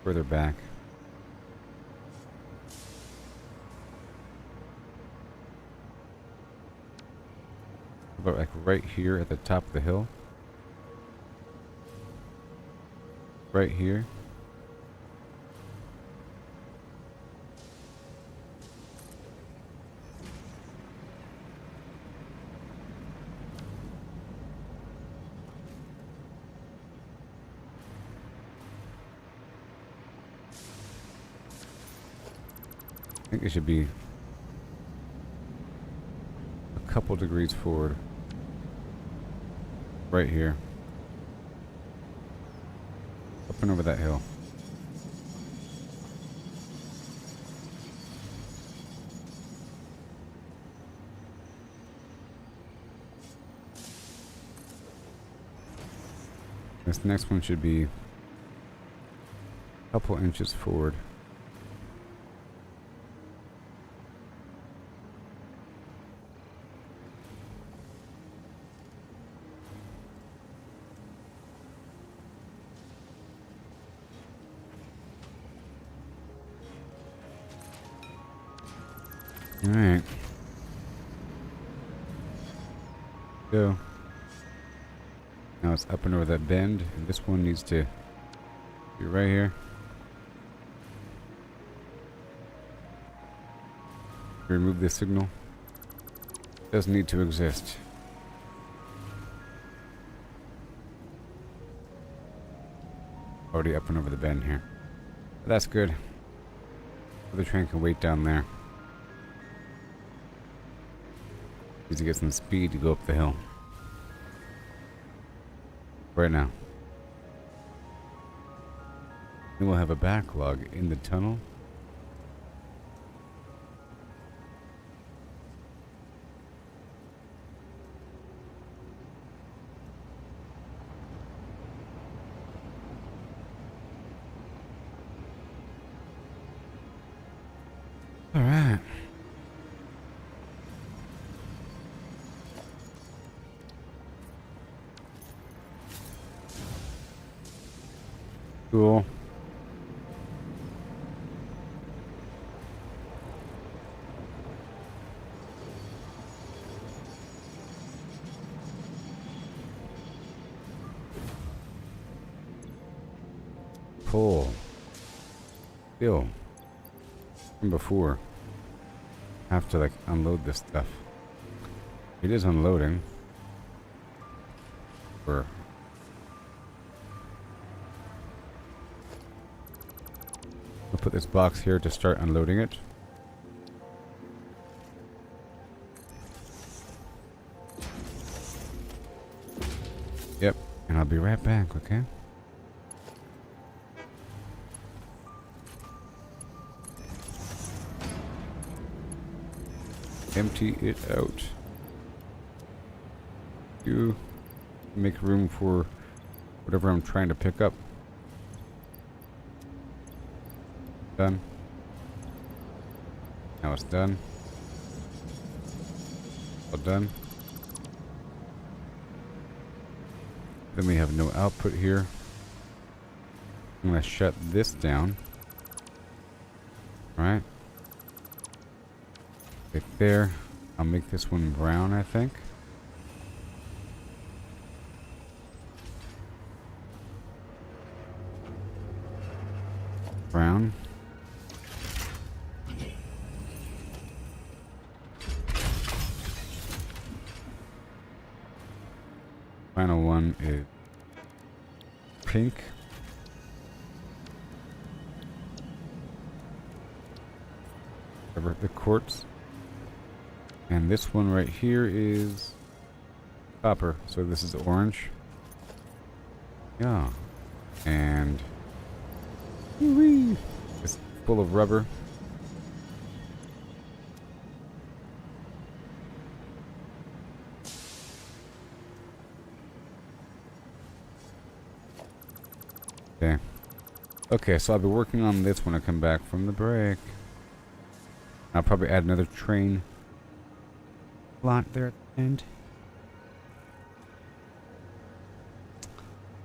further back. About like right here at the top of the hill. Right here. I think it should be a couple degrees forward. Right here. Up and over that hill. This next one should be a couple inches forward. Alright. Go. Now it's up and over that bend, and this one needs to be right here. Remove this signal. Doesn't need to exist. Already up and over the bend here. But that's good. The train can wait down there. Needs to get some speed to go up the hill. Right now. Then we'll have a backlog in the tunnel. Alright. cool. Pull. Still. From before. Have to like unload this stuff. It is unloading. Or I'll put this box here to start unloading it. Yep, and I'll be right back, okay? Empty it out. You make room for whatever I'm trying to pick up. Done. Now it's done. All done. Then we have no output here. I'm gonna shut this down. Right. Right there. I'll make this one brown, I think. Brown. Final one is pink. Cover the quartz. And this one right here is copper. So this is orange. Yeah. And it's full of rubber. Okay. Okay, so I'll be working on this when I come back from the break. I'll probably add another train lot there at the end.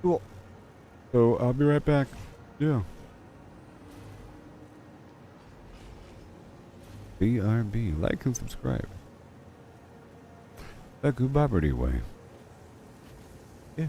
Cool. So I'll be right back. Yeah. BRB. Like and subscribe. The Gooboberti way. Yeah.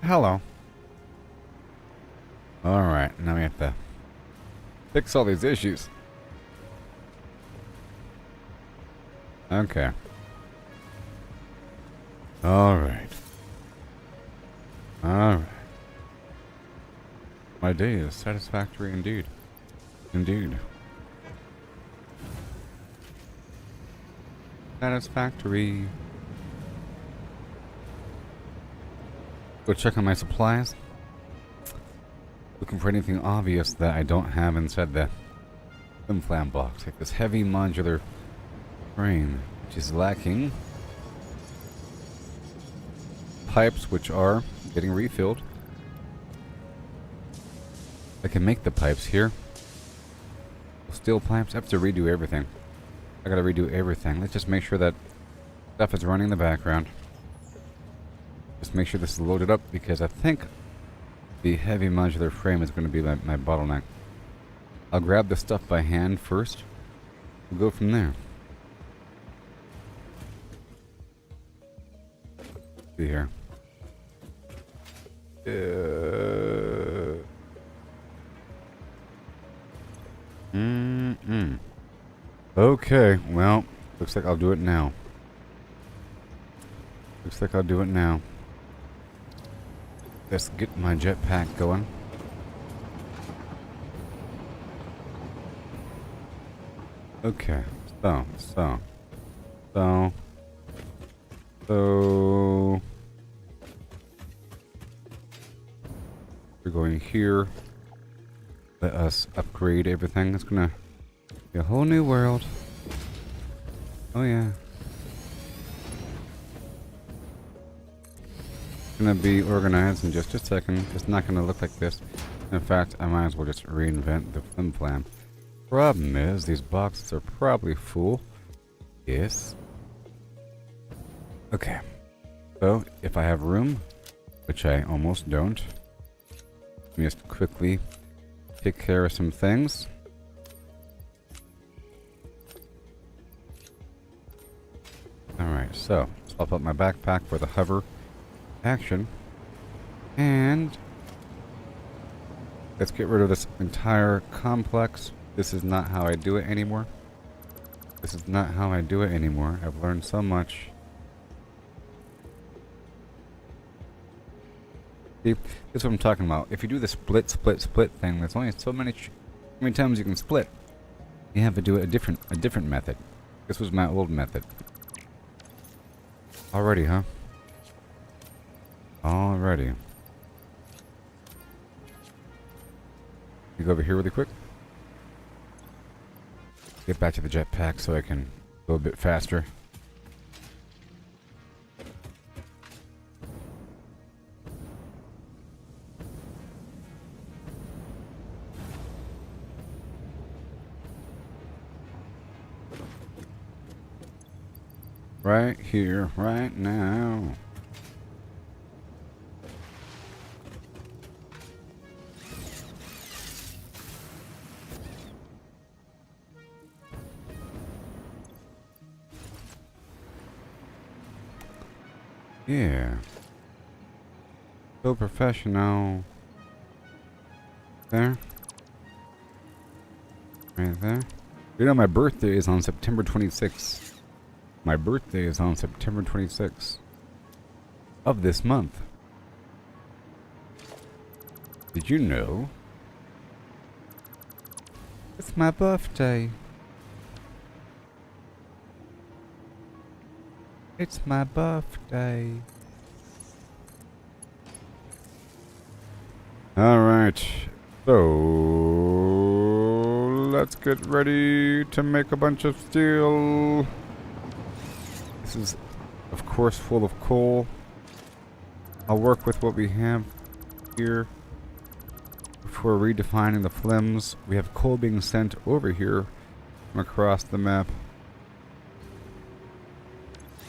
Hello. Alright, now we have to fix all these issues. Okay. Alright. Alright. My day is satisfactory indeed. Indeed. Satisfactory. Go check on my supplies. Looking for anything obvious that I don't have inside the flim-flam box. Like this heavy modular frame, which is lacking. Pipes, which are getting refilled. I can make the pipes here. Steel pipes. I have to redo everything. I gotta redo everything. Let's just make sure that stuff is running in the background. Just make sure this is loaded up because I think the heavy modular frame is going to be my bottleneck. I'll grab the stuff by hand first. We'll go from there. See here. Okay, well, looks like I'll do it now. Looks like I'll do it now. Let's get my jetpack going. Okay, so we're going here. Let us upgrade everything. It's gonna be a whole new world. Oh yeah. Gonna be organized in just a second. It's not gonna look like this. In fact, I might as well just reinvent the flim-flam. Problem is, these boxes are probably full. Yes. Okay. So, if I have room, which I almost don't, let me just quickly take care of some things. Alright, so, swap out my backpack for the hover action. And let's get rid of this entire complex. This is not how I do it anymore. This is not how I do it anymore. I've learned so much. See, this is what I'm talking about. If you do the split thing, there's only so many times you can split. You have to do it a different method. This was my old method. Already, huh? Alrighty. You go over here really quick. Get back to the jetpack so I can go a bit faster. Right here, right now. Yeah. So professional. There. Right there. You know, my birthday is on September 26th. My birthday is on September 26th of this month. Did you know? It's my birthday. It's my birthday. Alright. So, let's get ready to make a bunch of steel. This is, of course, full of coal. I'll work with what we have here. Before redefining the flims, we have coal being sent over here from across the map.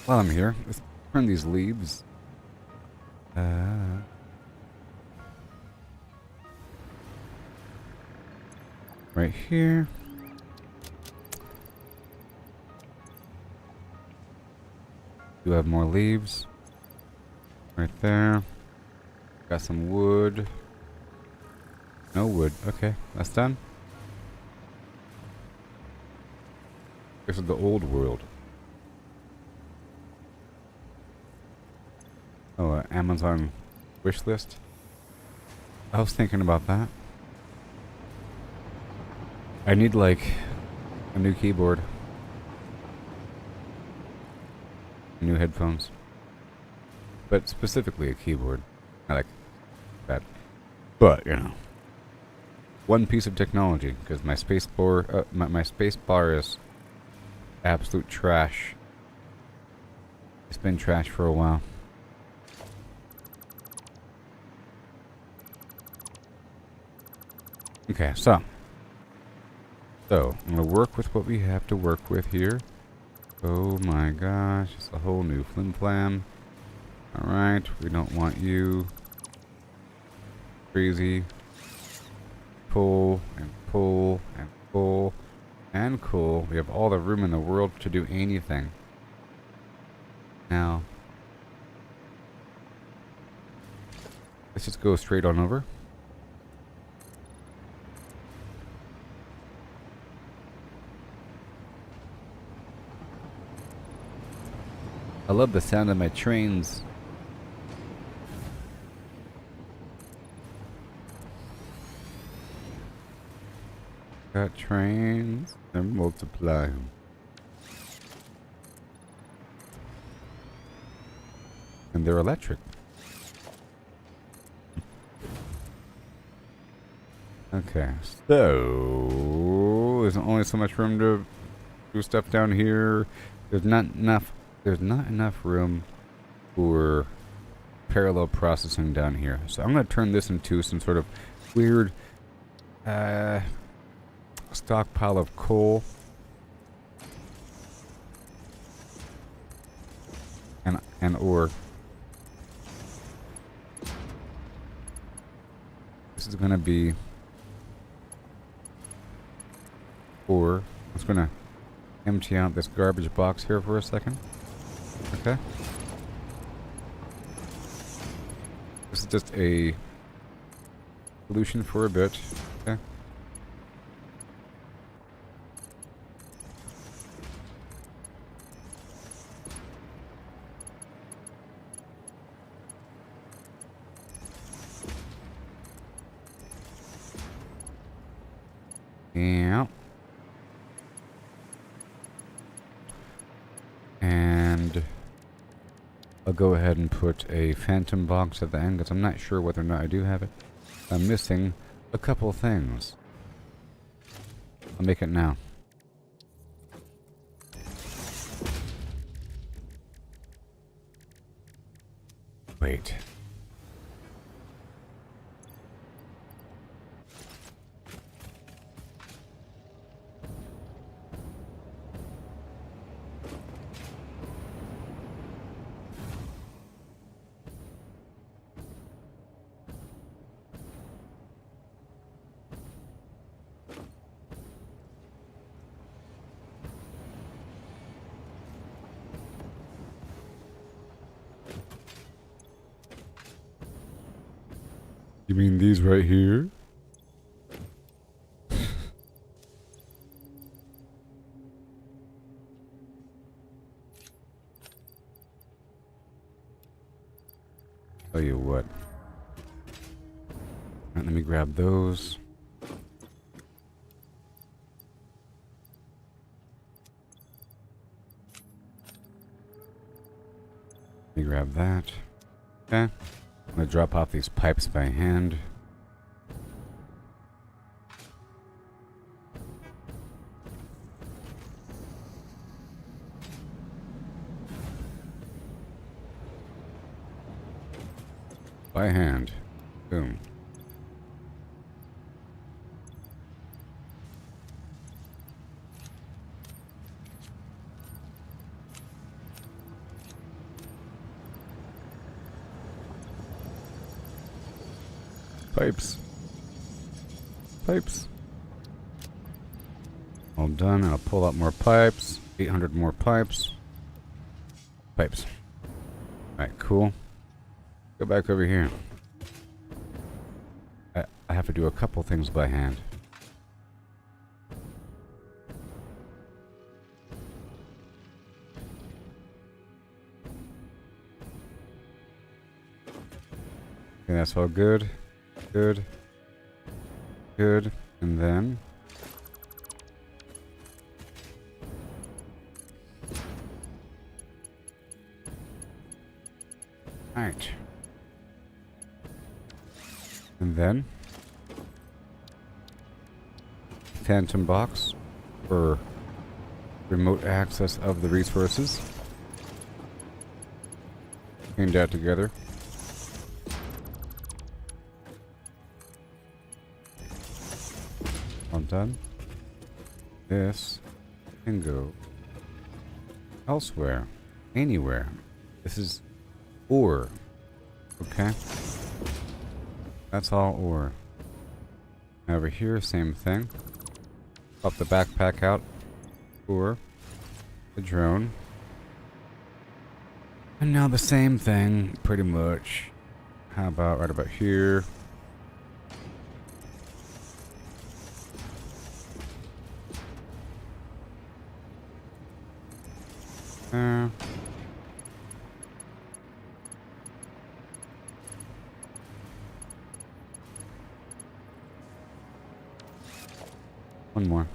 While I'm here, let's turn these leaves. Right here. Do have more leaves. Right there. Got some wood. No wood. Okay, that's done. This is the old world. Oh, Amazon wish list. I was thinking about that. I need like a new keyboard, new headphones, but specifically a keyboard. I like that, but you know, one piece of technology because my space bar, my space bar is absolute trash. It's been trash for a while. Okay, so I'm gonna work with what we have to work with here. Oh my gosh, it's a whole new flim flam. Alright, we don't want you. Crazy. Pull, and pull, and pull, and cool. We have all the room in the world to do anything. Now, let's just go straight on over. I love the sound of my trains. Got trains and multiply them. And they're electric. Okay, so there's only so much room to do stuff down here. There's not enough room for parallel processing down here. So I'm going to turn this into some sort of weird stockpile of coal and ore. This is going to be ore. I'm just going to empty out this garbage box here for a second. Okay. This is just a solution for a bit. Okay. Yeah. And I'll go ahead and put a phantom box at the end because I'm not sure whether or not I do have it. I'm missing a couple of things. I'll make it now. Wait. You mean these right here? Tell you what. Right, let me grab those. Let me grab that. Okay. I'm going to drop off these pipes by hand. By hand. Boom. Pipes. Pipes. All done. I'll pull out more pipes. 800 more pipes. Pipes. Alright, cool. Go back over here. I have to do a couple things by hand. Okay, that's all good. Good. Good. And then... Right. And then... Phantom box for remote access of the resources. Cleaned that together. All done. This can go elsewhere, anywhere. This is ore. Okay? That's all ore. Over here, same thing. Pop the backpack out for the drone. And now the same thing, pretty much. How about right about here? One more.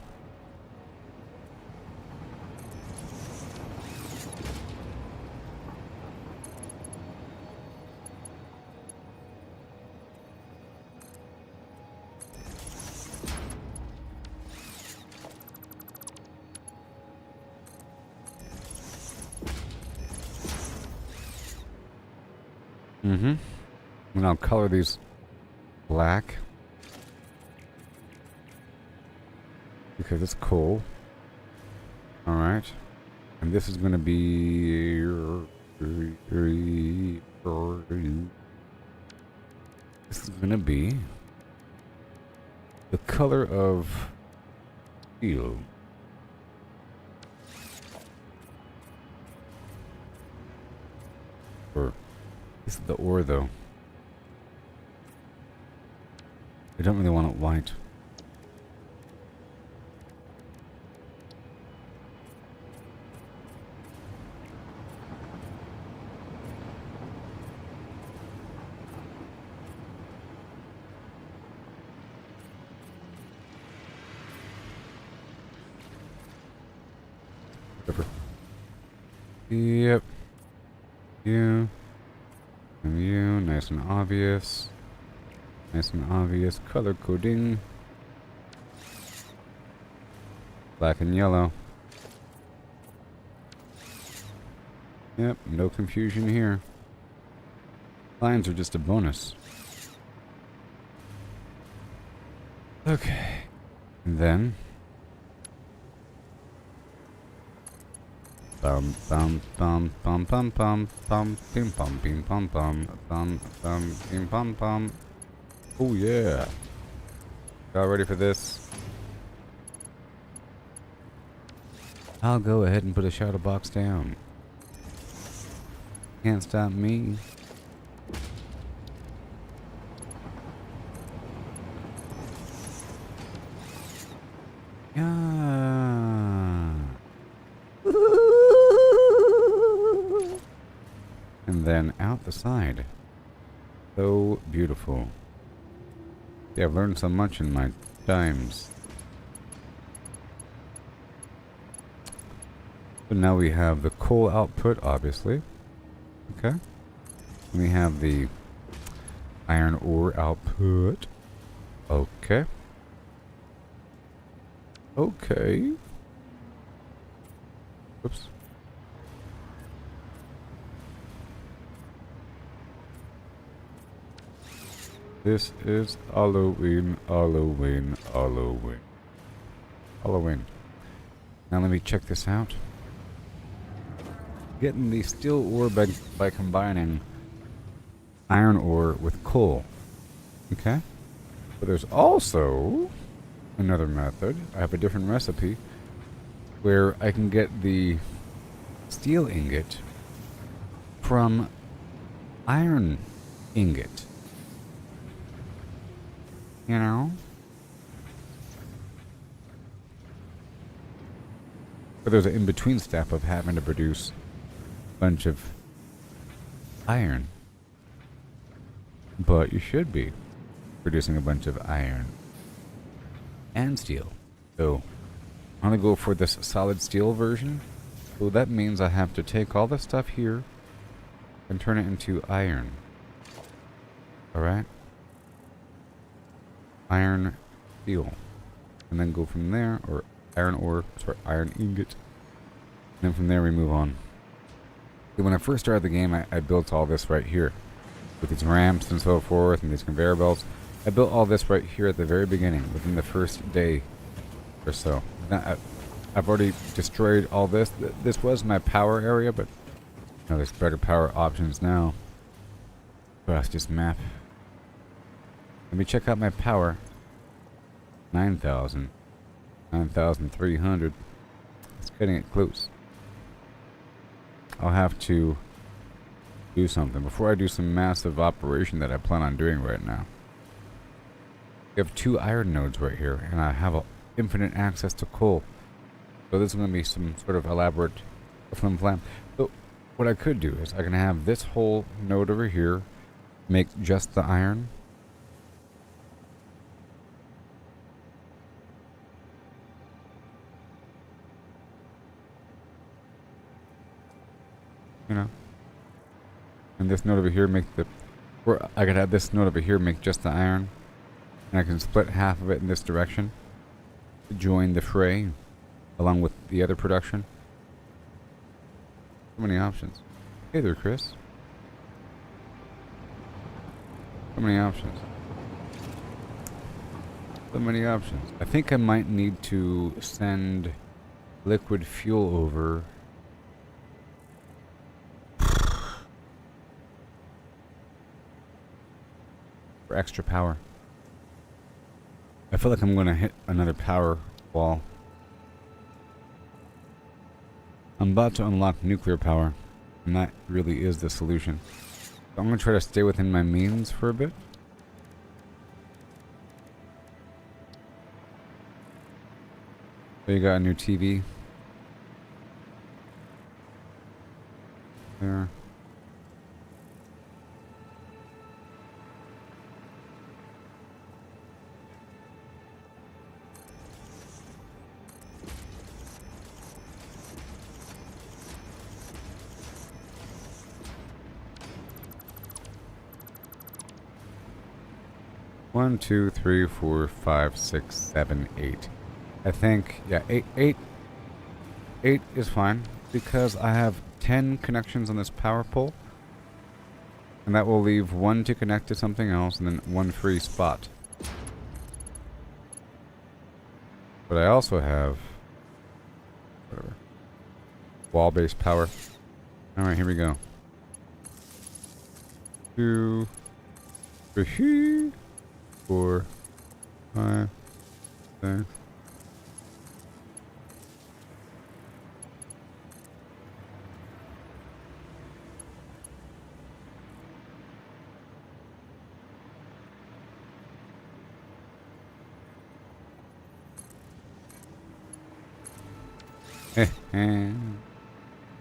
And I'll color these black because it's cool. Alright. And this is going to be... This is going to be the color of steel. Or this is the ore though. I don't really want it white. Whatever. Yep. You. And you. Nice and obvious. Nice and obvious color coding. Black and yellow. Yep, no confusion here. Lines are just a bonus. Okay. And then... Bum bum bum bum bum bum bum bim bum bim bum bum bum bum bim bum bum. Oh yeah. Y'all ready for this? I'll go ahead and put a shadow box down. Can't stop me. Yeah. And then out the side. So beautiful. Yeah, I've learned so much in my times. So now we have the coal output, obviously. Okay. And we have the iron ore output. Okay. Okay. Oops. This is Halloween, Halloween, Halloween. Halloween. Now let me check this out. Getting the steel ore by combining iron ore with coal. Okay? But there's also another method. I have a different recipe where I can get the steel ingot from iron ingot. You know? But there's an in-between step of having to produce a bunch of iron. But you should be producing a bunch of iron and steel. So I'm gonna go for this solid steel version. So that means I have to take all this stuff here and turn it into iron. Alright? Iron steel. And then go from there, or iron ore, sorry, iron ingot. And then from there we move on. So when I first started the game, I built all this right here. With these ramps and so forth, and these conveyor belts. I built all this right here at the very beginning, within the first day or so. Now, I've already destroyed all this. This was my power area, but you know, there's better power options now. Let's just map. Let me check out my power. 9,000. 9,300. It's getting it close. I'll have to do something before I do some massive operation that I plan on doing right now. We have 2 iron nodes right here, and I have infinite access to coal. So this is going to be some sort of elaborate flim flam. So what I could do is I can have this whole node over here make just the iron. You know, and this node over here make the, or I could have this node over here make just the iron, and I can split half of it in this direction to join the fray along with the other production. So many options. Hey there, Chris. So many options. So many options. I think I might need to send liquid fuel over. For extra power. I feel like I'm gonna hit another power wall. I'm about to unlock nuclear power, and that really is the solution. So I'm gonna try to stay within my means for a bit. So you got a new TV. There. One, two, three, 4, 5, 6, 7, 8. I think, yeah, 8 is fine because I have 10 connections on this power pole, and that will leave 1 to connect to something else, and then 1 free spot. But I also have whatever, wall-based power. All right, here we go. 2, 3, 4, 5, 6.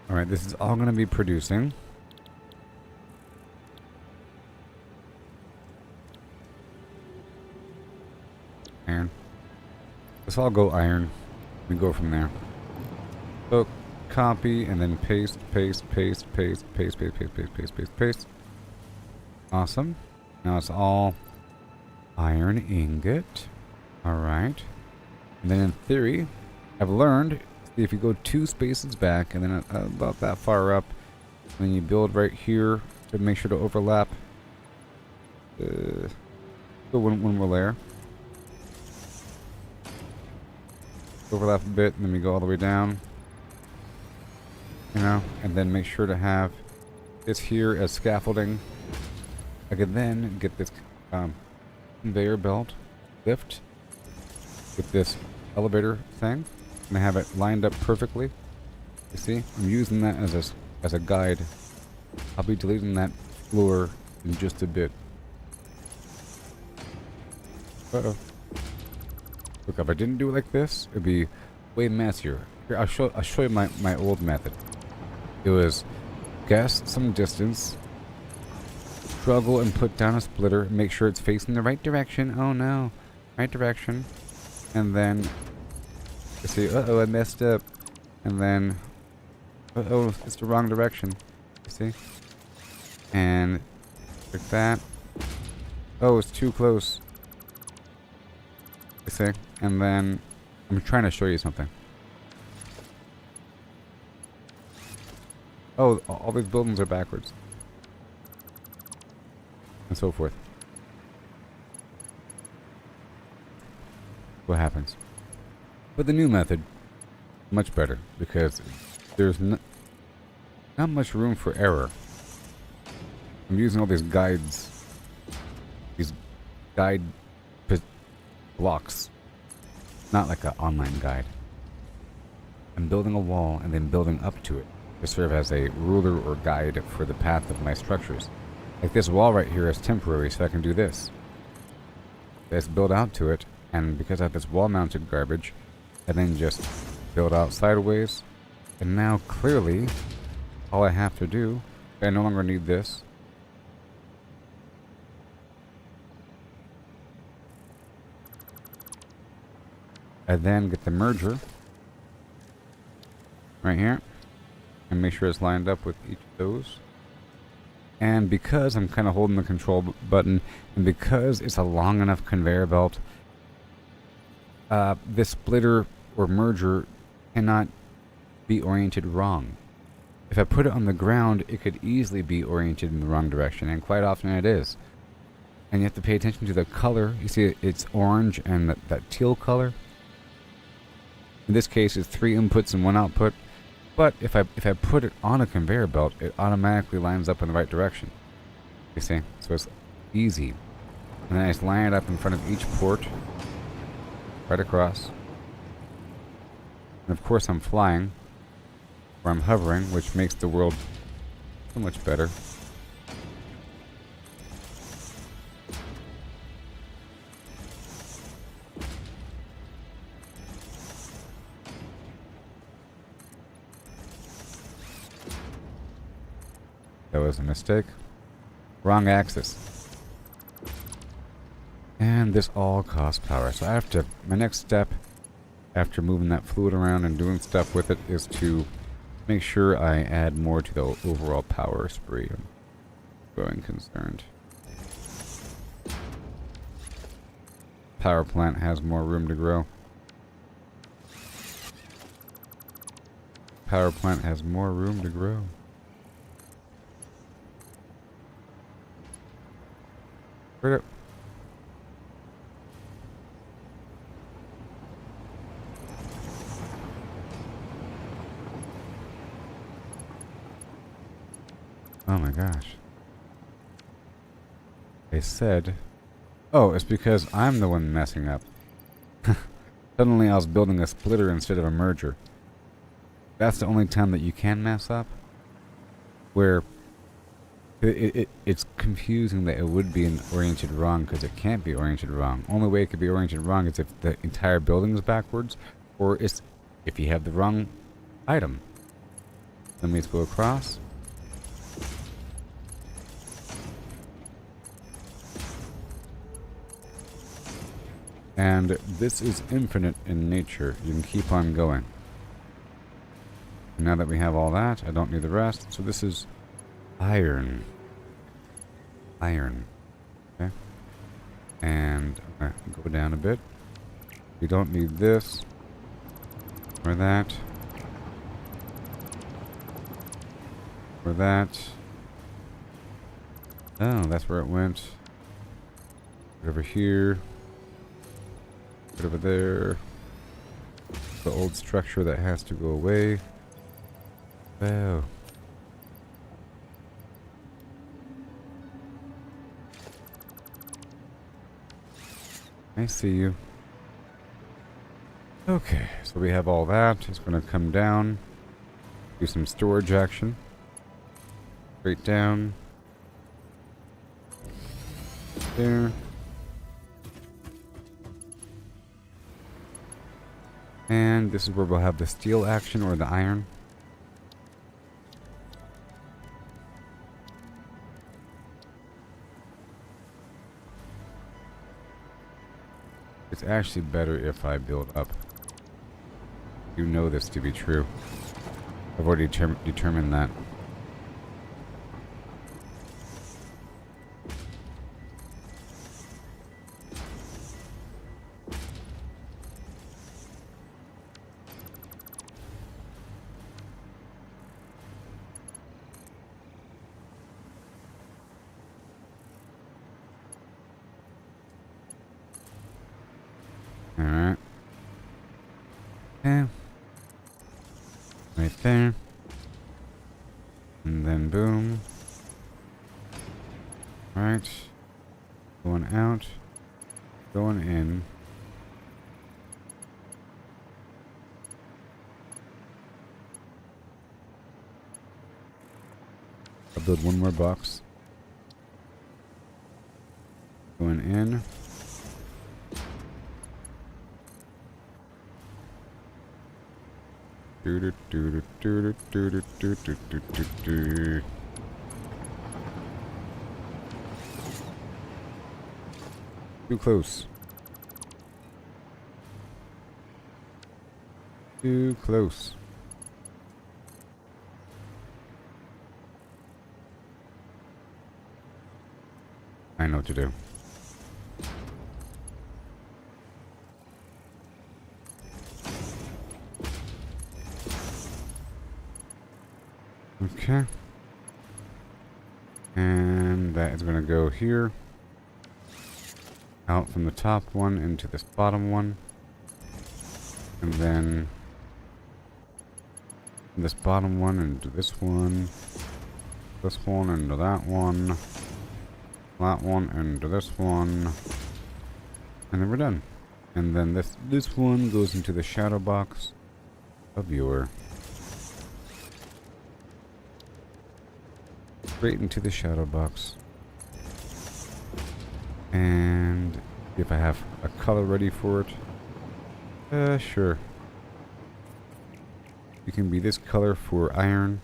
Alright, this is all going to be producing. Iron. Let's all go iron. We go from there. So, copy and then paste, paste, paste, paste, paste, paste, paste, paste, paste, paste, paste. Awesome. Now it's all iron ingot. Alright. And then in theory, I've learned if you go 2 spaces back and then about that far up, and then you build right here to make sure to overlap. So when we're there. Overlap a bit, and then we go all the way down. You know, and then make sure to have this here as scaffolding. I could then get this conveyor belt lift with this elevator thing, and I have it lined up perfectly. You see, I'm using that as a guide. I'll be deleting that floor in just a bit. Uh-oh. Look, if I didn't do it like this, it'd be way messier. Here, I'll show you my old method. It was guess some distance, struggle and put down a splitter, make sure it's facing the right direction. Oh no, right direction. And then, you see, uh-oh, I messed up. And then, uh-oh, it's the wrong direction. You see? And like that. Oh, it's too close. You see? And then, I'm trying to show you something. Oh, all these buildings are backwards. And so forth. What happens? But the new method, much better, because there's not much room for error. I'm using all these guides. These guide blocks. Not like an online guide. I'm building a wall and then building up to it to serve as a ruler or guide for the path of my structures. Like this wall right here is temporary, so I can do this. Let's build out to it, and because I have this wall-mounted garbage, I then just build out sideways. And now, clearly, all I have to do, I no longer need this. I then get the merger right here and make sure it's lined up with each of those. And because I'm kind of holding the control button, and because it's a long enough conveyor belt, this splitter or merger cannot be oriented wrong. If I put it on the ground, it could easily be oriented in the wrong direction, and quite often it is. And you have to pay attention to the color. You see it's orange and that teal color. In this case, it's 3 inputs and 1 output. But if I put it on a conveyor belt, it automatically lines up in the right direction. You see? So it's easy. And then I just line it up in front of each port. Right across. And of course I'm flying. Or I'm hovering, which makes the world so much better. That was a mistake. Wrong axis. And this all costs power. So I have to, my next step after moving that fluid around and doing stuff with it is to make sure I add more to the overall power spree. I'm growing concerned. Power plant has more room to grow. Power plant has more room to grow. Where'd it? Oh my gosh. They said... Oh, it's because I'm the one messing up. Suddenly I was building a splitter instead of a merger. That's the only time that you can mess up. Where... It's confusing that it would be oriented wrong because it can't be oriented wrong. Only way it could be oriented wrong is if the entire building is backwards, or it's if you have the wrong item. Let me go across. And this is infinite in nature. You can keep on going. And now that we have all that, I don't need the rest. So this is iron. Iron. Okay. And I'm going to go down a bit. We don't need this. Or that. Or that. Oh, that's where it went. Right over here. Right over there. The old structure that has to go away. Wow. I see you. Okay, so we have all that. It's going to come down. Do some storage action. Straight down. There. And this is where we'll have the steel action or the iron. It's actually better if I build up. You know this to be true. I've already determined that. Alright. Okay. Right there. And then boom. Right. Going out. Going in. I'll build one more box. Going in. Do do do do do do do do do do do. Too close. Too close. I know what to do. Okay. And that is going to go here. Out from the top one into this bottom one. And then this bottom one into this one. This one into that one. That one into this one. And then we're done. And then this one goes into the shadow box of viewer. Straight into the shadow box. And if I have a color ready for it, sure. You can be this color for iron.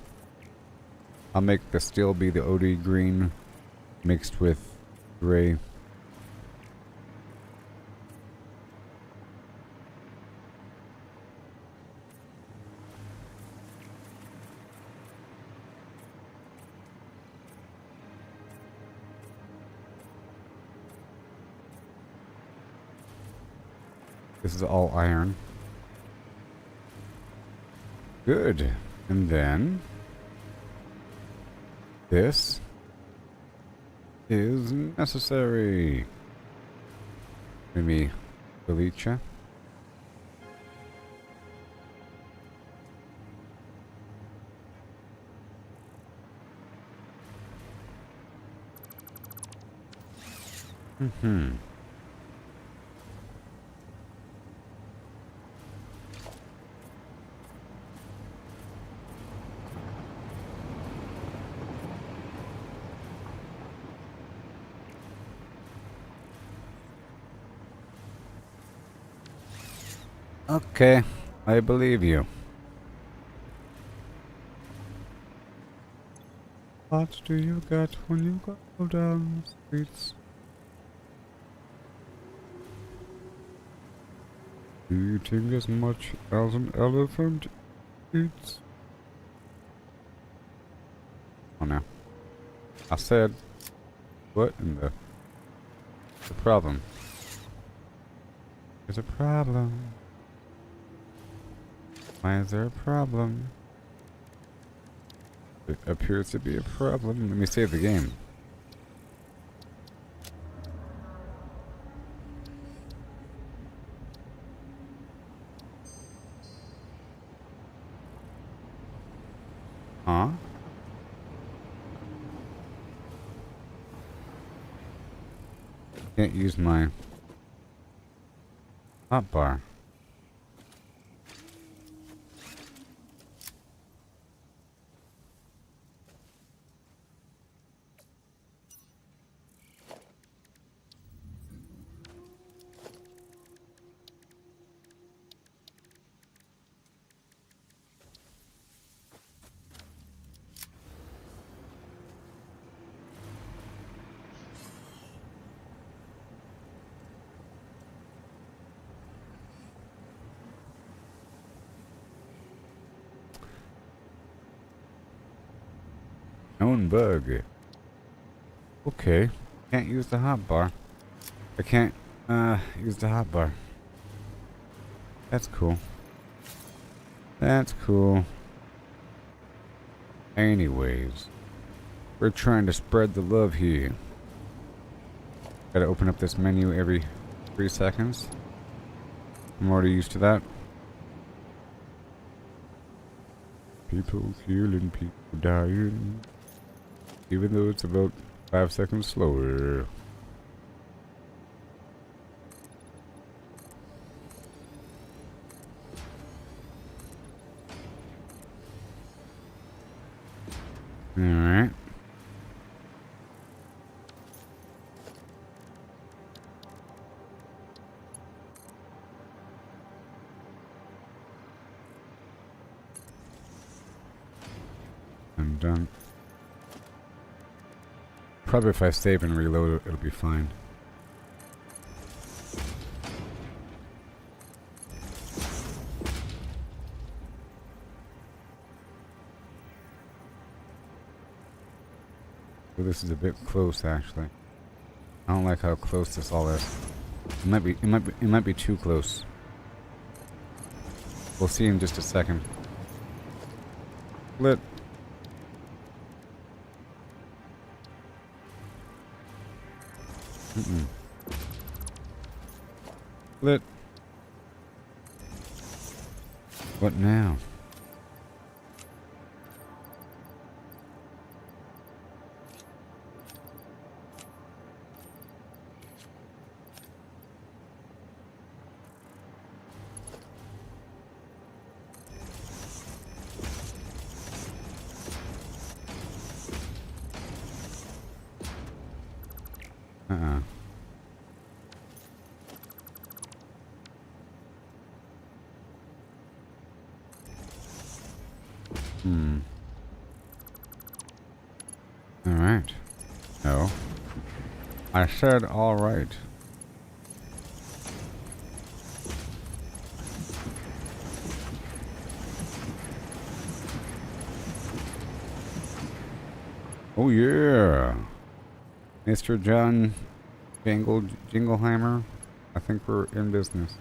I'll make the steel be the OD green mixed with gray. This is all iron. Good. And then this is necessary. Maybe Felicia. Okay, I believe you. What do you get when you go down the streets? Eating as much as an elephant eats. Oh no. I said, what in the problem? There's a problem. Why is there a problem? It appears to be a problem. Let me save the game. Huh? Can't use my hotbar. Known bug. Okay. Can't use the hotbar. I can't use the hotbar. That's cool. That's cool. Anyways, we're trying to spread the love here. Gotta open up this menu every 3 seconds. I'm already used to that. People killing, people dying. Even though it's about 5 seconds slower. Alright. I'm done. Probably if I save and reload, it'll be fine. Well, this is a bit close, actually. I don't like how close this all is. It might be too close. We'll see in just a second. Lit. Lit. What now? Alright. No. I said alright. Oh yeah. Mr. John Jingleheimer. I think we're in business.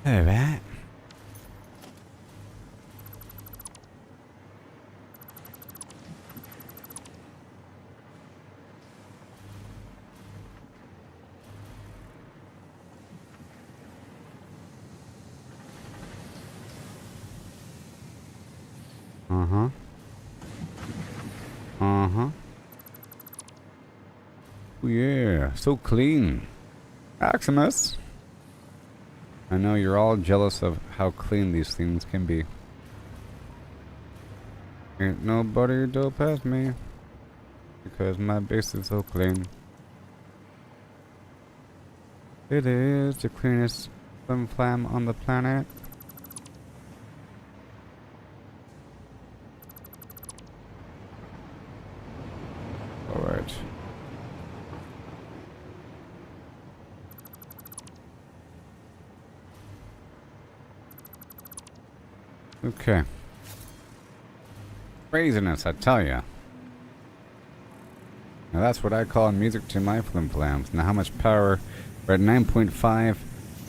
Hey, that. Uh-huh. Uh-huh. Oh, yeah. So clean. Maximus. I know you're all jealous of how clean these things can be. Ain't nobody do past me. Because my base is so clean. It is the cleanest flim flam on the planet. Alright. Okay. Craziness, I tell ya. Now that's what I call music to my flim flams. Now how much power? We're at 9.5.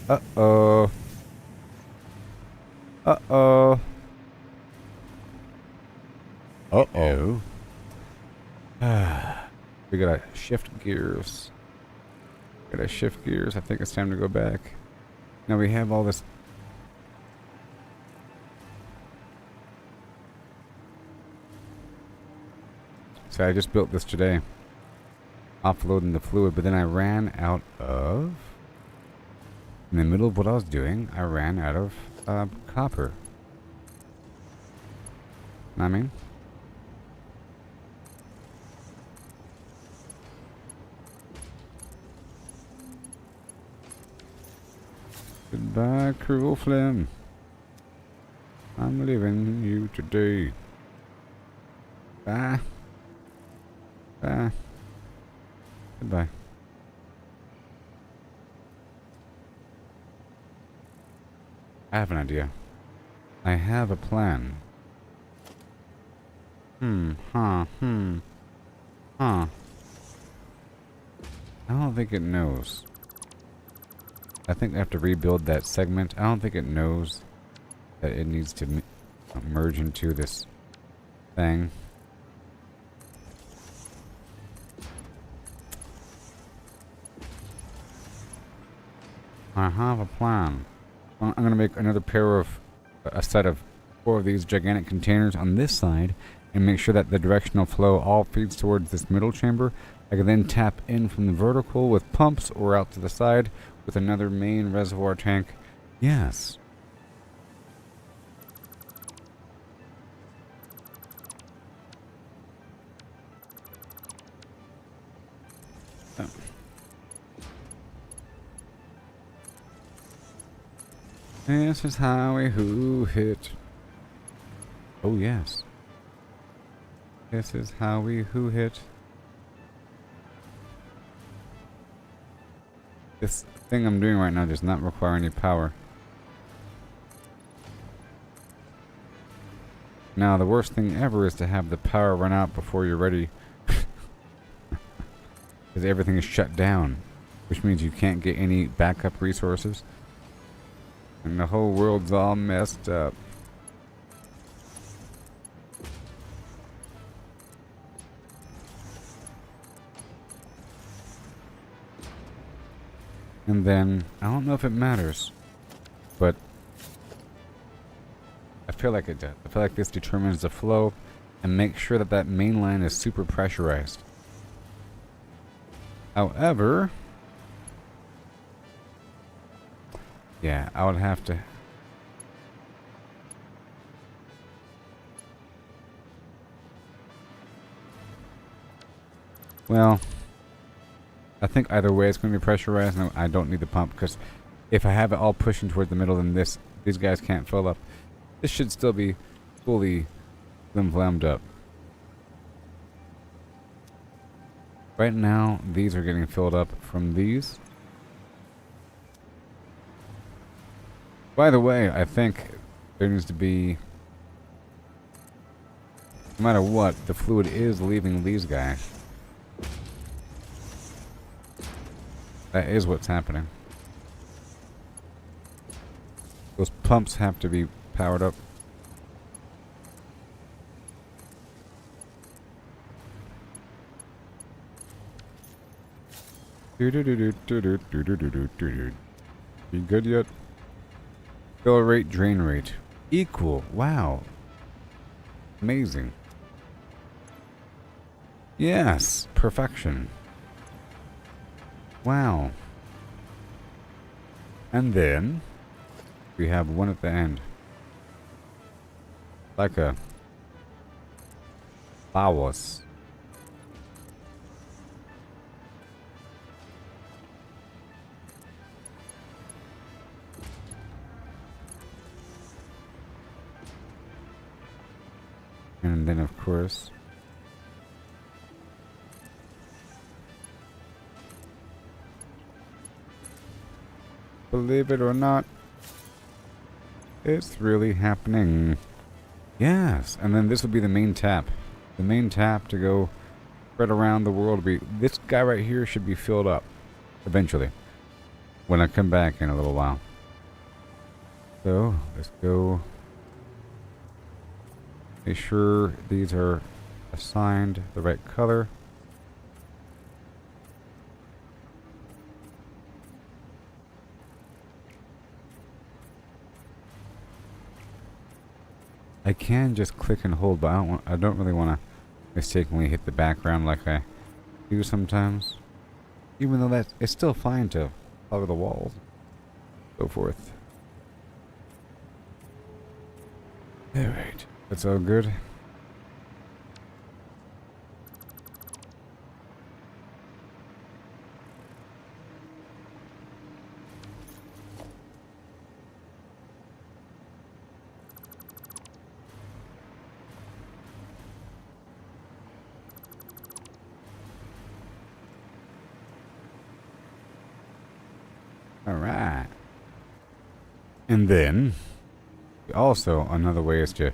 Uh-oh. Uh-oh. Uh-oh. We gotta shift gears. Gotta shift gears. I think it's time to go back. Now we have all this. So I just built this today. Offloading the fluid, but then I ran out of... In the middle of what I was doing, I ran out of copper. Know what I mean? Goodbye, cruel Flim. I'm leaving you today. Bye. Bye. Goodbye. I have an idea. I have a plan. Huh. I don't think it knows. I think I have to rebuild that segment. I don't think it knows that it needs to merge into this thing. I have a plan. I'm going to make another a set of 4 of these gigantic containers on this side and make sure that the directional flow all feeds towards this middle chamber. I can then tap in from the vertical with pumps or out to the side with another main reservoir tank. Yes. Oh. This is how we who hit. Oh yes. This is how we who hit. This thing I'm doing right now does not require any power. Now the worst thing ever is to have the power run out before you're ready. Because everything is shut down. Which means you can't get any backup resources. And the whole world's all messed up. And then, I don't know if it matters, but I feel like it does. I feel like this determines the flow and makes sure that that main line is super pressurized. However, yeah, I would have to. Well, I think either way it's going to be pressurized. No, I don't need the pump because if I have it all pushing towards the middle, then these guys can't fill up. This should still be fully flammed up. Right now, these are getting filled up from these. By the way, I think there needs to be, no matter what, the fluid is leaving these guys. That is what's happening. Those pumps have to be powered up. You good yet? Fill rate, drain rate. Equal. Wow. Amazing. Yes. Perfection. Wow. And then we have one at the end. Like a flowers. And then of course believe it or not, it's really happening. Yes, and then this will be the main tap. The main tap to go spread around the world. This guy right here should be filled up eventually when I come back in a little while. So let's go. Make sure these are assigned the right color. I can just click and hold, but I don't really want to mistakenly hit the background like I do sometimes. Even though it's still fine to cover the walls. So forth. Alright. That's all good. Alright. And then, also, another way is to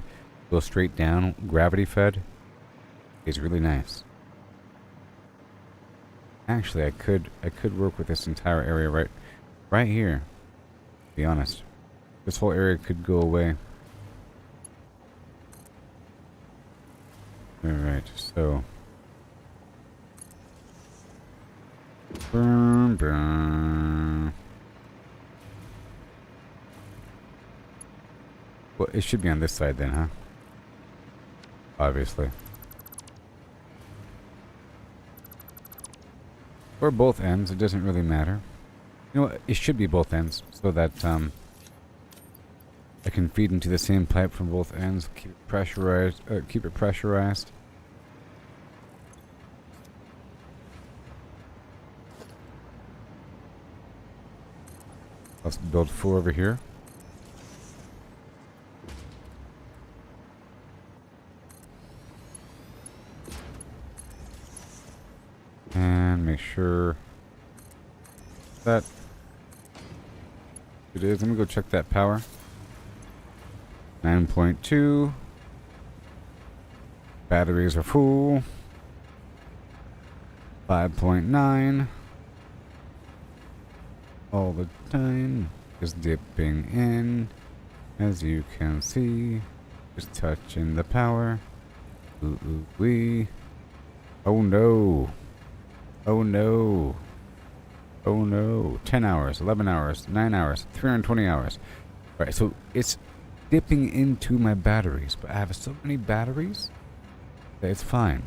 go straight down, gravity fed. It's really nice. Actually, I could work with this entire area right here. To be honest, this whole area could go away. All right, so. Boom, boom. Well, it should be on this side then, huh? Obviously. Or both ends, it doesn't really matter. You know what, it should be both ends, so that, I can feed into the same pipe from both ends, keep it pressurized. Let's build 4 over here. And make sure that it is. Let me go check that power. 9.2. Batteries are full. 5.9. All the time. Just dipping in. As you can see. Just touching the power. Ooh, ooh, wee. Oh no. Oh no. Oh no. 10 hours, 11 hours, 9 hours, 320 hours. Alright, so it's dipping into my batteries, but I have so many batteries that it's fine.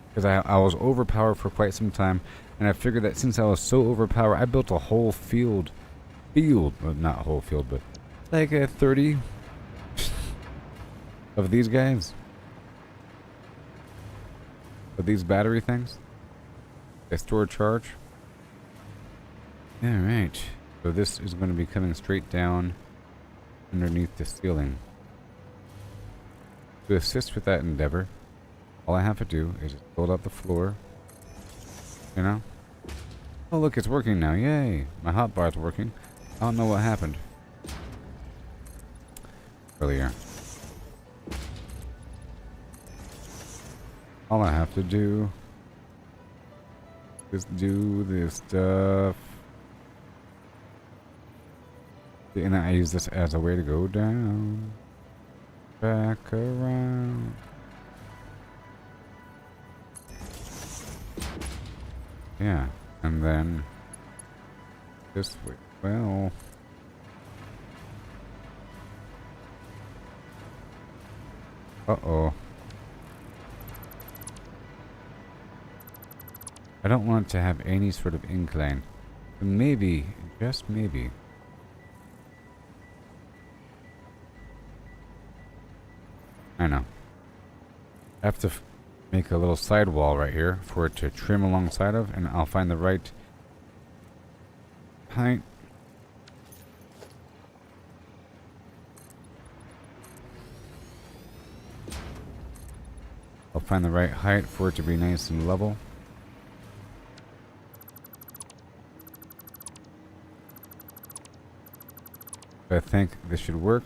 Because I was overpowered for quite some time, and I figured that since I was so overpowered, I built a whole field, well, not a whole field, but like 30 of these guys. Of these battery things. They store charge. Alright. So this is going to be coming straight down underneath the ceiling. To assist with that endeavor, all I have to do is just build up the floor. You know? Oh look, it's working now. Yay! My hotbar's working. I don't know what happened earlier. All I have to do is do this stuff. And I use this as a way to go down. Back around. Yeah. And then this way. Well. Uh-oh. I don't want to have any sort of incline. But maybe, just maybe. I know. I have to make a little sidewall right here for it to trim alongside of, and I'll find the right height. I'll find the right height for it to be nice and level. I think this should work.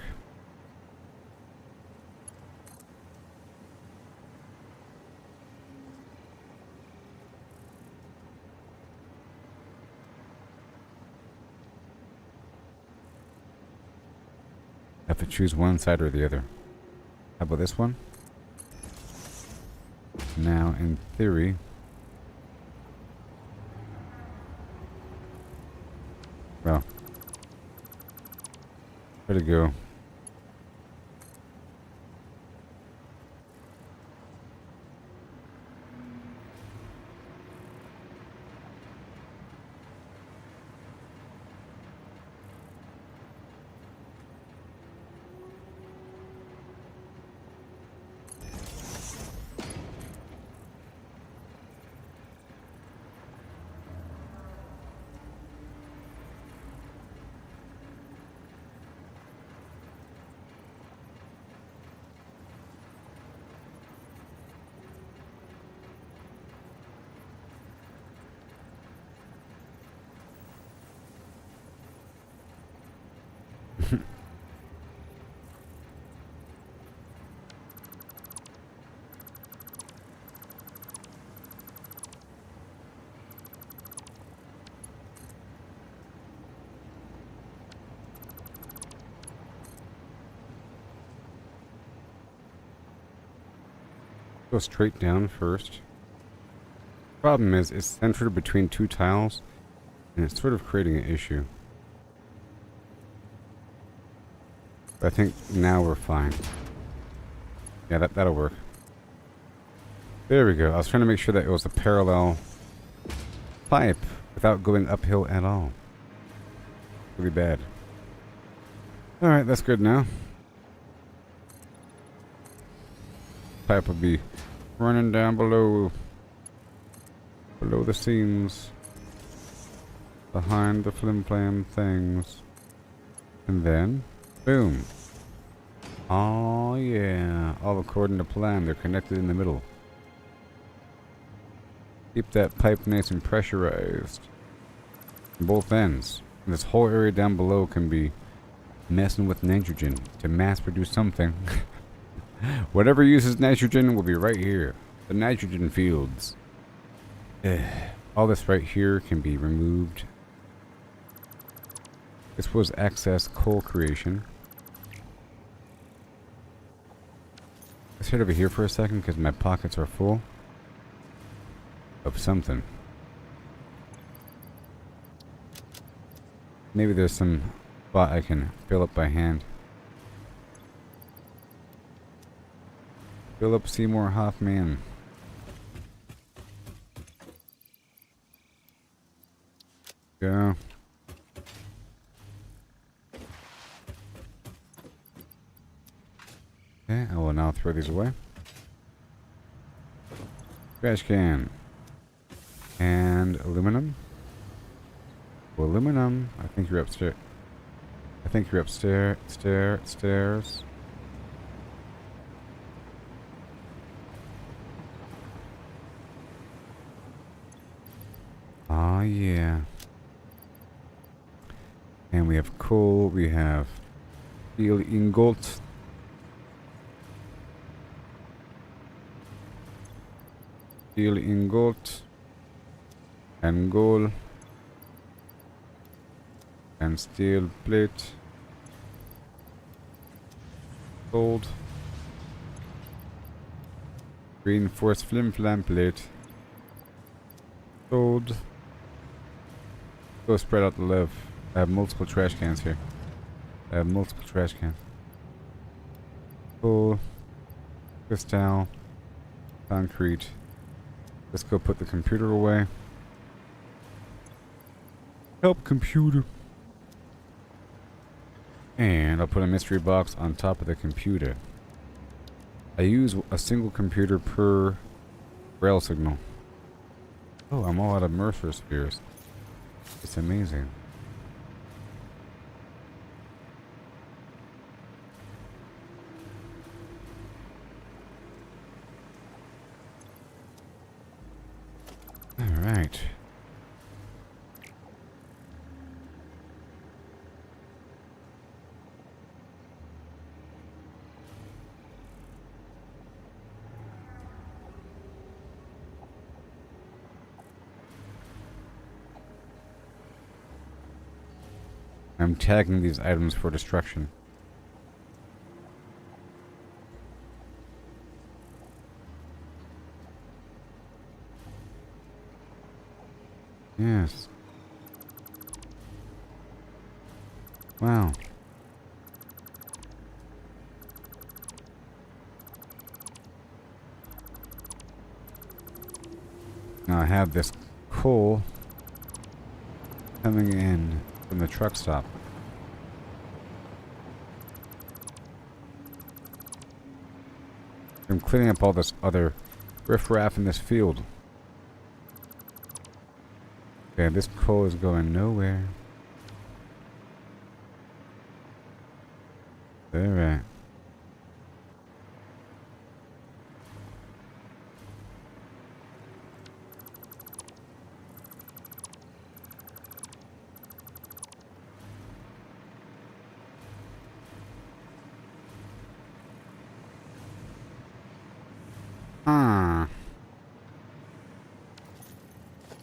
I have to choose one side or the other. How about this one? Now, in theory, well, where to go? Go straight down first. Problem is, it's centered between two tiles, and it's sort of creating an issue. But I think now we're fine. Yeah, that'll work. There we go. I was trying to make sure that it was a parallel pipe without going uphill at all. Really bad. Alright, that's good now. Pipe will be running down below the seams, behind the flim-flam things, and then boom. Oh yeah, all according to plan. They're connected in the middle. Keep that pipe nice and pressurized on both ends. And this whole area down below can be messing with nitrogen to mass produce something. Whatever uses nitrogen will be right here. The nitrogen fields. All this right here can be removed. This was excess coal creation. Let's head over here for a second because my pockets are full of something. Maybe there's some spot I can fill up by hand. Philip Seymour Hoffman. Go. Okay, I will now throw these away. Trash can. And aluminum. Aluminum. I think you're upstairs. I think you're upstairs. Stairs. Oh yeah. And we have coal. We have steel ingot. Steel ingot. And gold. And steel plate. Gold. Reinforced flim-flam plate. Gold. Go spread out the love. I have multiple trash cans here. I have multiple trash cans. Coal. Crystal. Concrete. Let's go put the computer away. Help, computer. And I'll put a mystery box on top of the computer. I use a single computer per rail signal. Oh, I'm all out of Mercer spheres. It's amazing. All right. I'm tagging these items for destruction. Yes. Wow. Now I have this coal coming in from the truck stop. I'm cleaning up all this other riffraff in this field. Okay, this coal is going nowhere. Alright.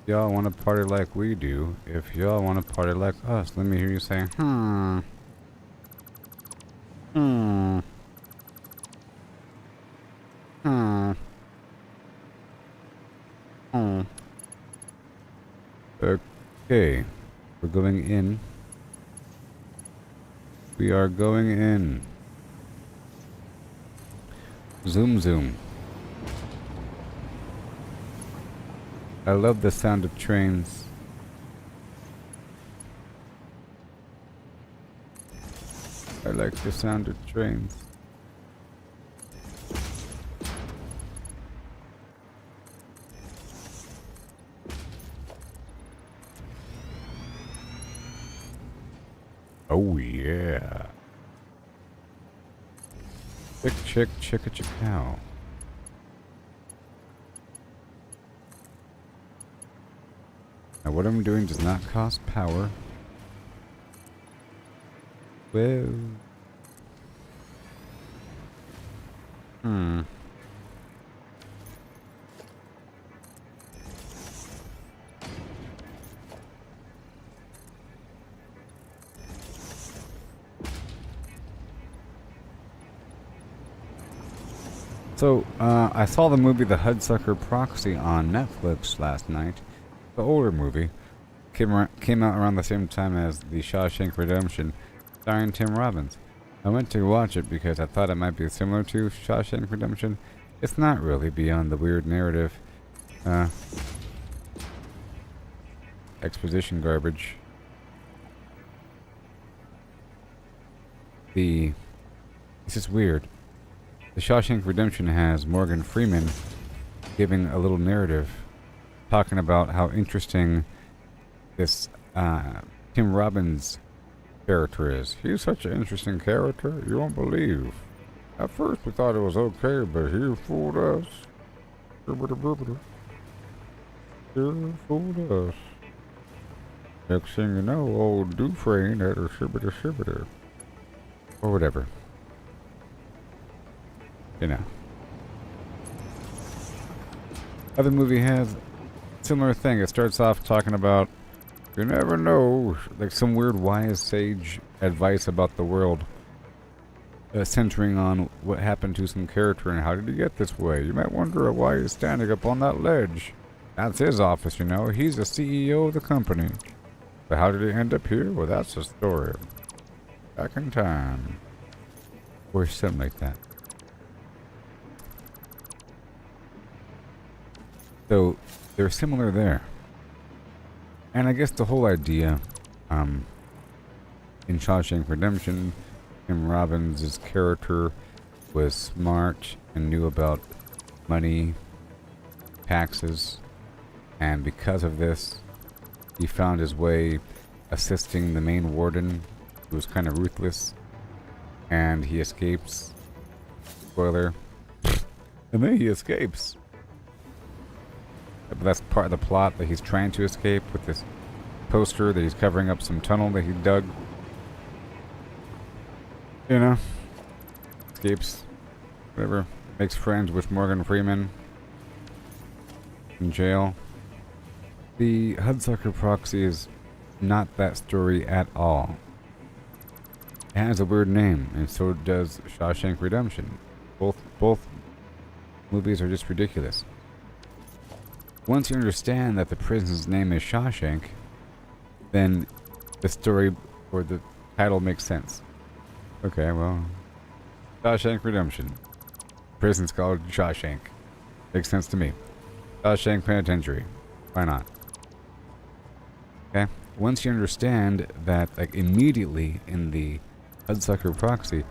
Y'all want to party like we do. If y'all want to party like us, let me hear you say, hmm. Hmm. Hmm. Okay, we're going in. We are going in. Zoom zoom. I love the sound of trains. I like the sound of trains. Oh yeah. Chick chicka chick cow. Now what I'm doing does not cost power. Well. So, I saw the movie The Hudsucker Proxy on Netflix last night. The older movie. Came out around the same time as The Shawshank Redemption, starring Tim Robbins. I went to watch it because I thought it might be similar to Shawshank Redemption. It's not really, beyond the weird narrative. Exposition garbage. It's just weird. The Shawshank Redemption has Morgan Freeman giving a little narrative, talking about how interesting this Tim Robbins character is. He's such an interesting character, you won't believe. At first we thought it was okay, but he fooled us. He fooled us. Next thing you know, old Dufresne had a shibboleth. Or whatever. You know. Other movie has similar thing. It starts off talking about, you never know, like some weird wise sage advice about the world, centering on what happened to some character and how did he get this way. You might wonder why he's standing up on that ledge. That's his office, you know. He's the CEO of the company. But how did he end up here? Well, that's the story. Back in time. Or something like that. So, they're similar there. And I guess the whole idea, in Shawshank Redemption, Tim Robbins' character was smart and knew about money, taxes, and because of this, he found his way assisting the main warden, who was kind of ruthless, and he escapes. Spoiler. And then he escapes. But that's part of the plot, that he's trying to escape with this poster that he's covering up some tunnel that he dug. You know? Escapes. Whatever. Makes friends with Morgan Freeman. In jail. The Hudsucker Proxy is not that story at all. It has a weird name, and so does Shawshank Redemption. Both movies are just ridiculous. Once you understand that the prison's name is Shawshank, then the story or the title makes sense. Okay, well, Shawshank Redemption. Prison's called Shawshank. Makes sense to me. Shawshank Penitentiary. Why not? Okay? Once you understand that, like, immediately in the Hudsucker Proxy,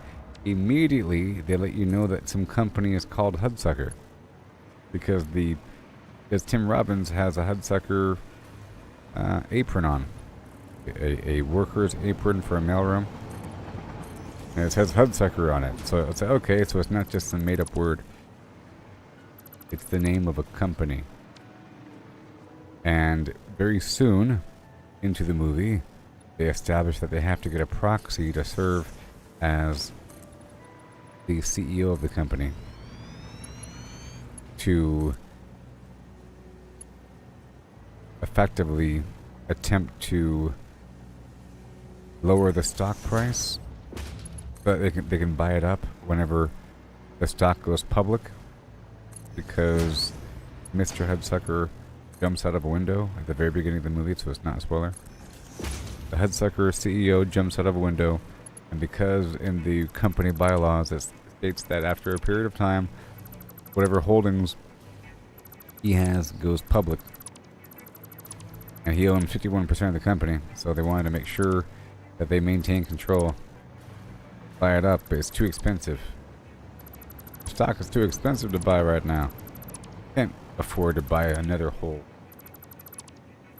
immediately they let you know that some company is called Hudsucker. Because Tim Robbins has a Hudsucker apron on. A worker's apron for a mailroom. And it says Hudsucker on it. So it's okay, so it's not just some made up word. It's the name of a company. And very soon into the movie, they establish that they have to get a proxy to serve as the CEO of the company. To effectively attempt to lower the stock price, but they can buy it up whenever the stock goes public, because Mr. Hudsucker jumps out of a window at the very beginning of the movie, so it's not a spoiler. The Headsucker CEO jumps out of a window, and because in the company bylaws it states that after a period of time, whatever holdings he has goes public. And he owned 51% of the company, so they wanted to make sure that they maintain control. Buy it up, but it's too expensive. Stock is too expensive to buy right now. Can't afford to buy another whole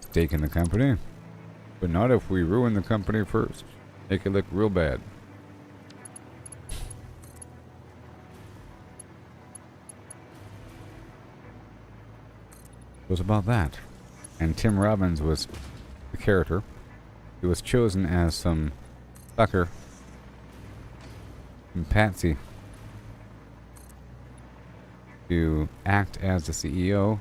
stake in the company. But not if we ruin the company first. Make it look real bad. It was about that. And Tim Robbins was the character. He was chosen as some sucker from Patsy to act as the CEO.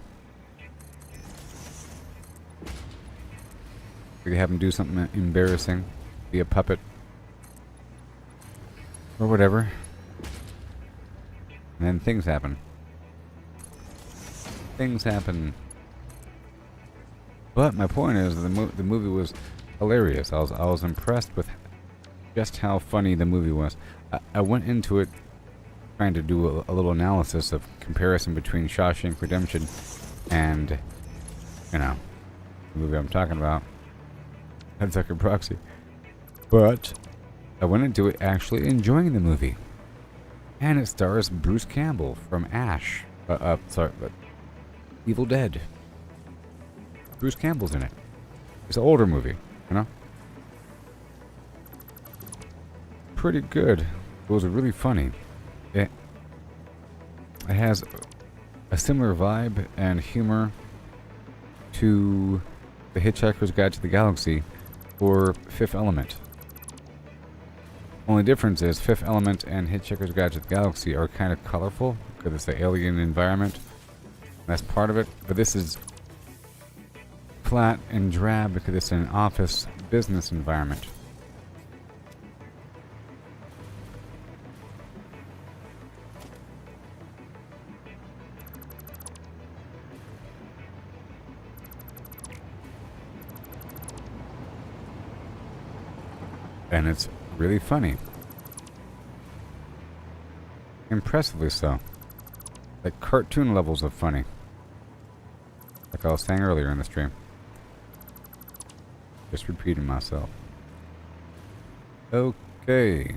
We could have him do something embarrassing, be a puppet, or whatever. And then things happen. Things happen. But my point is, the movie was hilarious. I was impressed with just how funny the movie was. I went into it trying to do a little analysis of comparison between Shawshank Redemption and, you know, the movie I'm talking about, Headsucker Proxy. But I went into it actually enjoying the movie. And it stars Bruce Campbell from Ash. Evil Dead. Bruce Campbell's in it. It's an older movie, you know? Pretty good. It was really funny. It has a similar vibe and humor to The Hitchhiker's Guide to the Galaxy or Fifth Element. Only difference is Fifth Element and Hitchhiker's Guide to the Galaxy are kind of colorful because it's the alien environment. That's part of it. But this is flat and drab because it's an office business environment. And it's really funny. Impressively so. Like cartoon levels of funny. Like I was saying earlier in the stream. Just repeating myself. Okay.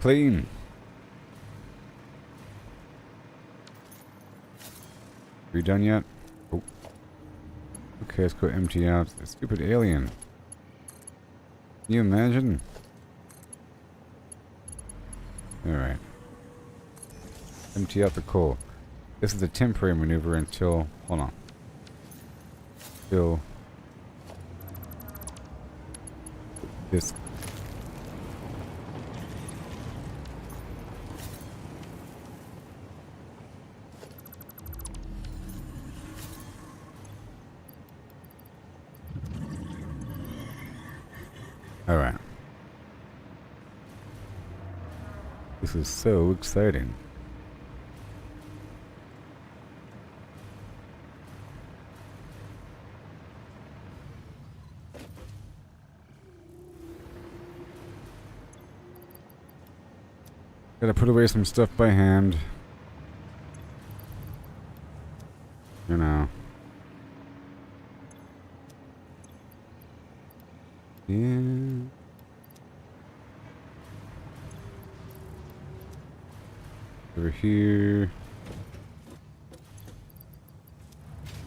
Clean. Are you done yet? Oh. Okay, let's go empty out the stupid alien. Can you imagine? Alright. Empty out the coal. This is a temporary maneuver until... Hold on. Until... this... Alright. This is so exciting. Gotta put away some stuff by hand. You know. Yeah. Over here.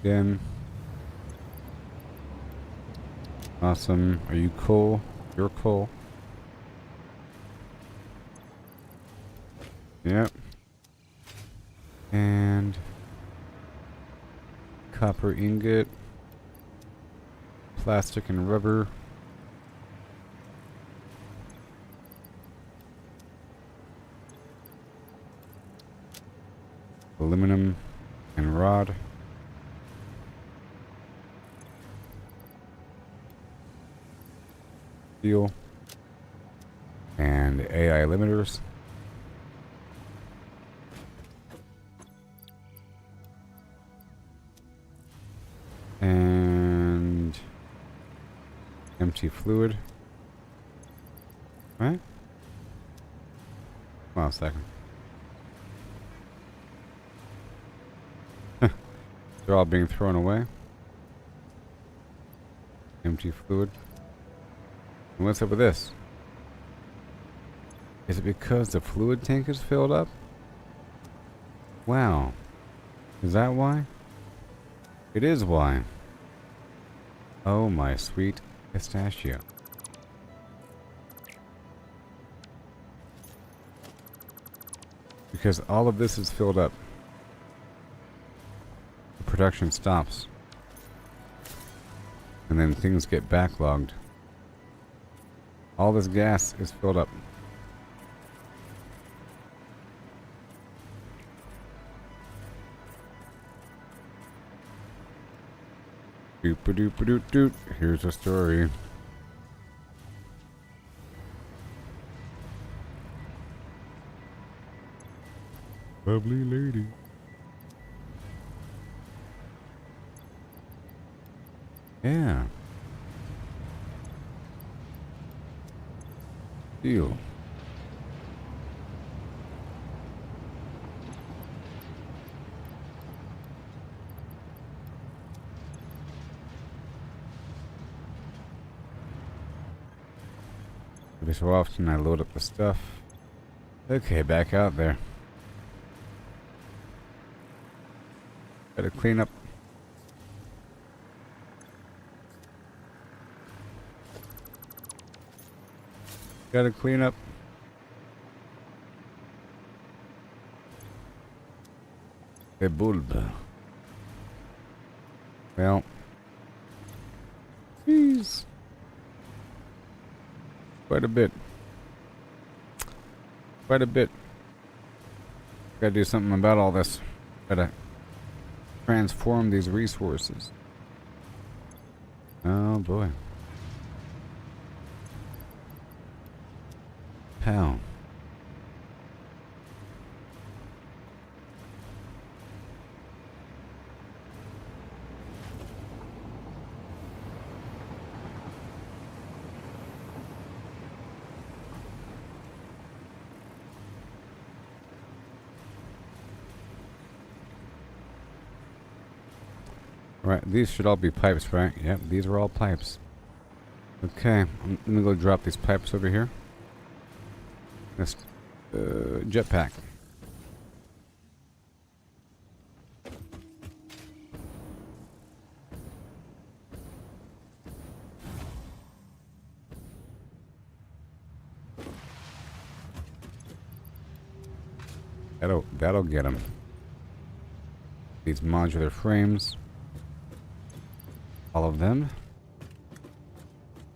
Again. Awesome. Are you coal? You're coal. Yep. And copper ingot. Plastic and rubber. aluminum and rod. Steel. And AI limiters. And empty fluid. Right? Hold on a second. They're all being thrown away. Empty fluid. And what's up with this? Is it because the fluid tank is filled up? Wow. Is that why? It is why. Oh my sweet pistachio. Because all of this is filled up. The production stops. And then things get backlogged. All this gas is filled up. Doop-a-doop-a-doot-doot. Here's a story. Lovely lady. Yeah. Deal. Every so often I load up the stuff. Okay, back out there. Gotta clean up. Gotta clean up. The bulb. Well. Jeez. Quite a bit. Quite a bit. Gotta do something about all this. Gotta transform these resources. Oh boy. How? Right, these should all be pipes, right? Yep, these are all pipes. Okay, let me go drop these pipes over here. This jetpack. That'll get them. These modular frames. All of them.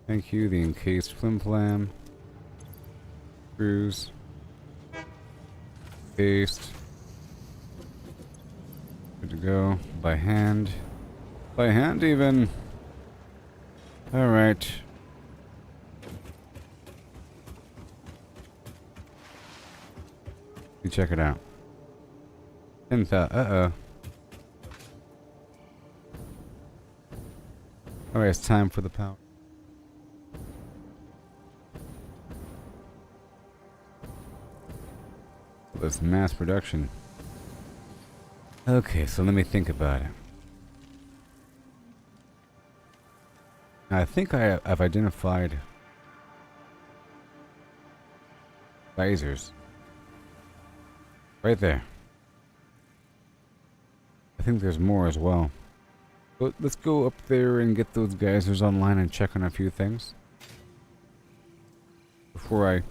Thank you. The encased flim-flam. Screws. Paste. Good to go. By hand. By hand even. Alright. You check it out. Uh-oh. Alright, it's time for the power. This mass production. Okay, so let me think about it. I think I've identified geysers. Right there. I think there's more as well. But let's go up there and get those geysers online and check on a few things before I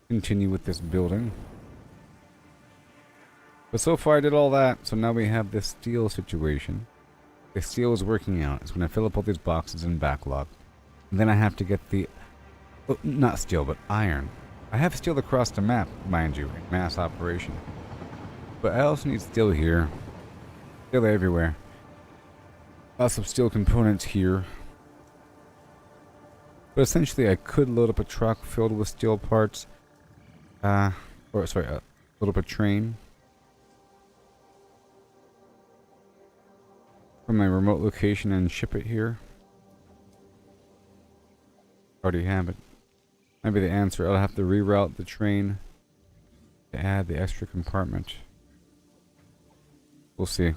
continue with this building. But so far I did all that, so now we have this steel situation. The steel is working out. It's going to fill up all these boxes in backlog. And then I have to get the... oh, not steel, but iron. I have steel across the map, mind you, in mass operation. But I also need steel here. Steel everywhere. Lots of steel components here. But essentially I could load up a truck filled with steel parts. Load up a train. From my remote location and ship it here. Already have it. Maybe the answer, I'll have to reroute the train to add the extra compartment. We'll see.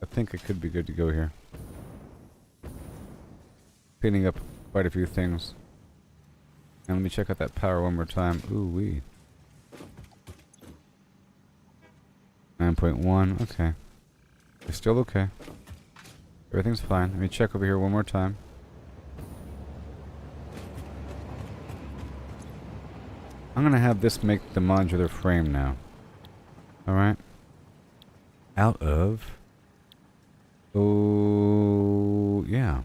I think it could be good to go here. Cleaning up quite a few things. And let me check out that power one more time. Ooh wee. 9.1, okay. We're still okay. Everything's fine. Let me check over here one more time. I'm gonna have this make the modular frame now. Alright. Out of... Oh, yeah.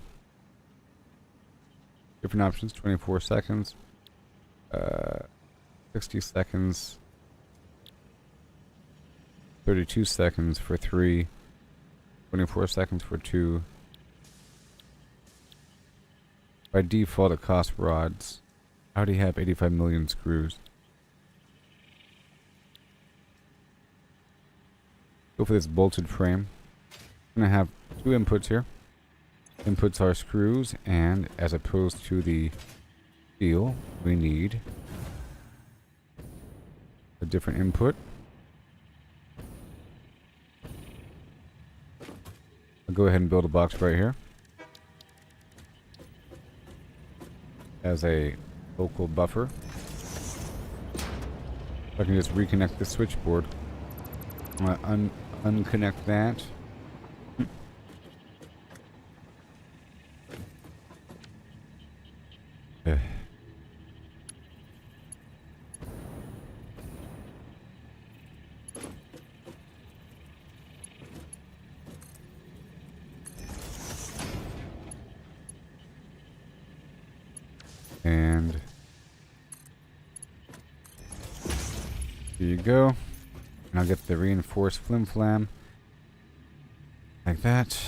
Different options, 24 seconds. 60 seconds. 32 seconds for 3. 24 seconds for 2. By default, it costs rods. I already have 85 million screws. Go for this bolted frame. I'm gonna have 2 inputs here. Inputs are screws, and as opposed to the steel, we need a different input. I'll go ahead and build a box right here as a local buffer. I can just reconnect the switchboard. I'm gonna unconnect that. And here you go. And I'll get the reinforced flim flam. Like that.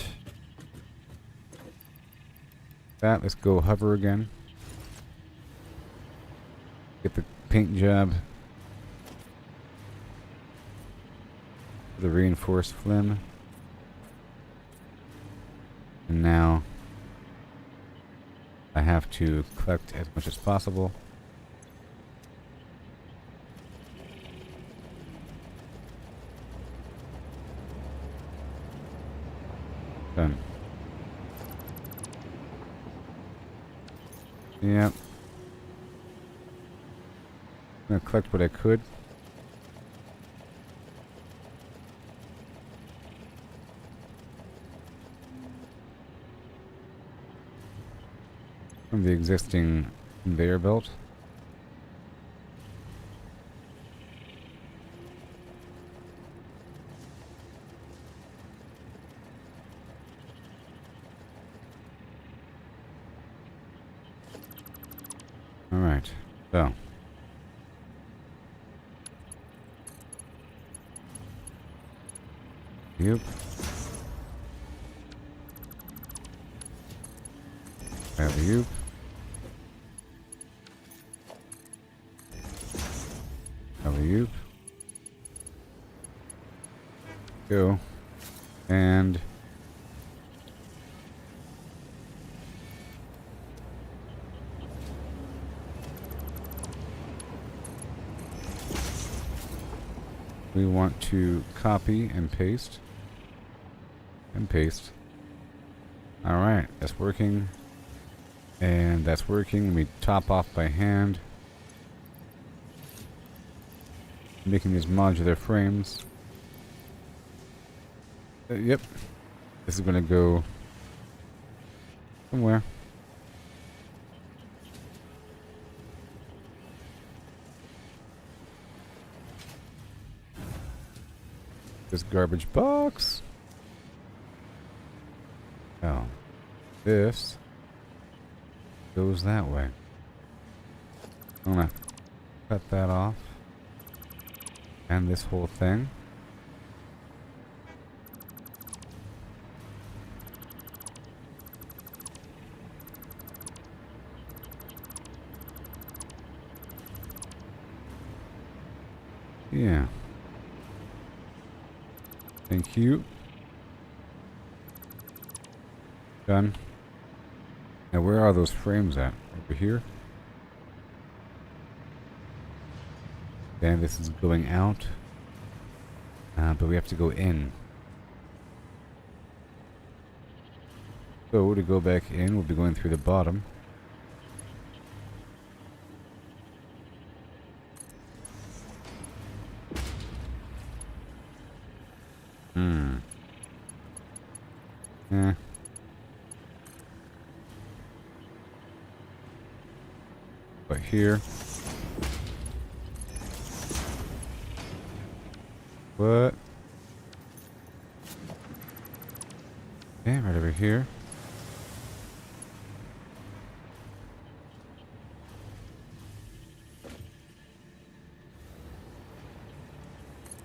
Let's go hover again. Get the paint job. The reinforced flim. And now I have to collect as much as possible. Done. Yep. I'm gonna collect what I could. From the existing conveyor belt. Alright, so. Yep. Alley-oop. Alley-oop. Go. And we want to copy and paste. And paste. Alright, that's working. And that's working. Let me top off by hand. Making these modular frames. Yep. This is going to go somewhere. This garbage box. Oh. This goes that way. I'm gonna cut that off. And this whole thing. Yeah. Thank you. Done. Now where are those frames at? Over here? Okay, this is going out. But we have to go in. So to go back in, we'll be going through the bottom. Yeah. But here. What? Yeah, right over here.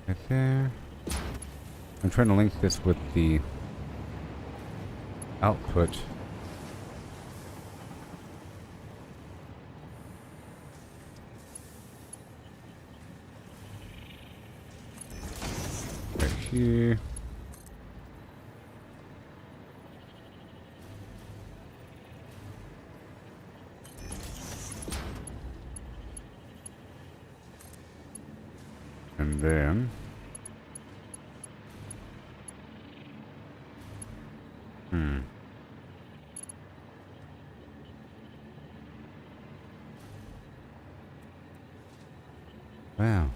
Right there. I'm trying to link this with the output. Right here. And then wow.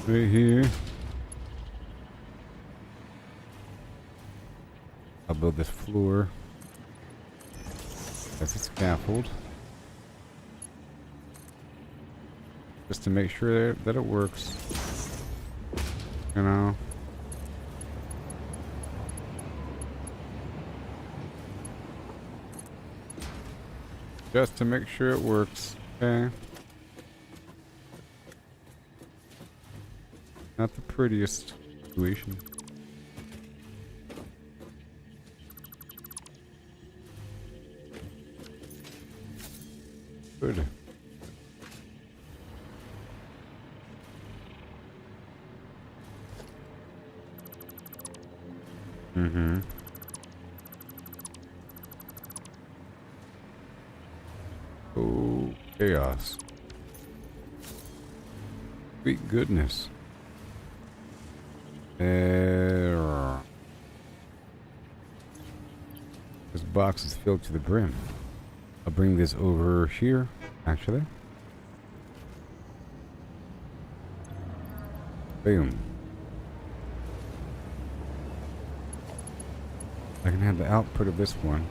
Right here. I'll build this floor. That's a scaffold. Just to make sure that it works. You know. Just to make sure it works. Okay. Not the prettiest situation. Good. Mm-hmm. Oh, chaos. Sweet goodness. Error. This box is filled to the brim. I'll bring this over here, actually. Boom. I can have the output of this one.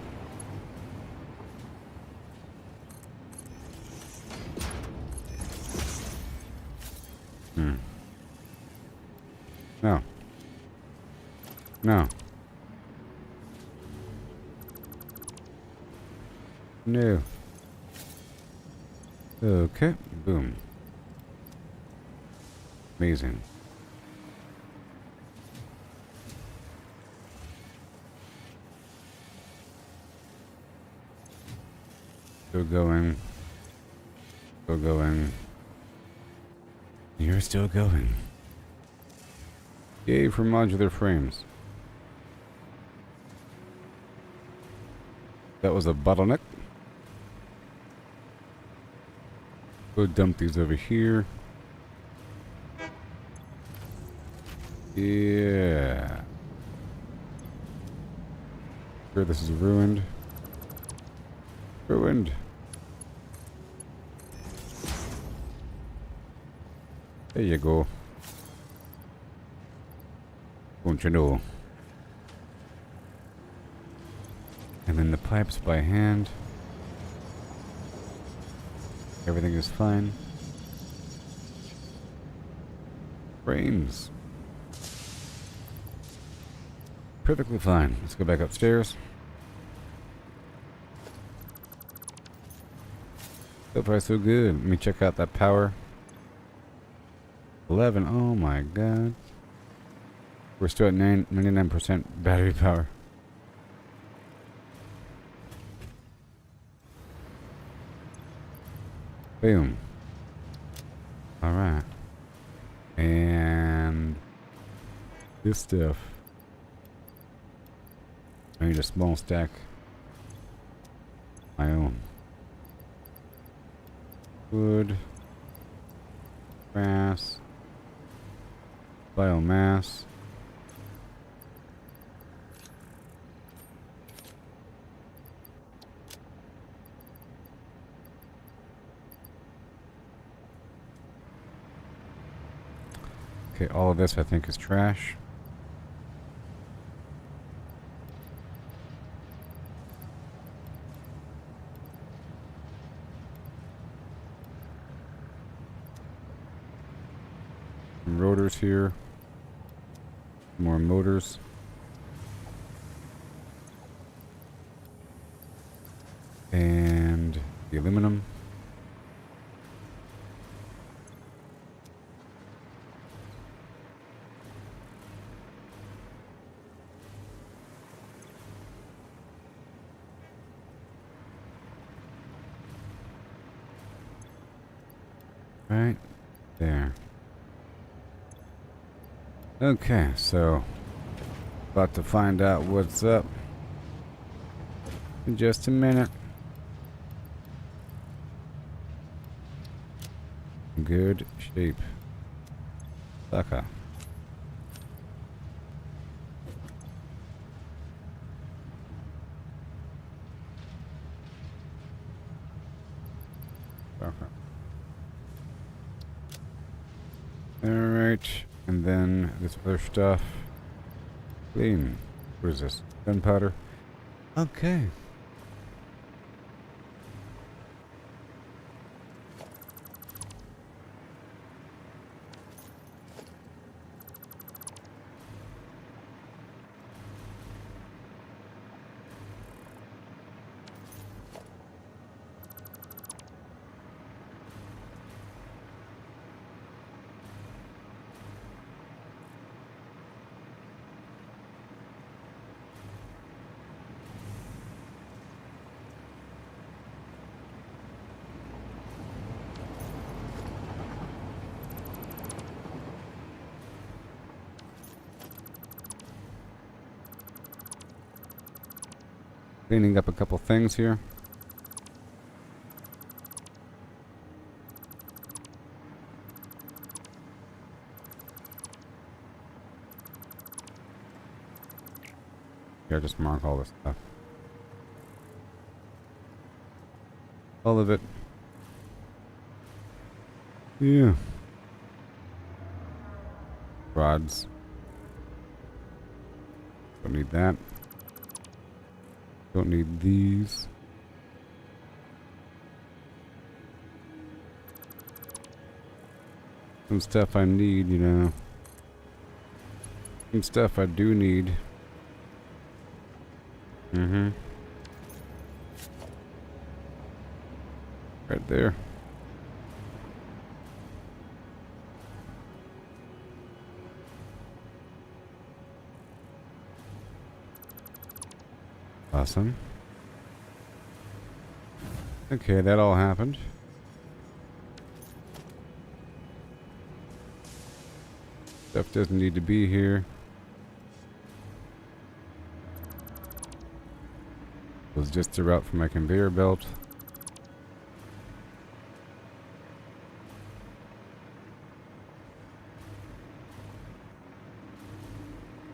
No. No. No. Okay. Boom. Amazing. Still going. Still going. You're still going. Yay for modular frames. That was a bottleneck. Go dump these over here. Yeah. Sure, this is ruined. Ruined. There you go. Don't you know? And then the pipes by hand. Everything is fine. Frames. Perfectly fine. Let's go back upstairs. So far so good. Let me check out that power. 11. Oh my god. We're still at 99% battery power. Boom. Alright. And this stuff. I need a small stack. My own. Wood. Grass. Biomass. Okay, all of this I think is trash. Some rotors here. More motors. And the aluminum. Right there. Okay, so about to find out what's up in just a minute. Good shape. Sucker. Sucker. Alright, and then this other stuff. Clean. What is this? Gunpowder? Okay. Cleaning up a couple things here. Here, just mark all this stuff. All of it. Yeah. Rods. Don't need that. Don't need these. Some stuff I need, you know. Some stuff I do need. Mm-hmm. Right there. Awesome. Okay, that all happened. Stuff doesn't need to be here. It was just a route for my conveyor belt.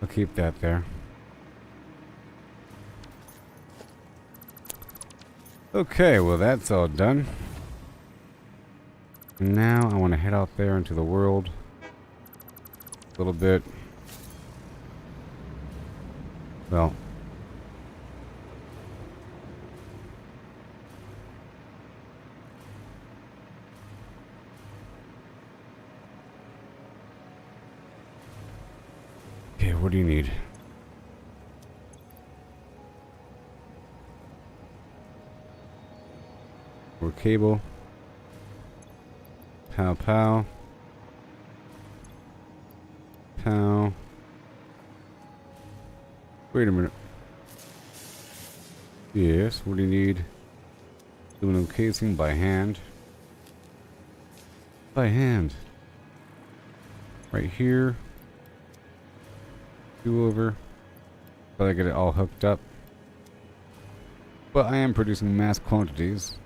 I'll keep that there. Okay, well that's all done. Now I want to head out there into the world a little bit. Well, okay, what do you need? More cable. Pow pow. Pow. Wait a minute. Yes, what do you need? Aluminum casing by hand. by hand. Right here. 2 over. But I get it all hooked up. But I am producing mass quantities.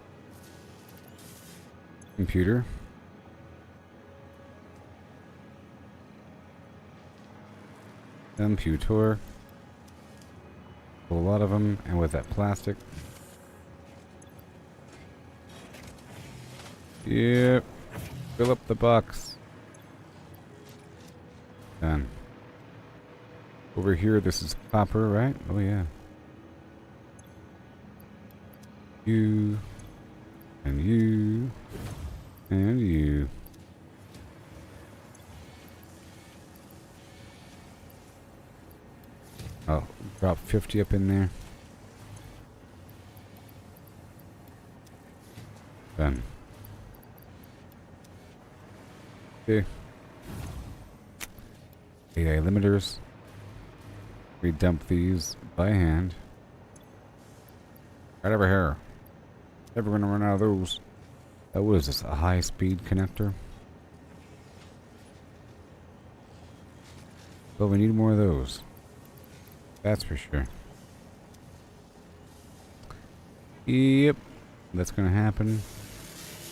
Computer. Computer. A lot of them, and with that plastic. Yep. Fill up the box. Done. Over here, this is copper, right? Oh, yeah. You. And you. And you. I'll drop 50 up in there. Done. Okay. AI limiters. We dump these by hand. Right over here. Never gonna run out of those. What is this? A high-speed connector? Well, we need more of those. That's for sure. Yep. That's gonna happen.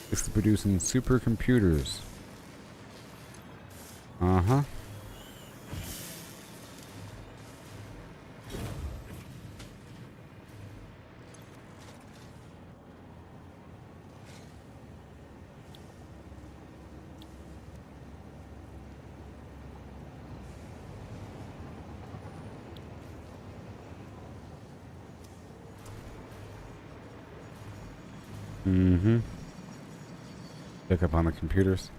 This is producing supercomputers. Uh-huh. Mm-hmm. Pick up on the computers.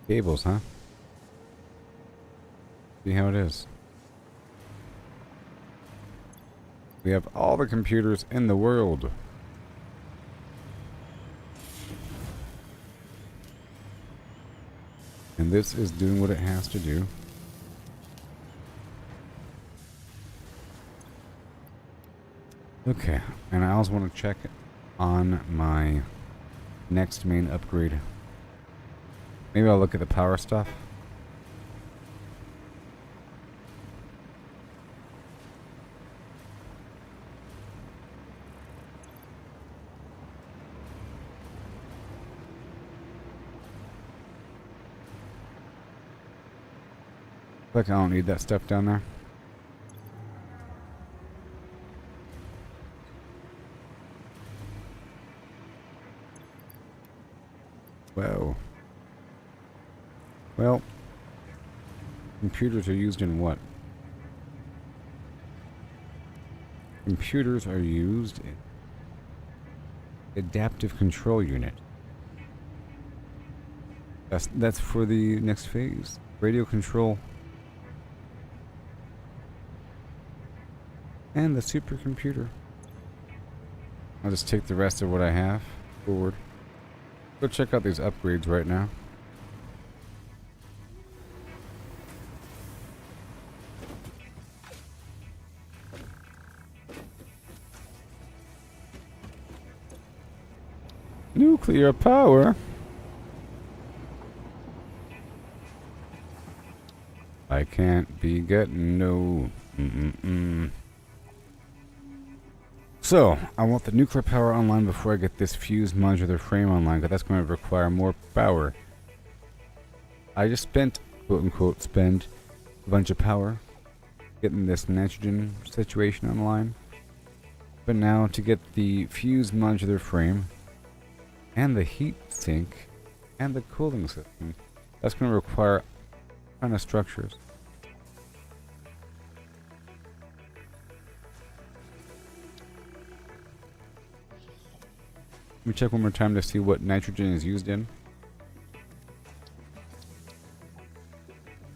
Cables, huh? See how it is. We have all the computers in the world. And this is doing what it has to do. Okay, and I also want to check on my next main upgrade. Maybe I'll look at the power stuff. Like I don't need that stuff down there. Whoa. Well, computers are used in what? Computers are used in adaptive control unit. That's for the next phase. Radio control. And the supercomputer. I'll just take the rest of what I have forward. Go check out these upgrades right now. Nuclear power? I can't be getting no. So, I want the nuclear power online before I get this fused modular frame online, because that's going to require more power. I just spent, quote unquote, spend a bunch of power getting this nitrogen situation online. But now to get the fused modular frame and the heat sink and the cooling system, that's going to require kind of structures. Let me check one more time to see what nitrogen is used in.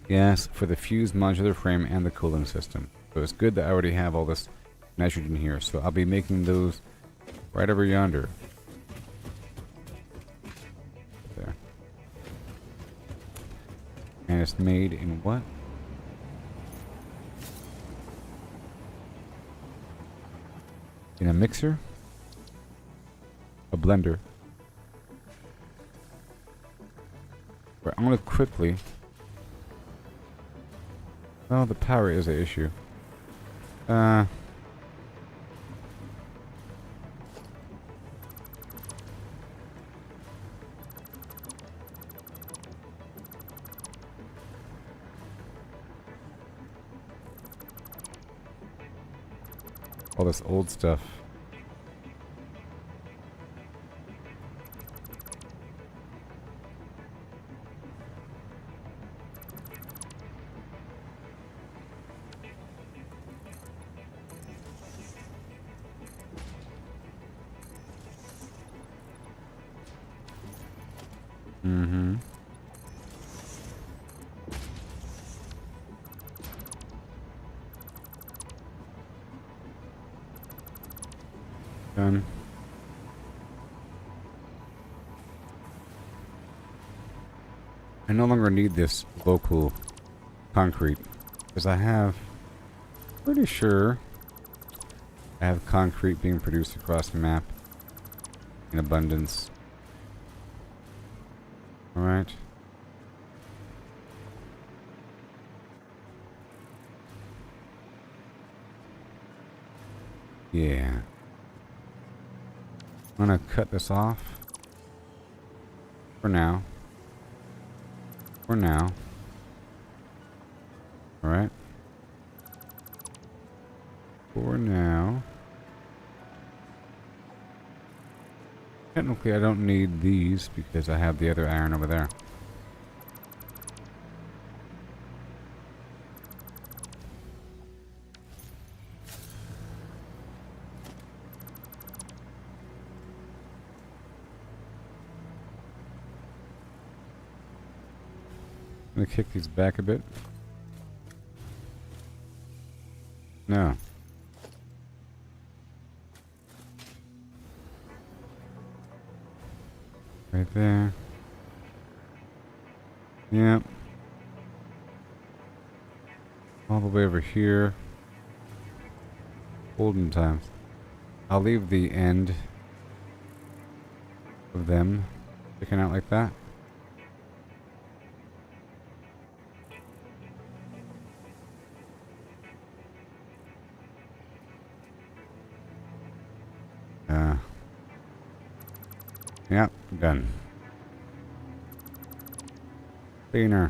Yes, for the fused modular frame and the cooling system. So it's good that I already have all this nitrogen here. So I'll be making those right over yonder. There. And it's made in what? In a mixer? A blender. I'm gonna quickly. Oh, the power is an issue. All this old stuff. Mm-hmm. Done. I no longer need this local concrete because I have, pretty sure I have concrete being produced across the map in abundance. Alright. Yeah. I'm gonna cut this off. For now. For now. Alright. For now. Technically, I don't need these because I have the other iron over there. I'm gonna kick these back a bit. No. Right there. Yep. All the way over here. Olden times. I'll leave the end of them sticking out like that. Yep, done. Cleaner.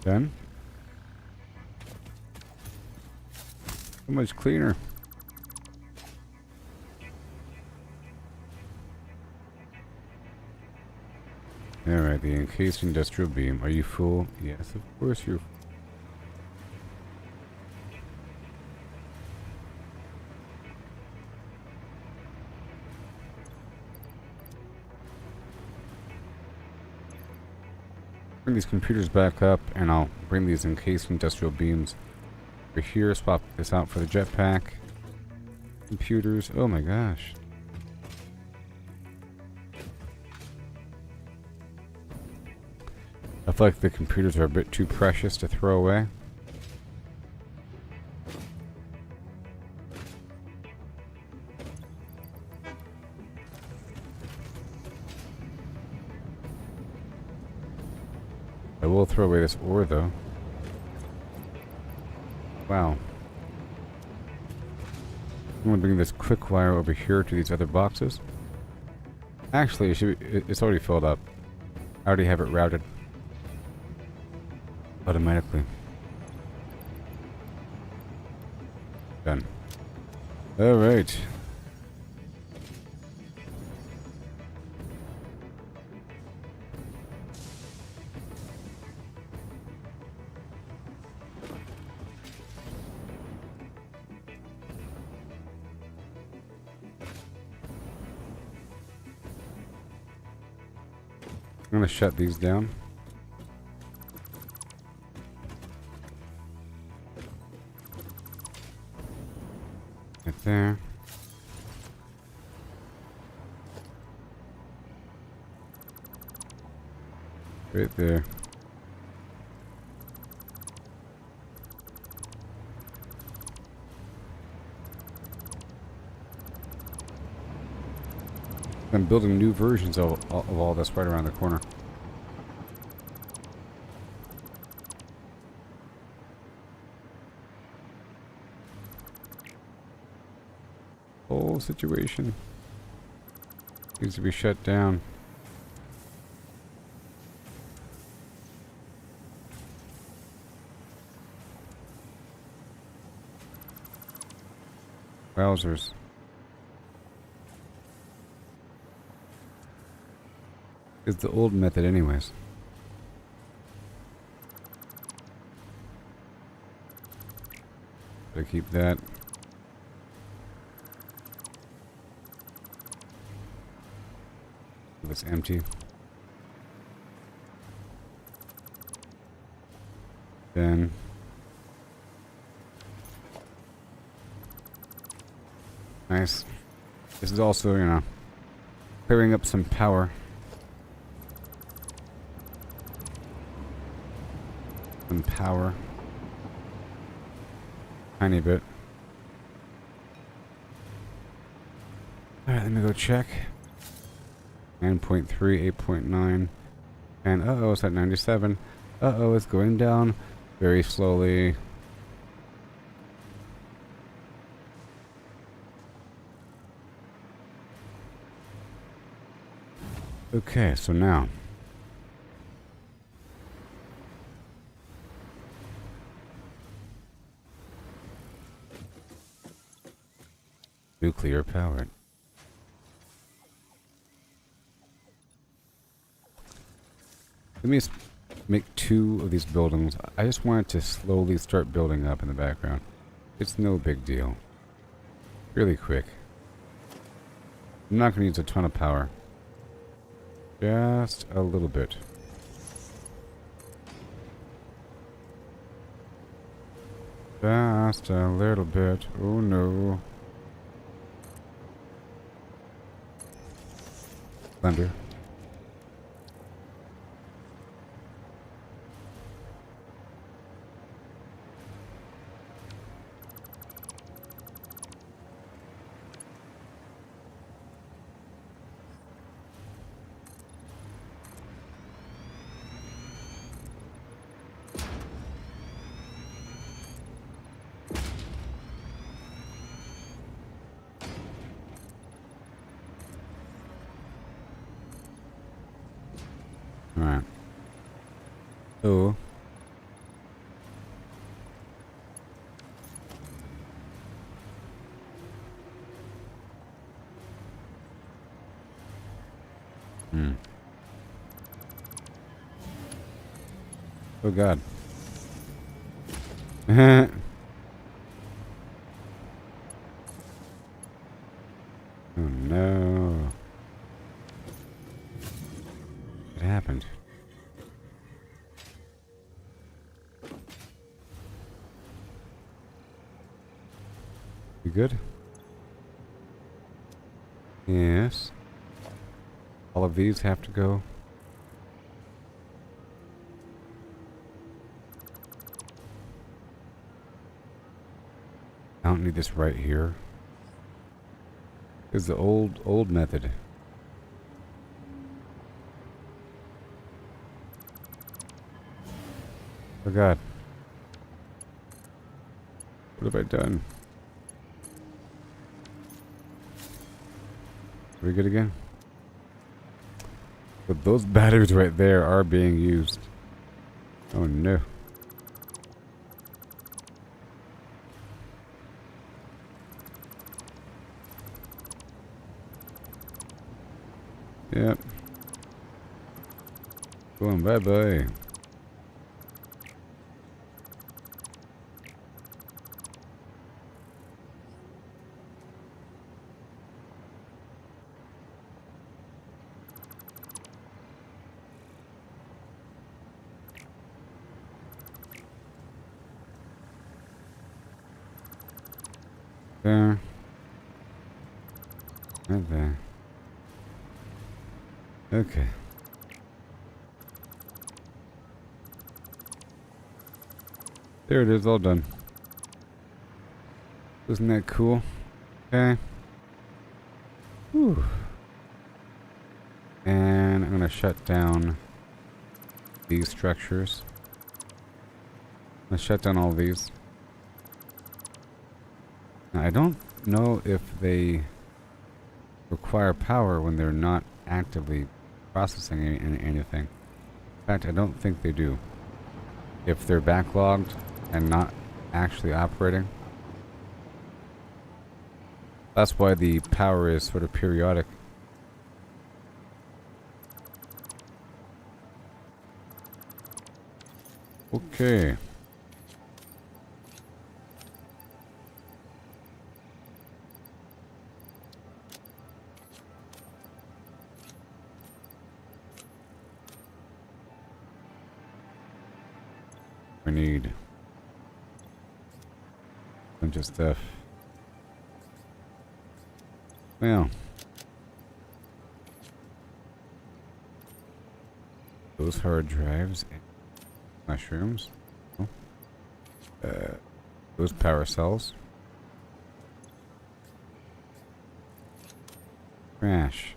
Done. So much cleaner. Alright, the encased industrial beam. Are you full? Yes, of course you're full. Bring these computers back up and I'll bring these encased industrial beams over here. Swap this out for the jetpack. Computers. Oh my gosh. I feel like the computers are a bit too precious to throw away. I will throw away this ore though. Wow. I'm gonna bring this quick wire over here to these other boxes. Actually, it's already filled up. I already have it routed. Automatically. Done. Alright. I'm gonna shut these down. Right there. Right there. I'm building new versions of all this right around the corner. Whole situation needs to be shut down. Wowzers. It's the old method anyways. Gotta keep that. It's empty. Then nice. This is also, you know, clearing up some power. Some power. Tiny bit. Alright, let me go check. 9.3, 8.9. And uh-oh, it's at 97. Uh-oh, it's going down very slowly. Okay, so now. Nuclear powered. Let me make 2 of these buildings. I just want it to slowly start building up in the background. It's no big deal. Really quick. I'm not going to use a ton of power. Just a little bit. Just a little bit. Oh no. Thunder. Alright. So oh god. Oh no. What happened? You good? Yes. All of these have to go. I don't need this right here. This is the old method. Oh god. What have I done? Are we good again? But those batteries right there are being used. Oh no. Yep. Going bye-bye. There. Right there. Okay. There it is, all done. Isn't that cool? Okay. Whew. And I'm going to shut down these structures. I'm going to shut down all these. Now, I don't know if they require power when they're not actively processing anything. In fact, I don't think they do. If they're backlogged and not actually operating. That's why the power is sort of periodic. Okay. We need a bunch of stuff. Well, those hard drives and mushrooms. Oh. Those power cells. Trash.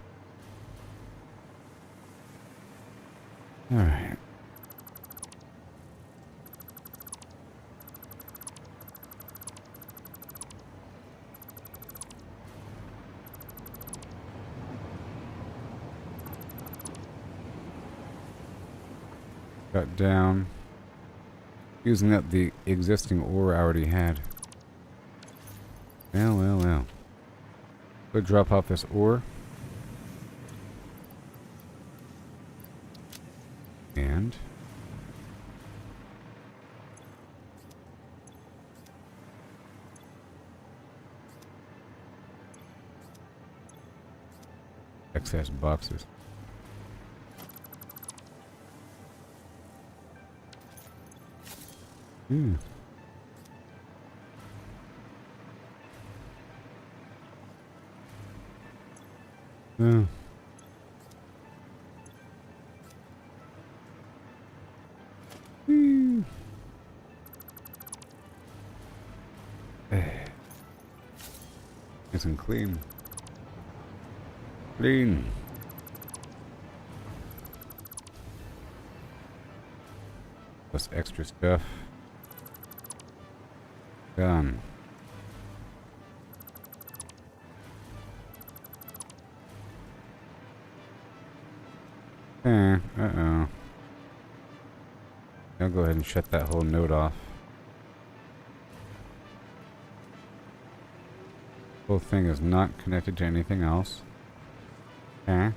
Alright. Cut down. Using up the existing ore I already had. Well. Go drop off this ore. And excess boxes. Hmm. Oh. Hmm. Nice and clean. Clean. Plus extra stuff. Done. Uh-oh. I'll go ahead and shut that whole node off. Whole thing is not connected to anything else. Okay.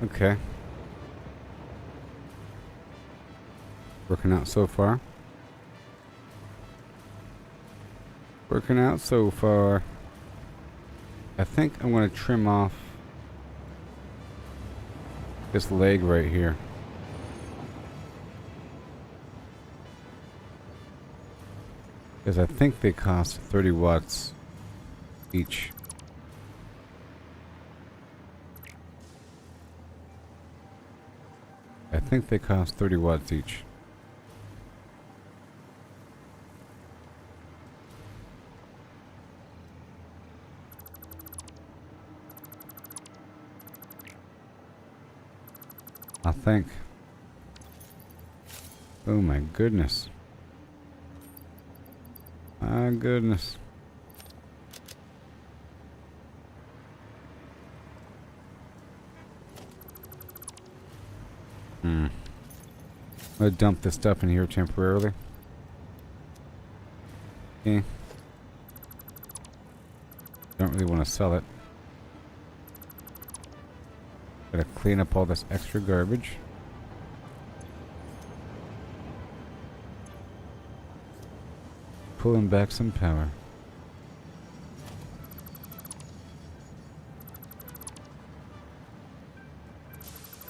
Okay. Working out so far. Working out so far. I think I'm going to trim off this leg right here. Because I think they cost 30 watts each. I think they cost 30 watts each. I think. Oh my goodness. My goodness. I'm gonna dump this stuff in here temporarily. Okay. Don't really want to sell it. Gotta clean up all this extra garbage. Pulling back some power.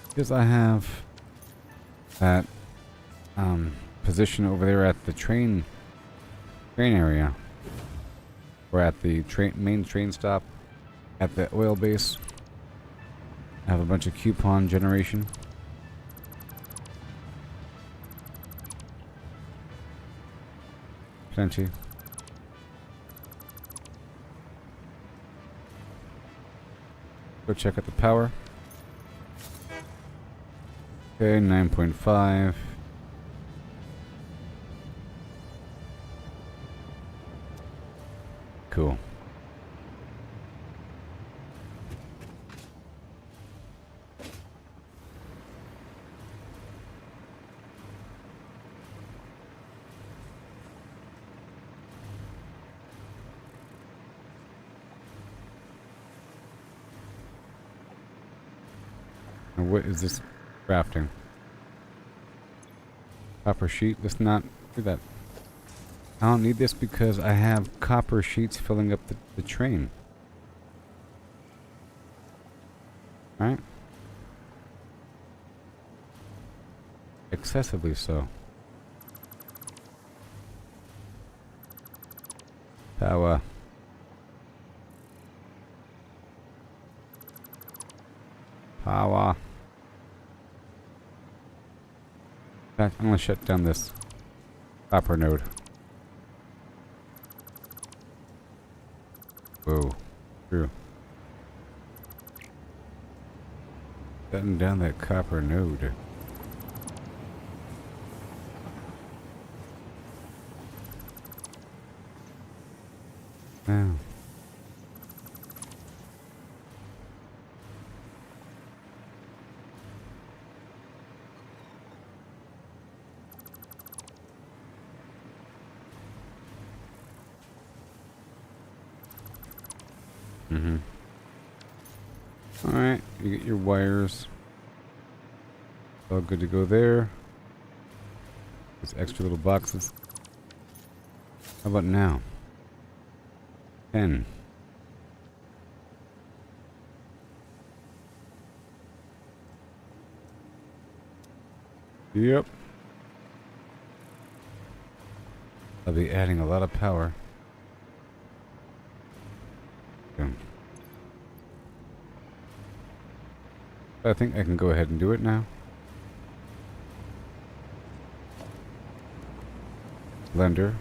Because I have that position over there at the train train area. We're at the main train stop at the oil base. I have a bunch of coupon generation. Plenty. Go check out the power. Okay, 9.5. Cool. Now what is this crafting? Copper sheet? Let's not do that. I don't need this because I have copper sheets filling up the train. Alright? Excessively so. Power. Power. In fact, I'm gonna shut down this copper node. Whoa. True. Shutting down that copper node. Wow. Alright, you get your wires. All good to go there. These extra little boxes. How about now? 10. Yep. I'll be adding a lot of power. Okay. I think I can go ahead and do it now. Blender.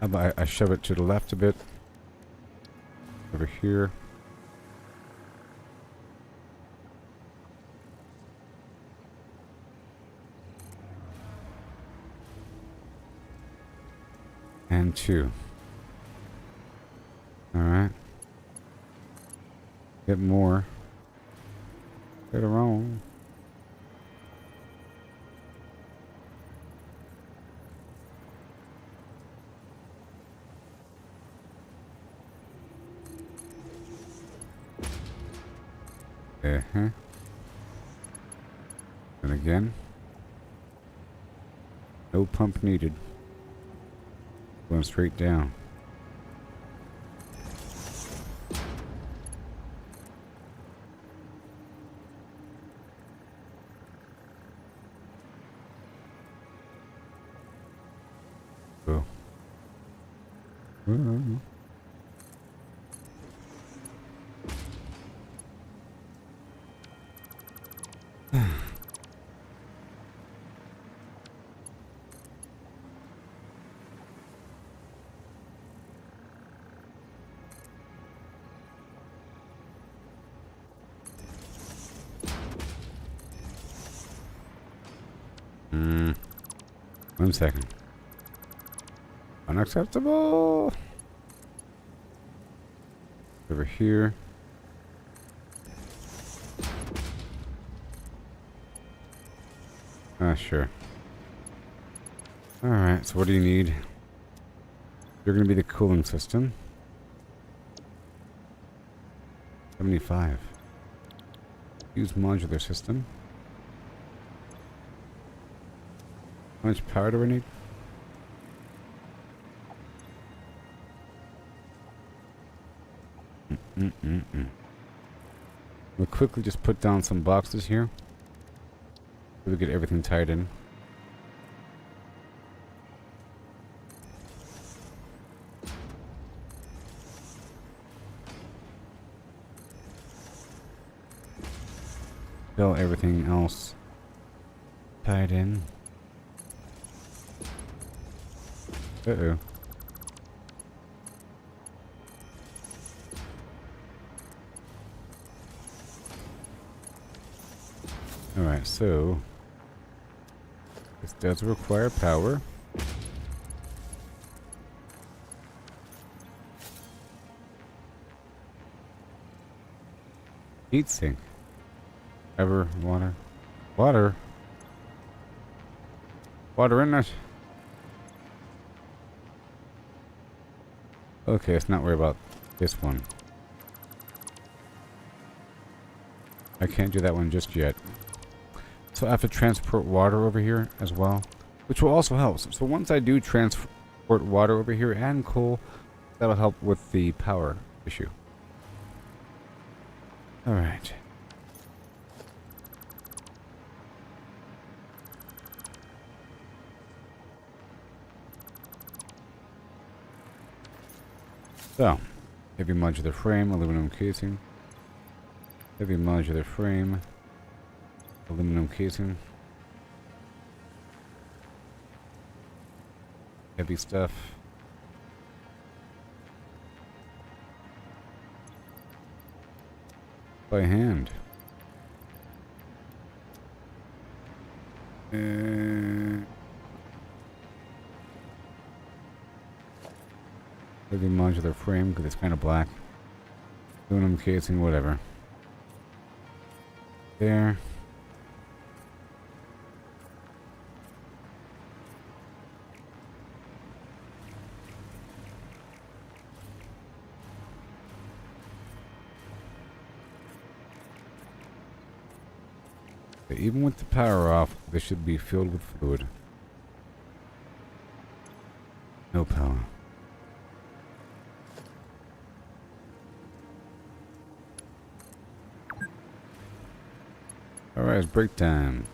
How about I shove it to the left a bit? Over here. And 2. Alright. Get more. Get it wrong. Uh-huh. And again. No pump needed. Going straight down. Oh. One second. Unacceptable. Over here. Ah, sure. Alright, so what do you need? You're gonna be the cooling system. 75. Use modular system. How much power do we need? We'll quickly just put down some boxes here. So we get everything tied in. Still everything else tied in. Uh-oh. Alright, so this does require power. Heat sink. Ever water. Water. Water in it. Okay, let's not worry about this one. I can't do that one just yet. So I have to transport water over here as well, which will also help. So once I do transport water over here and coal, that'll help with the power issue. Alright. So, heavy modular frame, aluminum casing. Heavy modular frame, aluminum casing. Heavy stuff. By hand. Heavy modular frame because it's kind of black. Aluminum casing, whatever. There. Okay, even with the power off, this should be filled with fluid. No power. Alright, it's break time.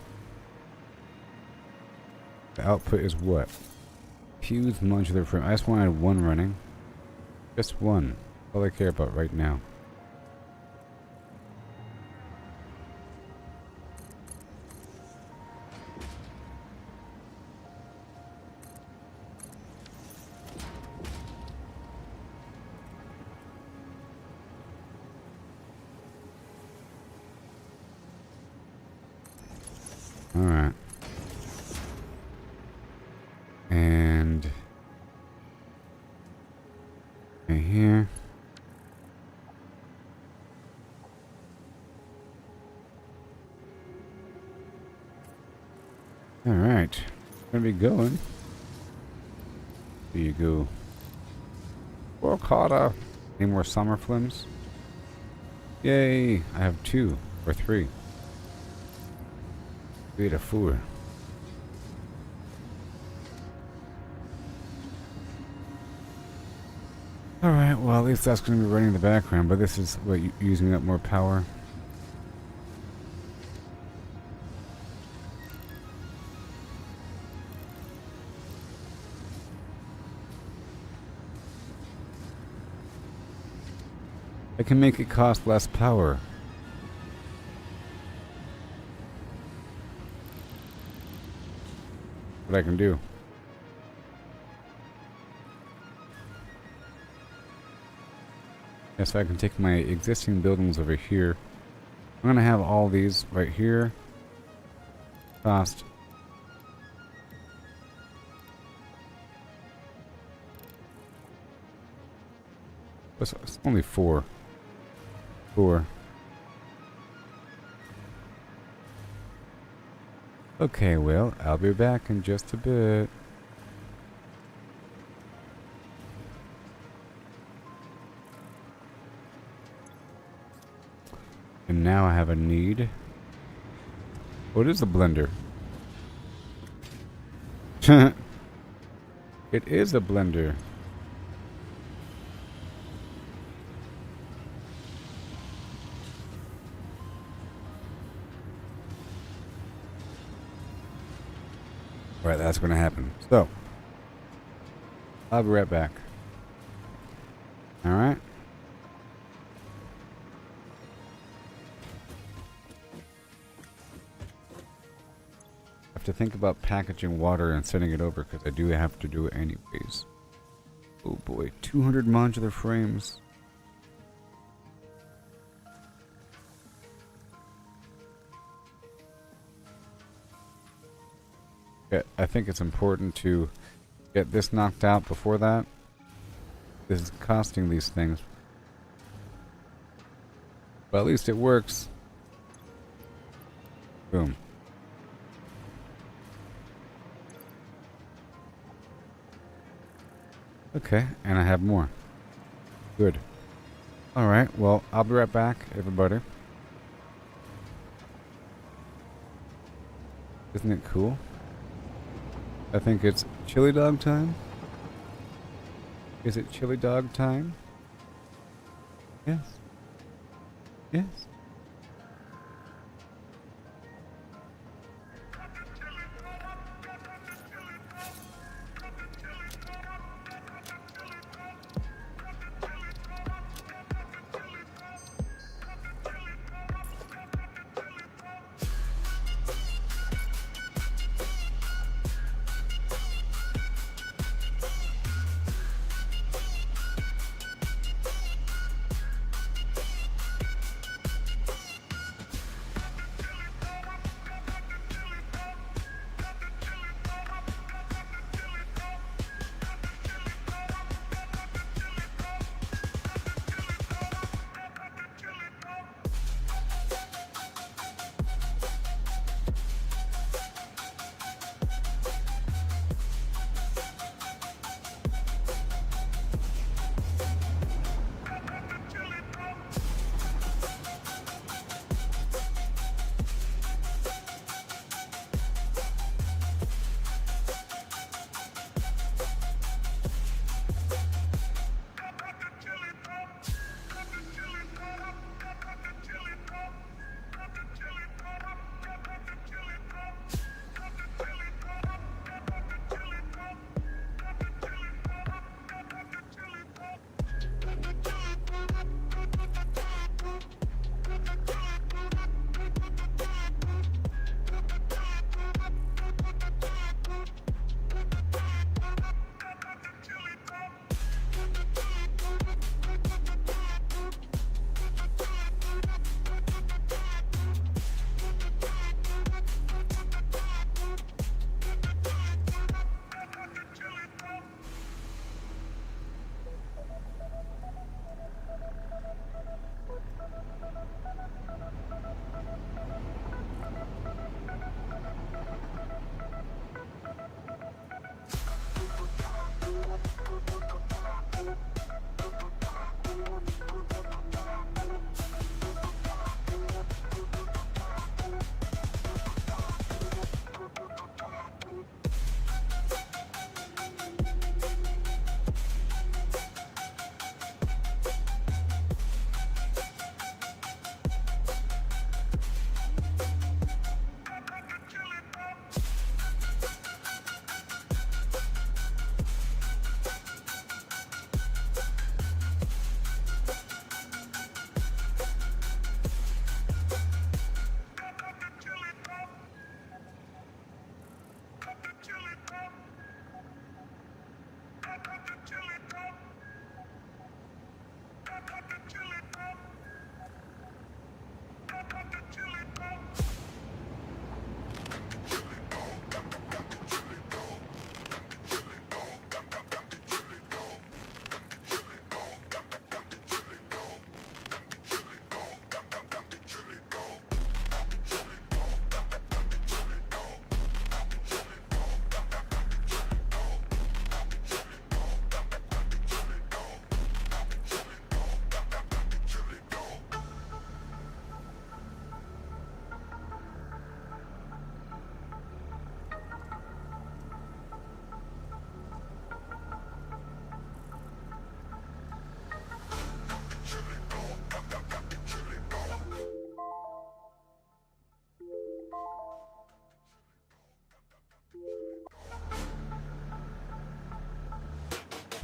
The output is what? Fused modular frame. I just wanted one running. Just one. All I care about right now. Alright. And here. Alright. Gonna be going. There you go. Work harder. Any more summer flims? Yay! I have 2 or 3. 3 to 4. Alright, well at least that's going to be running in the background, but this is what using up more power. I can make it cost less power. What I can do. Yes, I can take my existing buildings over here. I'm gonna have all these right here. Cost. It's only 4. 4. Okay, well, I'll be back in just a bit. And now I have a need. What is a blender? It is a blender. that's going to happen. So, I'll be right back. Alright? I have to think about packaging water and sending it over because I do have to do it anyways. Oh boy, 200 modular frames. Yeah, I think it's important to get this knocked out before that. This is costing these things. But at least it works. Boom. Okay, and I have more. Good. Alright, well, I'll be right back, everybody. Isn't it cool? I think it's chili dog time. Is it chili dog time? Yes. Yes.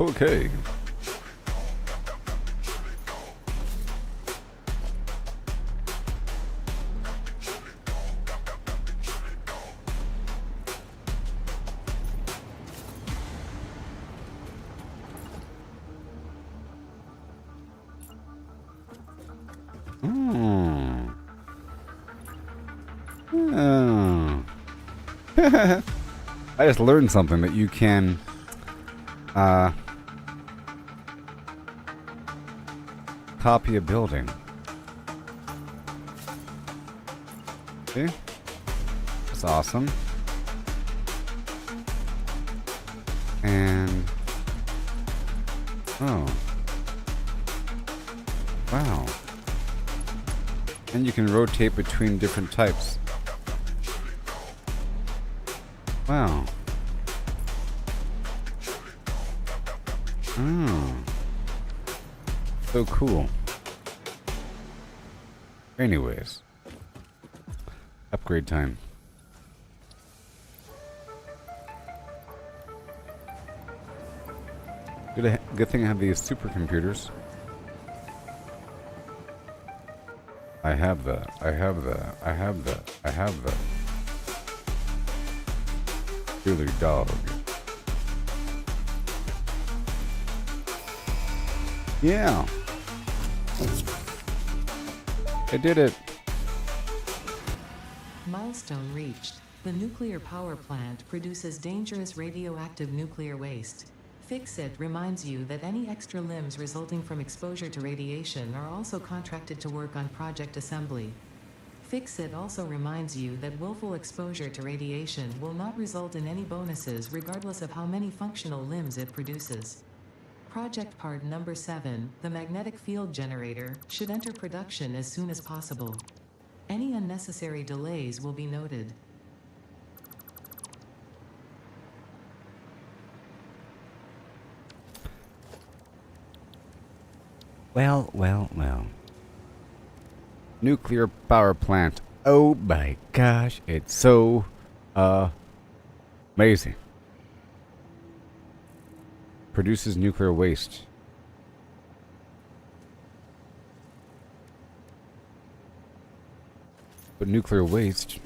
Okay. Hmm. Oh. I just learned something that you can copy a building. See? That's awesome. And oh. Wow. And you can rotate between different types. Wow. Oh. So cool. Anyways. Upgrade time. Good thing I have these supercomputers. I have the. Really dog. Yeah. I did it. Milestone reached. The nuclear power plant produces dangerous radioactive nuclear waste. Fix-It reminds you that any extra limbs resulting from exposure to radiation are also contracted to work on project assembly. Fix-It also reminds you that willful exposure to radiation will not result in any bonuses regardless of how many functional limbs it produces. Project part number 7, the magnetic field generator, should enter production as soon as possible. Any unnecessary delays will be noted. Well. Nuclear power plant. Oh my gosh, it's so amazing. Produces nuclear waste. But nuclear waste.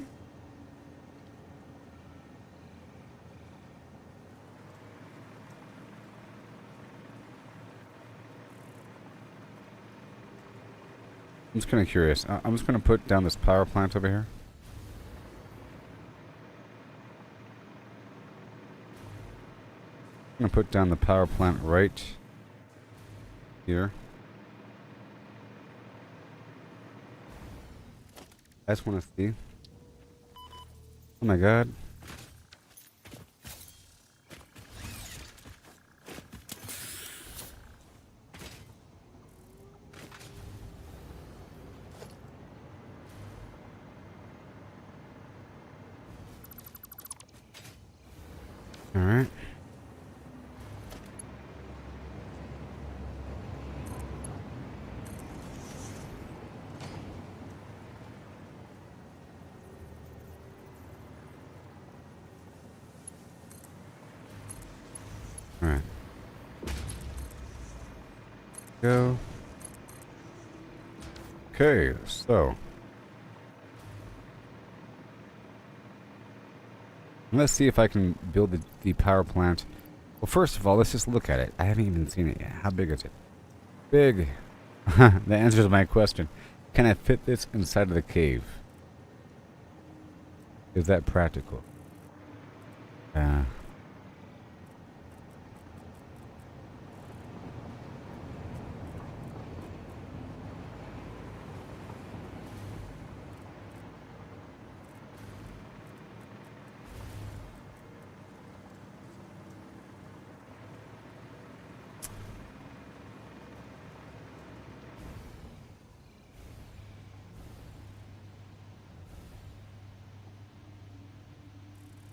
I'm just kind of curious. I'm just going to put down this power plant over here. I'm going to put down the power plant right here. I just want to see. Oh my god. All right. All right. Go. Okay, so let's see if I can build the power plant. Well, first of all, let's just look at it. I haven't even seen it yet. How big is it? Big. That answers my question. Can I fit this inside of the cave? Is that practical?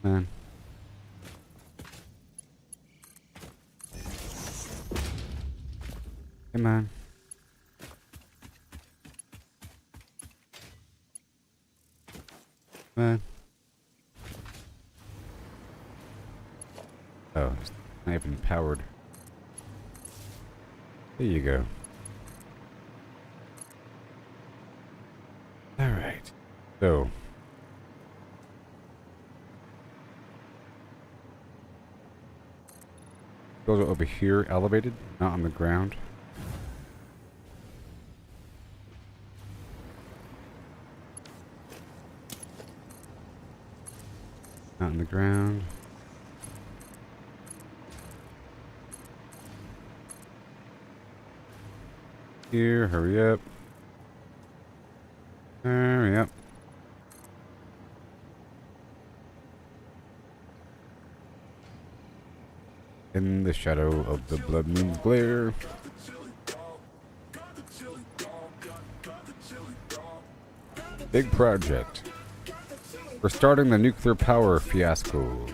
Man. Come on. Man. Oh, it's not even powered. There you go. Alright. So. Build it over here, elevated, not on the ground. Not on the ground. Here, hurry up. Hurry up. In the shadow of the blood moon's glare. Big project. We're starting the nuclear power fiasco.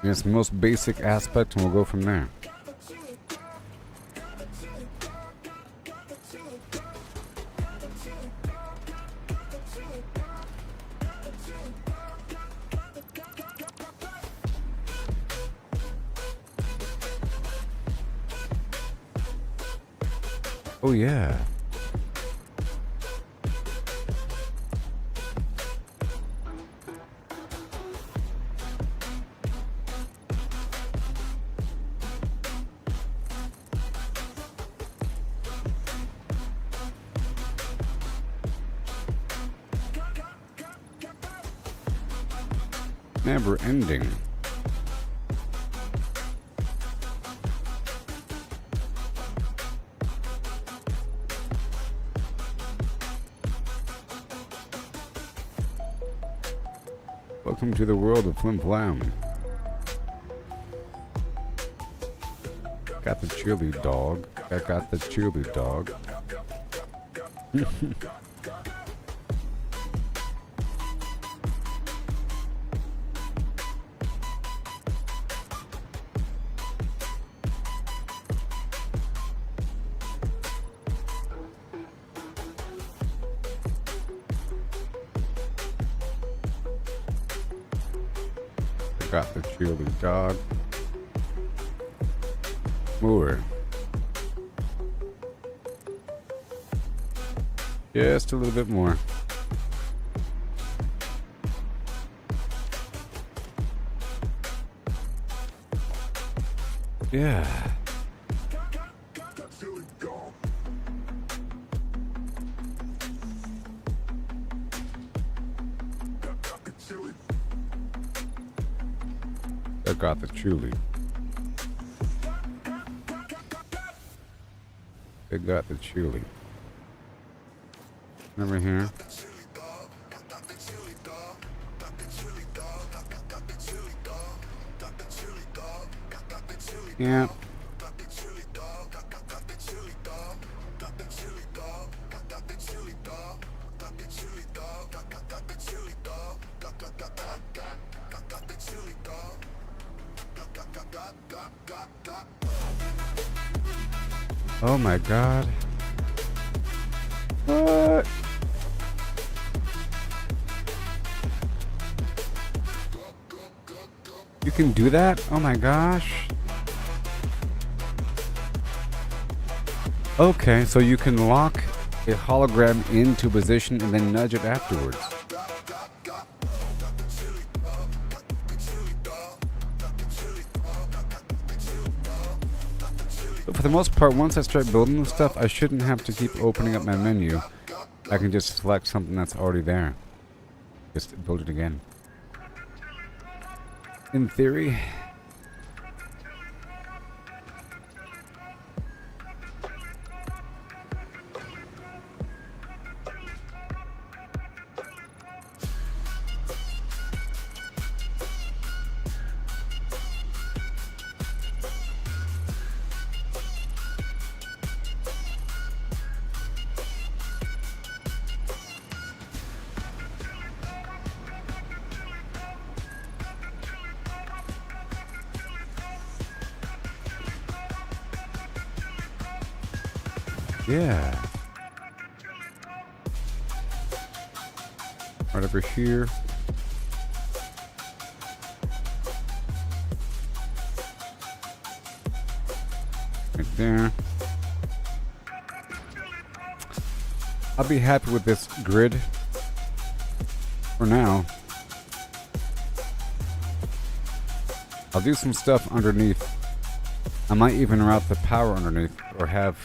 In its most basic aspect, and we'll go from there. Oh yeah. Never ending. Welcome to the world of Flim Flam. Got the chili dog. I got the chili dog. Got the chili dog. More. Just a little bit more. Yeah. I got the chili. They got the chili. Over here. Yeah. Oh my god. What? You can do that? Oh my gosh. Okay, so you can lock a hologram into position and then nudge it afterwards. But for the most part, once I start building this stuff, I shouldn't have to keep opening up my menu. I can just select something that's already there. Just build it again. In theory. Yeah. Right over here. Right there. I'll be happy with this grid for now. I'll do some stuff underneath. I might even route the power underneath or have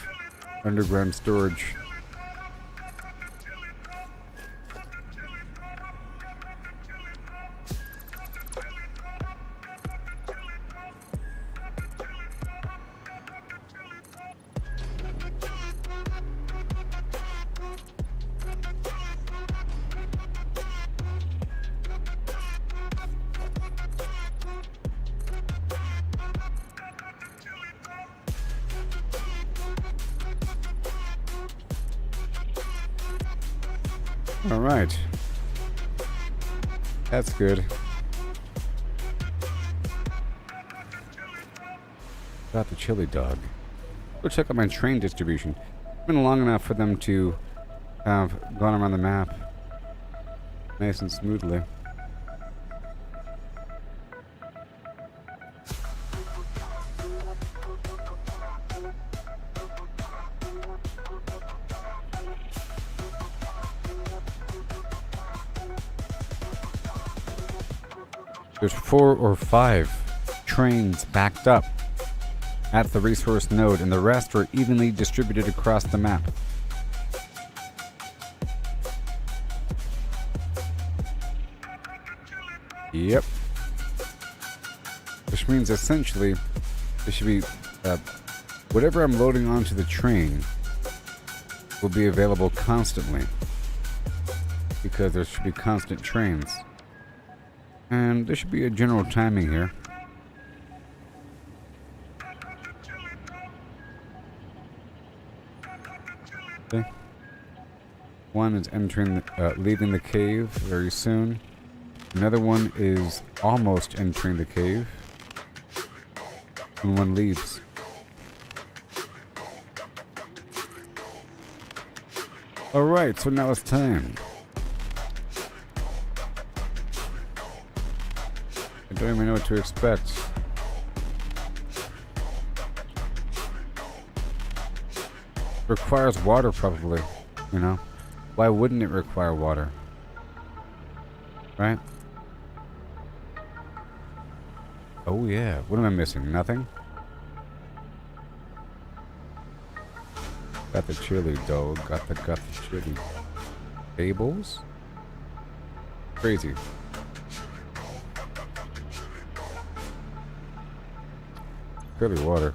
underground storage. All right. That's good. Got the chili dog. Go check out my train distribution. It's been long enough for them to have gone around the map nice and smoothly. There's 4 or 5 trains backed up at the resource node, and the rest are evenly distributed across the map. Yep. Which means essentially, there should be whatever I'm loading onto the train will be available constantly, because there should be constant trains. And there should be a general timing here. Okay. One is entering, leaving the cave very soon. Another one is almost entering the cave. And one leaves. Alright, so now it's time. I don't even know what to expect. Requires water, probably. You know? Why wouldn't it require water? Right? Oh yeah. What am I missing? Nothing? Got the chili dog. Got the chili. Tables? Crazy. Clearly water.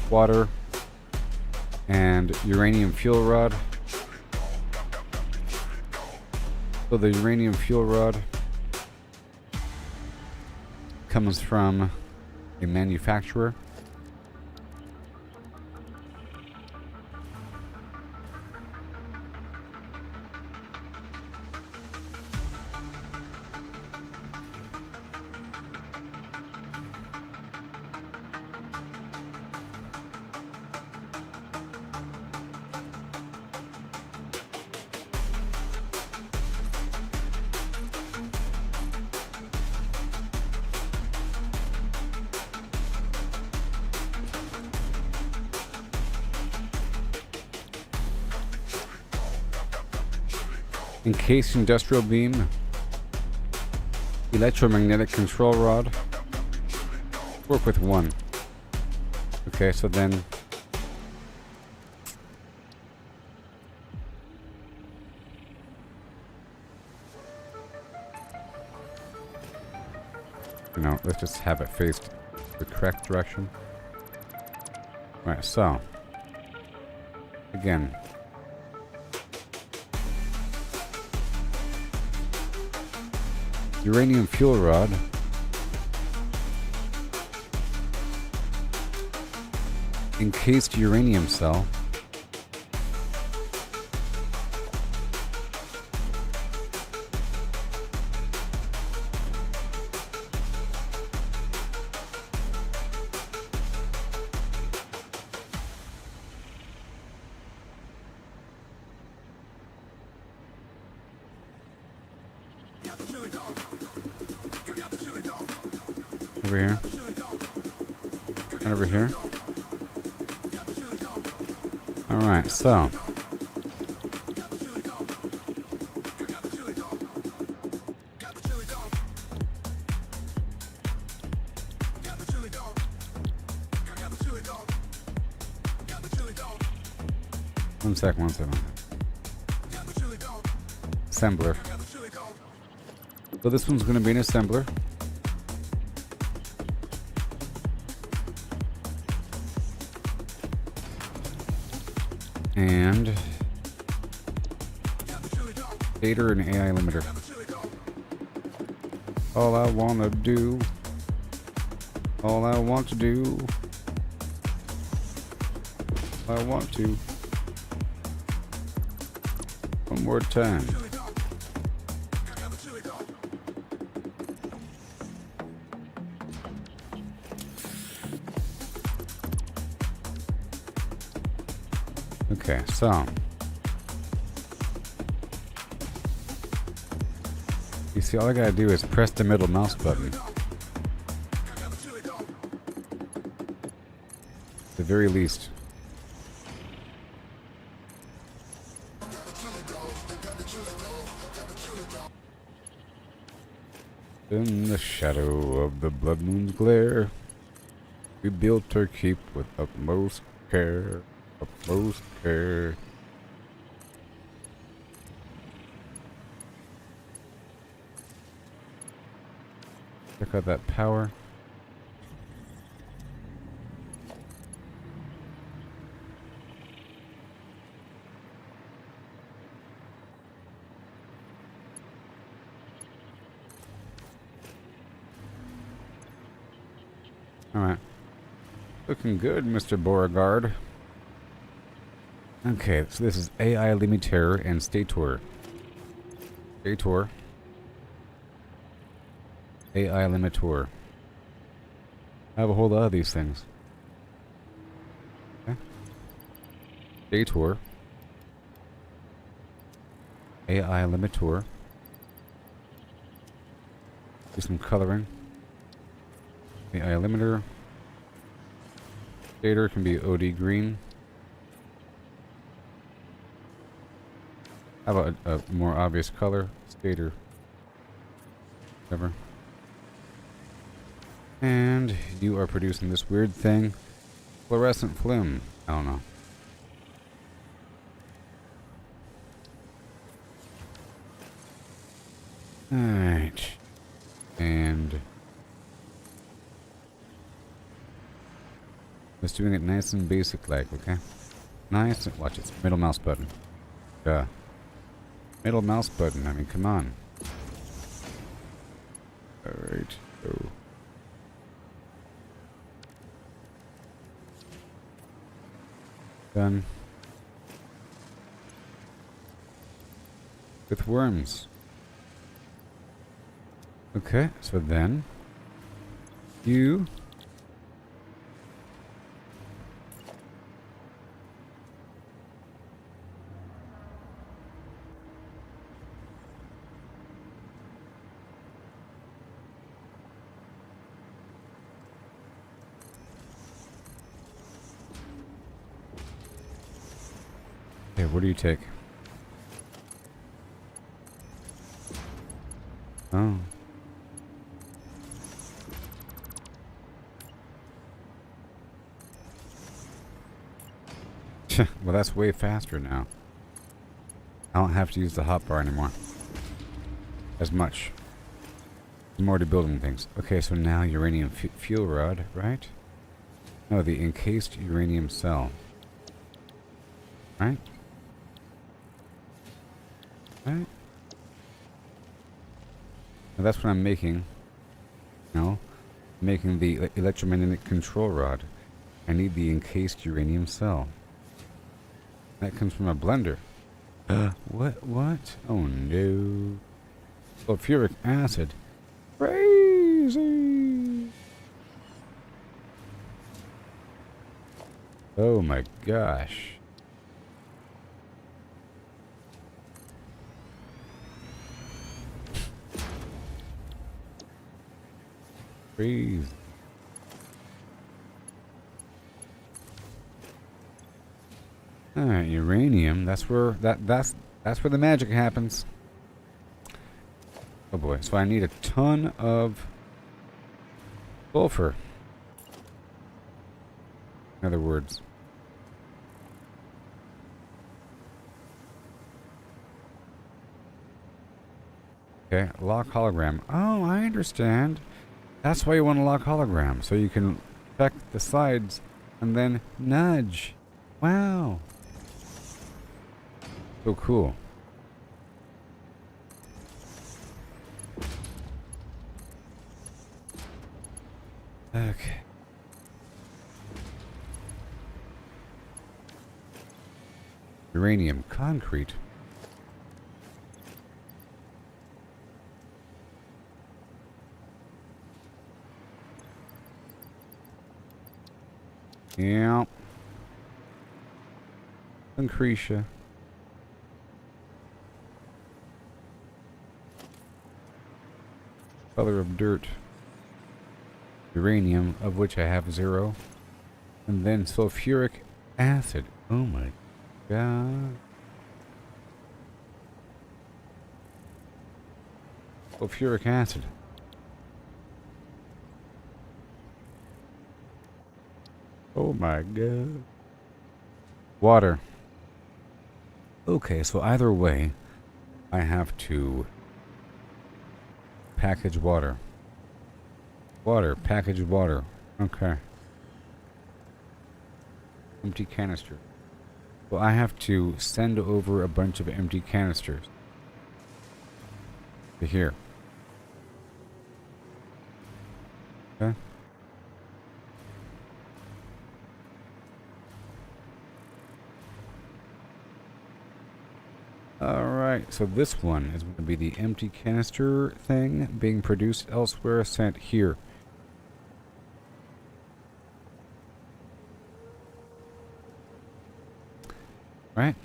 Water and uranium fuel rod. So the uranium fuel rod comes from a manufacturer. Encased industrial beam, electromagnetic control rod. Work with one. Okay, so then let's just have it faced the correct direction. Right, so again, uranium fuel rod, encased uranium cell, over here, and over here. Alright, so. One second. Assembler. So this one's going to be an assembler. And data and AI limiter. All I want to do. All I want to do. I want to. One more time. Okay, so you see, all I gotta do is press the middle mouse button. At the very least. In the shadow of the blood moon's glare, we built our keep with utmost care. Utmost care. Check out that power. Alright. Looking good, Mr. Beauregard. Okay, so this is AI limiter and stator. Stator. AI limiter. I have a whole lot of these things. Okay. Stator. AI limiter. Do some coloring. AI limiter. Stator can be OD green. How about a more obvious color? Stator. Whatever. And you are producing this weird thing. Fluorescent film. I don't know. Alright. And just doing it nice and basic like, okay? Nice. Watch it. Middle mouse button. Middle mouse button. I mean, come on. Alright. So. Done. With worms. Okay, so then you okay, what do you take? Oh. Well, that's way faster now. I don't have to use the hotbar anymore. As much. There's more to building things. Okay, so now uranium fuel rod, right? No, the encased uranium cell. Right? Right? Now that's what I'm making. No? Making the electromagnetic control rod. I need the encased uranium cell. That comes from a blender. What? Oh no. Sulfuric acid. Crazy! Oh my gosh. Crazy. Alright, uranium. That's where that's where the magic happens. Oh boy. So I need a ton of sulfur. In other words. Okay, lock hologram. Oh, I understand. That's why you want to lock hologram, so you can check the sides and then nudge. Wow. So cool. Okay. Uranium concrete. Yeah. Concretia. Color of dirt. Uranium, of which I have 0. And then sulfuric acid. Oh my god. Sulfuric acid. Oh my god. Water. Okay, so either way, I have to package water. Water, package water. Okay. Empty canister. Well, I have to send over a bunch of empty canisters to here. Okay. Alright, so this one is going to be the empty canister thing being produced elsewhere, sent here. Right?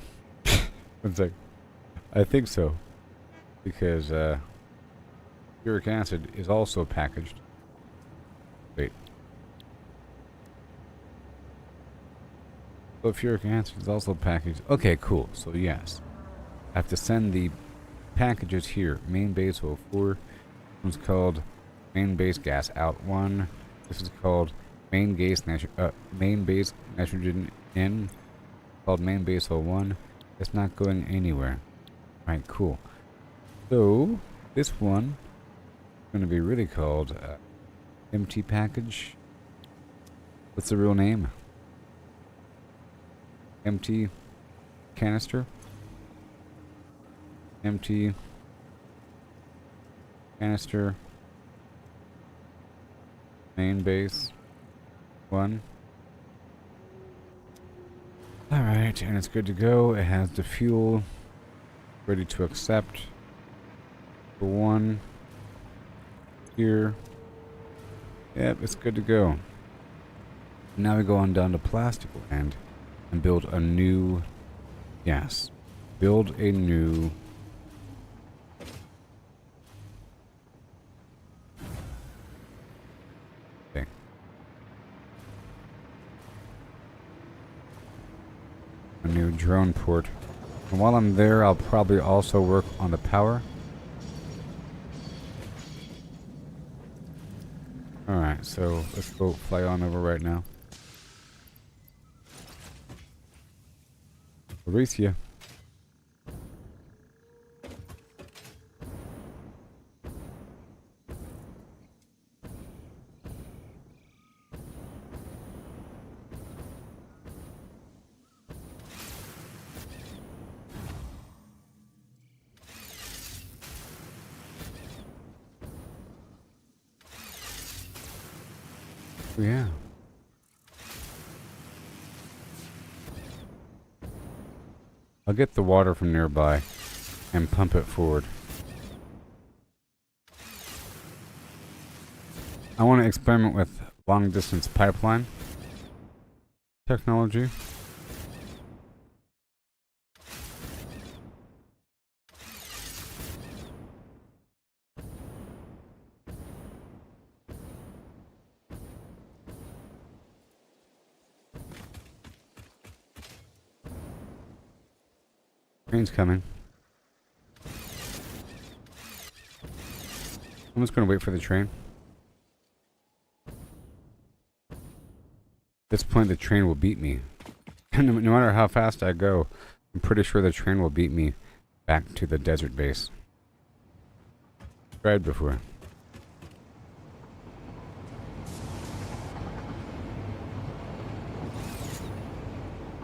One sec. I think so. Because, uric acid is also packaged. Wait. Sulfuric acid is also packaged. Okay, cool. So, yes. I have to send the packages here. Main base 04. This one's called main base gas out 1. This is called main base nitrogen in. Called main base 01. It's not going anywhere. Alright, cool. So, this one is going to be really called empty package. What's the real name? Empty canister. Empty canister. Main base 1. Alright, and it's good to go. It has the fuel ready to accept. The 1 here. Yep, it's good to go. Now we go on down to plastic land and build a new. Yes. Build a new. Okay. A new drone port. And while I'm there, I'll probably also work on the power. Alright, so let's go fly on over right now. Alicia. Yeah. I'll get the water from nearby and pump it forward. I want to experiment with long distance pipeline technology. Train's coming. I'm just gonna wait for the train. At this point, the train will beat me. No matter how fast I go, I'm pretty sure the train will beat me back to the desert base. Tried before.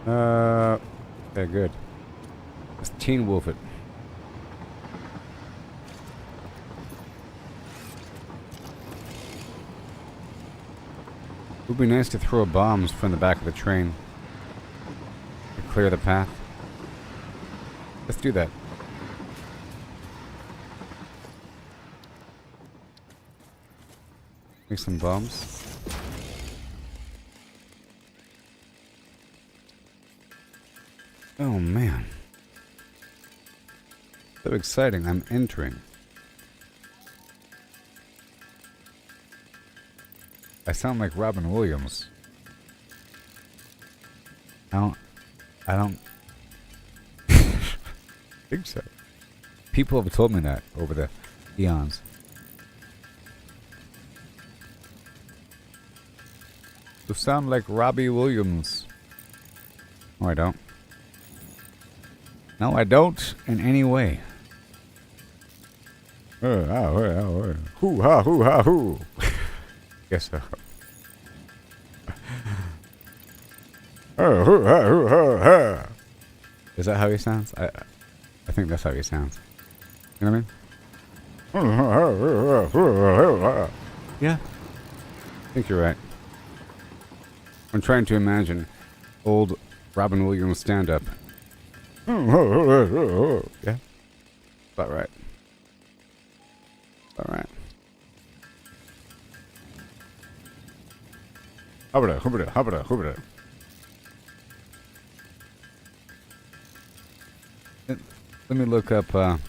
Okay, good. Let's Teen Wolf it. It would be nice to throw bombs from the back of the train to clear the path. Let's do that. Make some bombs. Oh man. So exciting, I'm entering. I sound like Robin Williams. I don't think so. People have told me that over the eons. You sound like Robbie Williams. No, I don't. No, I don't in any way. Hoo ha hoo ha hoo. Guess so. Is that how he sounds? I think that's how he sounds. You know what I mean? Yeah. I think you're right. I'm trying to imagine old Robin Williams stand-up. Yeah. About right. All right. Let me look up while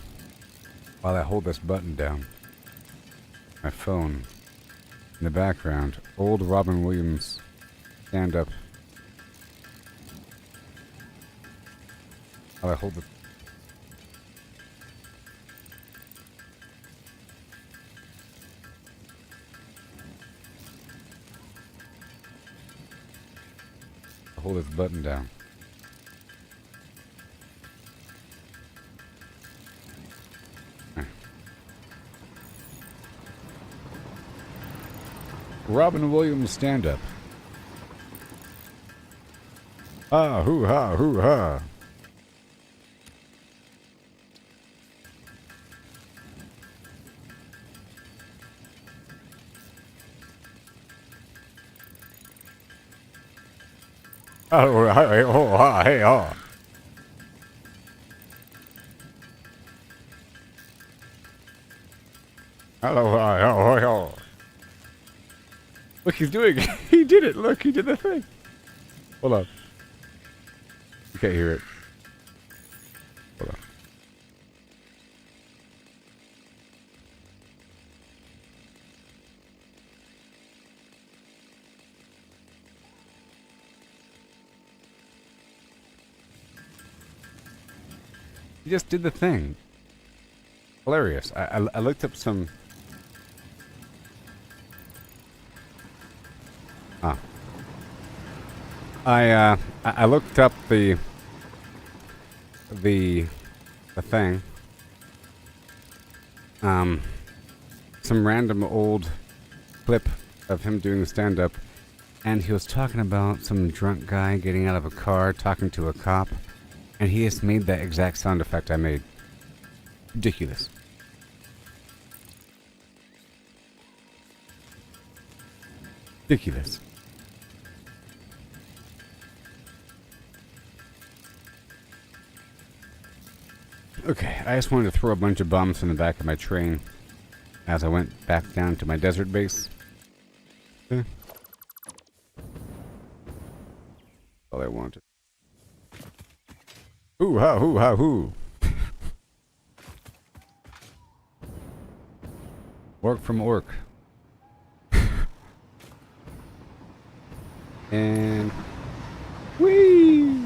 I hold this button down. My phone in the background. Old Robin Williams stand up. While I hold the hold this button down. Robin Williams stand-up. Ah, hoo-ha, hoo-ha. Oh, hey, oh, ha, hey, oh. Hello, hi, oh, hey, oh. Look, he's doing it. He did it. Look, he did the thing. Hold on. You can't hear it. Hold on. He just did the thing. Hilarious. I looked up some... I looked up the thing. Some random old clip of him doing stand-up, and he was talking about some drunk guy getting out of a car, talking to a cop, and he just made that exact sound effect I made. Ridiculous. Ridiculous. Okay, I just wanted to throw a bunch of bombs in the back of my train as I went back down to my desert base. Okay. All I wanted. Hoo ha hoo ha hoo. Orc from orc. And whee!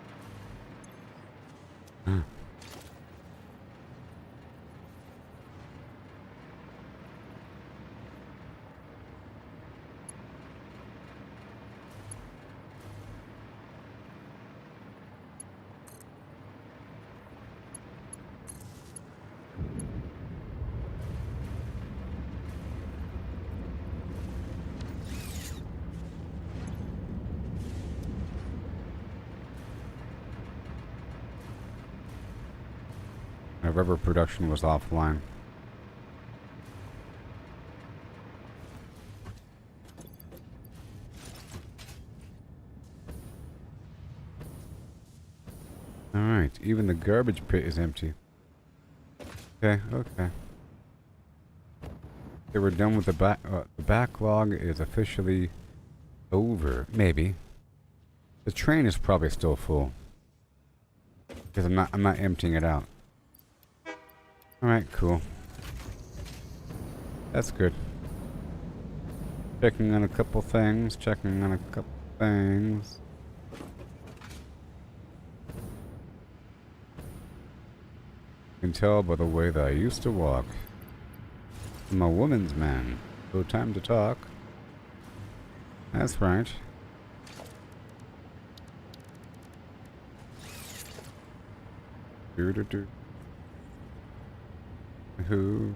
rubber production was offline. Alright, even the garbage pit is empty. Okay, okay. Okay, we're done with the backlog is officially over. Maybe. The train is probably still full. Because I'm not emptying it out. Alright, cool. That's good. Checking on a couple things, You can tell by the way that I used to walk. I'm a woman's man. No time to talk. That's right. Do. Who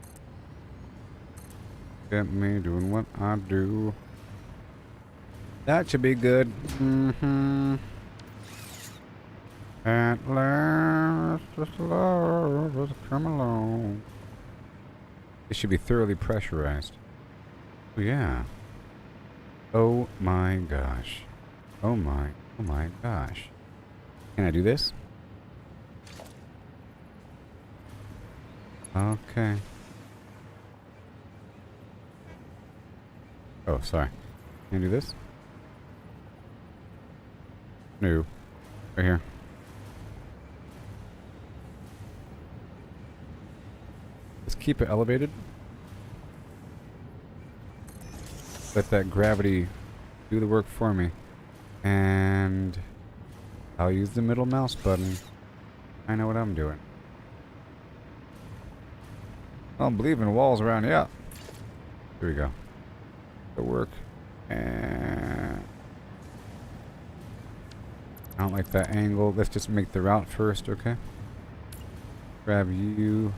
get me doing what I do? That should be good. Mm-hmm. At last, this love has come along. It should be thoroughly pressurized. Oh, yeah. Oh my gosh. Oh my gosh. Can I do this? Okay. Oh, sorry. Can I do this? No. Right here. Just keep it elevated. Let that gravity do the work for me. And I'll use the middle mouse button. I know what I'm doing. I don't believe in walls around here. Here we go. It'll work. And I don't like that angle. Let's just make the route first, okay? Grab you.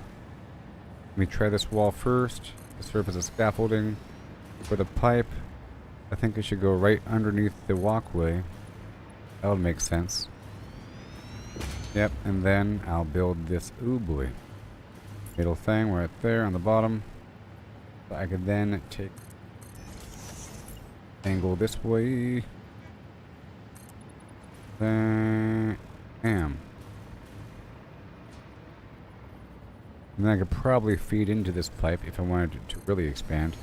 Let me try this wall first to serve as a scaffolding for the pipe. I think it should go right underneath the walkway. That would make sense. Yep, and then I'll build this. Ooh boy. Middle thing right there on the bottom. So I could then take angle this way. Bam. And then I could probably feed into this pipe if I wanted to really expand.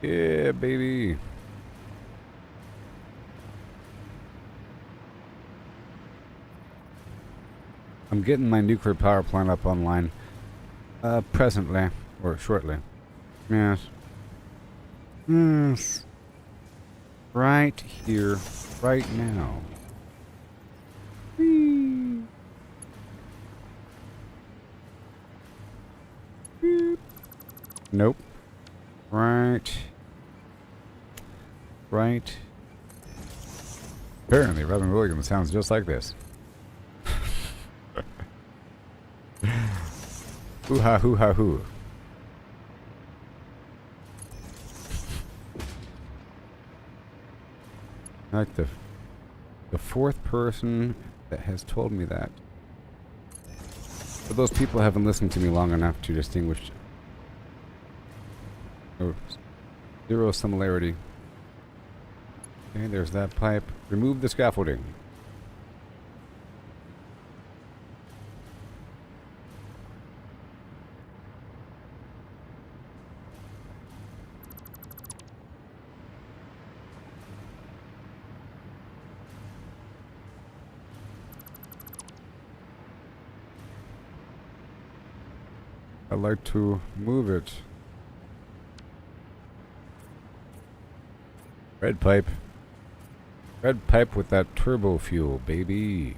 Yeah, baby. I'm getting my nuclear power plant up online presently, or shortly. Yes. Yes. Right here, right now. Whee. Beep. Nope. Right. Right. Apparently, Robin Williams sounds just like this. Hoo-ha, hoo-ha, hoo. I like the fourth person that has told me that. But those people haven't listened to me long enough to distinguish. Oh, zero similarity. Okay, there's that pipe. Remove the scaffolding. I'd like to move it. Red pipe. Red pipe with that turbo fuel, baby.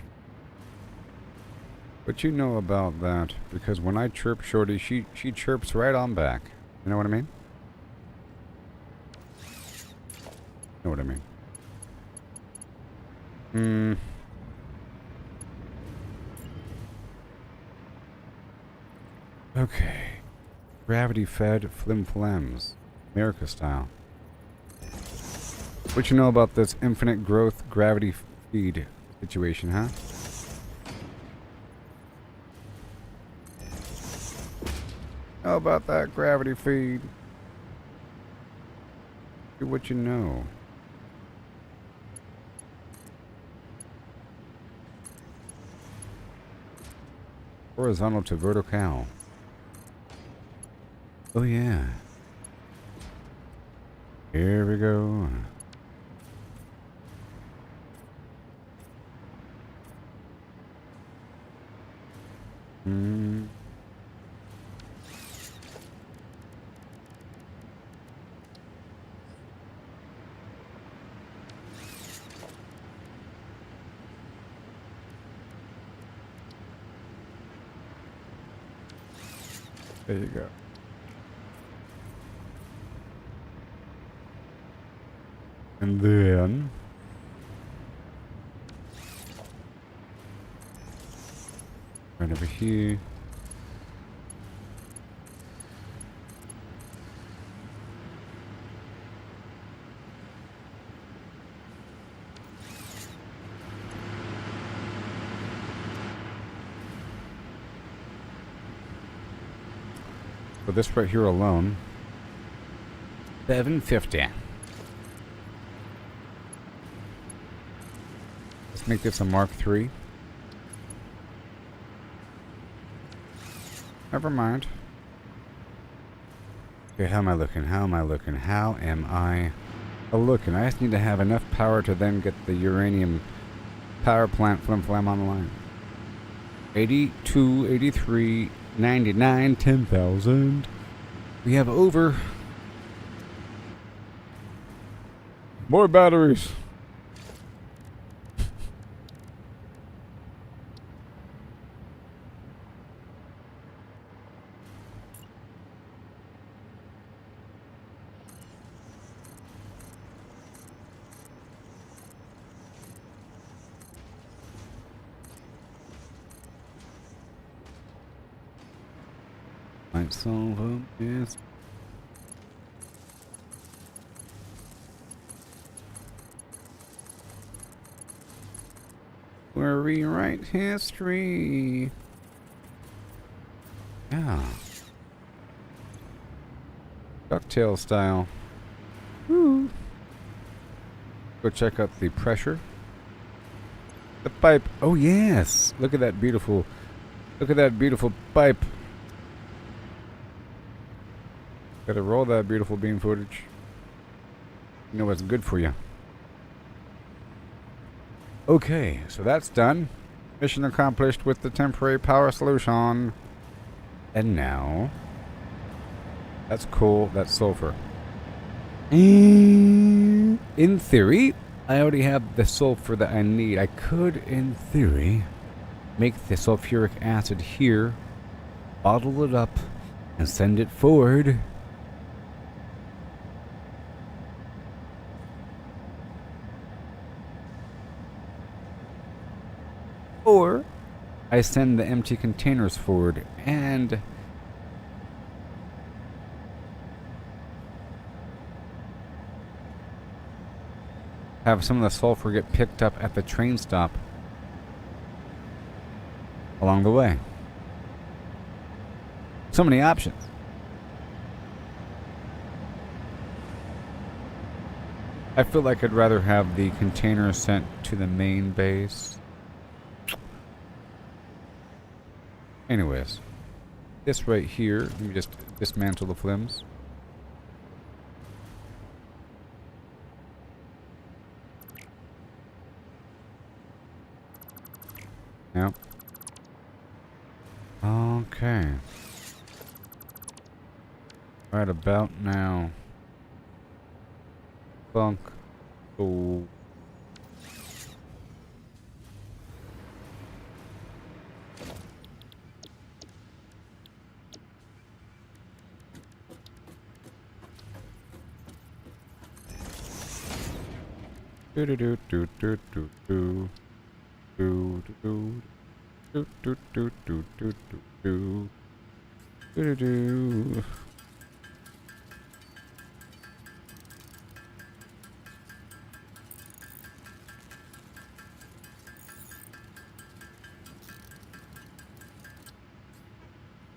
But you know about that, because when I chirp Shorty, she chirps right on back. You know what I mean? Know what I mean? Okay. Gravity fed flim flams. America style. What you know about this infinite growth gravity feed situation, huh? How about that gravity feed? Do what you know. Horizontal to vertical. Oh yeah. Here we go. Hmm. There you go. And then right over here. For this right here alone, 750. Let's make this a Mark III. Never mind. Okay, how am I looking? How am I looking? How am I looking? I just need to have enough power to then get the uranium power plant flim-flam online. 82, 83, 99, 10,000. We have over. More batteries. Might solve them, yes. We'll rewrite history. Yeah. Ducktail style. Woo. Go check out the pressure. The pipe. Oh yes. Look at that beautiful. Look at that beautiful pipe. Gotta roll that beautiful beam footage. You know what's good for you. Okay, so that's done. Mission accomplished with the temporary power solution. And now, that's cool, that's sulfur. In theory, I already have the sulfur that I need. I could, in theory, make the sulfuric acid here, bottle it up, and send it forward. Or I send the empty containers forward and have some of the sulfur get picked up at the train stop along the way. So many options. I feel like I'd rather have the containers sent to the main base. Anyways, this right here, let me just dismantle the flims. Yep. Okay. Right about now. Bunk. Oh. Do do do do do do do do do do do do do do do do do.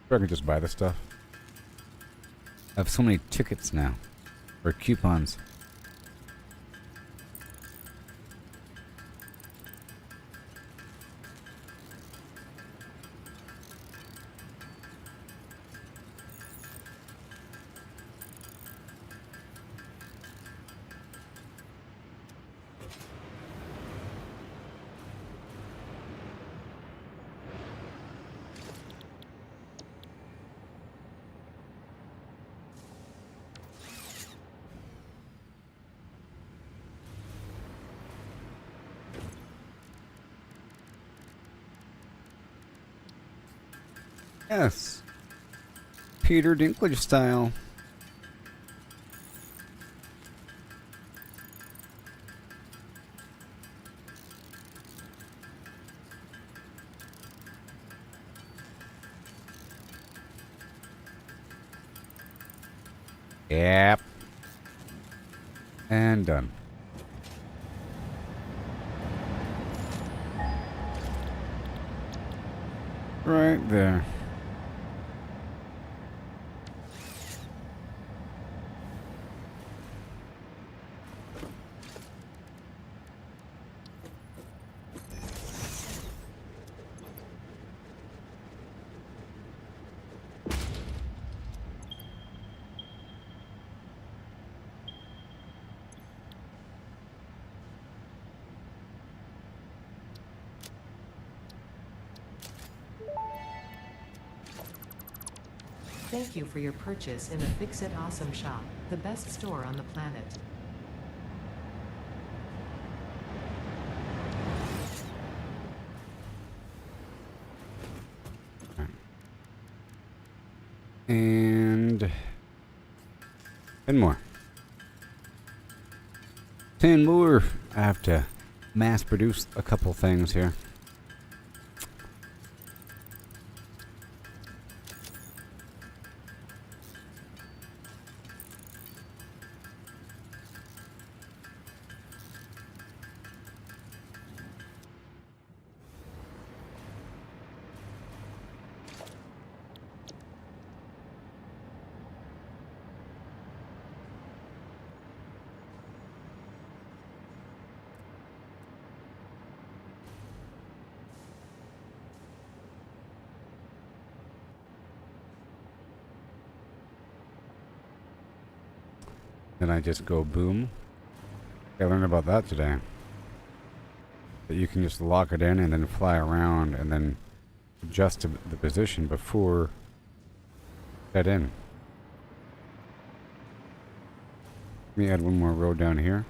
Or I can just buy the stuff. I have so many tickets now. Or coupons. Yes. Peter Dinklage style. Yep. And done. Right there. Thank you for your purchase in the Fix-It Awesome Shop, the best store on the planet. And 10 more. 10 more. I have to mass produce a couple things here. Then I just go boom. I learned about that today. That you can just lock it in and then fly around and then adjust to the position before head in. Let me add one more row down here.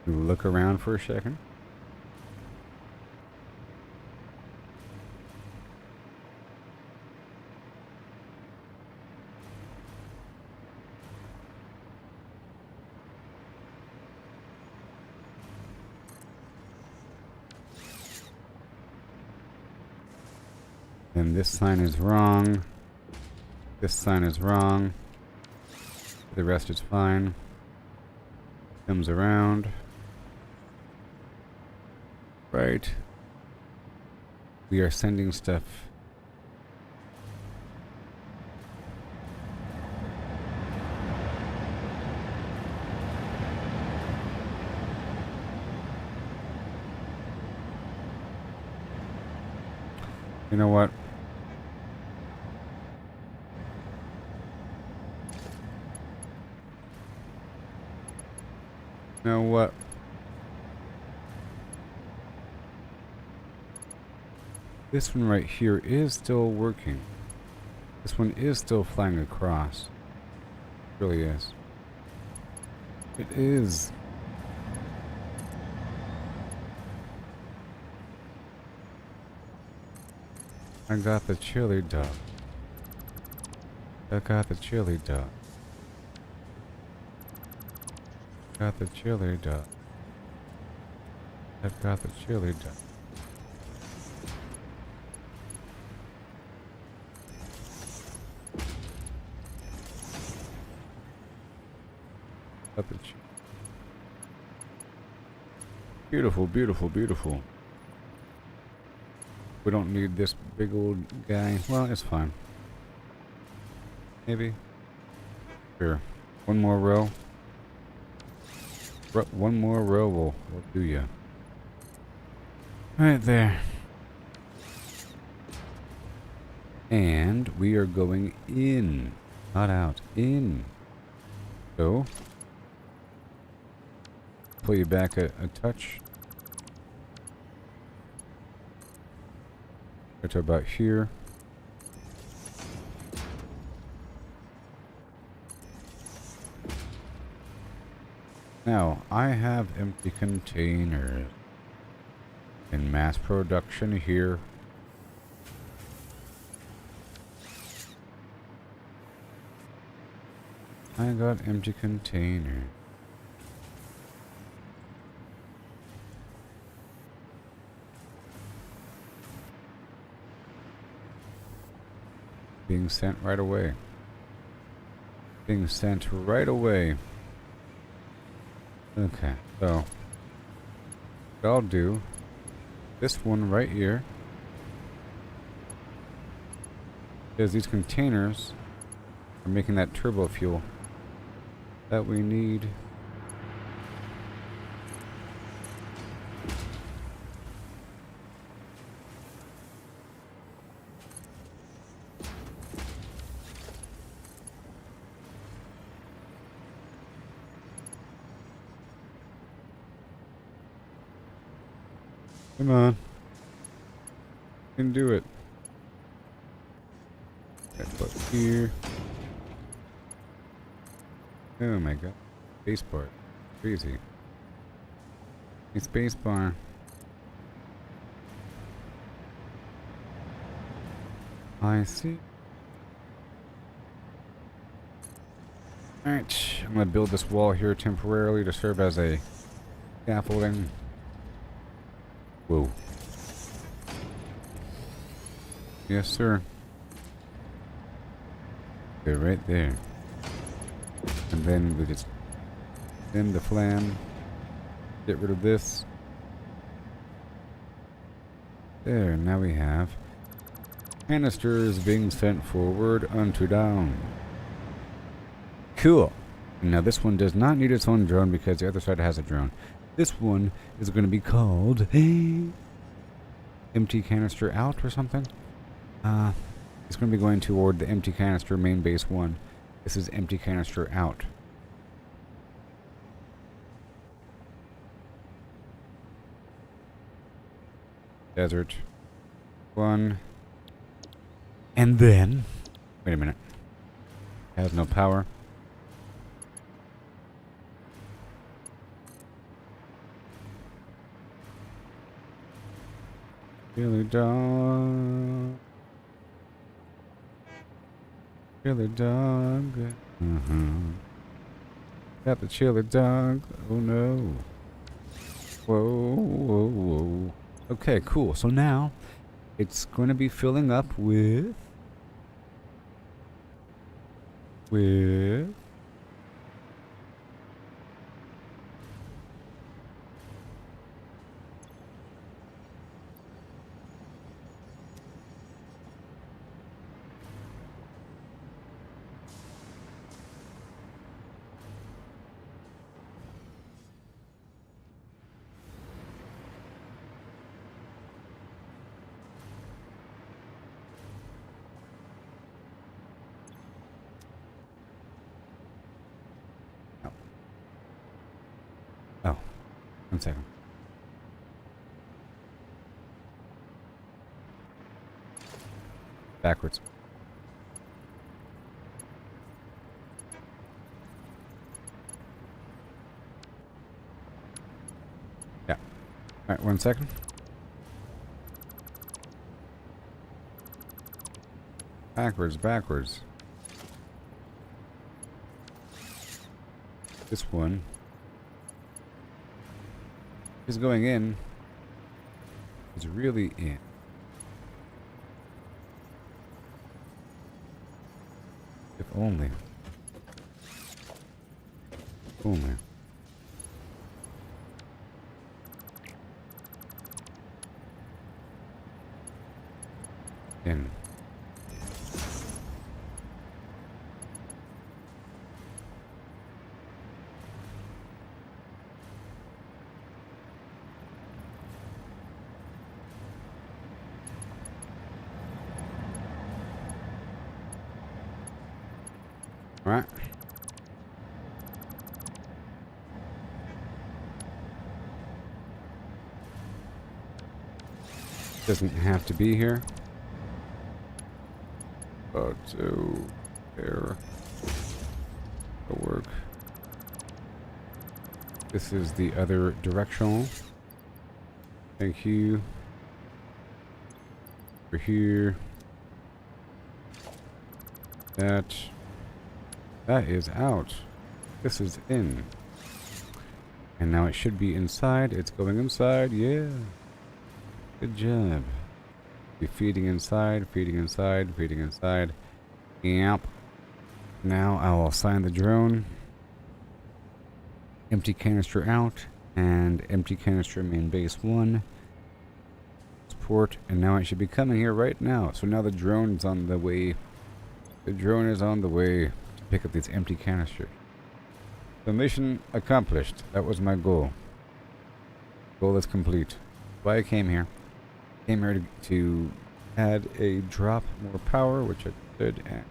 Look around for a second. And this sign is wrong. This sign is wrong. The rest is fine. Comes around. Right. We are sending stuff. You know what? You know what? This one right here is still working. This one is still flying across. It really is. It is. I got the chili dog. I got the chili dog. Got the chili dog. I've got the chili dog. Got the beautiful, beautiful, beautiful. We don't need this big old guy. Well, it's fine. Maybe. Sure. One more row. One more row will do ya. Right there. And we are going in. Not out. In. So. Pull you back a touch. Right to about here. Now, I have empty containers in mass production here. I got empty containers. Being sent right away. Being sent right away. Okay, so what I'll do, this one right here, is these containers are making that turbo fuel that we need. Come on. You can do it. That's up here. Oh my god. Space bar. Crazy. A space bar. I see. Alright. I'm gonna build this wall here temporarily to serve as a scaffolding. Whoa. Yes, sir. They're right there. And then we just end the flam. Get rid of this. There, now we have canisters being sent forward unto down. Cool. Now this one does not need its own drone because the other side has a drone. This one is going to be called empty canister out or something. It's going to be going toward the empty canister main base 1. This is empty canister out. Desert 1. And then, wait a minute. Has no power. Chili dog. Chili dog. Got the chili dog. Oh no. Whoa, whoa, whoa. Okay, cool. So now it's going to be filling up with oh, 1 second. Backwards. Yeah. Alright, 1 second. Backwards, backwards. This one is going in. Is really in. If only. Oh man. In. All right. Doesn't have to be here. But so there. It'll work. This is the other directional. Thank you. Over here. That is out. This is in. And now it should be inside. It's going inside. Yeah. Good job. Be feeding inside, feeding inside, feeding inside. Yep. Now I will assign the drone. Empty canister out. And empty canister main base 1. Support. And now it should be coming here right now. So now the drone's on the way. The drone is on the way to pick up these empty canisters. The mission accomplished. That was my goal. Goal is complete. Why I came here. Came here to add a drop more power, which I did. And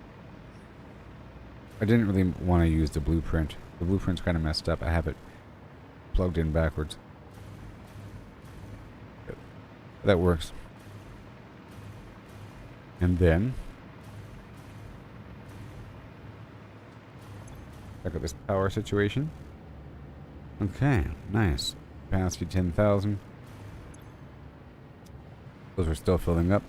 I didn't really want to use the blueprint. The blueprint's kind of messed up. I have it plugged in backwards. But that works. And then check out this power situation. Okay, nice. Capacity 10,000. Those are still filling up.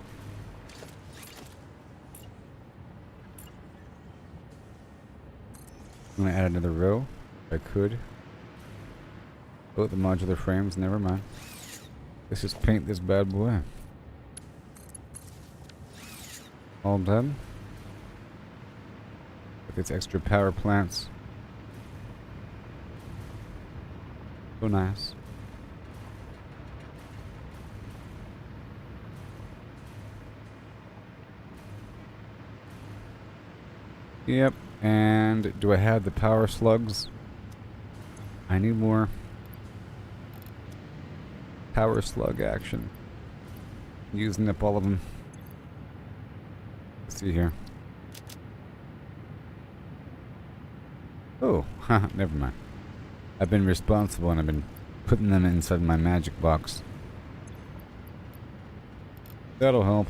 I'm gonna add another row if I could. Oh, the modular frames, never mind. Let's just paint this bad boy. All done. With its extra power plants. So nice. Yep, and do I have the power slugs? I need more power slug action. Using up all of them. Let's see here. Oh, haha, never mind. I've been responsible and I've been putting them inside my magic box. That'll help.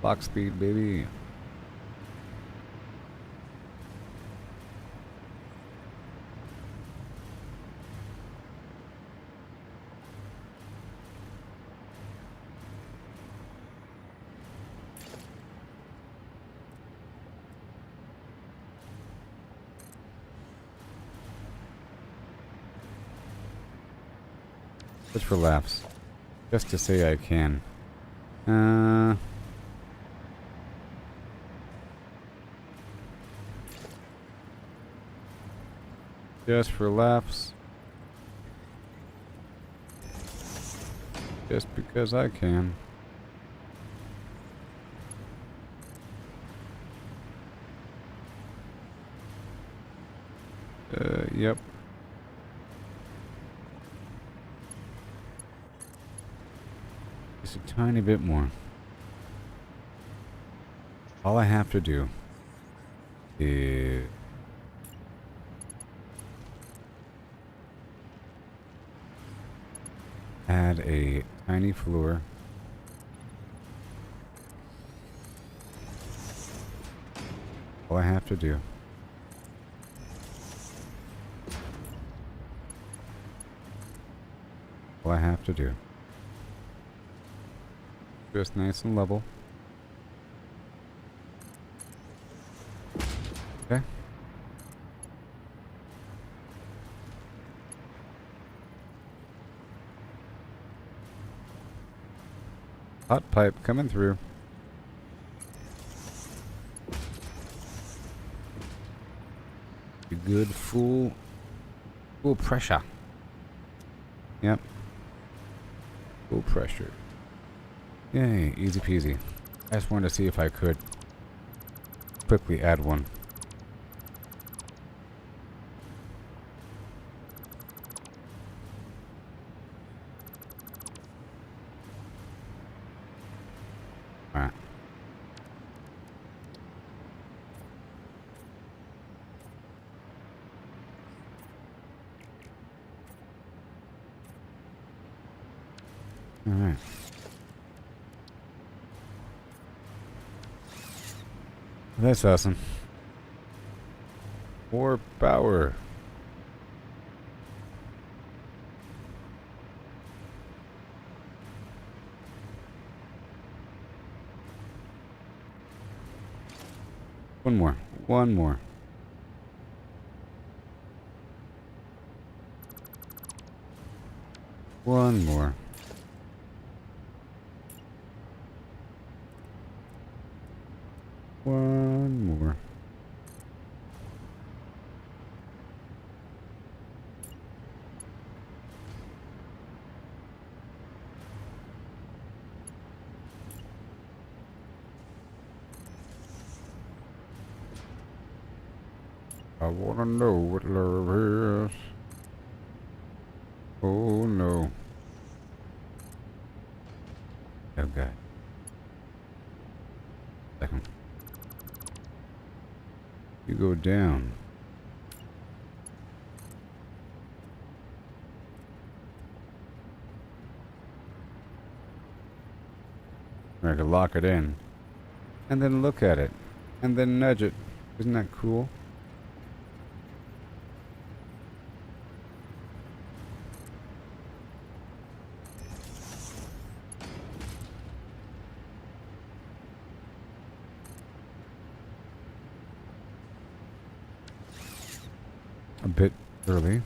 Clock speed, baby. Just for laughs. Just to say I can. Just for laughs. Just because I can. Yep. Just a tiny bit more. All I have to do is add a tiny floor. All I have to do. All I have to do. Just nice and level. Okay. Hot pipe coming through. good full pressure. Yep. Full pressure. Yay, easy peasy. I just wanted to see if I could quickly add one. Alright. Alright. That's awesome. More power. One more. One more. One more. One more. I wanna know what love is. Oh no. Oh god. Second. You go down. I could lock it in. And then look at it. And then nudge it. Isn't that cool? A bit early.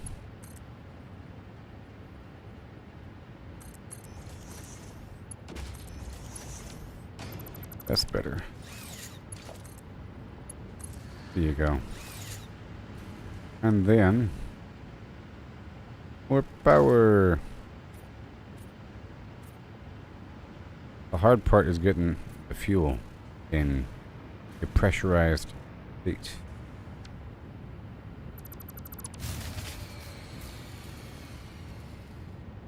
That's better. There you go. And then more power. The hard part is getting the fuel in a pressurized state.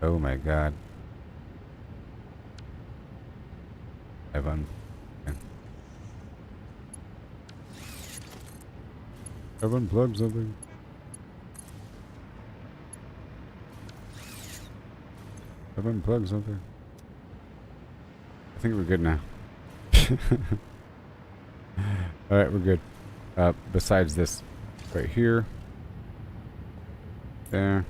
Oh my god. I've unplugged something. I've unplugged something. I think we're good now. Alright, we're good. Besides this right here. There.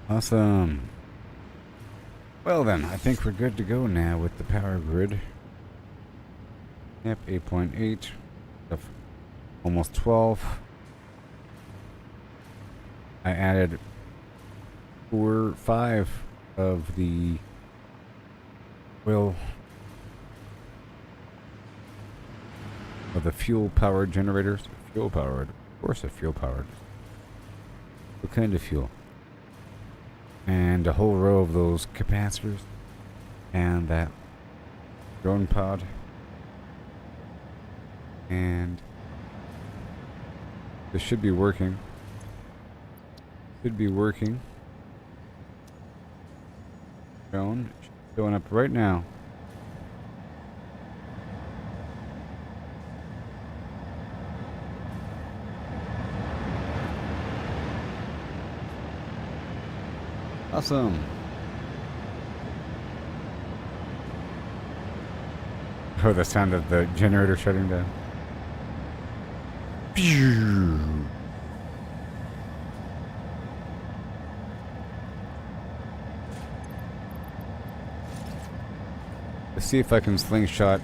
Awesome. Well then, I think we're good to go now with the power grid. Yep, 8.8. Almost 12. I added 5 of the fuel powered generators. Fuel powered. Of course, it's fuel powered. What kind of fuel? And a whole row of those capacitors and that drone pod and this should be working. Drone showing up right now. Awesome. Oh, the sound of the generator shutting down. Pew! see if I can slingshot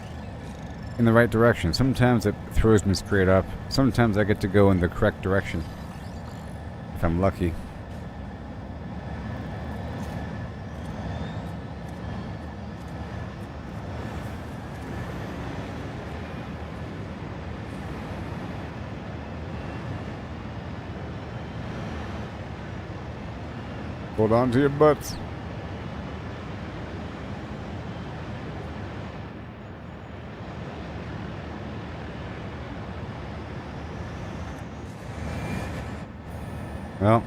in the right direction. Sometimes it throws me straight up. Sometimes I get to go in the correct direction. If I'm lucky. Hold on to your butts. Well.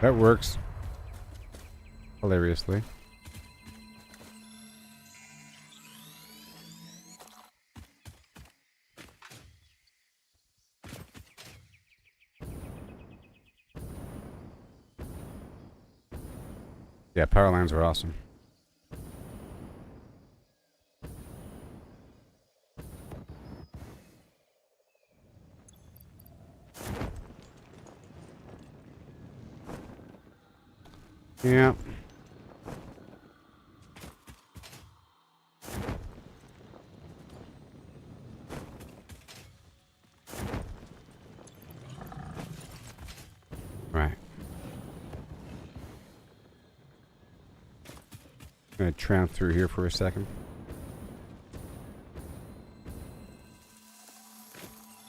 That works. Hilariously. Yeah, power lines are awesome. Yeah. Right. I'm gonna tramp through here for a second.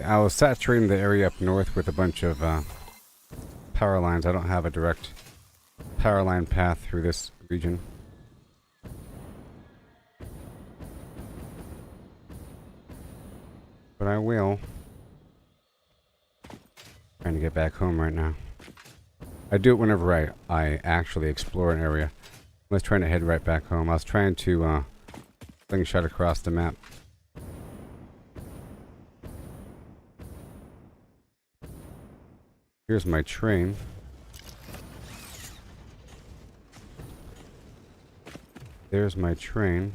I was saturating the area up north with a bunch of power lines. I don't have a direct power line path through this region. But I will. Trying to get back home right now. I do it whenever I actually explore an area. I was trying to head right back home. I was trying to slingshot across the map. Here's my train. There's my train.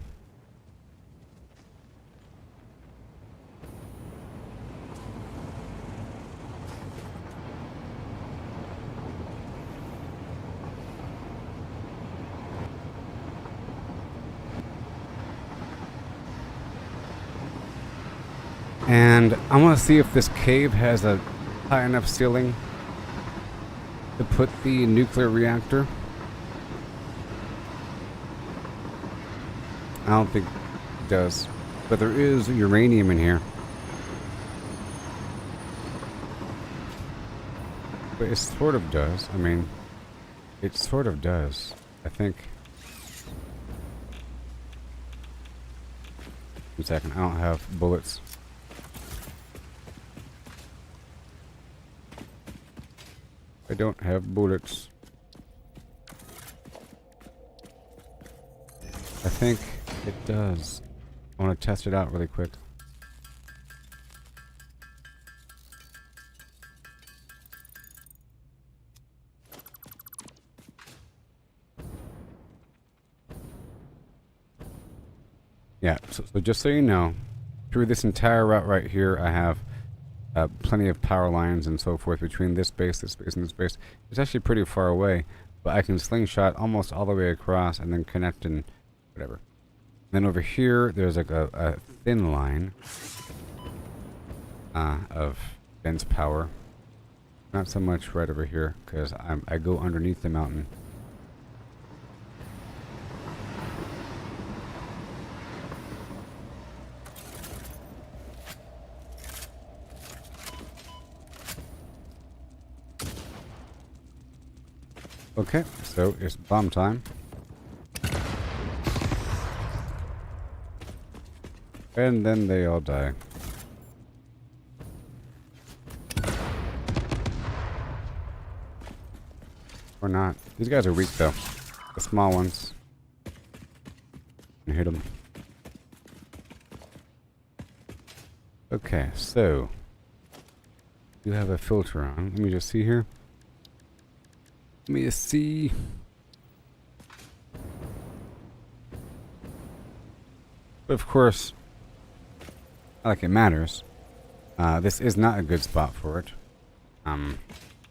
And I want to see if this cave has a high enough ceiling to put the nuclear reactor. I don't think it does, but there is uranium in here. But it sort of does. I mean, it sort of does, I think. 1 second, I don't have bullets. I don't have bullets. I think it does. I want to test it out really quick. Yeah, so just so you know, through this entire route right here, I have plenty of power lines and so forth between this base, and this base. It's actually pretty far away, but I can slingshot almost all the way across and then connect and whatever. Then over here, there's like a thin line of dense power. Not so much right over here, because I go underneath the mountain. Okay, so it's bomb time. And then they all die. Or not. These guys are weak though. The small ones. Hit them. Okay, so you have a filter on. Let me just see here. Let me just see. But of course, not like it matters. This is not a good spot for it. I'm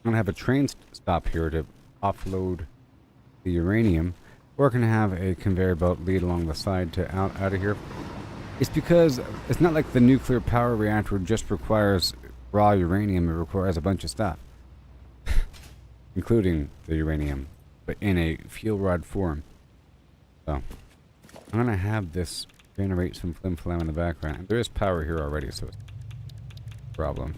gonna have a train stop here to offload the uranium, or can have a conveyor belt lead along the side to out of here. It's because it's not like the nuclear power reactor just requires raw uranium, it requires a bunch of stuff. Including the uranium, but in a fuel rod form. So, I'm gonna have this generate some flim flam in the background. And there is power here already, so it's a problem.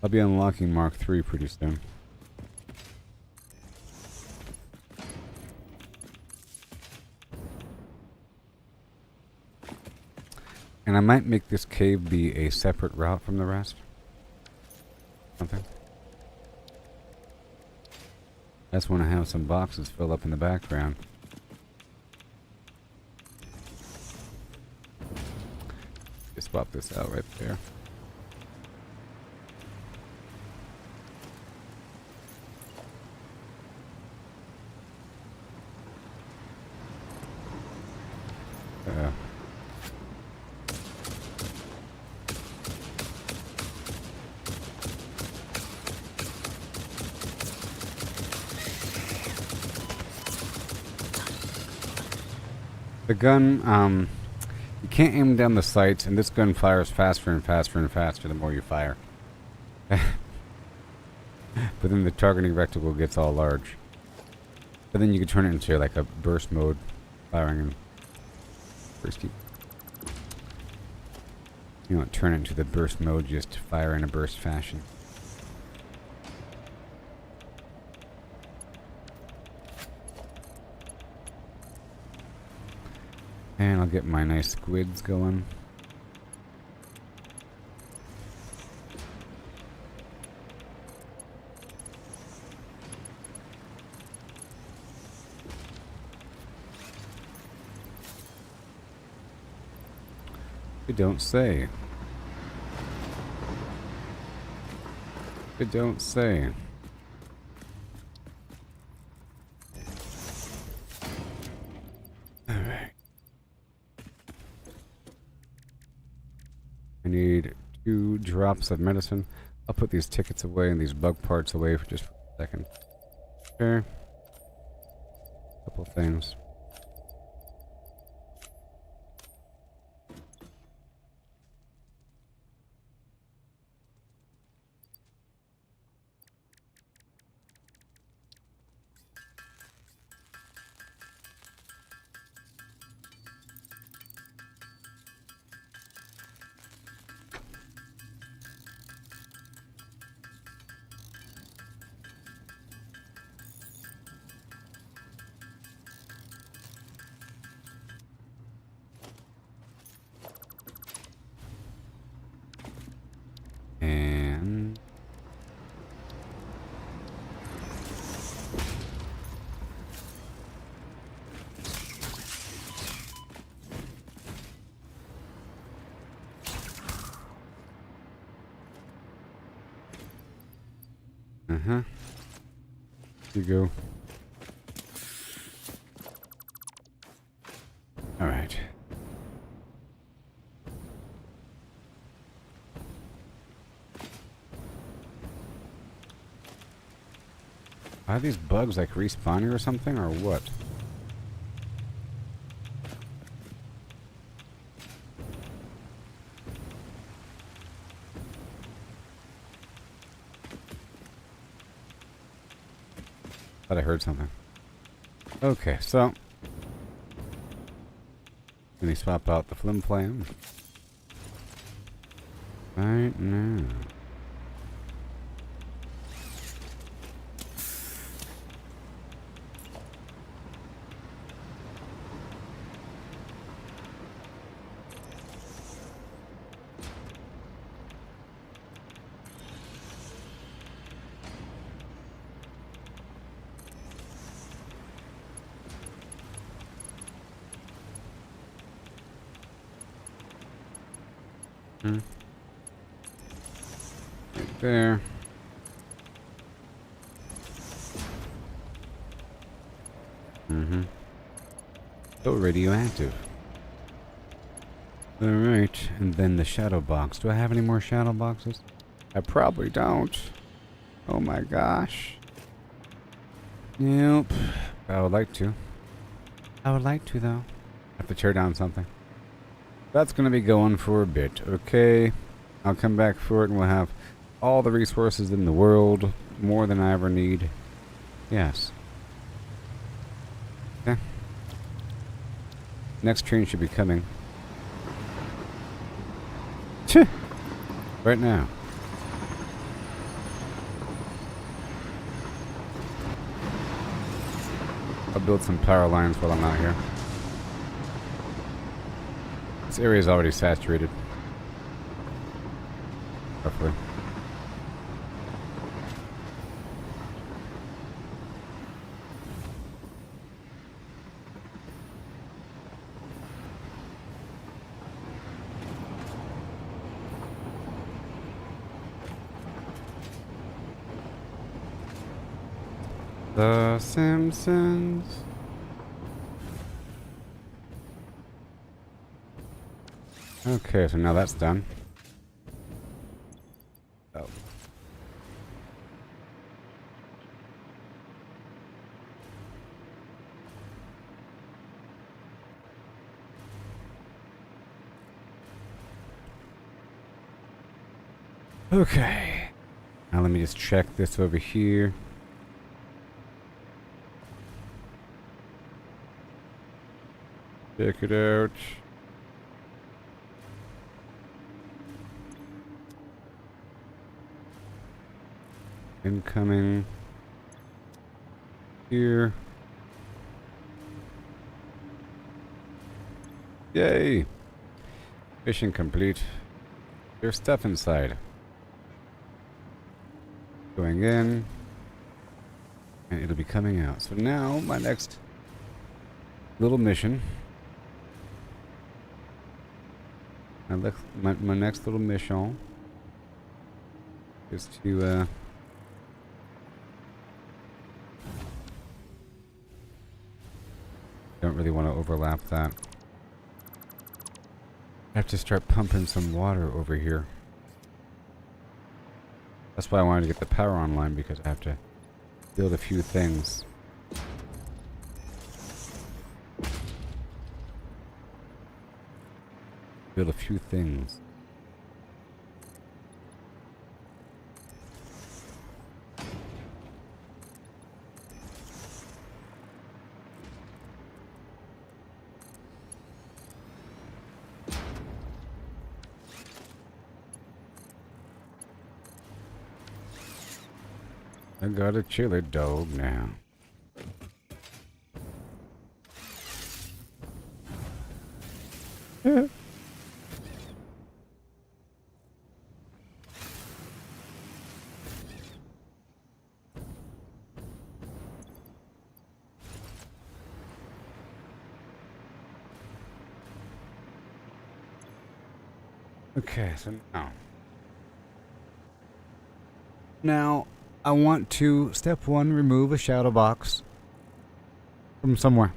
I'll be unlocking Mark III pretty soon. And I might make this cave be a separate route from the rest. Something. I just want to have some boxes fill up in the background. Just swap this out right there. The gun, you can't aim down the sights, and this gun fires faster and faster and faster the more you fire. But then the targeting reticle gets all large. But then you can turn it into like a burst mode, firing and bursty. You don't turn it into the burst mode, just fire in a burst fashion. And I'll get my nice squids going. You don't say. You don't say. Alright. I need 2 drops of medicine. I'll put these tickets away and these bug parts away for just a second. Okay. Couple things. And here you go. All right. Are these bugs like respawning or something, or what? Thought I heard something. Okay, so let me swap out the flim flam right now. Right there. So radioactive. Alright, and then the shadow box. Do I have any more shadow boxes? I probably don't. Oh my gosh. Nope. I would like to. I would like to, though. I have to tear down something. That's going to be going for a bit. Okay. I'll come back for it and we'll have all the resources in the world. More than I ever need. Yes. Okay. Next train should be coming. Right now. I'll build some power lines while I'm out here. This area is already saturated. Roughly. The Simpsons. Okay, so now that's done. Oh. Okay. Now let me just check this over here. Check it out. Incoming. Here. Yay! Mission complete. There's stuff inside. Going in. And it'll be coming out. So now, my next little mission. My next little mission is to don't really want to overlap that. I have to start pumping some water over here. That's why I wanted to get the power online, because I have to build a few things. Build a few things. I got a chili dog now. Okay, so now I want to, step one, remove a shadow box from somewhere.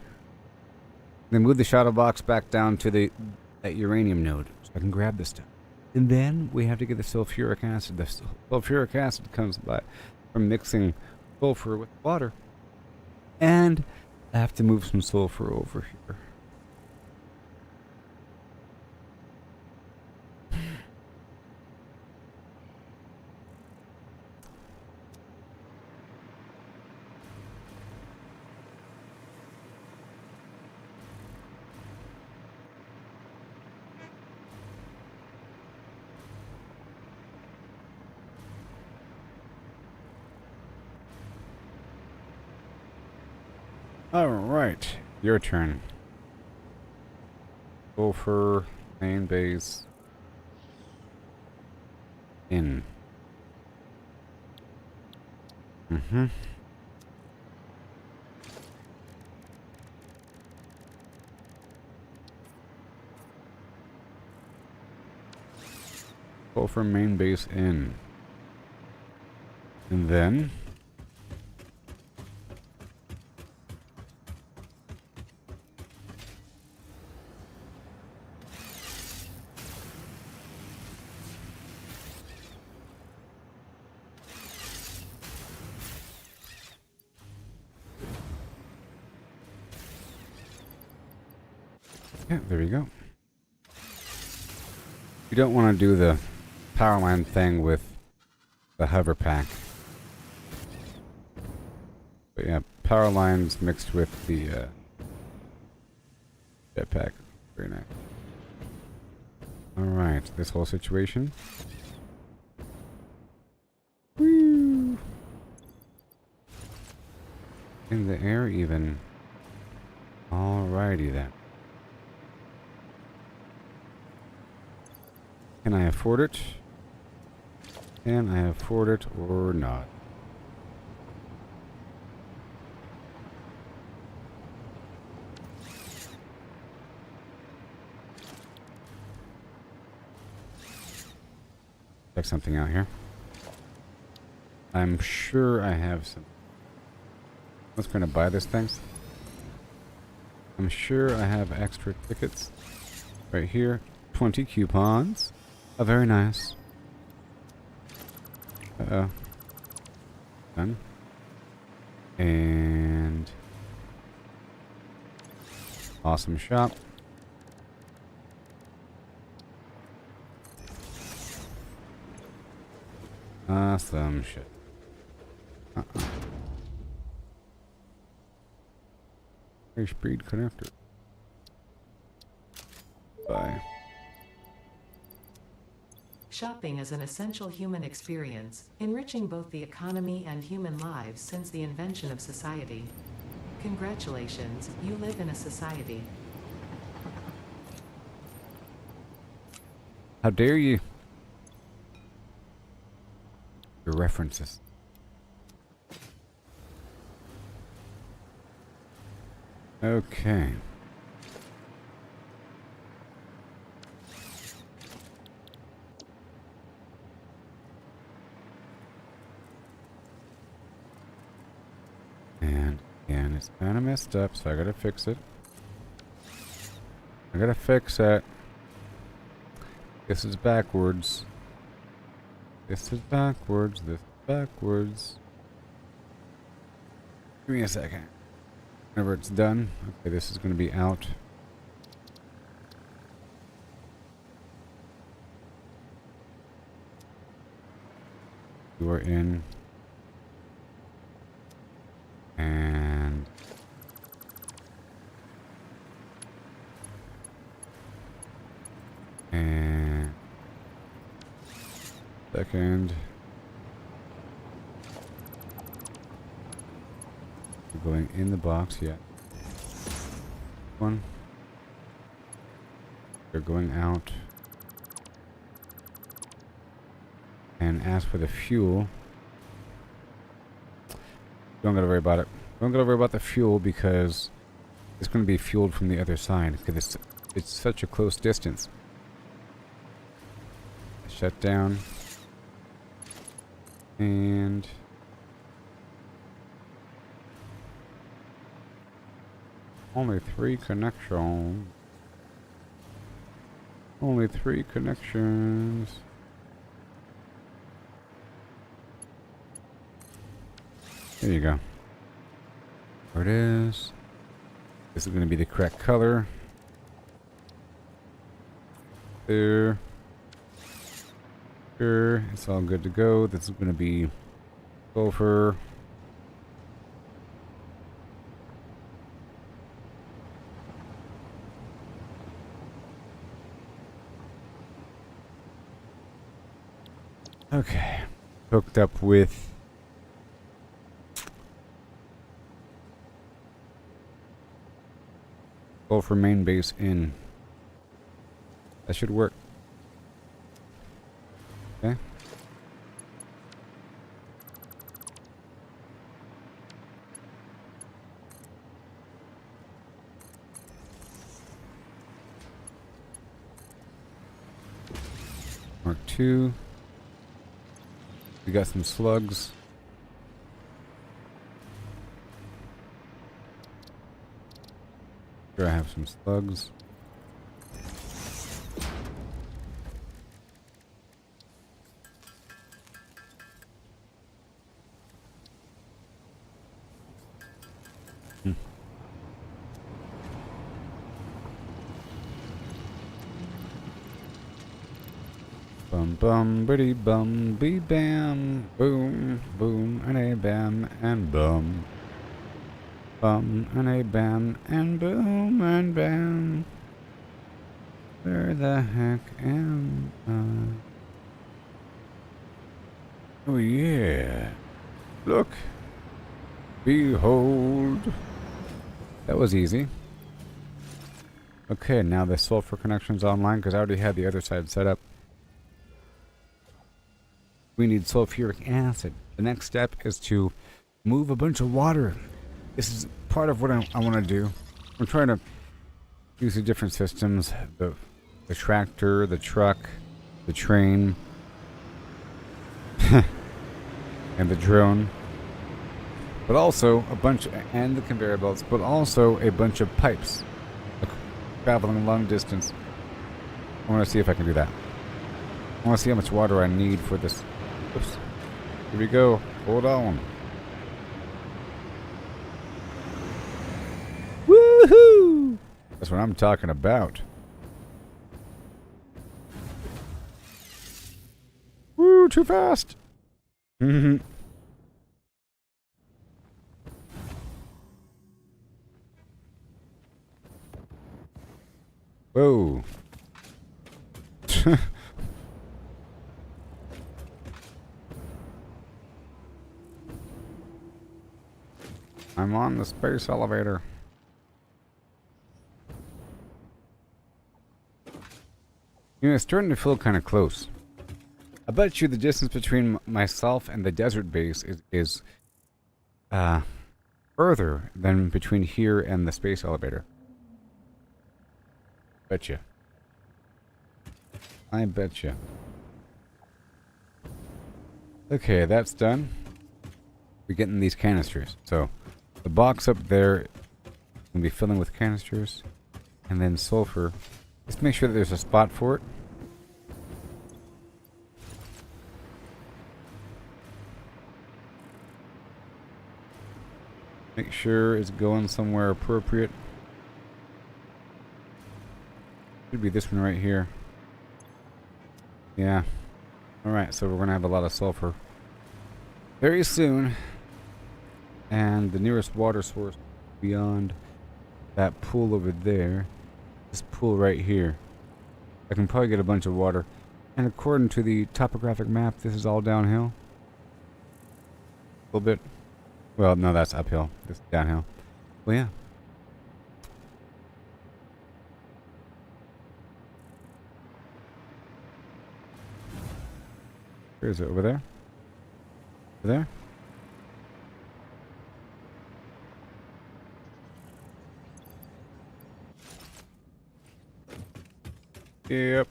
Then move the shadow box back down to that uranium node so I can grab this stuff. And then we have to get the sulfuric acid. The sulfuric acid comes by from mixing sulfur with water. And I have to move some sulfur over here. Alright, your turn. Sulfur, main base, in. Sulfur main base in. And then yeah, there you go. You don't want to do the power line thing with the hover pack. But yeah, power lines mixed with the jetpack. Very nice. Alright, this whole situation. Woo! In the air even. Alrighty then. Can I afford it? Can I afford it or not? Check something out here. I'm sure I have some. Let's going to buy this thing. I'm sure I have extra tickets right here. 20 coupons. Oh, very nice. Uh-oh. Done. And awesome shop. Awesome shit. High speed connector. Bye. Shopping is an essential human experience, enriching both the economy and human lives since the invention of society. Congratulations, you live in a society. How dare you? Your references. Okay. And again, it's kind of messed up, so I gotta fix it. I gotta fix it. This is backwards. This is backwards. This is backwards. Give me a second. Whenever it's done. Okay, this is going to be out. You are in. And second. You're going in the box, yeah. One. They're going out. And as for the fuel, don't gotta worry about it. Don't gotta worry about the fuel because it's going to be fueled from the other side because it's such a close distance. Shut down. And only 3 connections. Only 3 connections. There you go. There it is. This is going to be the correct color. There. Sure, it's all good to go. This is going to be sulfur. Okay. Hooked up with sulfur main base in. That should work. Okay. Mark 2. We got some slugs. Here I have some slugs. Bum bum bitty bum bee bam boom boom and a bam and bum bum and a bam and boom and bam. Where the heck am I? Oh yeah! Look, behold. That was easy. Okay, now the sulfur connection's online because I already had the other side set up. We need sulfuric acid. The next step is to move a bunch of water. This is part of what I want to do. I'm trying to use the different systems. The tractor, the truck, the train, and the drone. But also a bunch, and the conveyor belts, but also a bunch of pipes. Traveling long distance. I want to see if I can do that. I want to see how much water I need for this. Oops. Here we go. Hold on. Woohoo! That's what I'm talking about. Woo, too fast. Mm-hmm. Whoa. I'm on the space elevator. You know, it's starting to feel kind of close. I bet you the distance between myself and the desert base is further than between here and the space elevator. Betcha. I betcha. Okay, that's done. We're getting these canisters. So, the box up there will be filling with canisters. And then sulfur. Let's make sure that there's a spot for it. Make sure it's going somewhere appropriate. Should be this one right here. Yeah. Alright, so we're going to have a lot of sulfur very soon. And the nearest water source beyond that pool over there. This pool right here. I can probably get a bunch of water. And according to the topographic map, this is all downhill. A little bit. Well, no, that's uphill. This is downhill. Well, yeah. Where is it? Over there? Over there? Yep.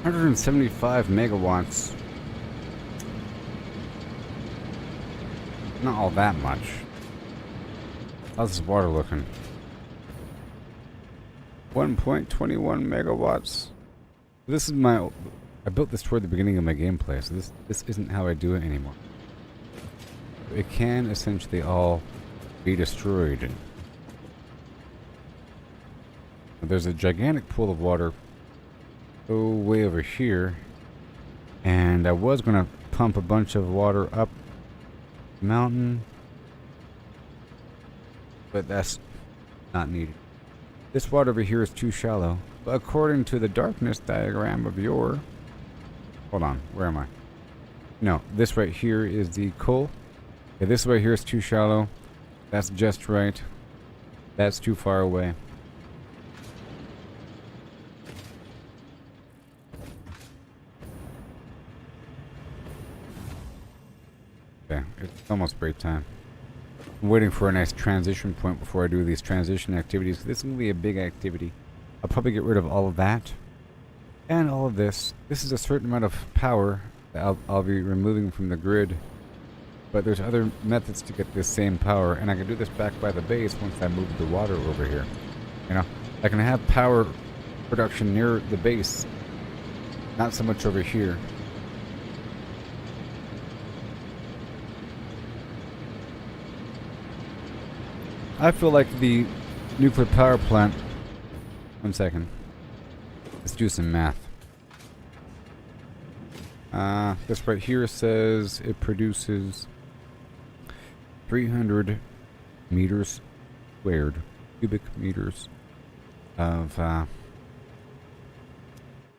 $175 megawatts. Not all that much. How's this water looking? 1.21 megawatts. This is my... I built this toward the beginning of my gameplay, so this isn't how I do it anymore. It can essentially all be destroyed. There's a gigantic pool of water way over here. And I was gonna pump a bunch of water up the mountain, but that's not needed. This water over here is too shallow. But according to the darkness diagram of your... Hold on, where am I? No, this right here is the coal. Okay, this right here is too shallow. That's just right. That's too far away. Okay, it's almost break time. I'm waiting for a nice transition point before I do these transition activities. This is going to be a big activity. I'll probably get rid of all of that. And all of this. This is a certain amount of power that I'll be removing from the grid. But there's other methods to get this same power. And I can do this back by the base once I move the water over here. You know, I can have power production near the base. Not so much over here. I feel like the nuclear power plant... One second. Let's do some math. This right here says it produces 300 meters squared, cubic meters of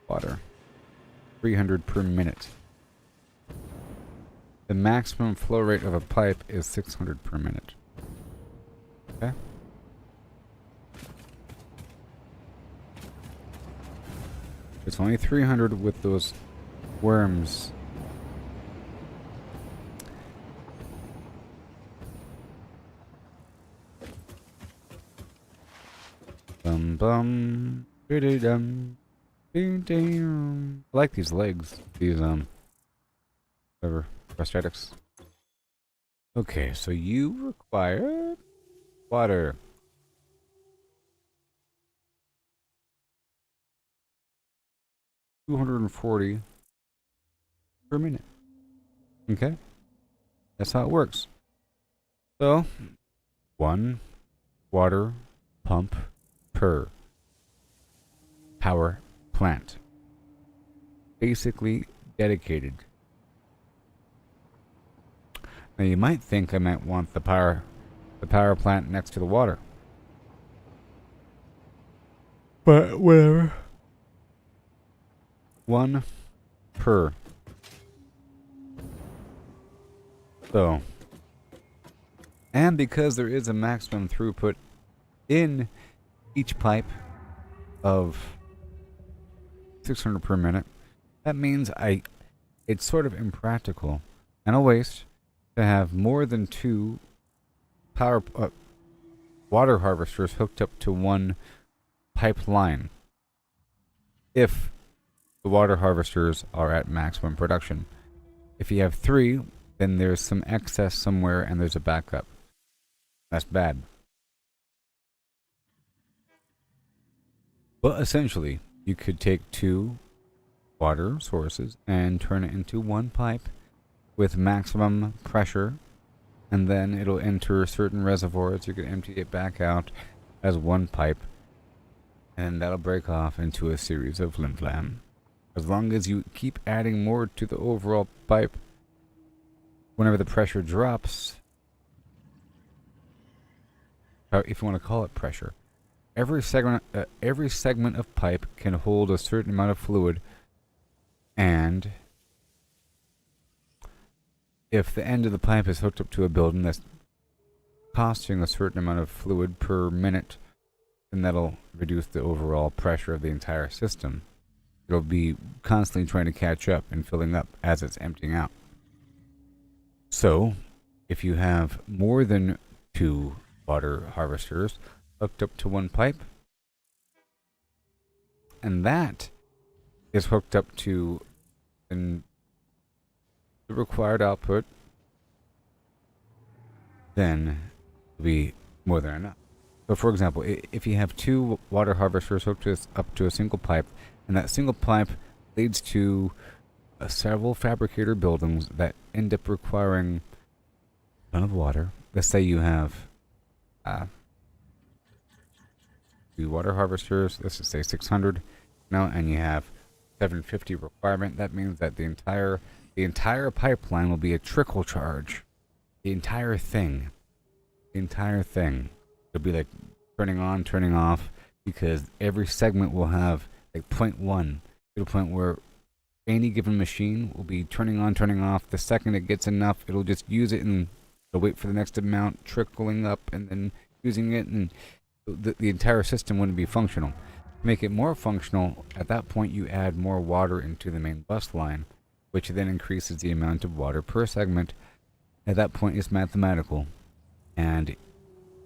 water. 300 per minute. The maximum flow rate of a pipe is 600 per minute. Okay. It's only 300 with those worms. Bum bum. Dum. I like these legs. These whatever prosthetics. Okay, so you require water. $240 per minute. Okay? That's how it works. So, 1 water pump per power plant. Basically dedicated. Now you might think I might want the power plant next to the water. But whatever. 1 per. So, and because there is a maximum throughput in each pipe of 600 per minute, that means it's sort of impractical and a waste to have more than 2 water harvesters hooked up to one pipeline if the water harvesters are at maximum production. If you have 3, then there's some excess somewhere and there's a backup. That's bad. But essentially, you could take 2 water sources and turn it into one pipe with maximum pressure, and then it'll enter certain reservoirs. You can empty it back out as one pipe, and that'll break off into a series of flim-flam. As long as you keep adding more to the overall pipe, whenever the pressure drops, or if you want to call it pressure, every segment of pipe can hold a certain amount of fluid, and if the end of the pipe is hooked up to a building that's costing a certain amount of fluid per minute, then that'll reduce the overall pressure of the entire system. It'll be constantly trying to catch up and filling up as it's emptying out. So, if you have more than 2 water harvesters hooked up to one pipe, and that is hooked up to the required output, then it'll be more than enough. So, for example, if you have 2 water harvesters hooked up to a single pipe, and that single pipe leads to several fabricator buildings that end up requiring a ton of water. Let's say you have 2 water harvesters, let's just say 600 now, and you have 750 requirement. That means that the entire pipeline will be a trickle charge. The entire thing. It'll be like turning on, turning off, because every segment will have like point 1 to the point where any given machine will be turning on, turning off. The second it gets enough, it'll just use it and it'll wait for the next amount trickling up and then using it, and the entire system wouldn't be functional. To make it more functional, at that point you add more water into the main bus line, which then increases the amount of water per segment. At that point it's mathematical, and you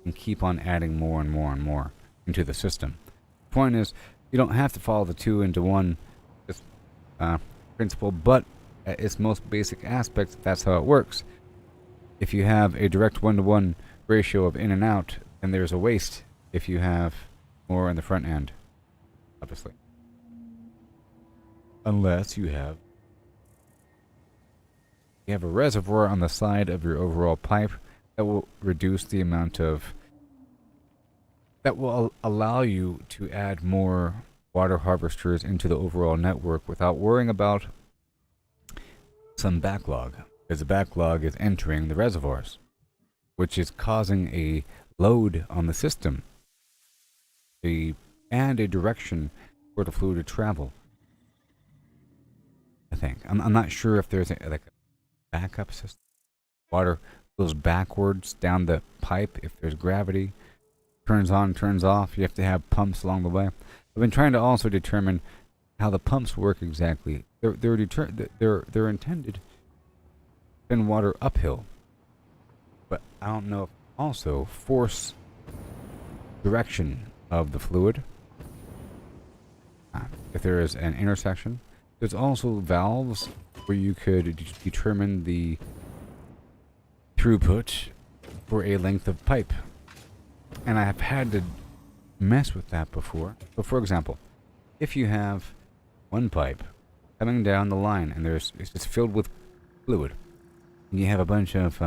can keep on adding more and more and more into the system. The point is, you don't have to follow the 2 into 1 principle, but at its most basic aspect, that's how it works. If you have a direct 1-to-1 ratio of in and out, then there's a waste if you have more in the front end, obviously. Unless you have a reservoir on the side of your overall pipe that will reduce the amount of, that will allow you to add more water harvesters into the overall network without worrying about some backlog, because the backlog is entering the reservoirs, which is causing a load on the system and a direction for the fluid to travel. I think I'm not sure if there's like a backup system. Water goes backwards down the pipe if there's gravity. Turns on, turns off. You have to have pumps along the way. I've been trying to also determine how the pumps work exactly. They're intended to send water uphill, but I don't know if also force direction of the fluid. If there is an intersection, there's also valves where you could determine the throughput for a length of pipe. And I have had to mess with that before. So for example, if you have one pipe coming down the line and it's just filled with fluid, and you have a bunch of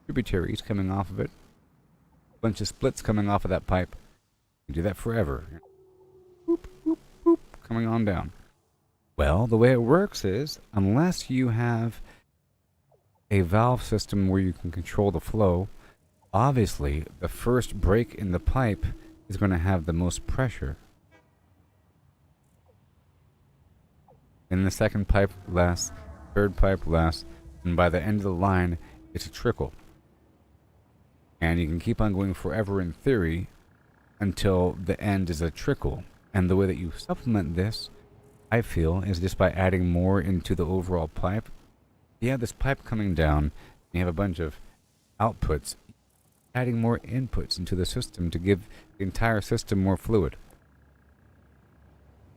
tributaries coming off of it, a bunch of splits coming off of that pipe, you do that forever. Boop, boop, boop, coming on down. Well, the way it works is, unless you have a valve system where you can control the flow, obviously the first break in the pipe is going to have the most pressure. Then the second pipe less, third pipe less, and by the end of the line, it's a trickle. And you can keep on going forever in theory until the end is a trickle. And the way that you supplement this, I feel, is just by adding more into the overall pipe. You have this pipe coming down, and you have a bunch of outputs, adding more inputs into the system to give the entire system more fluid.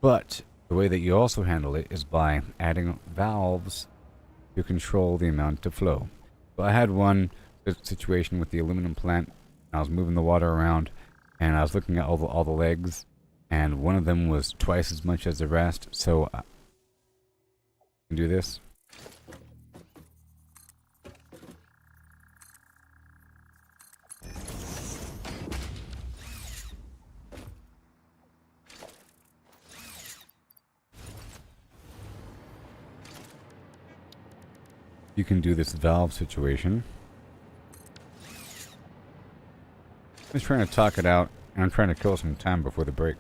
But the way that you also handle it is by adding valves to control the amount of flow. So I had one situation with the aluminum plant. I was moving the water around, and I was looking at all the legs, and one of them was twice as much as the rest. So I can do this. You can do this valve situation. I'm just trying to talk it out, and I'm trying to kill some time before the break.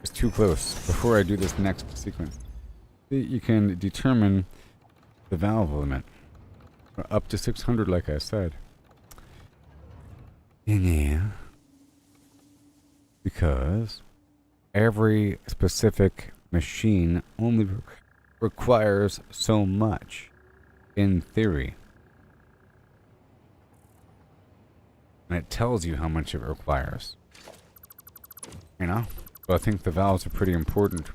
It's too close. Before I do this next sequence, you can determine the valve limit. Up to 600, like I said. Yeah. Because every specific machine only requires so much. In theory. And it tells you how much it requires. You know? So I think the valves are pretty important.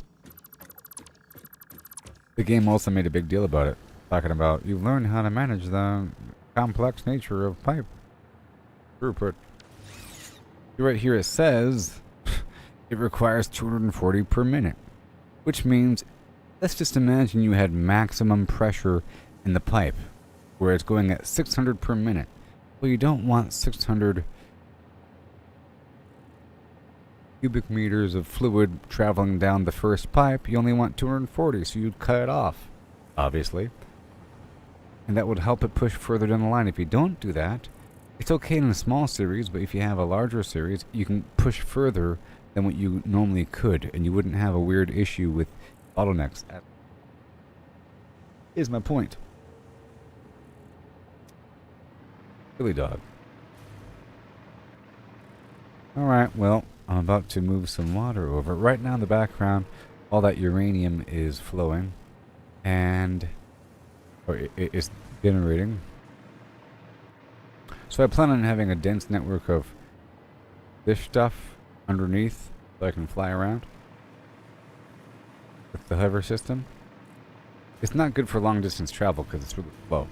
The game also made a big deal about it. Talking about, you learn how to manage the complex nature of pipe throughput. Right here it says it requires 240 per minute. Which means, let's just imagine you had maximum pressure in the pipe, where it's going at 600 per minute. Well, you don't want 600 cubic meters of fluid traveling down the first pipe, you only want 240, so you'd cut it off, obviously. And that would help it push further down the line. If you don't do that, it's okay in a small series, but if you have a larger series, you can push further than what you normally could, and you wouldn't have a weird issue with bottlenecks. Is my point. Billy dog. Alright, well, I'm about to move some water over. Right now in the background, all that uranium is flowing, and it's generating. So I plan on having a dense network of this stuff underneath so I can fly around with the hover system. It's not good for long distance travel because it's really slow.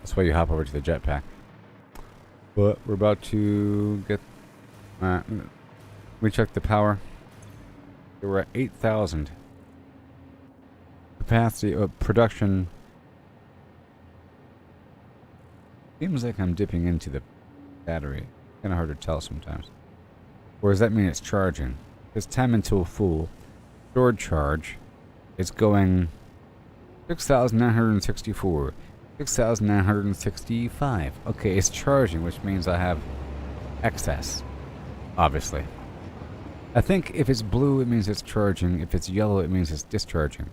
That's why you hop over to the jetpack. But we're about to get... we checked the power. We're at 8,000. Capacity of production. Seems like I'm dipping into the battery. Kind of hard to tell sometimes. Or does that mean it's charging? It's time until full. Stored charge. It's going 6,964. 6,965. Okay, it's charging, which means I have excess. Obviously. I think if it's blue, it means it's charging. If it's yellow, it means it's discharging.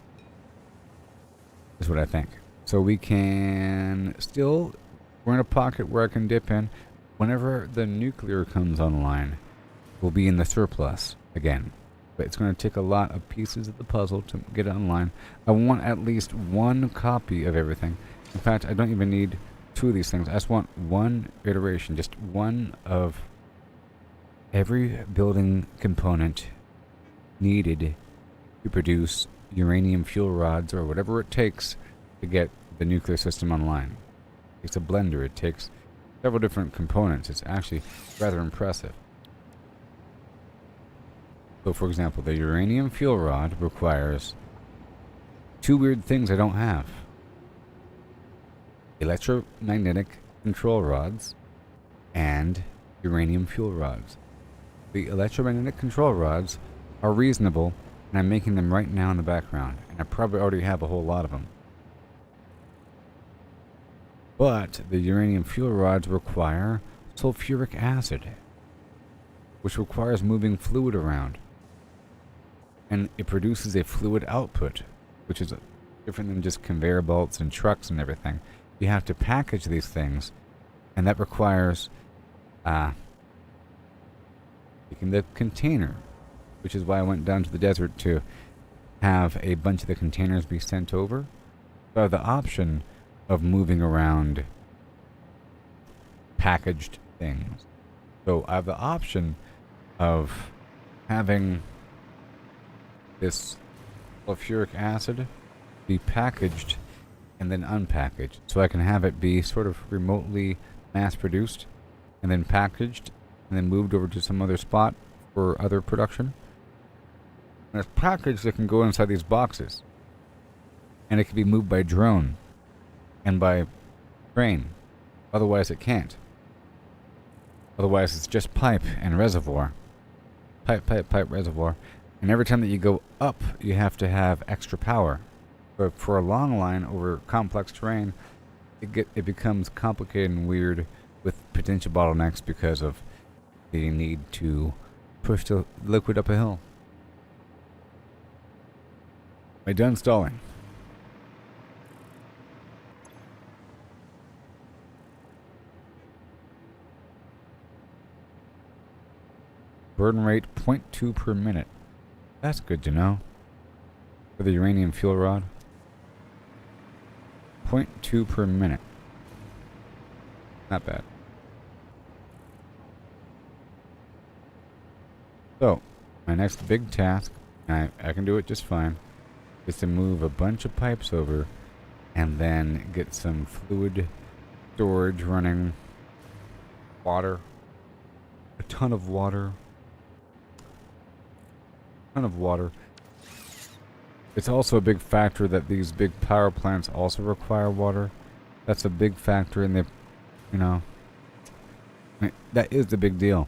Is what I think. So we can still... We're in a pocket where I can dip in. Whenever the nuclear comes online, we'll be in the surplus again. But it's going to take a lot of pieces of the puzzle to get it online. I want at least one copy of everything. In fact, I don't even need two of these things. I just want one iteration, just one of every building component needed to produce uranium fuel rods or whatever it takes to get the nuclear system online. It takes a blender. It takes several different components. It's actually rather impressive. So, for example, the uranium fuel rod requires two weird things I don't have. Electromagnetic control rods and uranium fuel rods. The electromagnetic control rods are reasonable, and I'm making them right now in the background, and I probably already have a whole lot of them. But the uranium fuel rods require sulfuric acid, which requires moving fluid around. And it produces a fluid output, which is different than just conveyor belts and trucks and everything. You have to package these things, and that requires taking the container, which is why I went down to the desert to have a bunch of the containers be sent over. So I have the option of moving around packaged things. So I have the option of having this sulfuric acid be packaged and then unpackaged. So I can have it be sort of remotely mass produced and then packaged and then moved over to some other spot for other production. And it's packaged, it can go inside these boxes. And it can be moved by drone and by train. Otherwise it can't. Otherwise it's just pipe and reservoir. Pipe, reservoir. And every time that you go up, you have to have extra power. But for a long line over complex terrain, it becomes complicated and weird with potential bottlenecks because of the need to push the liquid up a hill. Am I done stalling? Burn rate 0.2 per minute. That's good to know. For the uranium fuel rod. 0.2 per minute. Not bad. So, my next big task, and I can do it just fine, is to move a bunch of pipes over and then get some fluid storage running. Water. A ton of water. It's also a big factor that these big power plants also require water. That's a big factor in the, that is the big deal.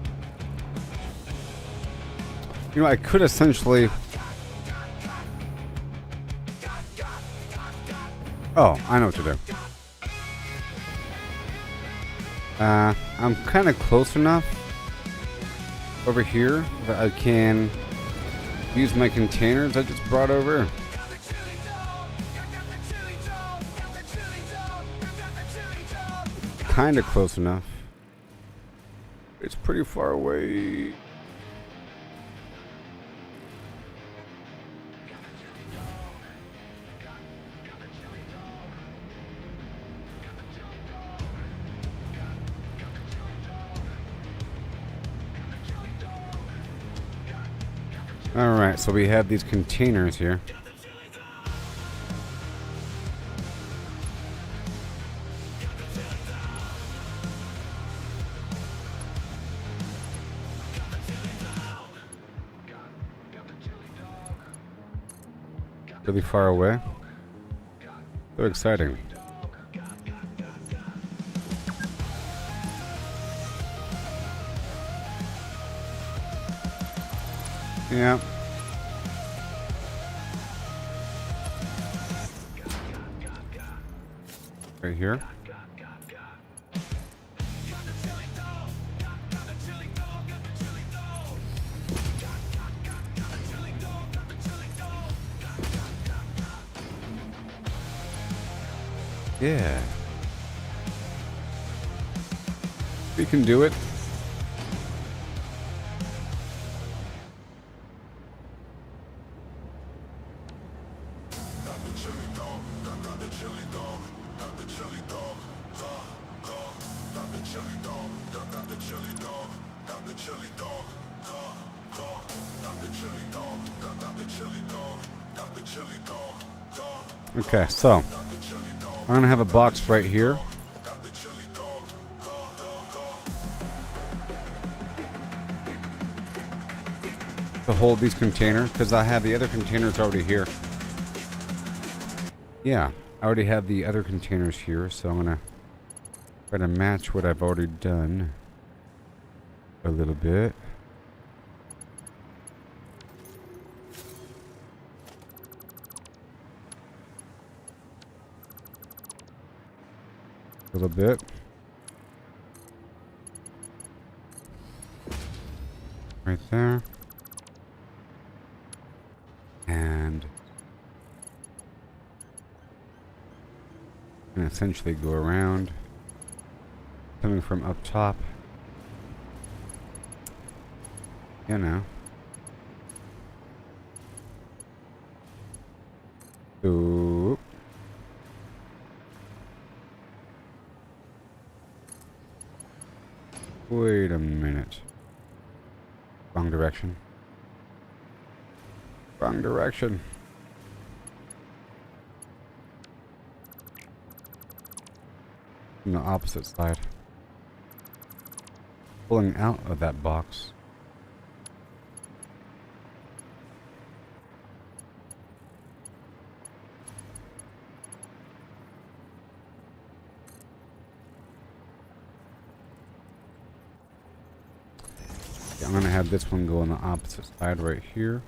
You know, I could essentially... Oh, I know what to do. I'm kind of close enough over here that I can use my containers I just brought over. Kind of close enough. It's pretty far away. Alright, so we have these containers here. Really far away. So exciting. Yeah. Right here. Yeah. We can do it. Okay, so I'm gonna have a box right here. To hold these containers, because I have the other containers already here. Yeah, I already have the other containers here, so I'm gonna try to match what I've already done a little bit. A little bit. Right there. And essentially go around, coming from up top. You know. Oop. Wait a minute. Wrong direction. Wrong direction. From the opposite side. Pulling out of that box. I'm gonna have this one go on the opposite side right here.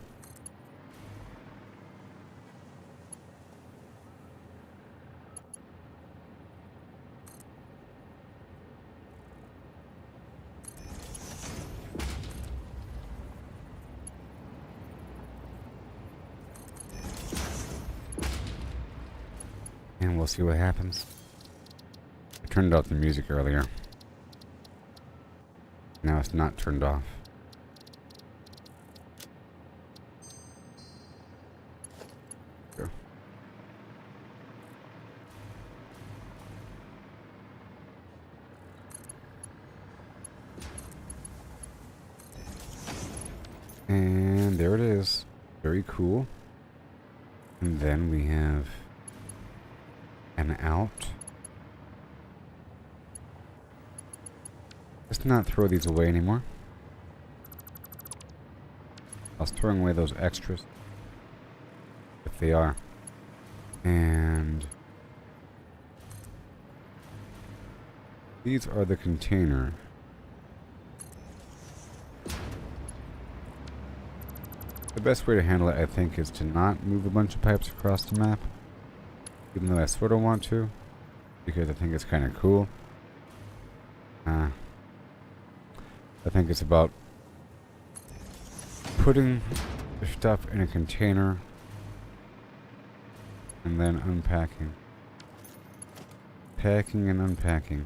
And we'll see what happens. I turned off the music earlier. Now it's not turned off. Go. And there it is. Very cool. And then we have an out. Let's not throw these away anymore. I was throwing away those extras. If they are. And these are the containers. best way to handle it, I think, is to not move a bunch of pipes across the map. Even though I sort of want to. Because I think it's kind of cool. I think it's about putting the stuff in a container and then unpacking. Packing and unpacking.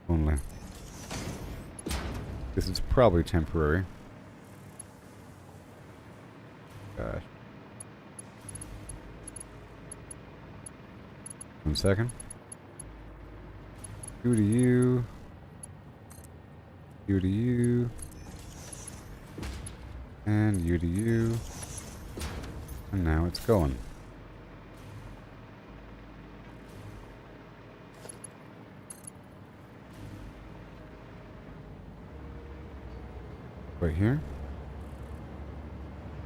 Only. This is probably temporary. Gosh. 1 second. You to you. You to you. And you to you. And now it's going. Right here.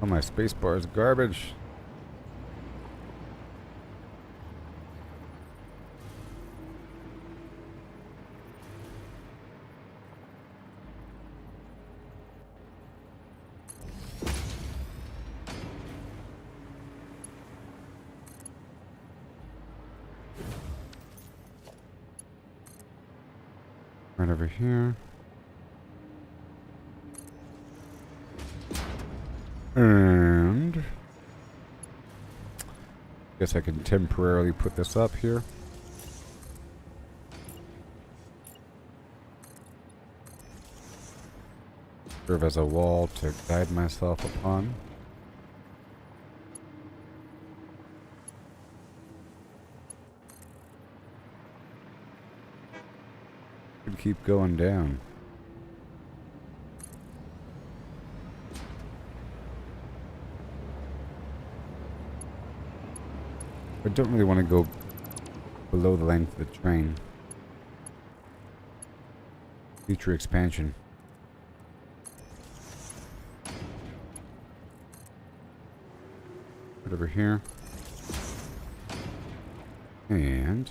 Oh, my space bar is garbage. Right over here. And guess I can temporarily put this up here. Serve as a wall to guide myself upon. Could keep going down. I don't really want to go below the length of the train. Future expansion. Right over here. And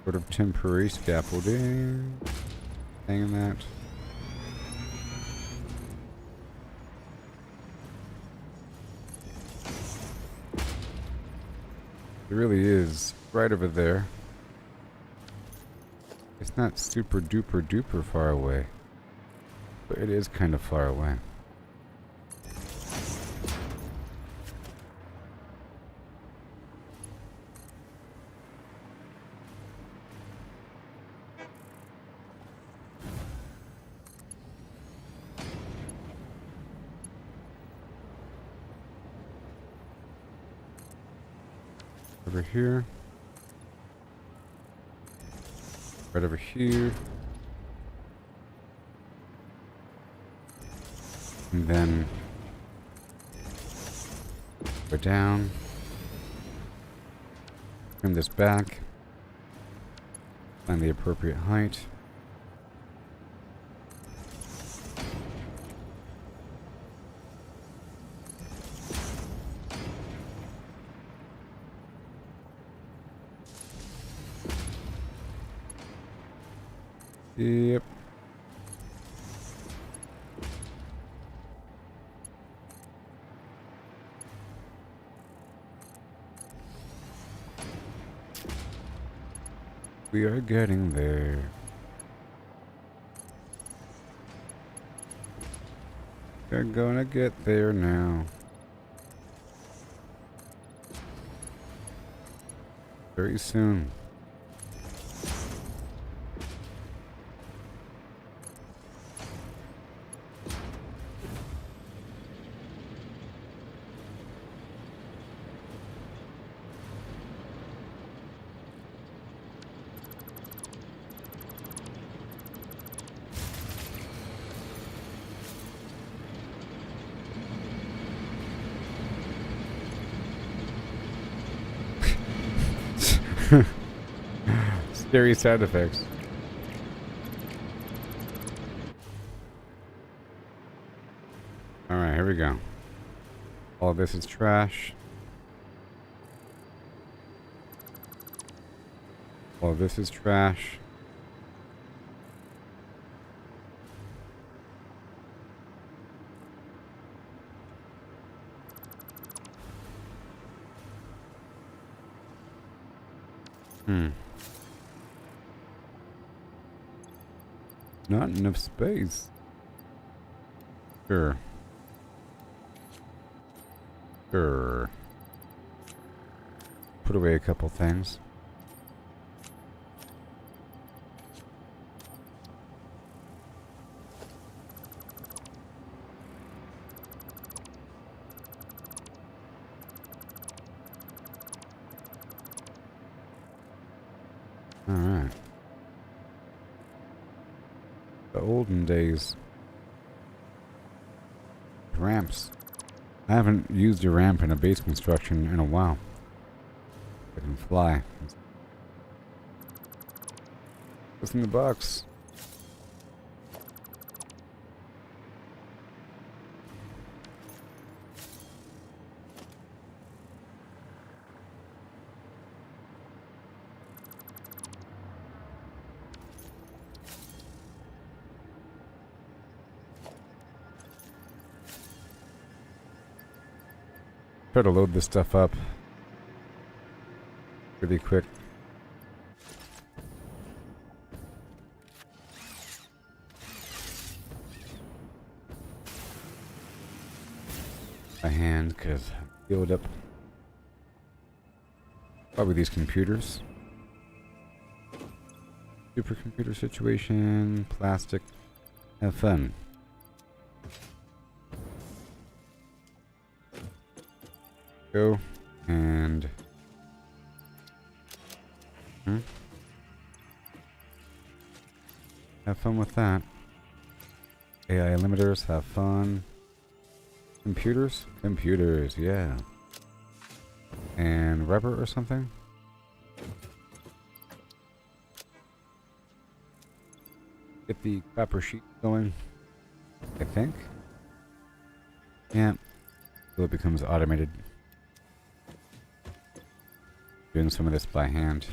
sort of temporary scaffolding. Hanging that. It really is right over there. It's not super duper duper far away, but it is kind of far away. Over here. Right over here. And then go down. Trim this back. Find the appropriate height. Yep. We are getting there. We're gonna get there now. Very soon. Scary side effects. Alright, here we go. All this is trash. All this is trash. Not enough space. Sure. Sure. Put away a couple things. Alright. The olden days. Ramps. I haven't used a ramp in a base construction in a while. I can fly. What's in the box? Try to load this stuff up pretty quick. By hand, because I filled up probably these computers. Supercomputer situation, plastic. Have fun. Go and have fun with that. AI limiters, have fun. Computers? Computers, yeah. And rubber or something? Get the copper sheet going, I think. Yeah. So it becomes automated. Doing some of this by hand.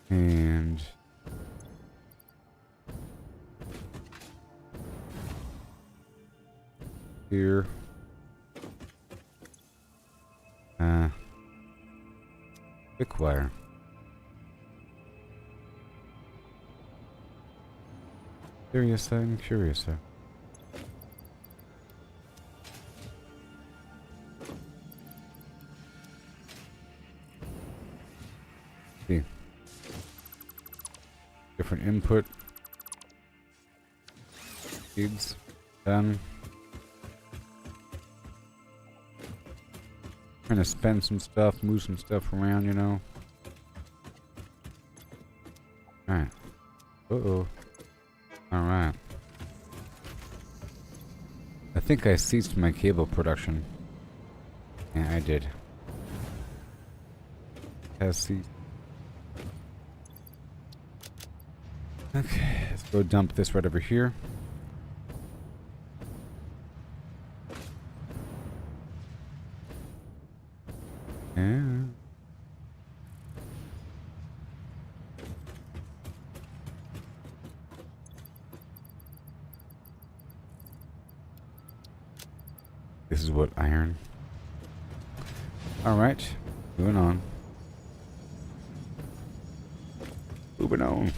And here. Quick wire. Curious thing, curious thing. See. Different input. Seeds. Done. Trying to spend some stuff, move some stuff around, you know. Alright. Uh-oh. Alright. I think I ceased my cable production. Yeah, I did. Has ceased. Okay, let's go dump this right over here. Yeah. This is what iron. Alright, moving on. Moving on.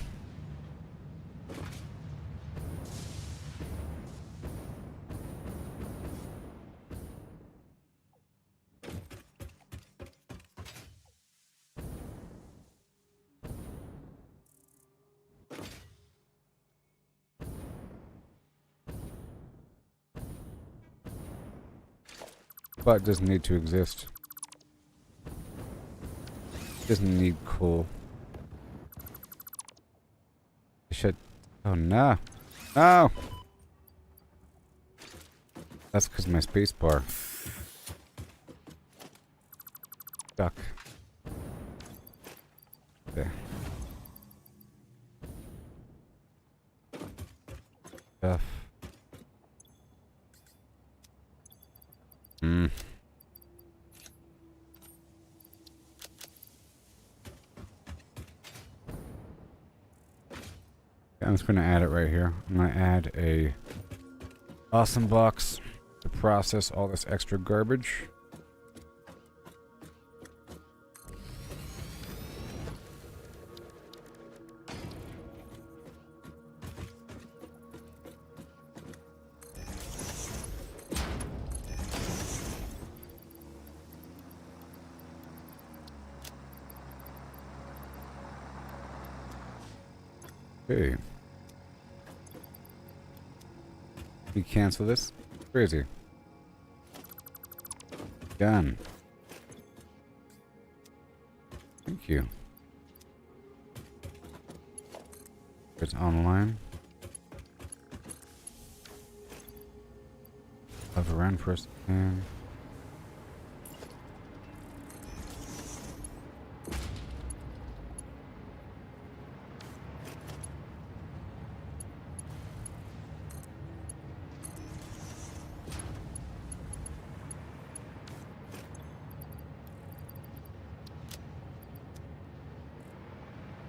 But it doesn't need to exist. Doesn't need coal. I should. Oh no! No! That's because my space bar. Stuck. There. Stuff. I'm just gonna add it right here. I'm gonna add a awesome box to process all this extra garbage. Okay. We cancel this. Crazy. Done. Thank you. It's online. Hover around for a second.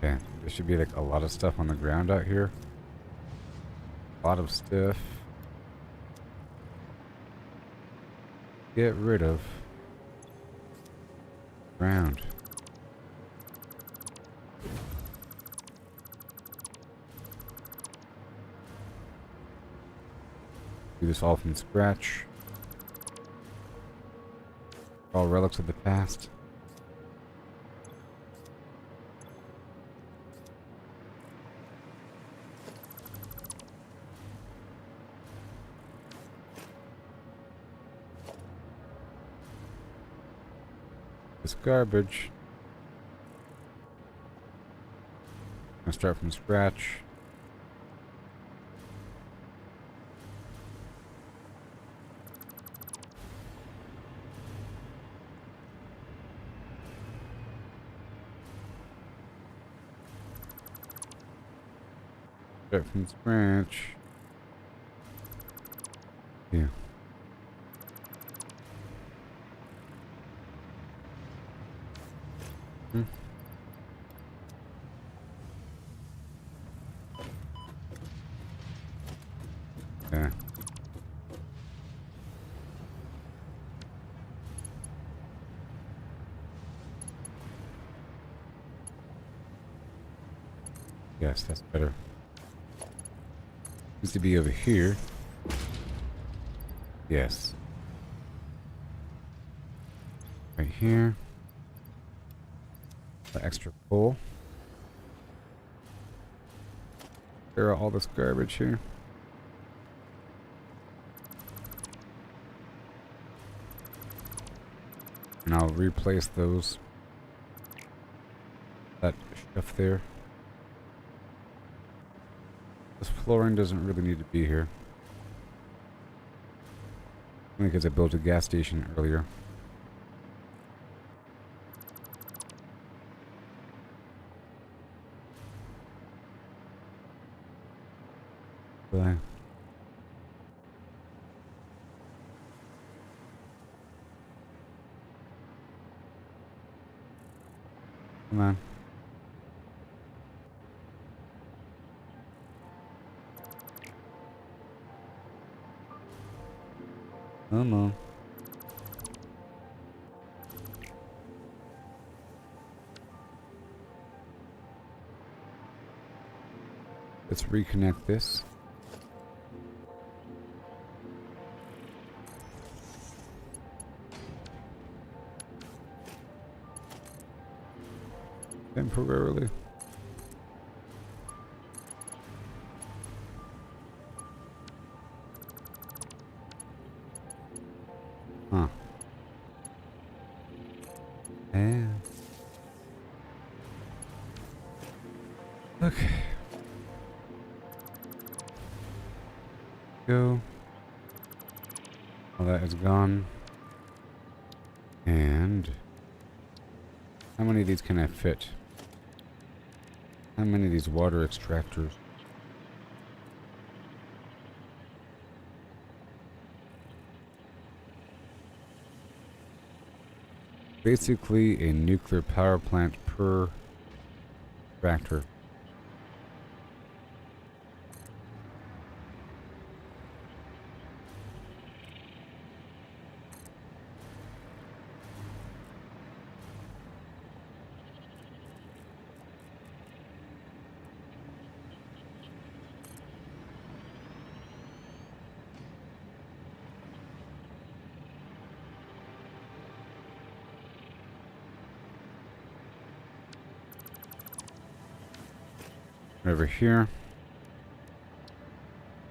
Okay, there should be like a lot of stuff on the ground out here. A lot of stuff. Get rid of. Ground. Do this all from scratch. All relics of the past. This garbage. I'll start from scratch. Start from scratch. Yeah. Yeah. Yes, that's better. Needs to be over here. Yes. Right here. The extra coal. There are all this garbage here. And I'll replace those. That stuff there. This flooring doesn't really need to be here. Only because I built a gas station earlier. Bye. Come on. Come on. Let's reconnect this. Temporarily. Huh. Yeah. Okay. Go. All that is gone. And how many of these can I fit? How many of these water extractors? Basically a nuclear power plant per tractor. Right over here.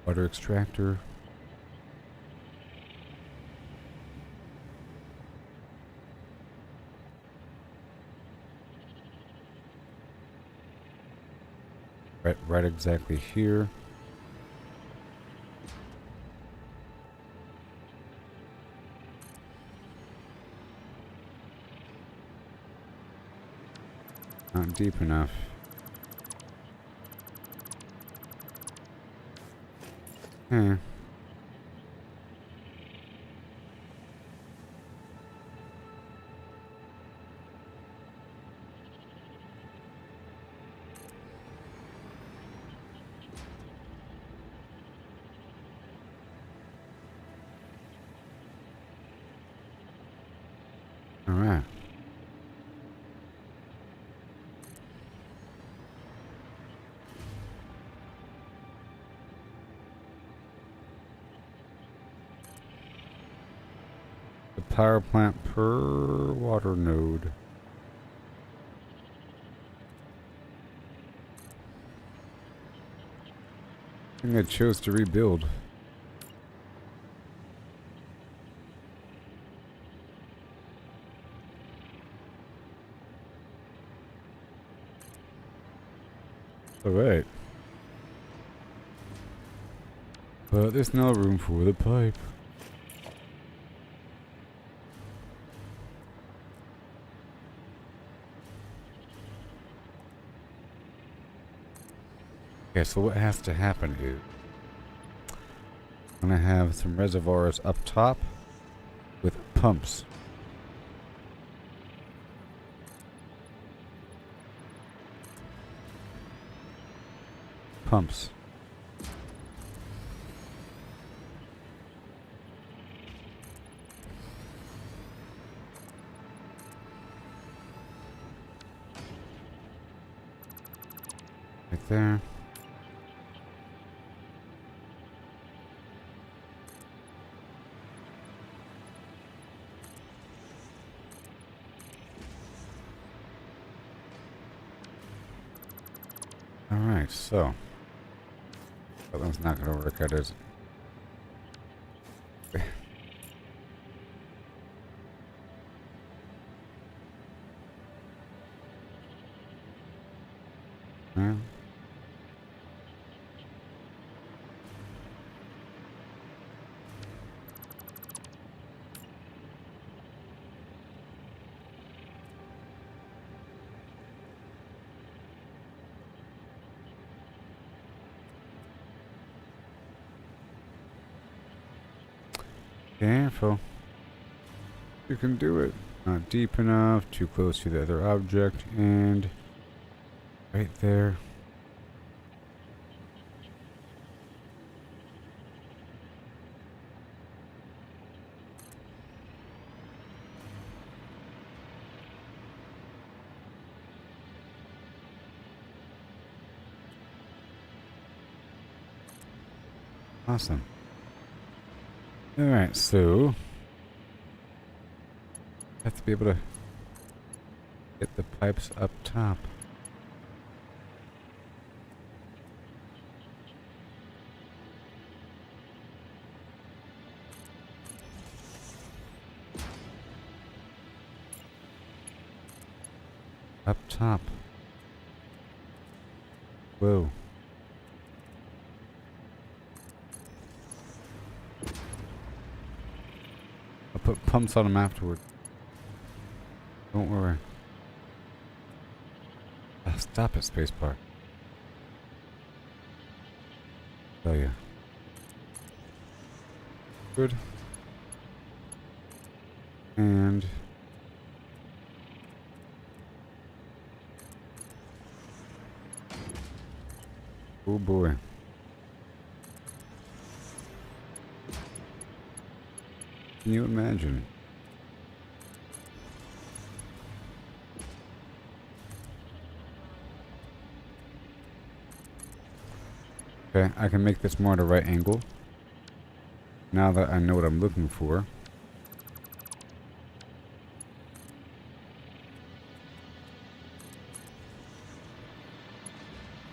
Water extractor. Right exactly here. Not deep enough. Eh. All right. The power plant per water node. I think I chose to rebuild. Alright. But there's no room for the pipe. Okay, so what has to happen is I'm gonna have some reservoirs up top with pumps. Pumps. Right there. Alright, so that one's not gonna work out, is it? Well, careful. You can do it. Not deep enough, too close to the other object, and right there. Awesome. Alright, so have to be able to get the pipes up top. Up top. Whoa. I'll put pumps on them afterward. Don't worry. Ah, stop it, spacebar. Tell ya. Good. And oh boy. Can you imagine? Okay, I can make this more at a right angle. Now that I know what I'm looking for.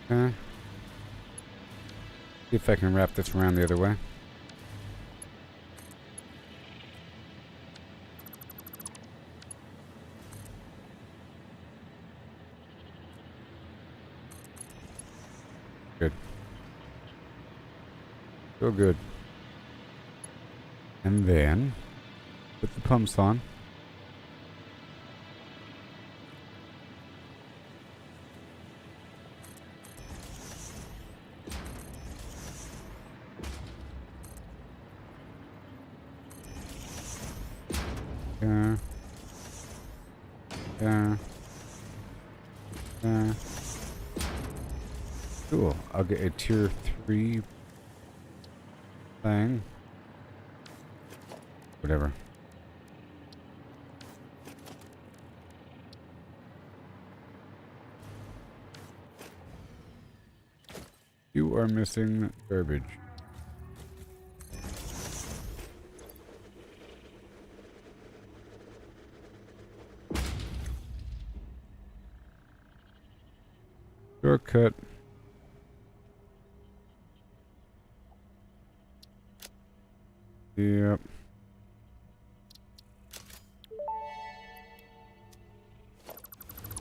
Okay. See if I can wrap this around the other way. Good. Feel good. And then put the pumps on. Yeah. Yeah. Yeah. Cool. I'll get a tier 3 thing. Whatever. You are missing garbage. Shortcut. Yep.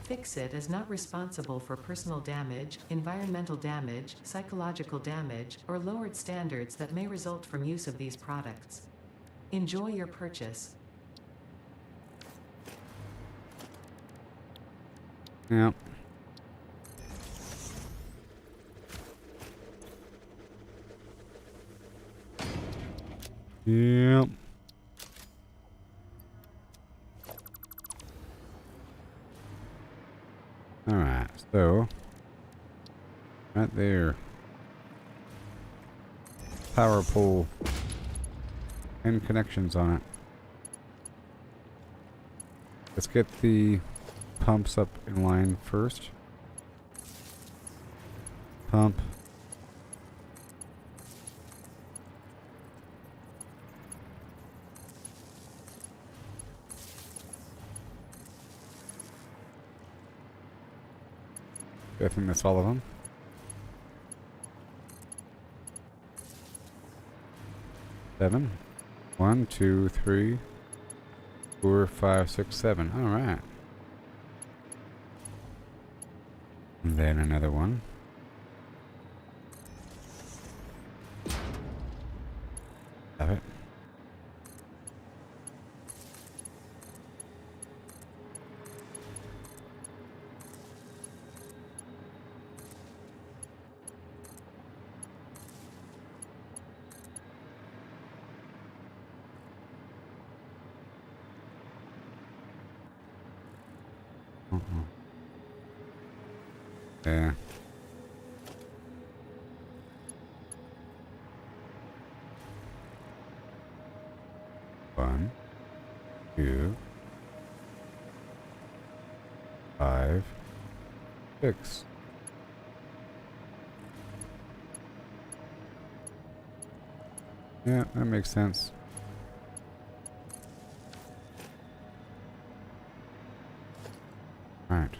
Fix-It is not responsible for personal damage, environmental damage, psychological damage, or lowered standards that may result from use of these products. Enjoy your purchase. Yep. Yep. Alright, so right there. Power pole and connections on it. Let's get the pumps up in line first. Pump. I think that's all of them. Seven. 1, 2, 3, 4, 5, 6, 7. All right. And then another one. Have it. Yeah. One, 2, 5, 6. Yeah, that makes sense. All right.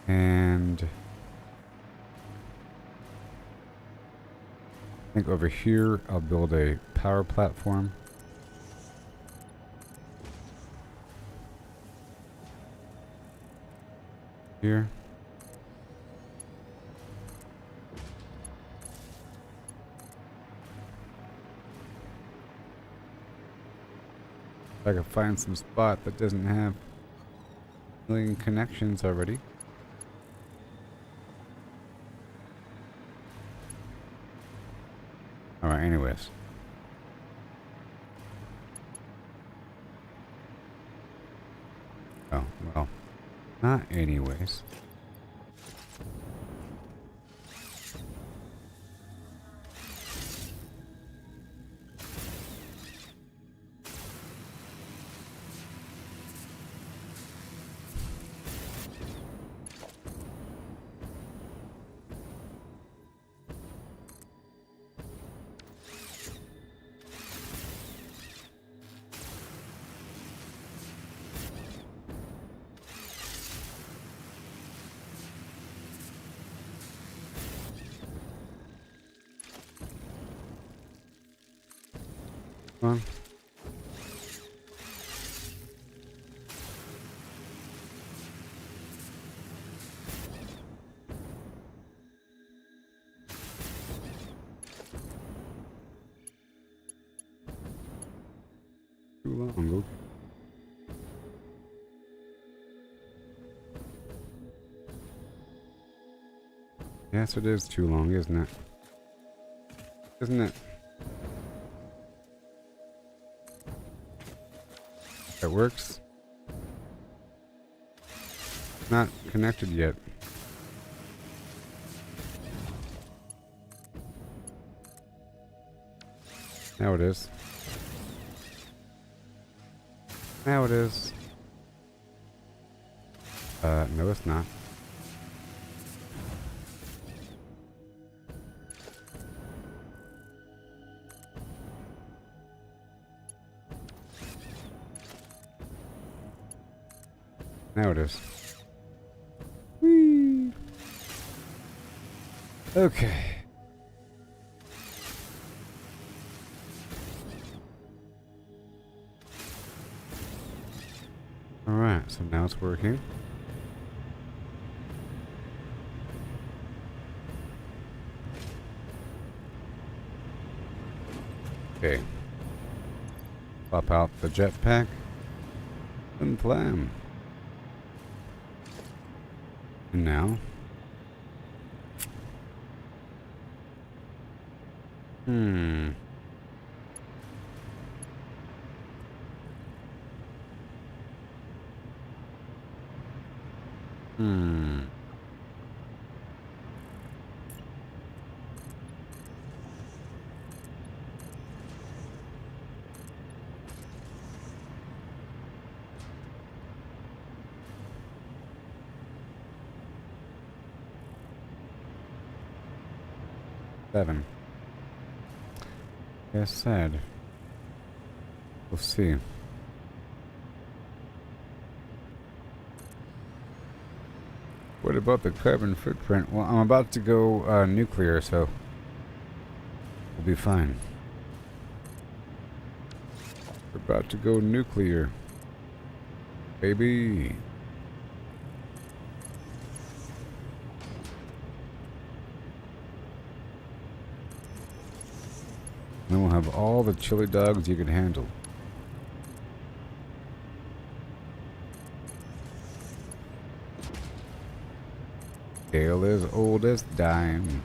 And I think over here I'll build a power platform. Here. If I can find some spot that doesn't have a million connections already. Alright, anyways. Oh, well. Not anyways. one. Too long, okay. Yes, it is too long, isn't it? Isn't it? That works. Not connected yet. Now it is. Now it is. No, it's not. Now it is. Whee! Okay. Alright, so now it's working. Okay. Pop out the jetpack and flam. And now, Hmm. Seven. Yes, sad. We'll see. What about the carbon footprint? Well, I'm about to go nuclear, so we'll be fine. We're about to go nuclear, baby. Then we'll have all the chili dogs you can handle. Tale as old as dime.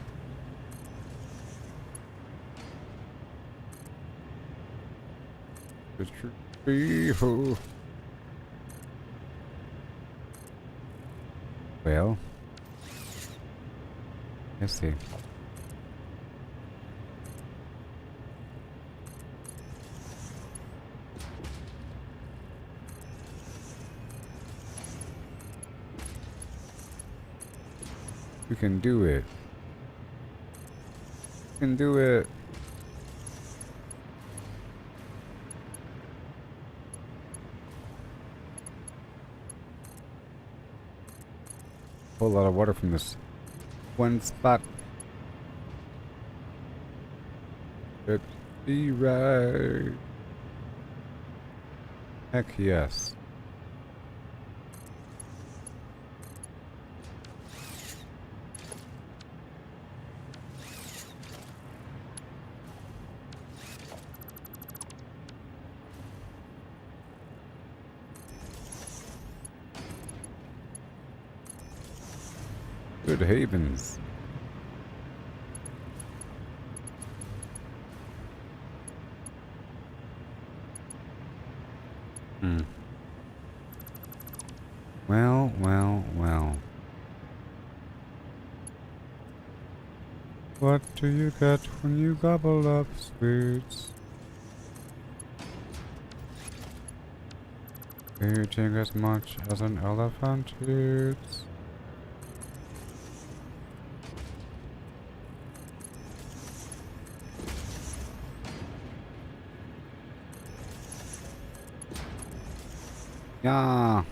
Well, let's see. We can do it. We can do it. Whole lot of water from this one spot. Let's be right. Heck yes. Good havens. Well, well, well. What do you get when you gobble up sweets? Eating as much as an elephant eats. Yeah.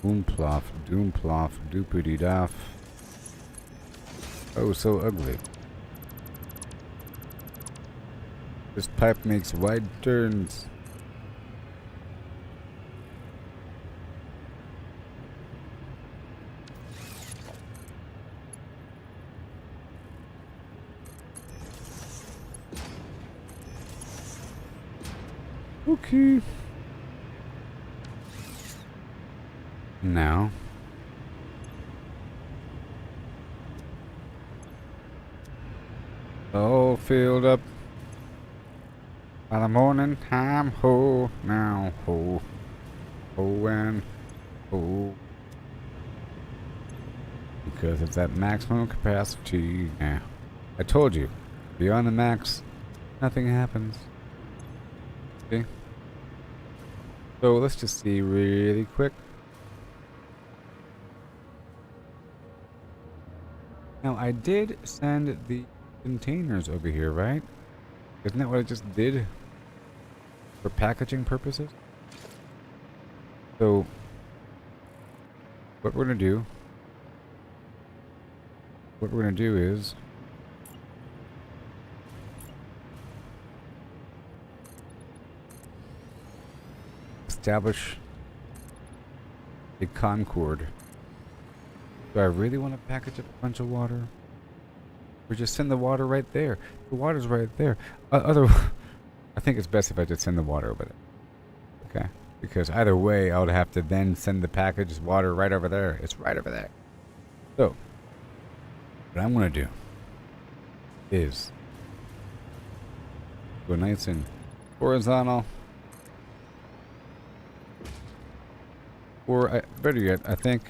Oomploff, doomploff, doopity daff. Oh, so ugly. This pipe makes wide turns. Okay. Now. All filled up by the morning time. Ho, now, ho, ho, and ho. Because it's at maximum capacity now. I told you, beyond the max, nothing happens. See? So let's just see really quick. Now I did send the containers over here, right? Isn't that what I just did? For packaging purposes? So what we're gonna do is establish a Concord. Do I really want to package up a bunch of water? Or just send the water right there? The water's right there. I think it's best if I just send the water over there. Okay? Because either way, I would have to then send the packaged water right over there. It's right over there. So, what I'm going to do is go nice and horizontal. Or, better yet, I think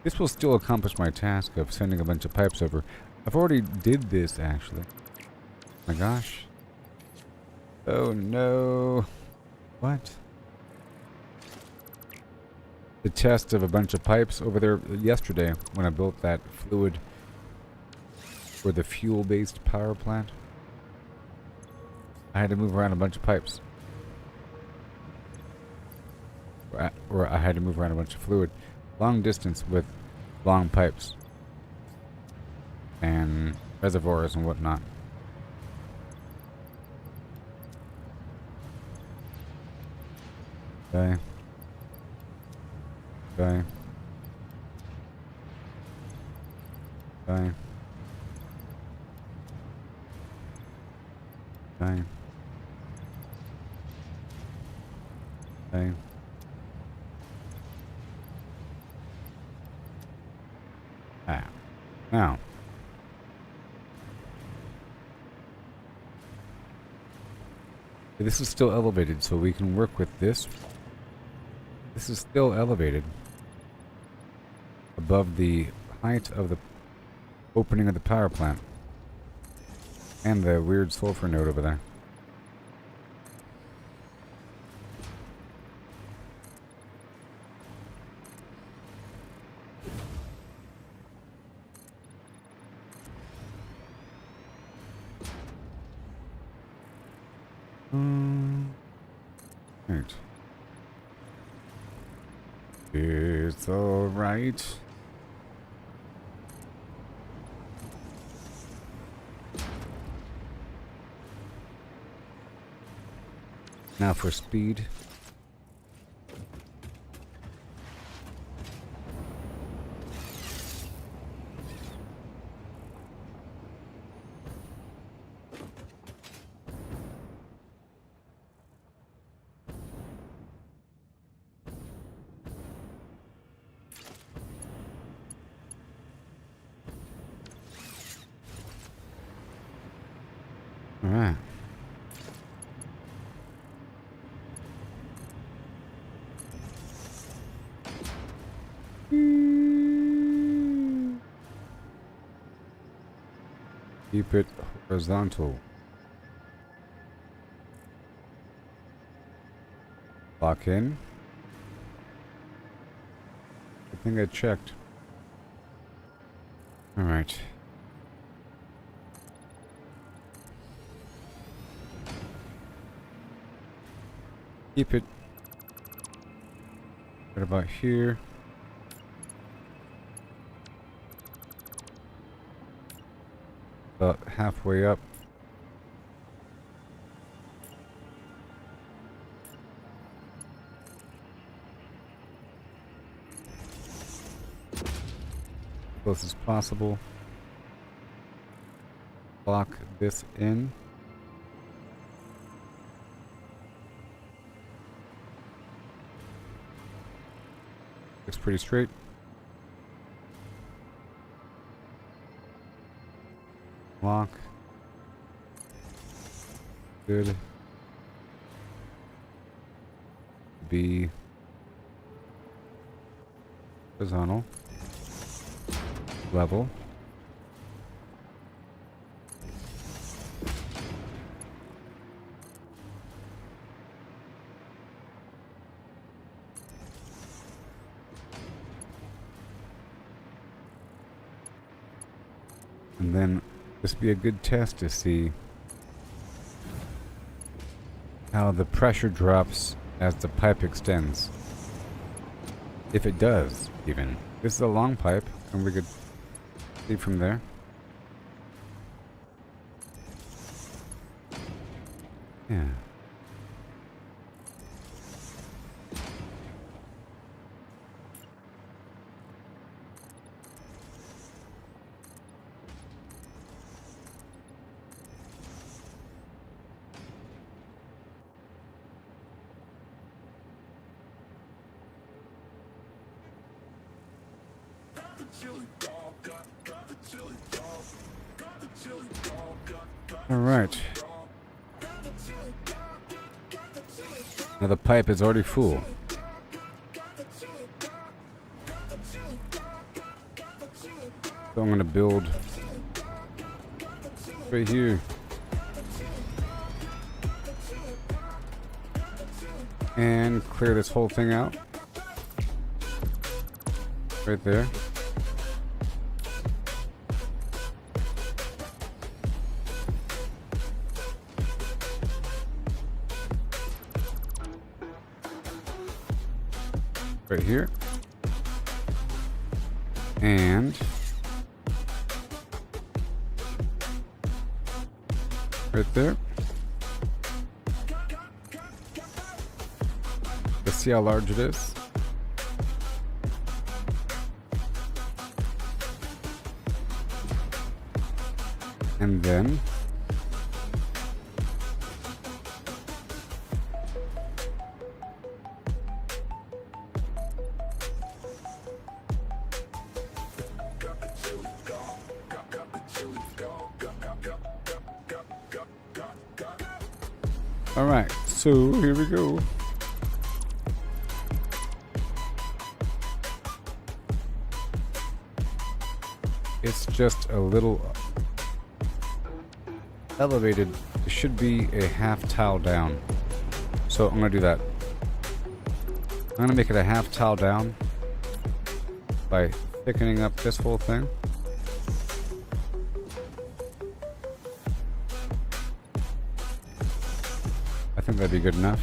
this will still accomplish my task of sending a bunch of pipes over. I've already did this, actually. Oh my gosh. Oh no. What? The test of a bunch of pipes over there yesterday when I built that fluid for the fuel-based power plant. I had to move around a bunch of pipes. Or I had to move around a bunch of fluid. Long distance with long pipes. And reservoirs and whatnot. Okay. Okay. Okay. Okay. Okay. Ah. Now. This is still elevated, so we can work with this. This is still elevated above the height of the opening of the power plant and the weird sulfur node over there. Right. It's alright. Now for speed. All right. Keep it horizontal. Lock in. I think I checked. All right. Keep it right about here. About halfway up. close as possible. Lock this in. Looks pretty straight. Lock. Good. Be horizontal. Level. And then this would be a good test to see how the pressure drops as the pipe extends. If it does, even. This is a long pipe, and we could see from there. Yeah. All right. Now the pipe is already full. So I'm going to build right here. And clear this whole thing out. Right there. Right here. And right there. Let's see how large it is. And then all right, so here we go. It's just a little elevated. It should be a half tile down. So I'm gonna do that. I'm gonna make it a half tile down by thickening up this whole thing. I think that'd be good enough.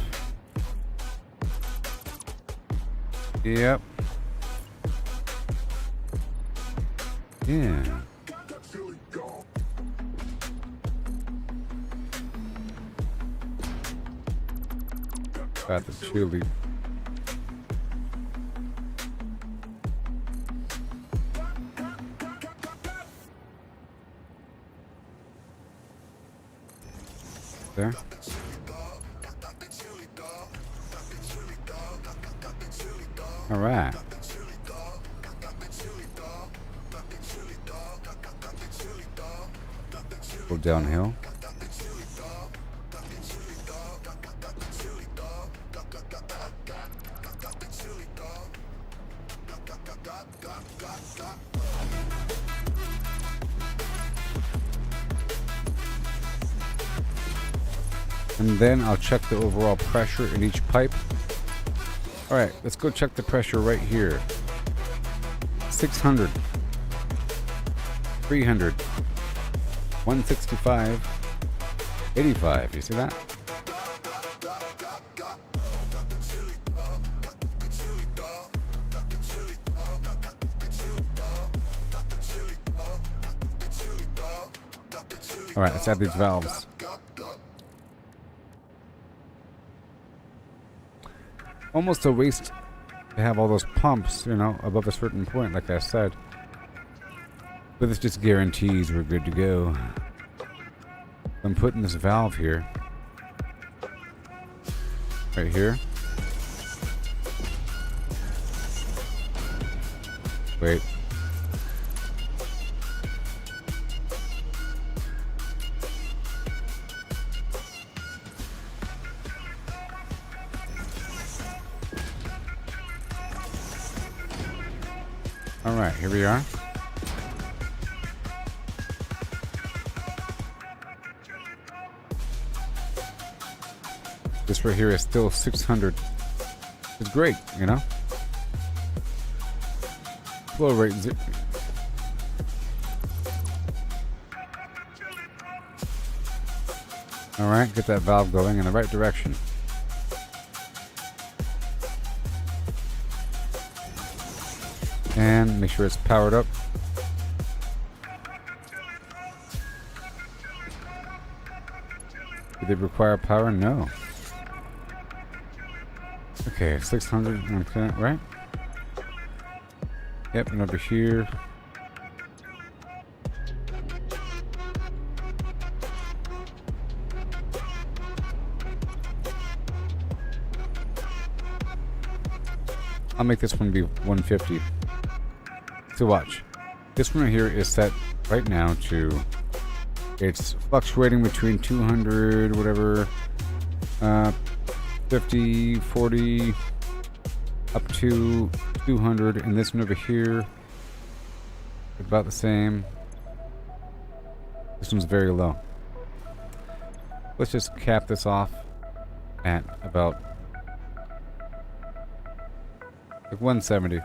Yep. Yeah. Got the chili. There. All right. Go downhill. And then I'll check the overall pressure in each pipe. Alright, let's go check the pressure right here. 600. 300. 165. 85. You see that? Alright, let's add these valves. Almost a waste to have all those pumps, you know, above a certain point, like I said. But this just guarantees we're good to go. I'm putting this valve here. Right here. Wait. Alright, here we are. This right here is still 600. It's great, you know? Flow rate Alright, get that valve going in the right direction. And make sure it's powered up. Did it require power? No. Okay, 600, okay, right? Yep, and over here. I'll make this one be 150. So watch. This one right here is set right now to, it's fluctuating between 200, whatever, 50, 40, up to 200, and this one over here, about the same. This one's very low. Let's just cap this off at about like 170.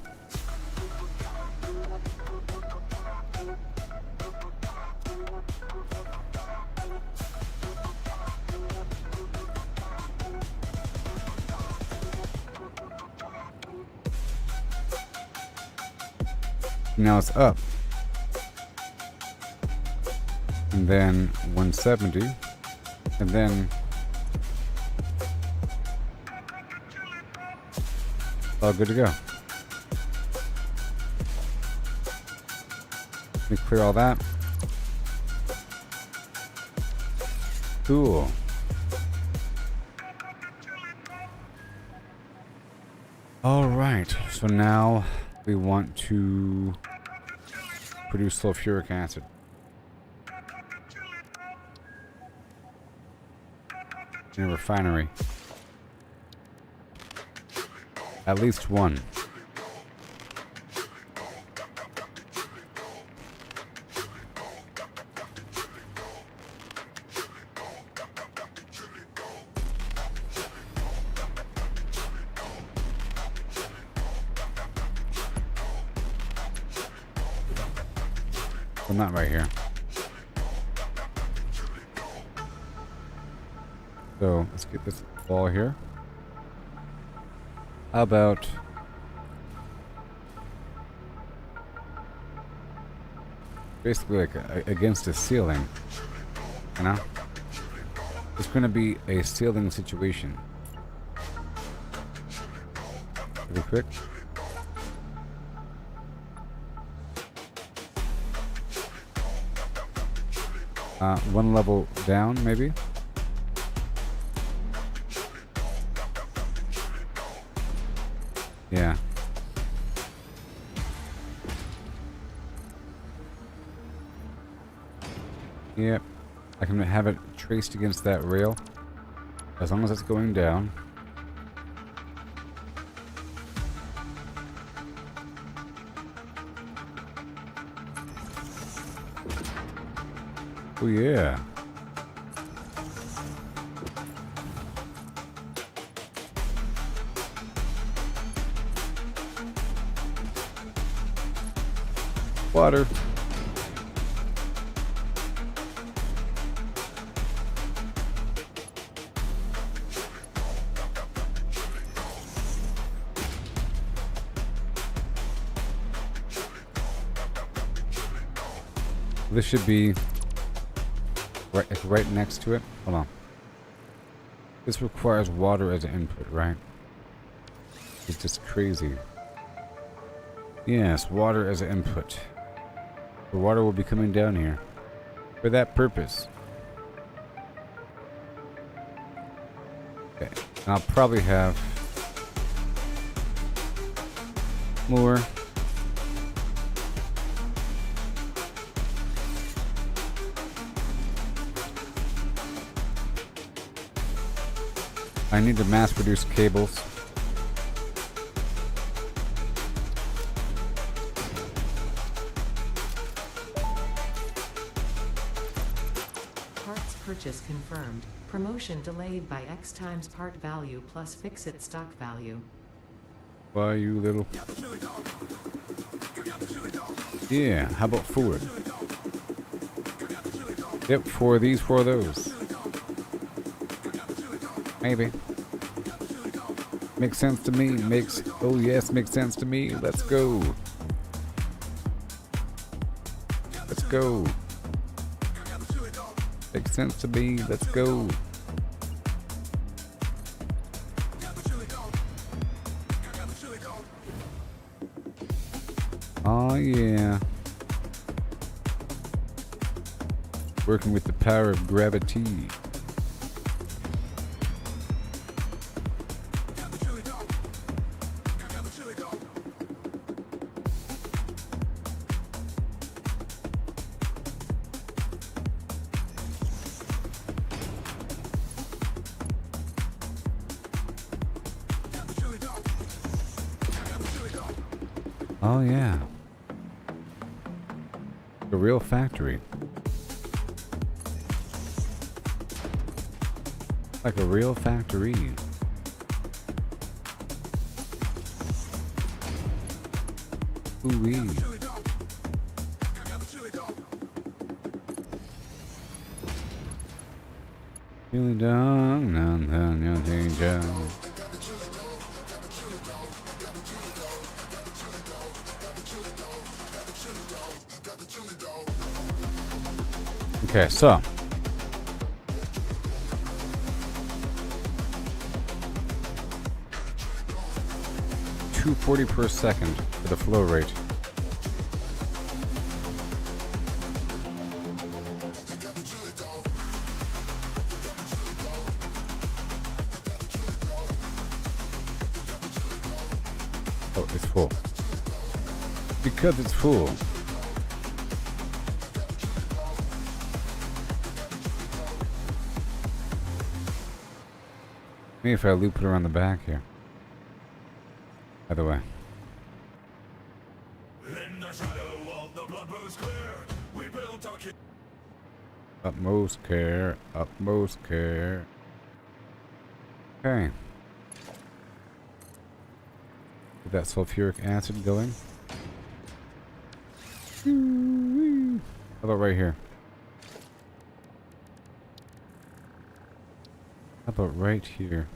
Now it's up. And then 170. And then all good to go. Let me clear all that. Cool. All right. So now we want to produce sulfuric acid. In a refinery. At least one. Well, not right here. So let's get this ball here. How about basically like against a ceiling, you know? It's going to be a ceiling situation. Pretty quick. One level down, maybe. Yeah. Yep. I can have it traced against that rail as long as it's going down. Oh yeah. Water. This should be right next to it. Hold on. This requires water as an input, right? It's just crazy. Yes, water as an input. The water will be coming down here for that purpose. Okay, and I'll probably have more. I need to mass produce cables. Parts purchase confirmed. Promotion delayed by X times part value plus fix-it stock value. Why, you little... Yeah, how about 4? Yep, 4 of these, 4 of those. Maybe. Makes sense to me. Oh yes, makes sense to me. Let's go. Let's go. Makes sense to me. Let's go. Oh yeah. Working with the power of gravity. Oh yeah. The real factory. Like a real factory. Ooh-wee. Feeling down, down, your danger. Okay, so 240 per second for the flow rate. Oh, it's full. Because it's full. Maybe if I loop it around the back here. Either way. In the shadow of the blood rose clear, we built our Utmost care, utmost care. Okay. Get that sulfuric acid going. How about right here? How about right here?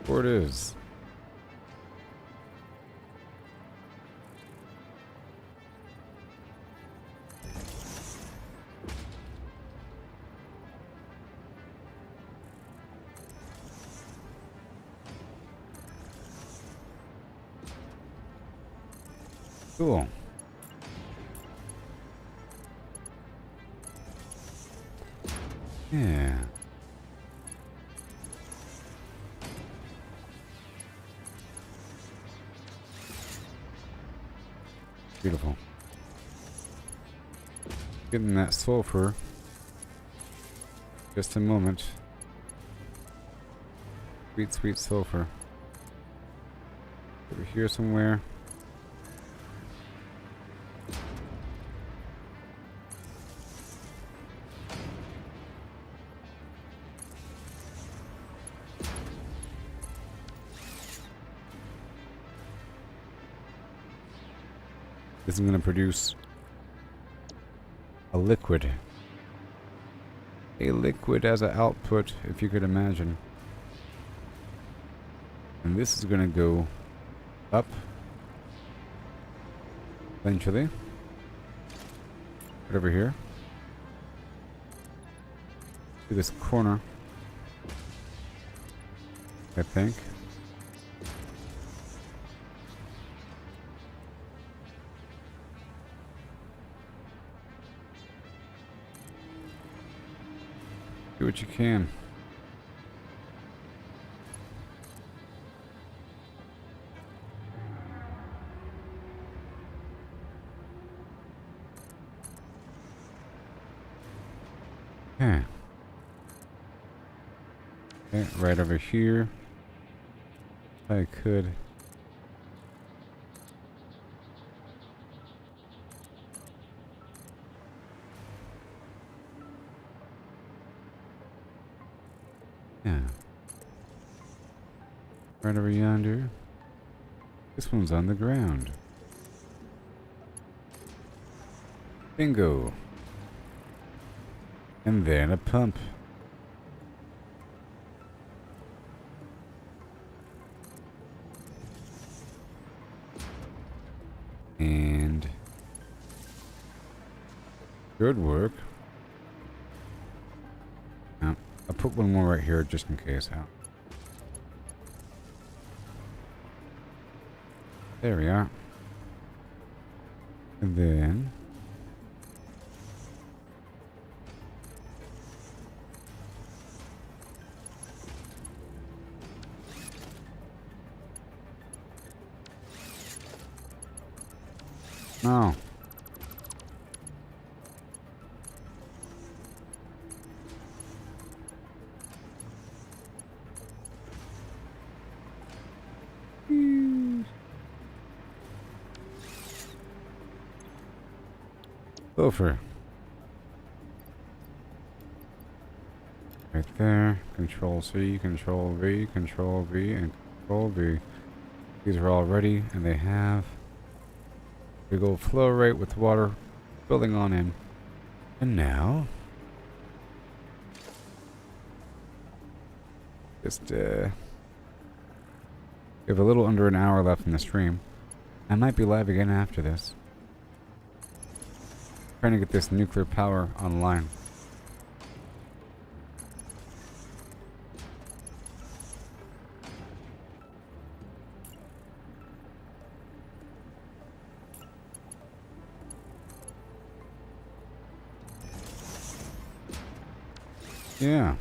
There it is. Cool. Yeah. Beautiful. Getting that sulfur. Just a moment. Sweet, sweet sulfur. Over here somewhere. This is going to produce a liquid. A liquid as an output, if you could imagine. And this is going to go up eventually. Right over here. To this corner. I think. Do what you can. Yeah. Okay, right over here. I could. Yeah. Right over yonder. This one's on the ground. Bingo. And then a pump. And good work. Now, I'll put one more right here just in case. There we are. And then no. Sulfur. Right there. Control C, Control V, Control V, and Control V. These are all ready, and they have big old flow rate with water building on in. And now, just we have a little under an hour left in the stream. I might be live again after this. Trying to get this nuclear power online. Yeah.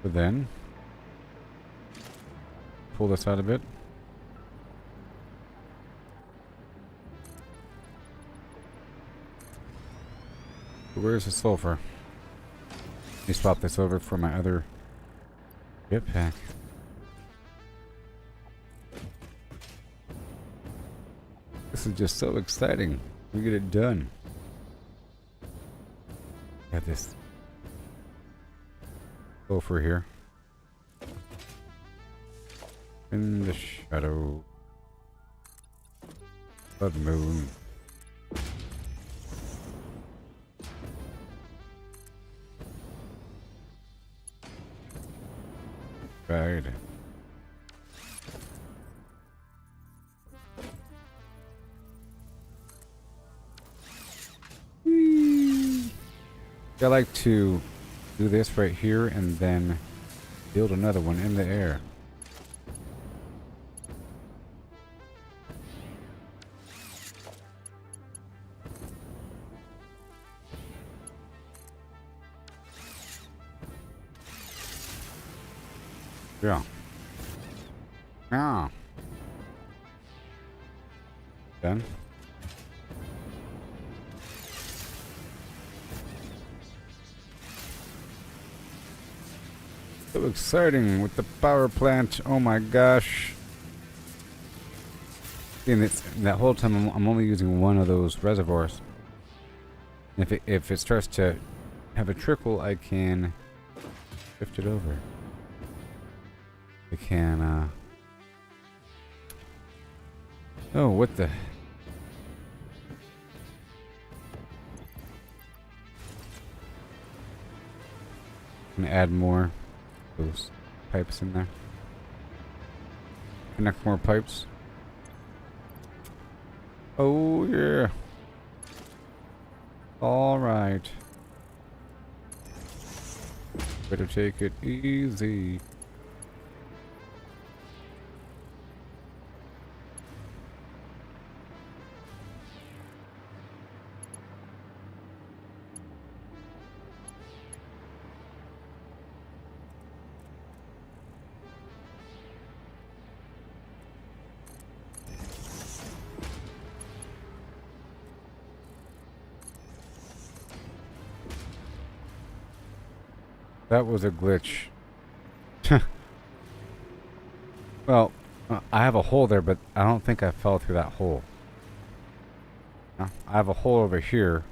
But then, pull this out a bit. Where's the sulfur? Let me swap this over for my other jetpack. This is just so exciting. We get it done. Got this sulfur here. In the shadow of the moon. Right. I like to do this right here and then build another one in the air. Yeah. Ah. Done. So exciting with the power plant. Oh my gosh. And that whole time I'm only using one of those reservoirs. If it starts to have a trickle, I can shift it over. I can, oh, what the? I'm gonna add more of those pipes in there. Connect more pipes. Oh, yeah. all right. Better take it easy. That was a glitch. Well, I have a hole there, but I don't think I fell through that hole. No, I have a hole over here,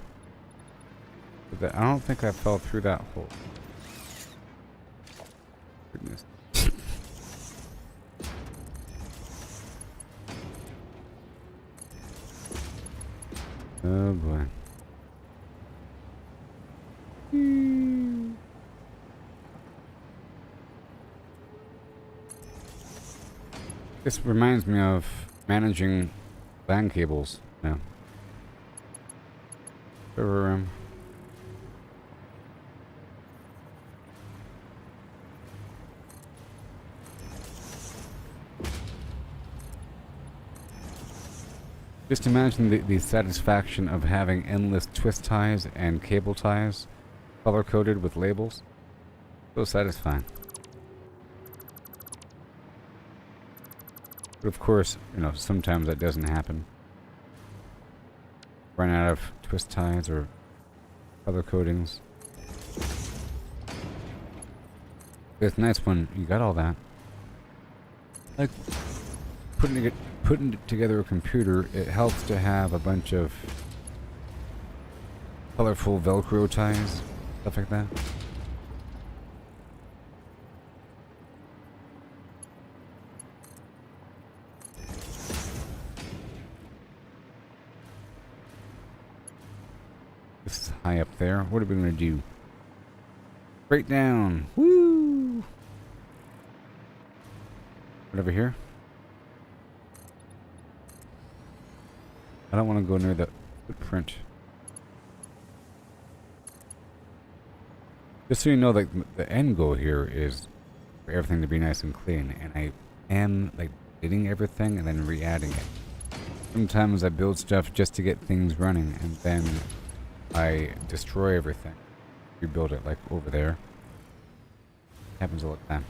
but I don't think I fell through that hole. Goodness. Oh boy. This reminds me of managing LAN cables now. Server room. Just imagine the satisfaction of having endless twist ties and cable ties color-coded with labels. So satisfying. But of course, you know, sometimes that doesn't happen. Run out of twist ties or color codings. But it's nice when you got all that. Like putting together a computer, it helps to have a bunch of colorful Velcro ties, stuff like that. This is high up there. What are we gonna do? Straight down. Woo! Right over here. I don't want to go near the footprint. Just so you know, like the end goal here is for everything to be nice and clean, and I am like deleting everything and then re-adding it. Sometimes I build stuff just to get things running, and then I destroy everything. Rebuild it, like over there. Happens all the time.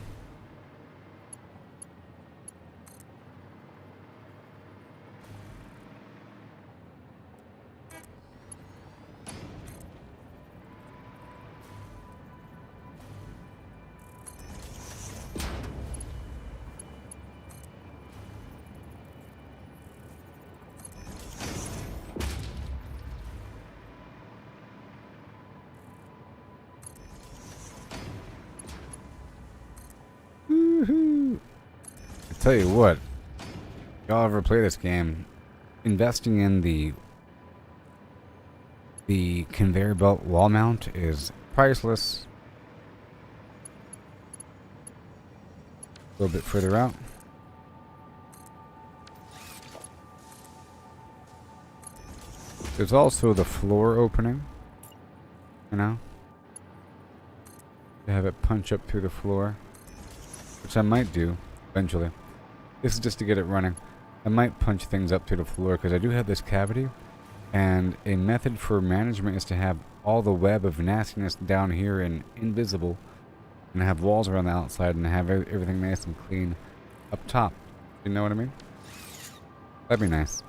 Woohoo! I tell you what, y'all ever play this game, investing in the conveyor belt wall mount is priceless. A little bit further out. There's also the floor opening, you know, to have it punch up through the floor, which I might do eventually. This is just to get it running. I might punch things up through the floor because I do have this cavity, and a method for management is to have all the web of nastiness down here and invisible, and have walls around the outside and have everything nice and clean up top. You know what I mean? That'd be nice.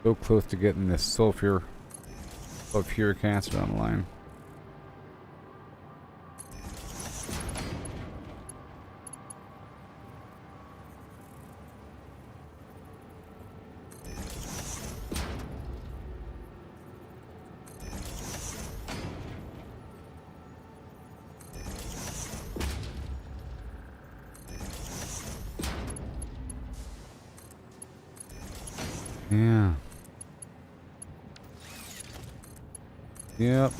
So close to getting this sulfuric acid online. Yeah. Yep.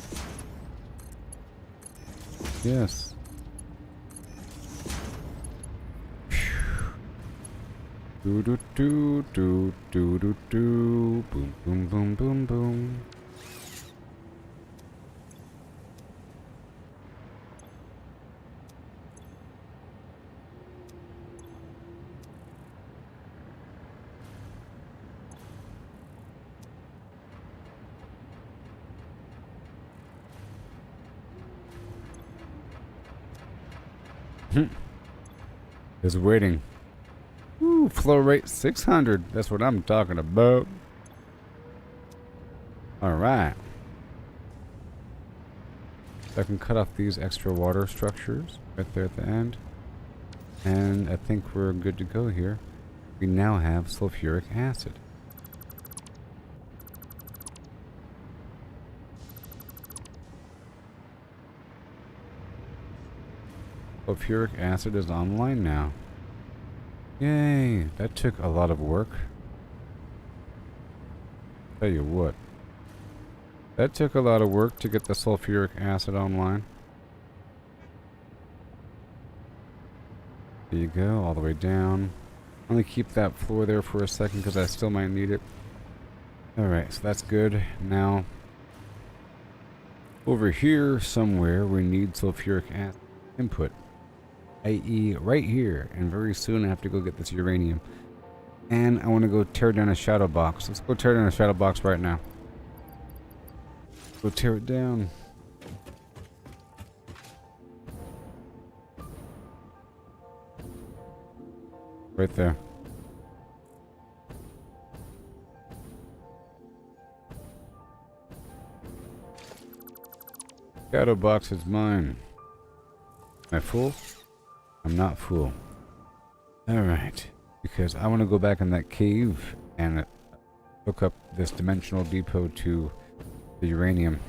Do do do do do do do. Boom boom boom boom boom. Is waiting. Ooh, flow rate 600. That's what I'm talking about. Alright. So I can cut off these extra water structures right there at the end. And I think we're good to go here. We now have sulfuric acid. Sulfuric acid is online now. Yay! That took a lot of work. Tell you what. That took a lot of work to get the sulfuric acid online. There you go, all the way down. Only keep that floor there for a second because I still might need it. Alright, so that's good. Now, over here somewhere we need sulfuric acid input. i.e. right here, and very soon I have to go get this uranium. And I want to go tear down a shadow box. Let's go tear down a shadow box right now. Go tear it down. Right there. Shadow box is mine. Am I full? I'm not full. Alright. Because I want to go back in that cave and hook up this dimensional depot to the uranium.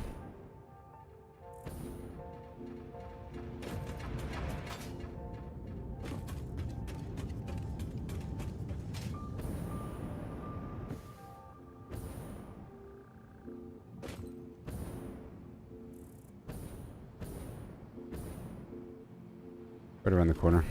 Right around the corner.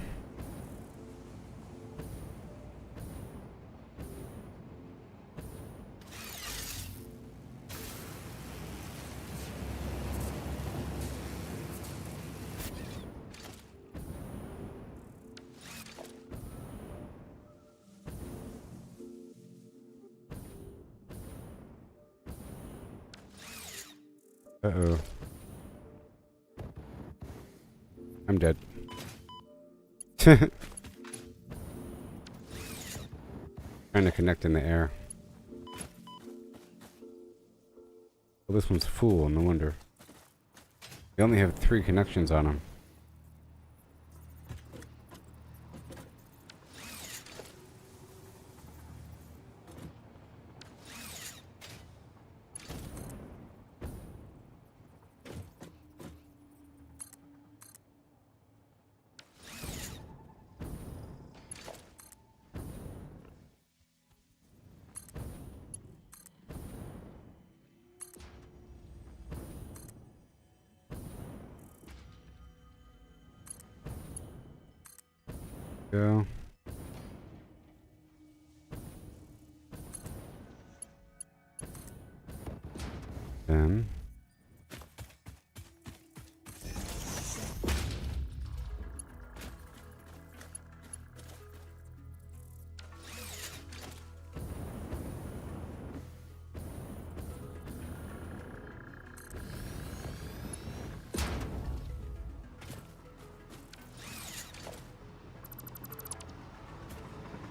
Uh-oh. I'm dead. Trying to connect in the air. Well, this one's full, no wonder. They only have 3 connections on them. Go. Then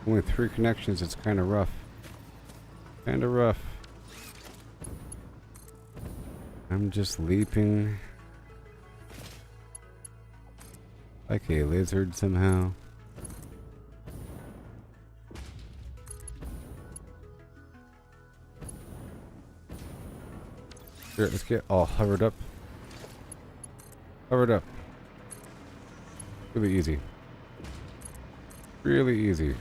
only 3 connections, it's kind of rough. Kind of rough. I'm just leaping like a lizard somehow. Here, let's get all hovered up. Hovered up. Really easy. Really easy.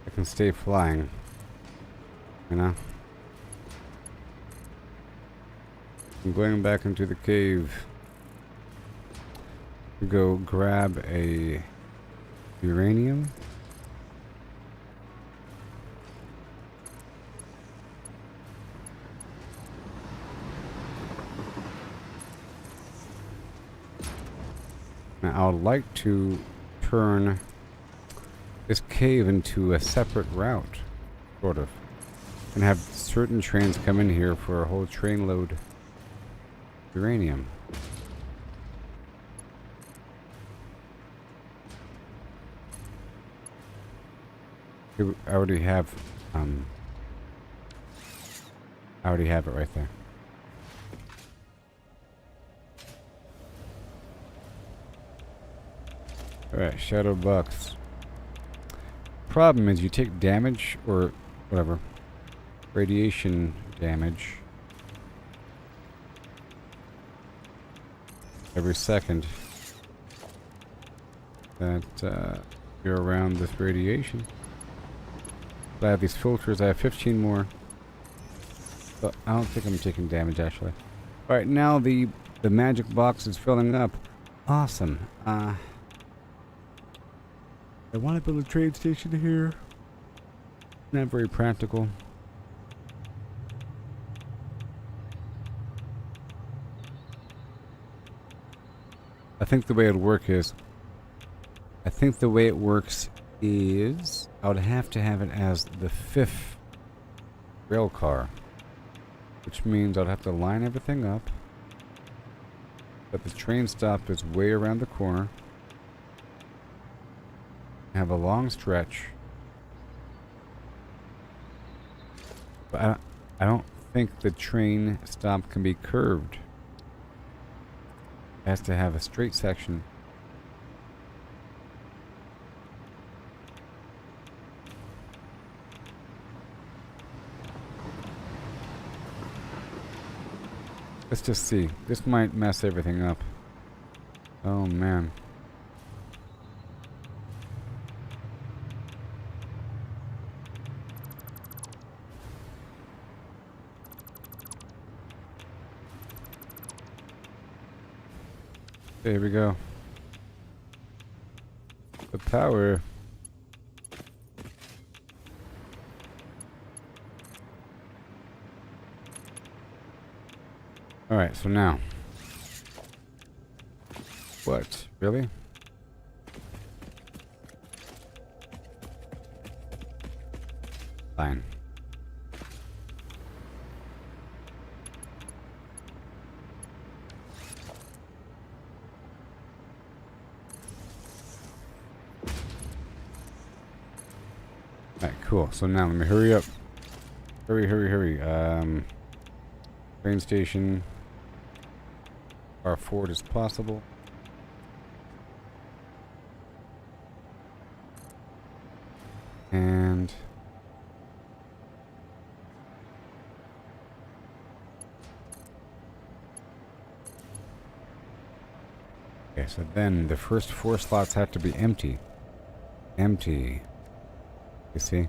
I can stay flying. You know? I'm going back into the cave to go grab a uranium Now, I would like to turn this cave into a separate route, sort of, and have certain trains come in here for a whole train load of uranium. Here, I already have it right there. Alright, Shadow Bucks. Problem is you take damage, or whatever, radiation damage every second that you're around this radiation. But I have these filters, I have 15 more. But I don't think I'm taking damage actually. Alright, now the magic box is filling up. Awesome. I want to build a train station here. Not very practical. I think the way it works is I would have to have it as the 5th rail car, which means I'd have to line everything up, but the train stop is way around the corner, have a long stretch, but I don't think the train stop can be curved. It has to have a straight section. Let's just see. This might mess everything up. Oh man. There we go. The power. Alright, so now. What? Really? Fine. Alright, cool. So now let me hurry up. Hurry. Train station. Far forward as possible. And okay, so then the first 4 slots have to be empty. Empty. You see?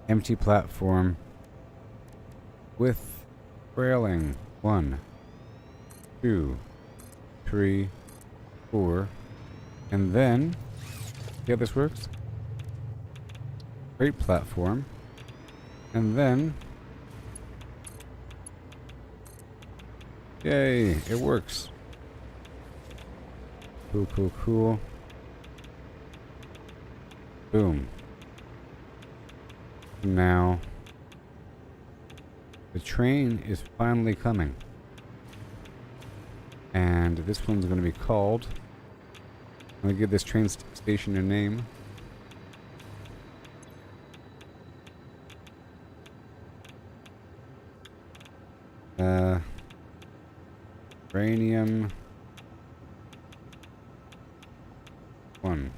Empty platform with railing. 1, 2, 3, 4. And then, see how this works? Great platform. And then, yay, it works. Cool. Boom. Now, the train is finally coming. And this one's going to be called, I'm going to give this train station a name. Uranium 1.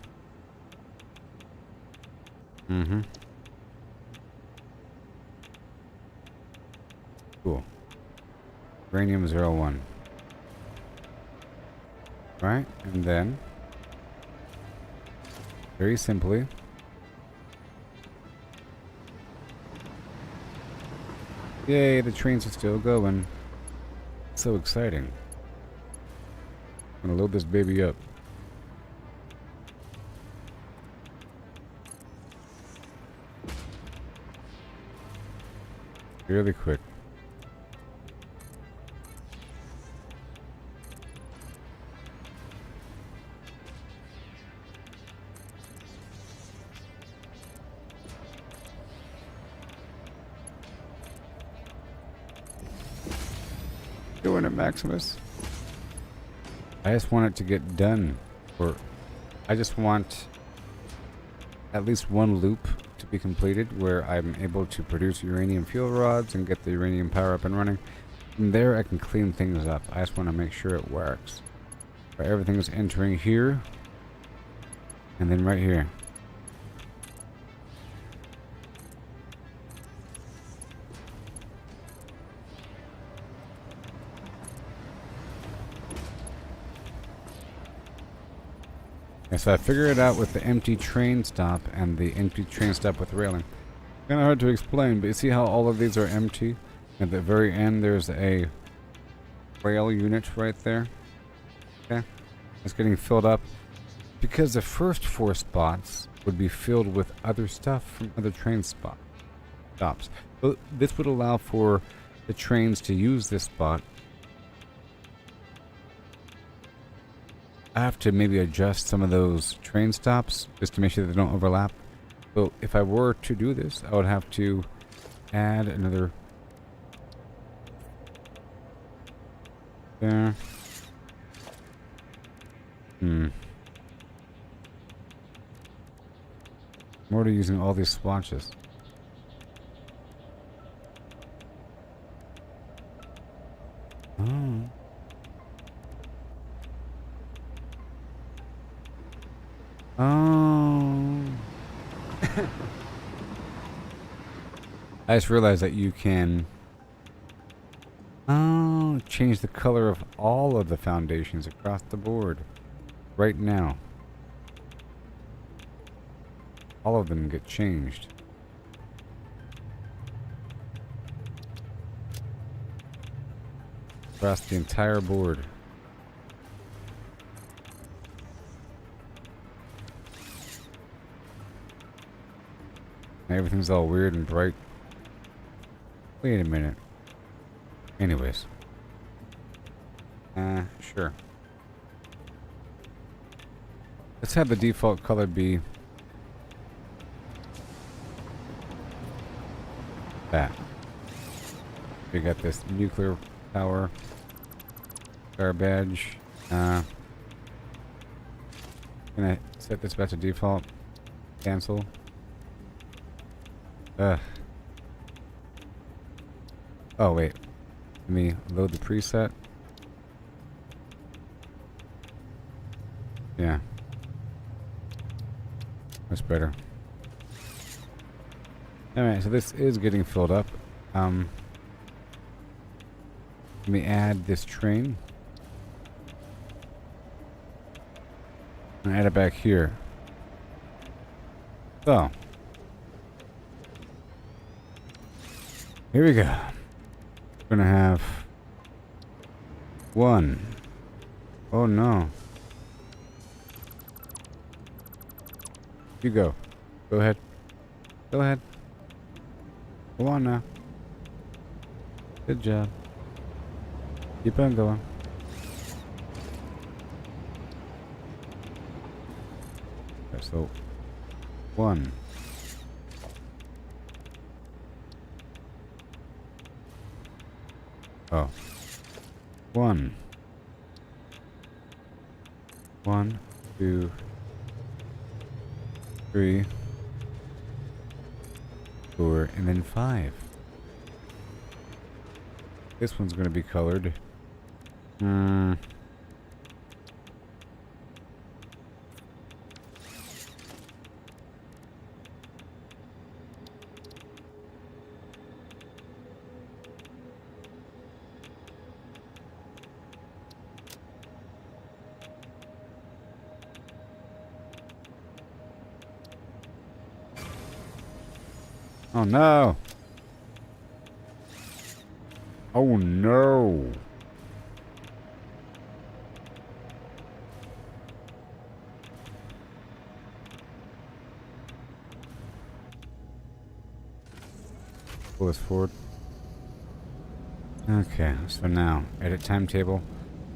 Cool. Uranium 01. Right? And then, very simply, yay, the trains are still going. So exciting. I'm gonna load this baby up. Really quick. doing it, Maximus? I just want it to get done. Or I just want at least one loop to be completed where I'm able to produce uranium fuel rods and get the uranium power up and running. From there I can clean things up. I just want to make sure it works. But everything is entering here. And then right here. Yeah, so I figured it out with the empty train stop and the empty train stop with railing. Kind of hard to explain, but you see how all of these are empty? At the very end there's a rail unit right there. Okay. It's getting filled up because the first 4 spots would be filled with other stuff from other train stops. So this would allow for the trains to use this spot. I have to maybe adjust some of those train stops just to make sure that they don't overlap. So if I were to do this, I would have to add another there. I'm already using all these swatches. Oh. Oh. I just realized that you can change the color of all of the foundations across the board right now. All of them get changed. Across the entire board. Everything's all weird and bright. Wait a minute. Anyways. Sure. Let's have the default color be that. We got this nuclear power garbage. Gonna set this back to default. Cancel. Oh wait. Let me load the preset. Yeah. Much better. Alright, so this is getting filled up. Let me add this train. And add it back here. So. Here we go. We're gonna have 1. Oh no. You go. Go ahead. Go ahead. Go on now. Good job. Keep on going. Okay, so 1. Oh. 1. 1, 2, 3, 4, and then 5. This one's going to be colored. Oh no! Oh no! Pull this forward. Okay, so now, edit timetable.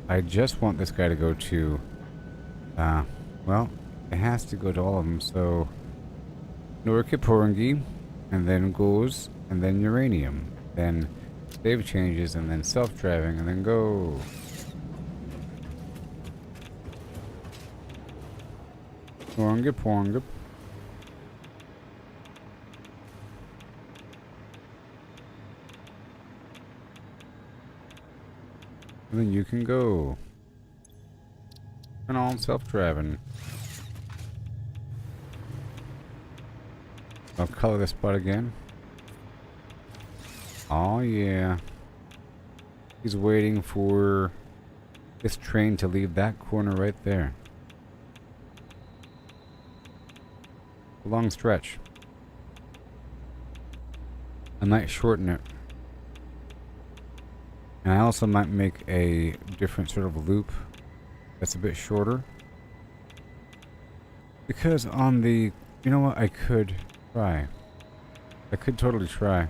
I just want this guy to go to, well, it has to go to all of them, so Norkiporangi, and then goes, and then uranium, then save changes, and then self-driving, and then go. Pornga, pornga. And then you can go. Turn on self-driving. I'll color this spot again. Oh yeah. He's waiting for this train to leave that corner right there. A long stretch. I might shorten it. And I also might make a different sort of loop that's a bit shorter. Because on the... You know what? I could try. I could totally try.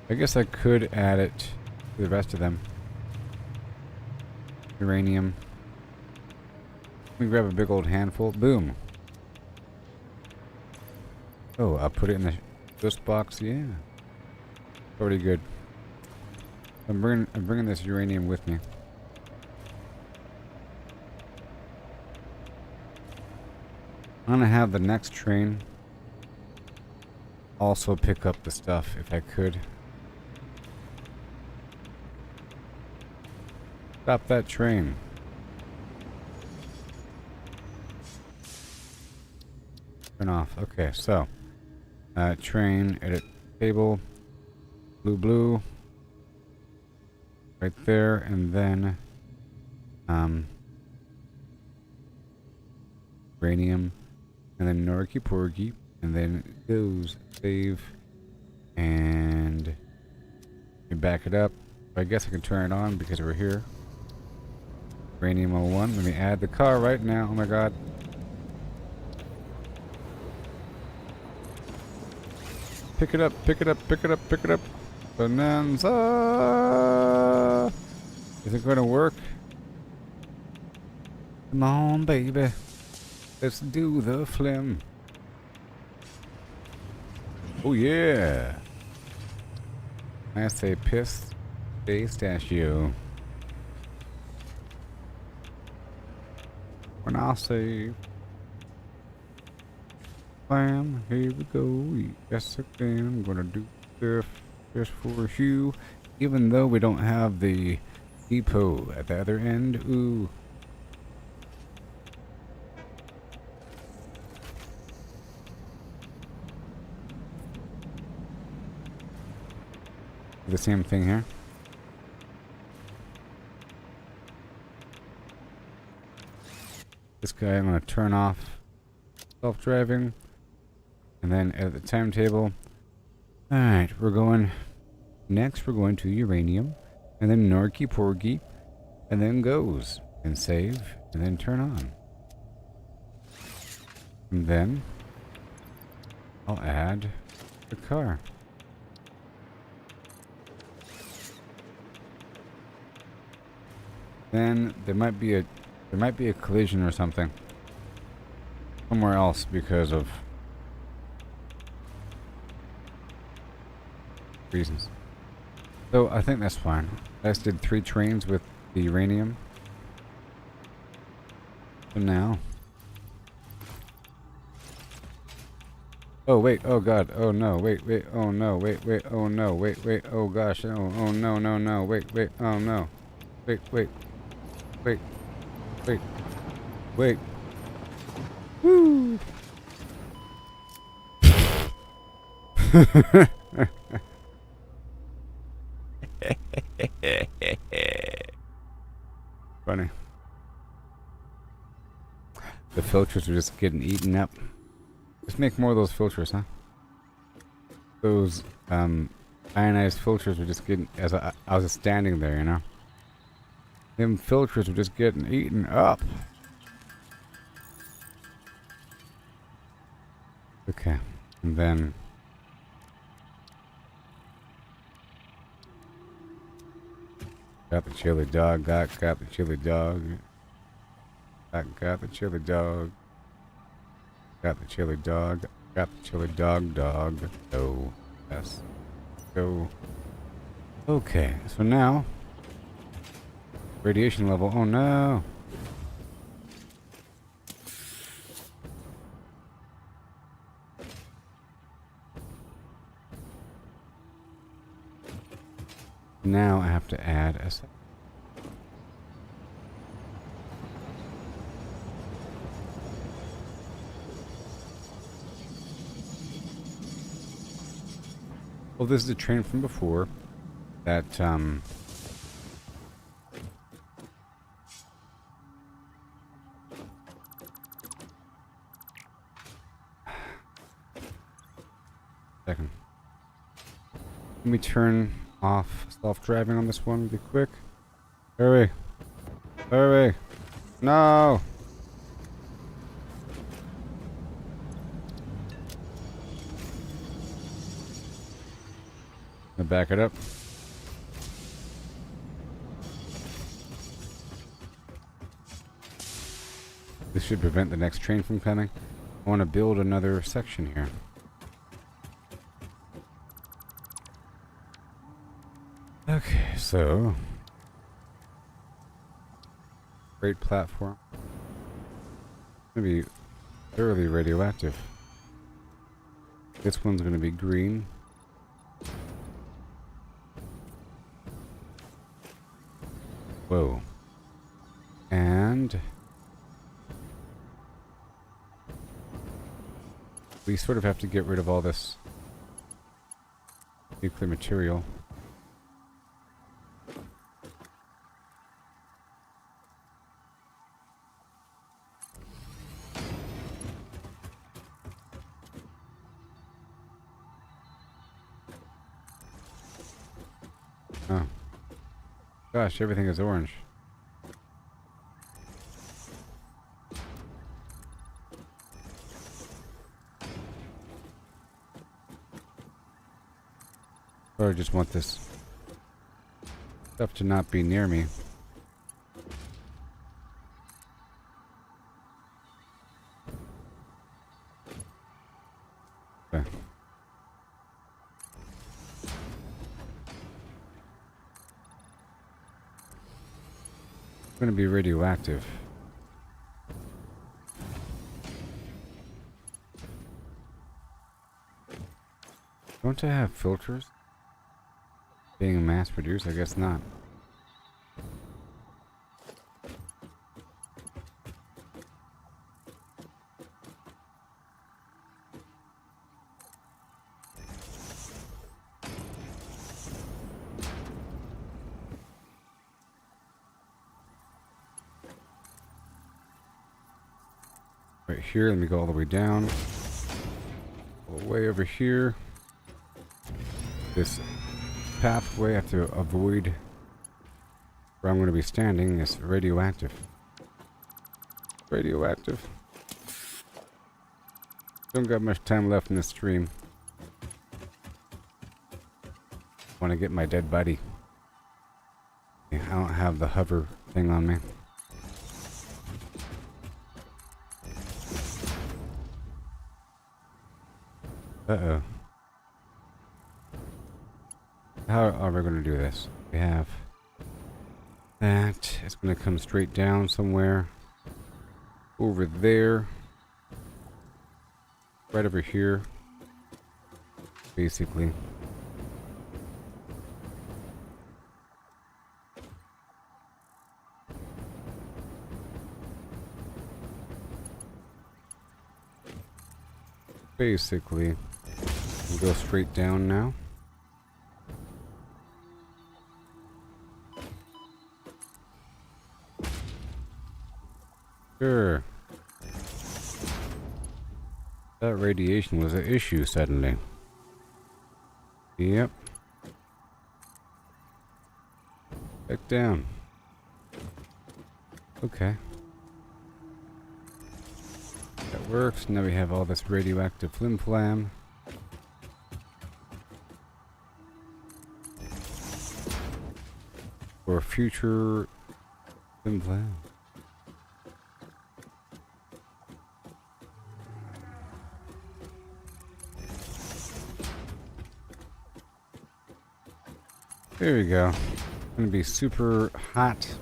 I guess I could add it to the rest of them. Uranium. Let me grab a big old handful. Boom. Oh, I'll put it in the this box. Yeah. Pretty good. I'm bringing this uranium with me. I'm gonna have the next train also pick up the stuff if I could. Stop that train. Turn off. Okay, so train edit table, blue, right there, and then uranium, and then Norky Porgy, and then it goes save, and you back it up. I guess I can turn it on because we're here. Uranium 01. Let me add the car right now. Oh my god. Pick it up, pick it up, pick it up, pick it up. Bonanza! Is it going to work? Come on, baby. Let's do the flim. Oh yeah. I say pistachio. When I say bam, here we go. Yes again, I'm gonna do stuff just for you. Even though we don't have the depot at the other end. Ooh. The same thing here. This guy I'm going to turn off self-driving, and then at the timetable. Alright, we're going next. We're going to uranium, and then Norky Porgy, and then goes and save, and then turn on. And then I'll add the car. Then there might be a collision or something somewhere else because of reasons. So I think that's fine. I just did 3 trains with the uranium. So now. Oh wait, oh god, oh no, wait, oh no, wait, oh no, wait, oh gosh, oh no, wait, oh no. Wait. Woo! Funny. The filters are just getting eaten up. Just make more of those filters, huh? Those ionized filters were just getting, as I was just standing there, you know? Them filters are just getting eaten up. Okay, and then Got the chili dog. Got the chili dog. Got the chili dog. Got the chili dog. Got the chili dog. Go. Yes. Go. Okay. So now, radiation level. Oh no. Now I have to add a second. Well, this is a train from before that, second. Let me turn off self-driving on this one really quick. Hurry. Hurry. No. Gonna back it up. This should prevent the next train from coming. I want to build another section here. Okay, so great platform. Gonna be thoroughly radioactive. This one's gonna be green. Whoa. And we sort of have to get rid of all this nuclear material. Oh. Gosh, everything is orange. Or I just want this stuff to not be near me. Okay. It's going to be radioactive. Don't I have filters? Being mass produced? I guess not. Right here, let me go all the way down. All the way over here. This pathway I have to avoid where I'm going to be standing is radioactive. Radioactive. Don't got much time left in this stream. Want to get my dead body. Yeah, I don't have the hover thing on me. Uh-oh. How are we going to do this? We have that. It's going to come straight down somewhere. Over there. Right over here. Basically. Basically. We'll go straight down now. Sure. That radiation was an issue suddenly. Yep. Back down. Okay. That works. Now we have all this radioactive flim flam. for future plan. There we go. Gonna be super hot.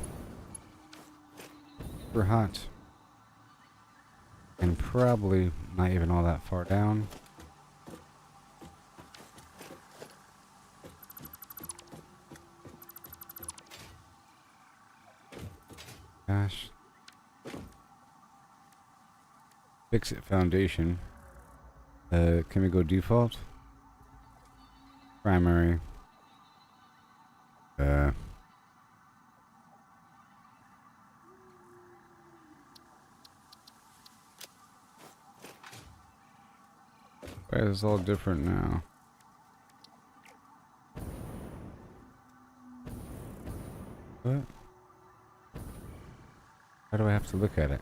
Super hot. And probably not even all that far down. Gosh. Fix it foundation. Can we go default? Primary. Why is this all different now? What? How do I have to look at it?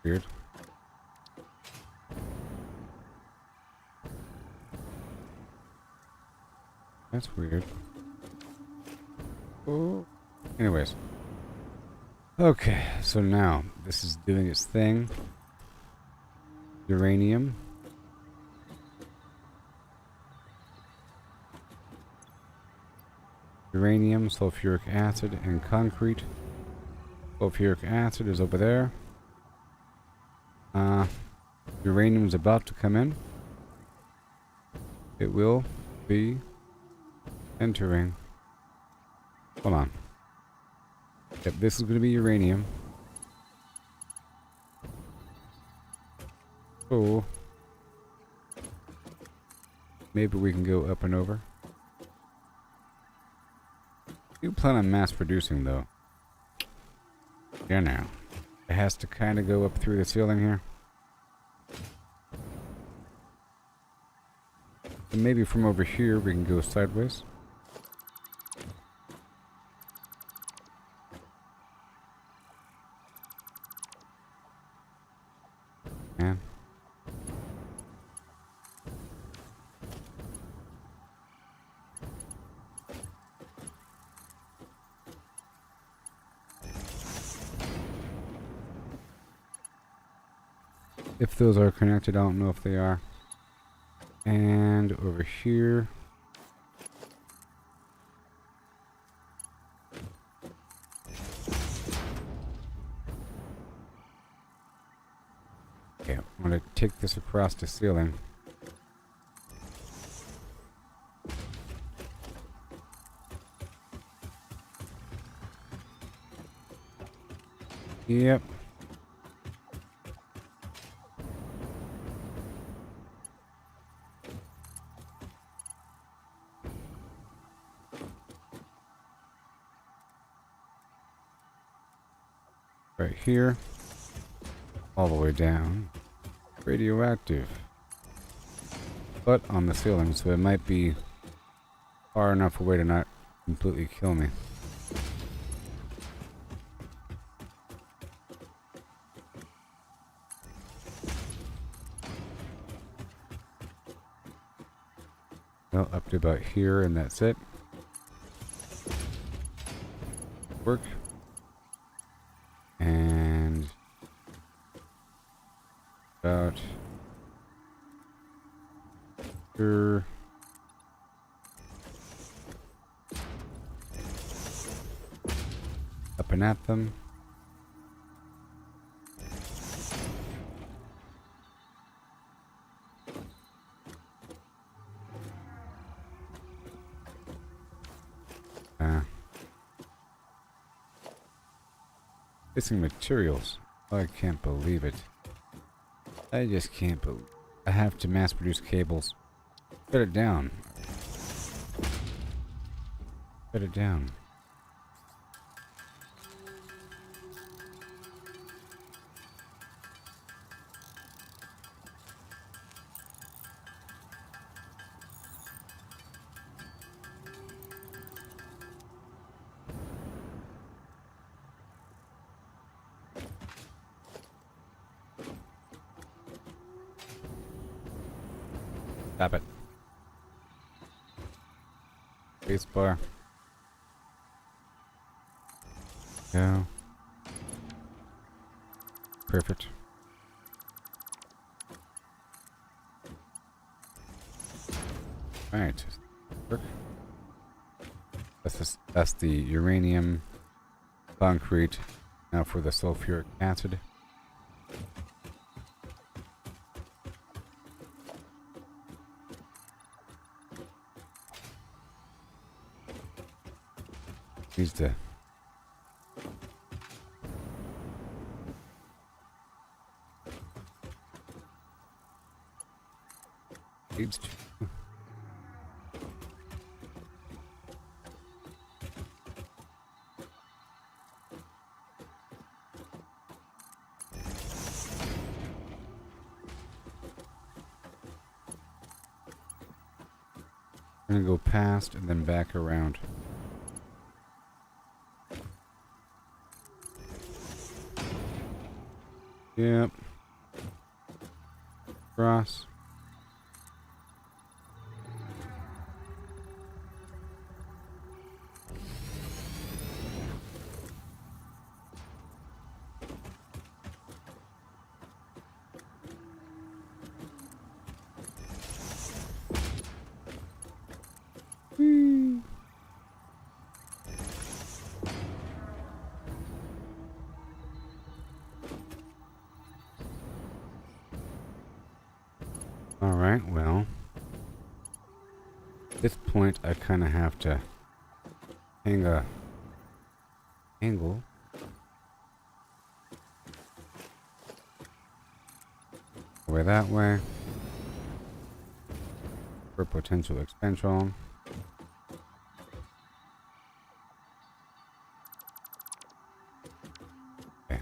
Weird. That's weird. Oh. Anyways. Okay, so now this is doing its thing. Uranium. Uranium, sulfuric acid, and concrete. Sulfuric acid is over there. Uranium is about to come in. It will be entering. Hold on. Yep, this is going to be uranium. Oh. Maybe we can go up and over. You plan on mass producing though. Yeah, now. It has to kind of go up through the ceiling here. And maybe from over here we can go sideways. Man. If those are connected, I don't know if they are. And over here. Okay, I'm going to take this across the ceiling. Yep. Right here, all the way down, radioactive, but on the ceiling, so it might be far enough away to not completely kill me. Well, up to about here, and that's it. Work. And about here. Up and at them. Missing materials. Oh, I can't believe it. I just can't believe. I have to mass produce cables. Shut it down. Shut it down. Stop it. Spacebar. Go. Perfect. Alright. Work. That's the uranium concrete. Now for the sulfuric acid. Needs to needs to I'm gonna go past and then back around. Yep. Cross. Alright, well. At this point, I kind of have to hang a angle. Way that way. For potential expansion. Okay.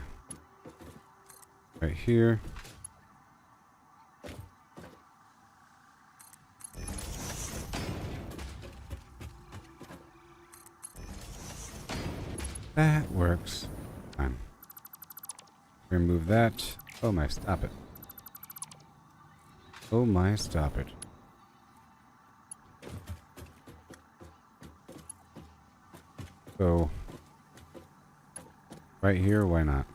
Right here. That works. Fine. Remove that. Oh my, stop it. Oh my, stop it. So, right here, why not?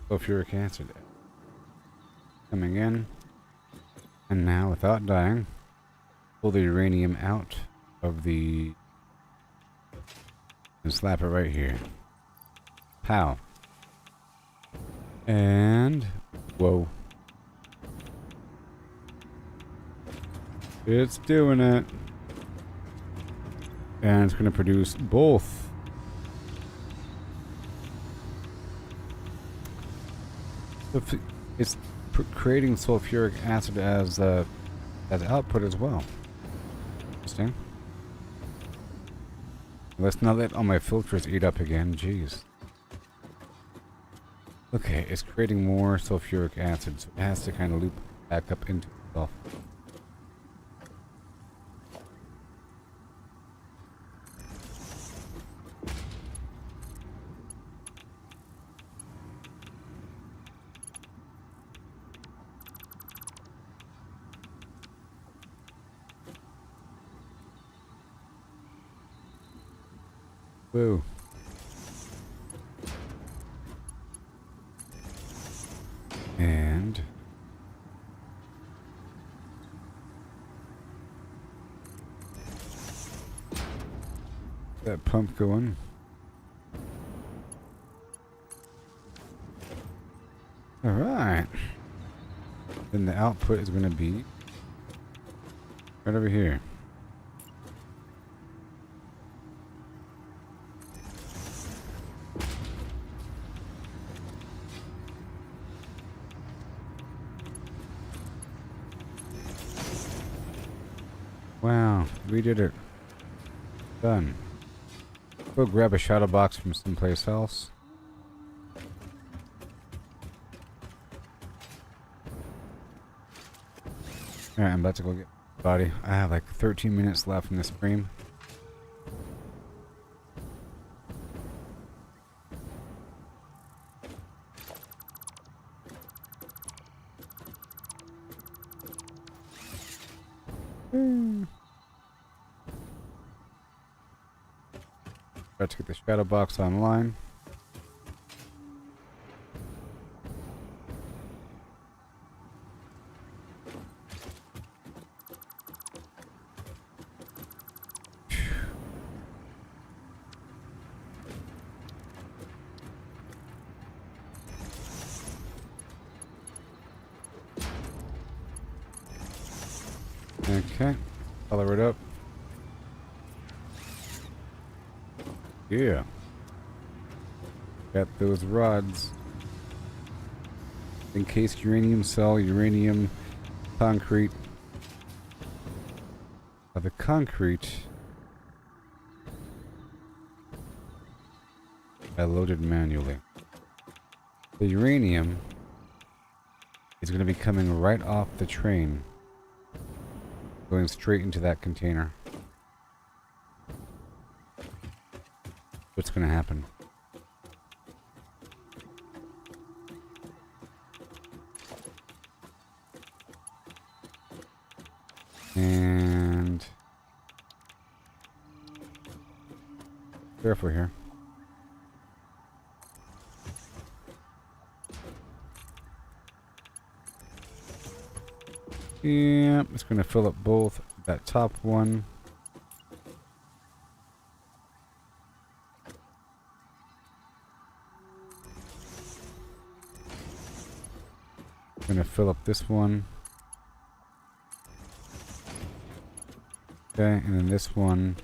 Sulfuric acid. Coming in. And now, without dying, pull the uranium out of the... and slap it right here. Pow. And... whoa. It's doing it. And it's going to produce both. It's creating sulfuric acid as output as well. Interesting. Let's not let all my filters eat up again. Jeez. Okay, it's creating more sulfuric acid, so it has to kind of loop back up into itself. Woo. And that pump going. All right. Then the output is going to be right over here. Wow, we did it. Done. Go grab a shadow box from someplace else. Alright, I'm about to go get the body. I have like 13 minutes left in this stream. Try to get the shadow box online. Okay, color it up. Yeah. Got those rods. Encased uranium cell, uranium concrete. The concrete I loaded manually. The uranium is going to be coming right off the train, going straight into that container. What's going to happen? And careful here. Yeah, it's going to fill up both. That top one. Going to fill up this one. Okay, and then this one.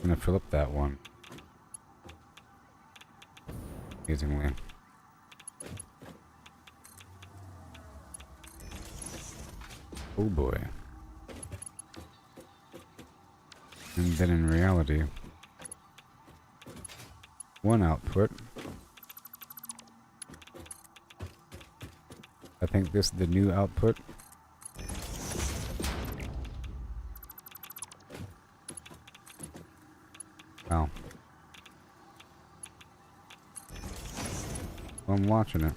Going to fill up that one. Amazingly. Oh boy. And then in reality, one output. I think this is the new output. Wow. I'm watching it.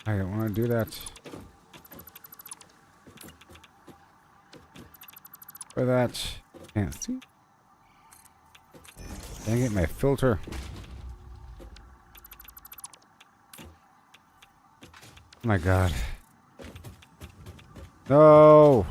I don't want to do that. For that. Can't see. Dang it, my filter. Oh my god. No!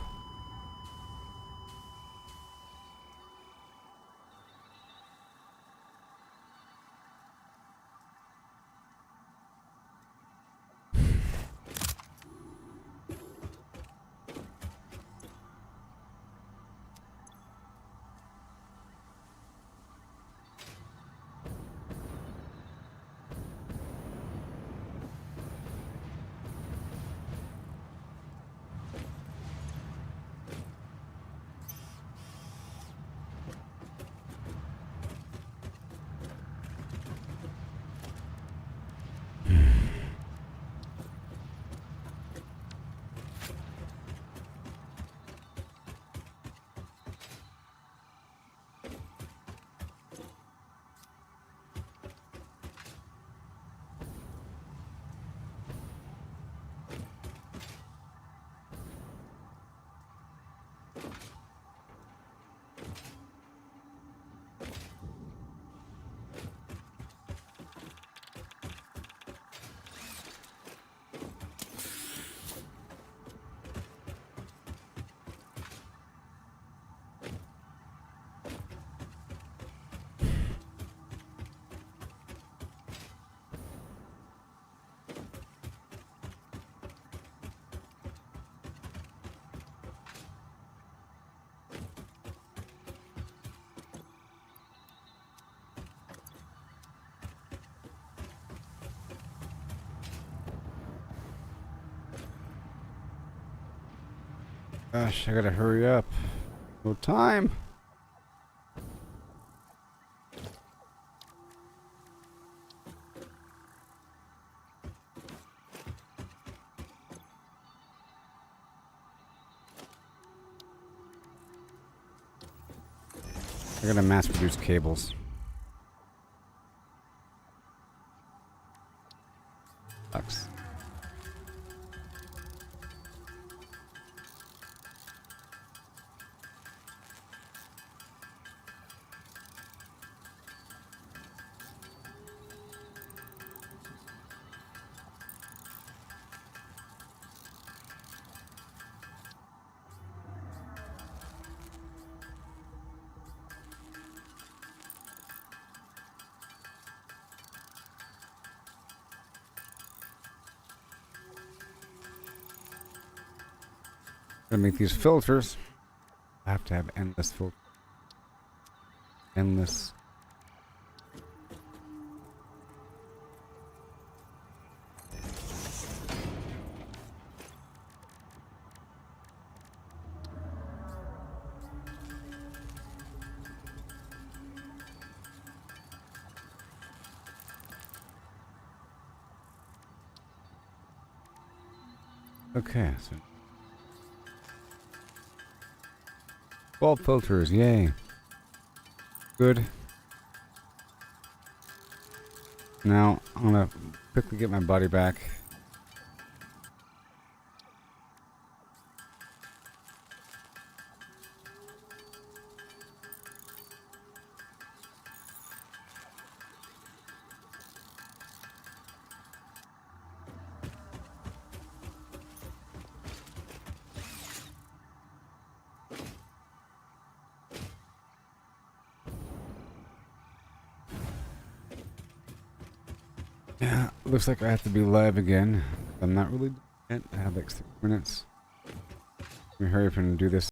Gosh, I gotta hurry up. No time. I gotta mass produce cables. Sucks. To make these filters, I have to have endless filters. Endless. Okay, so 12 filters, yay. Good. Now, I'm gonna quickly get my body back. Yeah, looks like I have to be live again. I'm not really yet. I have like 6 minutes. Let me hurry up and do this.